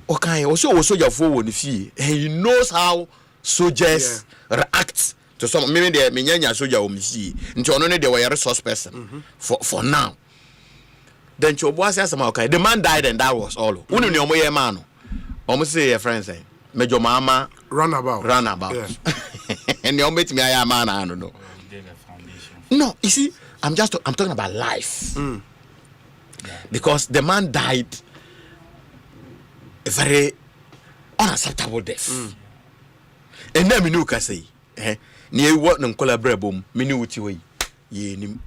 Okay, also soldier for the fee. He knows how soldiers react to some. Maybe they menyanya soldier o misi. Nti ono ne they were a resource person for now. Then Choboa says okay, the man died and that was all. Unu ni omo ye man no. Omo say your friend say Major Mama runabout. Yeah. And you met me I man I don't know. No, you see, I'm talking about life. Because the man died a very unacceptable death. And then me can say, near what no collaborabum, minuti way, ye nim.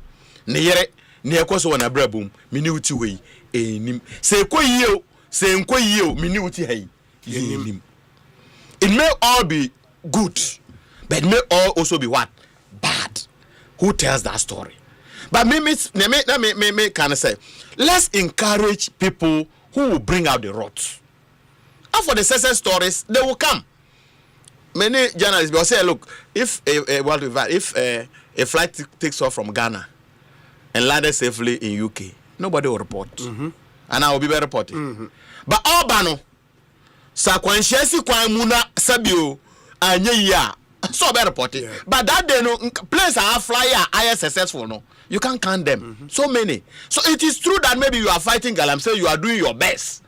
Near course one a brabum, minuti way, a nim. Say quay minuti hay, ye nim. It may all be good, but it may all also be what? Bad. Who tells that story? But me can say, let's encourage people who will bring out the rot. And for the success stories, they will come. Many journalists will say, look, if a flight takes off from Ghana and landed safely in UK, nobody will report. And I will be very reporting. But Albano, Sakwanshesi Kwamuna Sabio, Anya, so very reporting. But that day, no place are flyer, I successful, no. You can't count them. So many. So it is true that maybe you are fighting Galamsey, you are doing your best.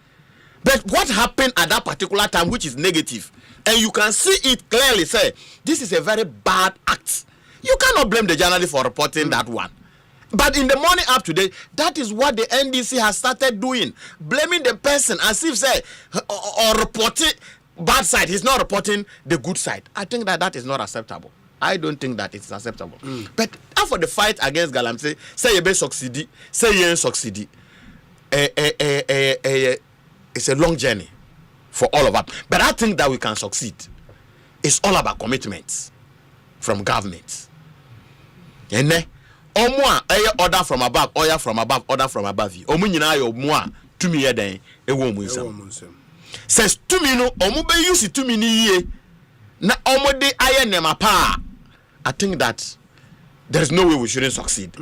But what happened at that particular time, which is negative, and you can see it clearly, say, this is a very bad act. You cannot blame the journalist for reporting that one. But in the morning up today, that is what the NDC has started doing. Blaming the person as if, say, or reporting bad side. He's not reporting the good side. I think that is not acceptable. I don't think that it's acceptable. But after the fight against Galamsey, say you be succeed, say you ain't succeed. It's a long journey for all of us. But I think that we can succeed. It's all about commitments from government. And then, order from above, order from above, order from above. Omunyina yo moa to me eden ewo mu nsam. Says to me no omu be use to me ni ye na omode aye nema pa. I think that there is no way we shouldn't succeed.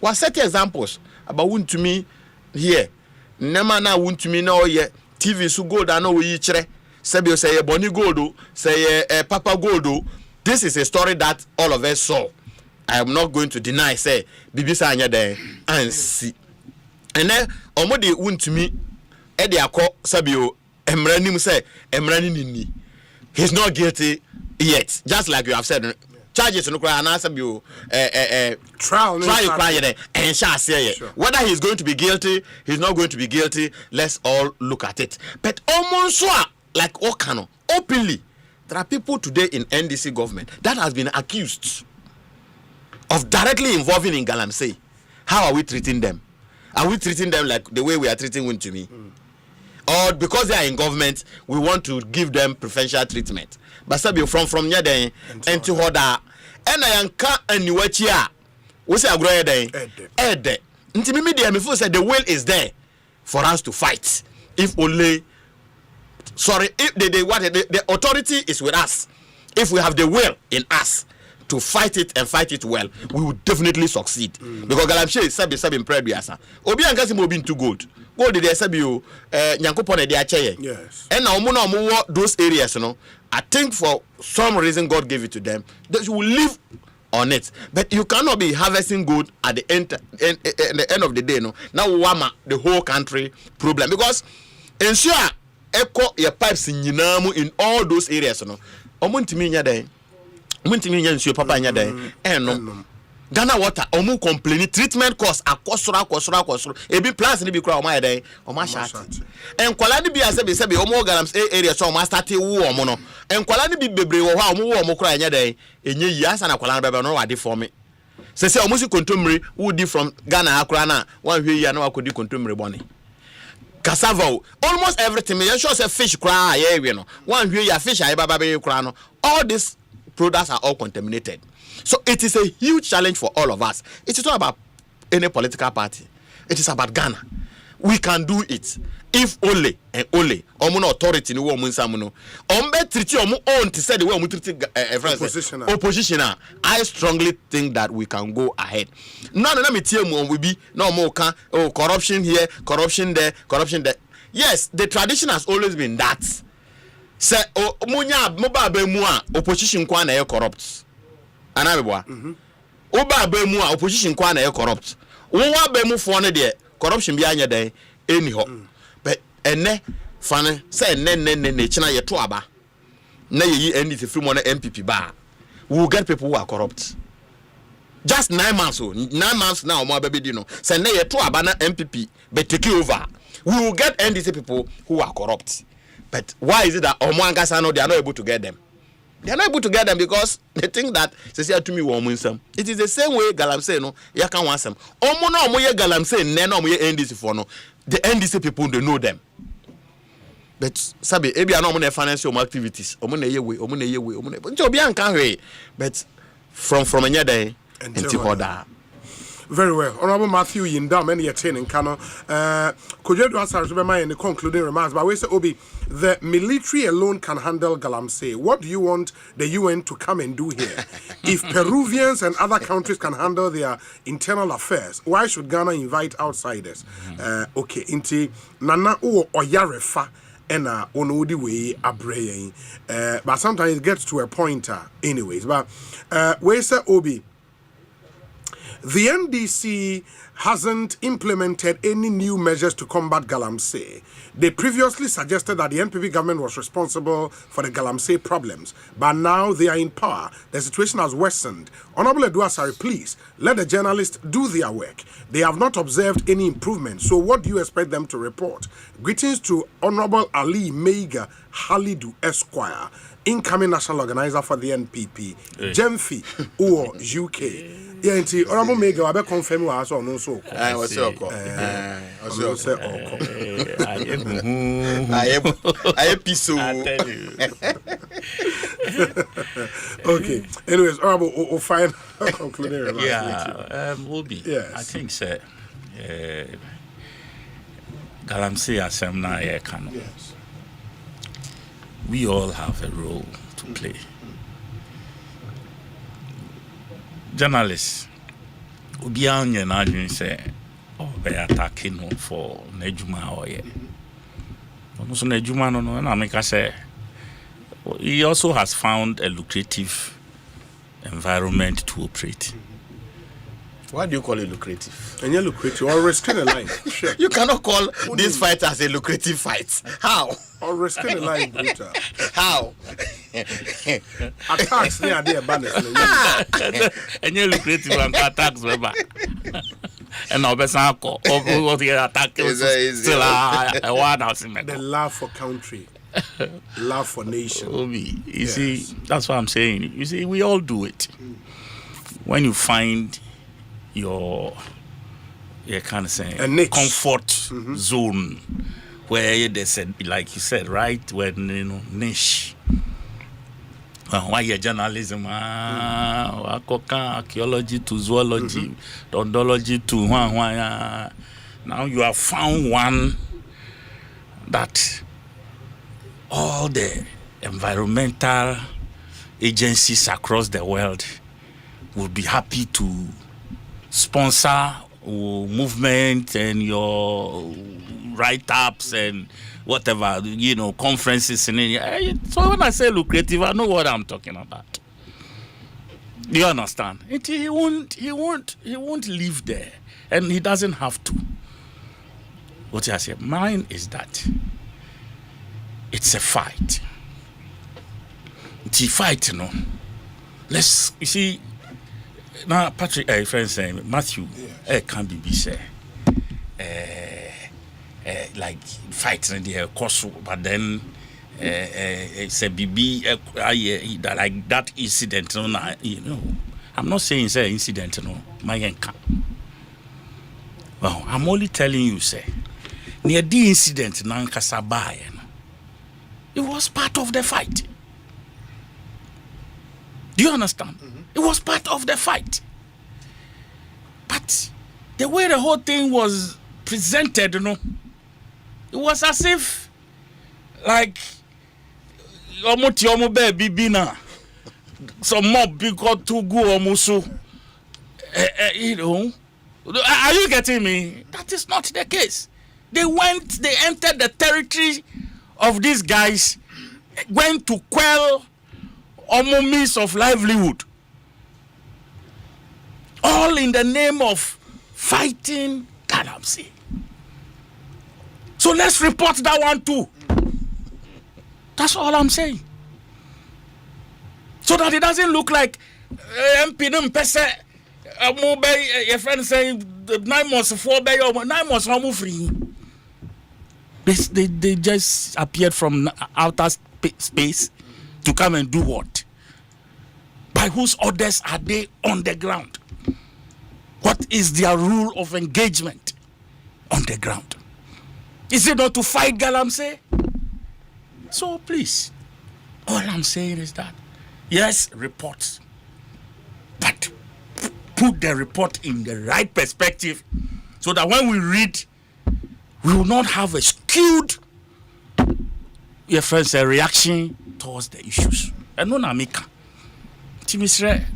What set examples about won to me here. Nema na won to me na oye TV so gold I know we chere. Sebio say boni gold, say papa gold. This is a story that all of us saw. I am not going to deny say bibisa anya there and see. And then omode won to me e de akọ Sebio emranim say emrani ni. He's not guilty yet. Just like you have said, charges no cry and answer you trial there and shall say whether he's going to be guilty, he's not going to be guilty. Let's all look at it. But almost like Okano openly, there are people today in NDC government that has been accused of directly involving in Galamsey. How are we treating them? Are we treating them like the way we are treating Wuntumi? or because they are in government, we want to give them preferential treatment. But sabi from near then into hoda, and I anka and you watch here. We say agro then ede. Nti me media me feel say the will is there for us to fight. If only, sorry, if the authority is with us. If we have the will in us to fight it and fight it well, we will definitely succeed. Because Galamsey sabi in prayer biasa. Obi angasi mo bin too good. Go dey sabi o nyankopon e dey ache. Yes. And now omo those areas, you know. I think for some reason God gave it to them. They will live on it. But you cannot be harvesting good at the end of the day, no. Now wama the whole country problem because ensure echo your pipes in all those areas, no. Omuntimi nya den. Omuntimi nya nsuo papa nya den. No. Ghana water omu complain treatment cost akosoro ebi plants ni bi kura omo yeden omo shat enkwala ni bi asebe omo galams area so omo start wo omo no enkwala ni bi bebre wo ha omo wo omo kura nya den enye yi asa na kwala bebe no wade for me se omo si kontomre wo di from Ghana akura na wan hwe yi na wakodi kontomre bone cassava almost everything me sure say fish kura ye we no wan hwe ya fish aye baba be kura no all these products are all contaminated. So it is a huge challenge for all of us. It is not about any political party. It is about Ghana. We can do it if only and only omo authority ni wo omo nsamu ombe treat omo own to say the way omo treat opposition. I strongly think that we can go ahead. No me tie mu we be no omo kan corruption here, corruption there. Yes, the tradition has always been that. Say munya moba be mu a opposition kwa na corrupt. Anabeboa. Oba be mu a opposition kwa na corrupt. Wo wa be mu fo no de corruption bi anya dan eni ho. But ene fane say ne china ye to aba. Na ye NDC free money MPP ba. We will get people who are corrupt. Just 9 months 9 months now mo be di no. Say na ye to aba na MPP be take over. We will get NDC people who are corrupt. But why is it that Omwangasa no they are not able to get them? They are not able to get them because they think that say to me woman. It is the same way Galamsey no ya can want some. Omo na omo ye Galamsey ne na omo ye NDC for no. The NDC people they know them. But sabi ebi ana omo na financial activities. Omo na ye we. Nti obi an kan hwe. But from anya dan enti hoda. Very well. Honorable Matthew Yindam and Yatin in Kano. Could you answer in the concluding remarks? But we say, Obi, the military alone can handle Galamsey. What do you want the UN to come and do here? If Peruvians and other countries can handle their internal affairs, why should Ghana invite outsiders? Okay, inti nana o oyarefa ena onodi we abreye. But sometimes it gets to a point anyways. But we say, Obi, the NDC hasn't implemented any new measures to combat Galamsey. They previously suggested that the NPP government was responsible for the Galamsey problems, but now they are in power. The situation has worsened. Honorable Eduasari, please let the journalists do their work. They have not observed any improvement, so what do you expect them to report? Greetings to Honorable Ali Meiga Halidu Esquire, incoming national organizer for the NPP, Gemfi or UK. Yeah, inti Honorable Mega wabe confirm wa aso no so. What's your call? I piso. Okay. Anyways, Honorable o fine concluding remarks. Yeah, will be. Yes. I think sir Galamsey Asemna ye kano. Yes. We all have a role to play. Journalists, Obianye na adwin say be attacking no for Nejuma oye. So Nejuma no na make say he also has found a lucrative environment to operate. Why do you call it lucrative? And you're lucrative, or risking a life. Sure. You cannot call this fight as a lucrative fight. How? Or risking a life, brutal. How? Attacks there, banners. And you're lucrative and attacks, remember. And now, what the attack is still a one house in the love for country, love for nation. You see, that's what I'm saying. You see, we all do it. When you find your kind of saying comfort zone where they said, like you said, right, when niche. Why journalism? Archaeology to zoology, odontology to now you have found one that all the environmental agencies across the world would be happy to sponsor movement and your write-ups and whatever, conferences. So when I say lucrative, I know what I'm talking about. Do you understand? He won't live there, and he doesn't have to. What I say, mine is that it's a fight. It's a fight, you see. Now, Patrick, friend saying Matthew, can't be said. Like fighting the course, but then it's a BB like that incident. I'm not saying it's an incident. Well, I'm only telling you, say, near the incident, it was part of the fight. Do you understand? It was part of the fight. But the way the whole thing was presented, it was as if, like, some mob because to go almost. Are you getting me? That is not the case. They entered the territory of these guys, went to quell means of livelihood. All in the name of fighting Galamsey. So let's report that one too. That's all I'm saying. So that it doesn't look like MP your friend saying 9 months 4 bay or 9 months no free. They just appeared from outer space to come and do what? By whose orders are they on the ground? What is their rule of engagement on the ground? Is it not to fight Galamsey? So please, all I'm saying is that, yes, reports, but put the report in the right perspective so that when we read, we will not have a skewed reaction towards the issues. And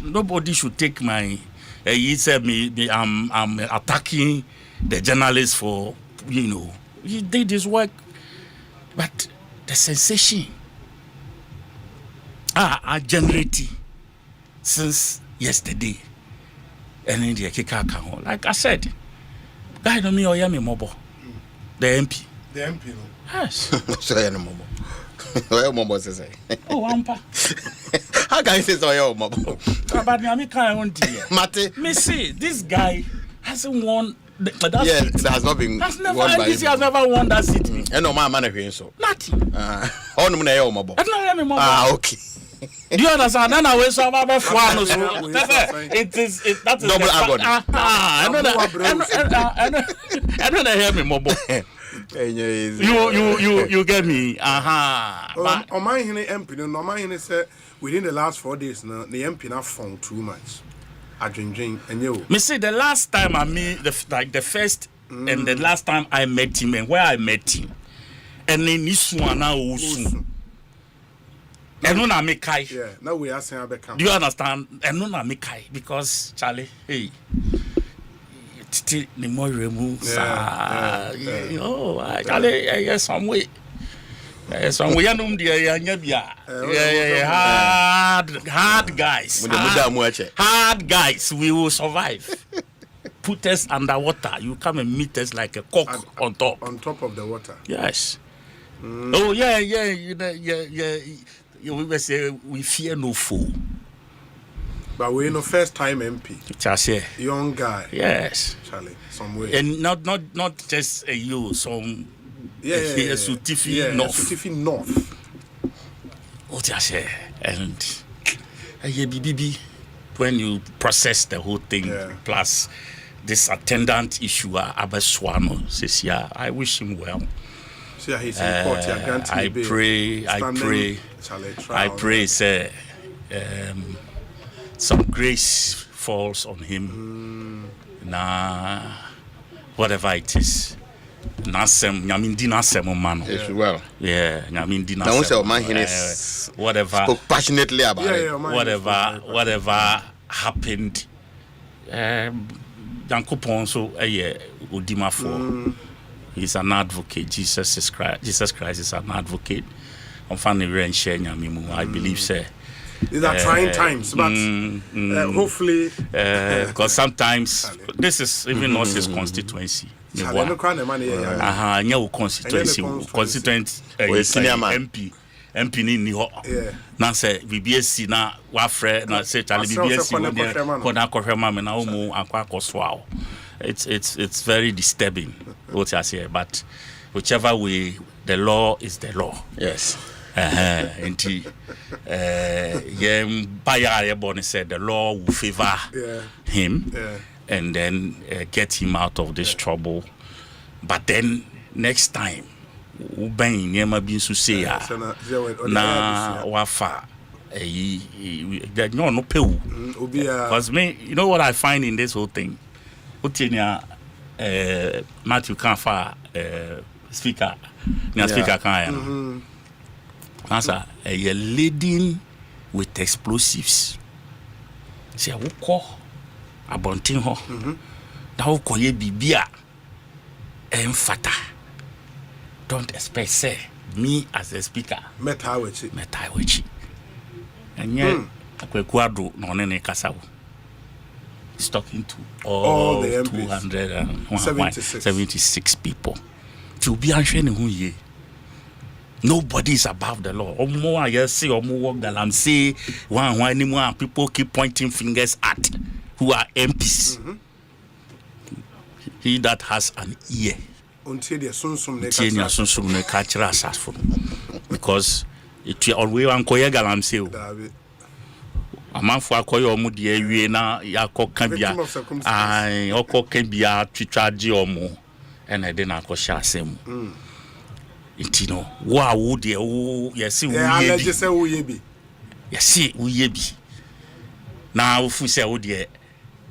nobody should take my he said I'm attacking the journalists for he did his work, but the sensation are generating since yesterday. And in the like I said, guy don't me or yami mobo. The MP. The MP, no? Yes. So I am mobo. Oya mobo say. Oh, Ampa. How can you say Oya mobo? But me can't want to. Mate. Me see, this guy hasn't won that seat. It has not been won by him. Has never won that seat. And no man here so. Nothing. Oh no na Oya mobo. Okay. Do you understand? Then I will so about it is that is double agony. I don't hear me mobo. You get me. Well, on my MP, no man said within the last 4 days now, the MP not found too much. I drink and you. Me see the last time I meet the first and the last time I met him and where I met him, and in this one now also. And no na me kai. Yeah, now we are saying about. Do you understand? And no na me kai because Charlie, hey, the more remove. Charlie, yes, some way. Some way, hard guys. Hard guys, we will survive. Put us underwater. You come and meet us like a cock on top. On top of the water. Yes. Oh yeah. We say we fear no foe. But we're no first time MP. Chashe. Young guy. Yes. Charlie, some way. And not just a you, some Sutifi North. Sutifi North. Oh, Chashe. And BBB, when you process the whole thing, plus this attendant issue, Abaswano says, I wish him well. See, he's in court, I pray, sir, some grace falls on him. Nah, whatever it is. Nasem, Yamindi Nasem, man. Yes, well. Yeah, Yamindi Nasem. Whatever. Spoke passionately about it. Whatever happened. Yankopon so Udima for. He's an advocate. Jesus Christ is an advocate. I'm finding I believe, sir. These are trying times, but hopefully, because sometimes this is even not his constituency. Constituency, MP ni ho. Na say BBSC na wa frɛ na say Charlie BBSC ko na kohwɛ ma me na wo mu akwa akoswa. It's very disturbing what I say, but whichever way, the law is the law. Yes. Bayar said the law will favor him and then get him out of this trouble. But then next time, Ubain Yema bin Susea na wafa no peu. Because me, you know what I find in this whole thing? Matthew Kanfa speaker can answer a laden with explosives. Say woko abontin ho da woko ye bibia emfata. Don't expect say me as a speaker metawechi and yet akwekwado no ne kasa. He's talking to all the 276 people. To be answering who ye. Nobody is above the law. One people keep pointing fingers at who are MPs. He that has an ear. Because it always ankoye galamse. Amanfo akoye omu de awie na yakoka bia okoka bia twitwaje omu ena de na akosha asem intino wo de wo yesi wo yebi yesi wo yebi na ofu say wo de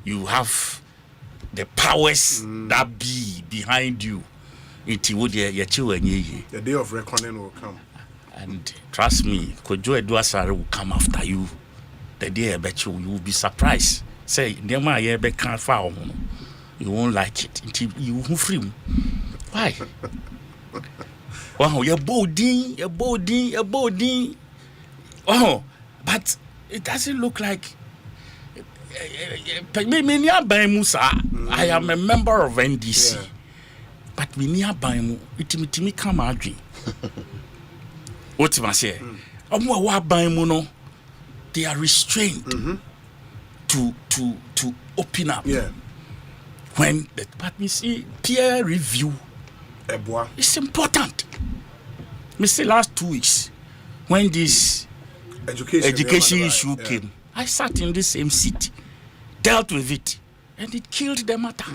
you have the powers that be behind you inti wo de ye chiwa nyeye. The day of reckoning will come, and trust me, Kojo Eduasare will come after you. The day I bet you will be surprised. Say, you won't like it until you won't free. Why? Wow, you're bolding. Oh, but it doesn't look like. I am a member of NDC, but we near Baimu, it come out. What I say? They are restrained to open up. When but we see peer review, it's important. Me say last 2 weeks when this education issue came, I sat in this same seat, dealt with it, and it killed the matter.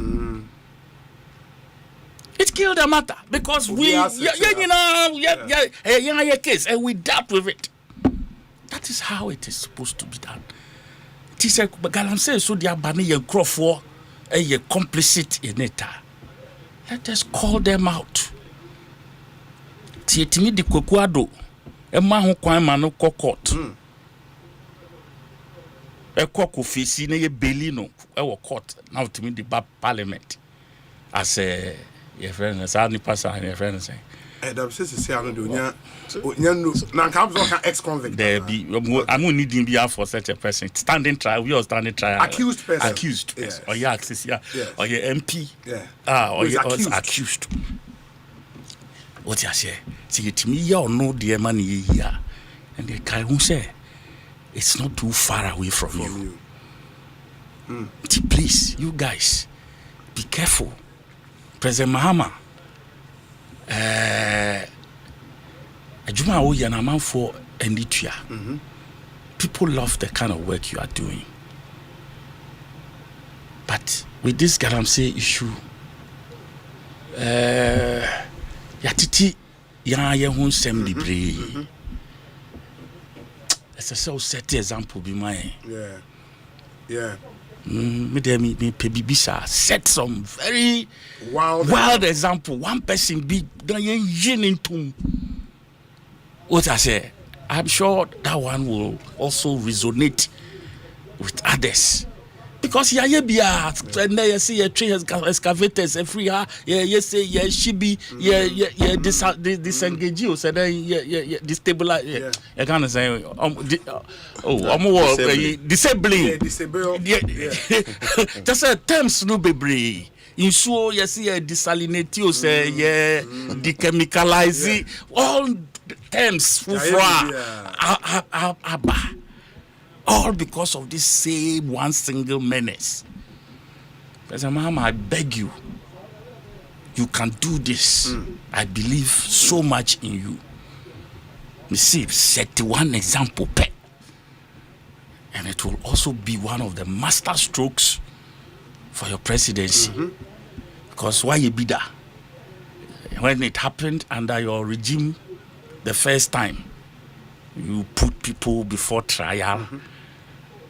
It killed the matter because case and we dealt with it. That is how it is supposed to be done. It is a Galam says so they are banning your Crawford and you're complicit in it. Let us call them out. Tietimi di Kokwado, a man who quite man no court. A cock of fish in a Bellino, our court, now to me the parliament. As a friend, as any person, and your friend saying. Ex-convict. There be. I'm going to need him for such a person. Standing trial. We are standing trial. Accused person. Accused. Yes. Or your access. Yeah. Or your MP. Yeah. Or your accused. What you say? See, to me, you know the money here, and the guy who say it's not too far away from you. Please, you guys, be careful. President Mahama. Ajuma Oya na man for Enditua. People love the kind of work you are doing. But with this Galamsey issue, Yatiti ya ye hu nsɛm libre ɛsɛ sɛ wo set example bi ma yɛn. Me pebibisa set some very wild example. One person be into what I say. I'm sure that one will also resonate with others. Because and you see a tree excavators every year, say she be disengage you, so then destabilize. I can't say disabling. Just a terms no be in so you see a desalinate you say decemicalize all terms all because of this same one single menace. President Mahama, I beg you, you can do this. I believe so much in you. Me see, set one example, and it will also be one of the master strokes for your presidency. Because why you be there? When it happened under your regime the first time, you put people before trial.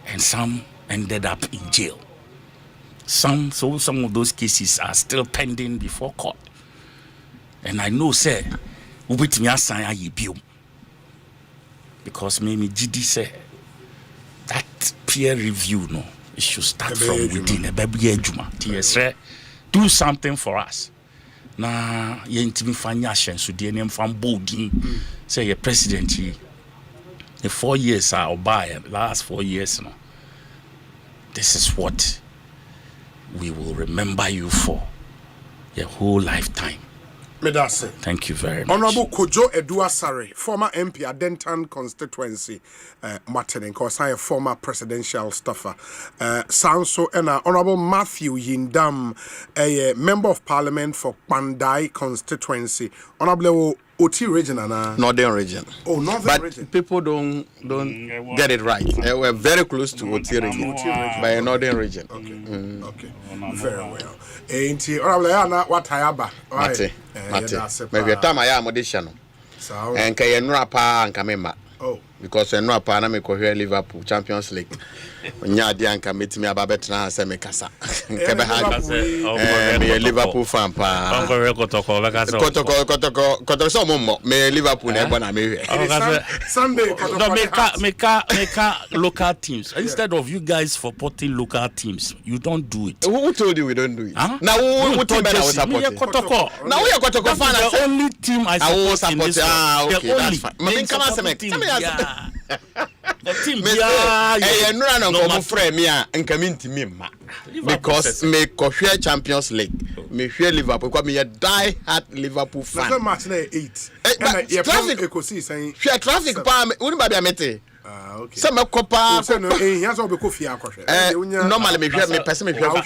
And some ended up in jail. Some of those cases are still pending before court. And I know, sir, because maybe GD said that peer review, no, it should start from within. Do something for us. Na yentimi fanya shensu die nem fam boldin say your president the 4 years are by last 4 years no. This is what we will remember you for your whole lifetime. Medase. Thank you very much. Honorable Kojo Eduasare, former MP at Denton constituency, Martin, because I am former presidential staffer. Sanso and Honorable Matthew Yindam, a member of parliament for Pandai constituency. Honorable Oti region and Northern region. Oh, Northern but region. People don't get it right. We're very close to Oti region, by a Northern region. Okay. Very well. Ain't Honorable Anna what Hayaba? Mate. Maybe a time I am audition. And Kayan Rapa and Kamema. Oh. Because I know a Panama here Liverpool Champions League. When Yadian can meet me about Betna and Semekasa. Liverpool fan. May Liverpool never Sunday. No, make local teams. Instead of you guys supporting local teams, you don't do it. Who told you we don't do it? Now who told you I was supporting? Now we are Kotoko fan. The only team I support in this one. Okay, that's fine. Come on, the team because me share Champions League, me share Liverpool, because me a die-hard Liverpool fan. That's match 8. Traffic, Ekosiisen. Share traffic, pa uni babi amete. Okay. Some copa. He has all the coffee. Normally, me person me that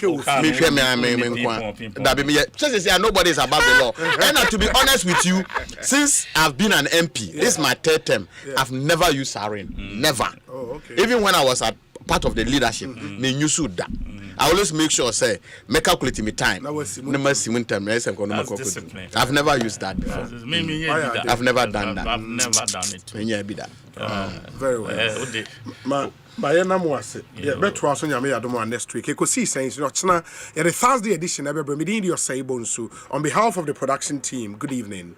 be me. Just say nobody is above the law. And to be honest with you, since I've been an MP, this is my 3rd term. I've never used sarin. Never. Oh, okay. Even when I was at part of the leadership, me knew that. I always make sure say me calculate me time. I've never used that before. I've never done that. I've never done it. Very well. Bayana Mwase. Yeah, better also nyame yadomo next week. Ekosiisen no china. The Thursday edition ever bring me your say Bonsu on behalf of the production team. Good evening.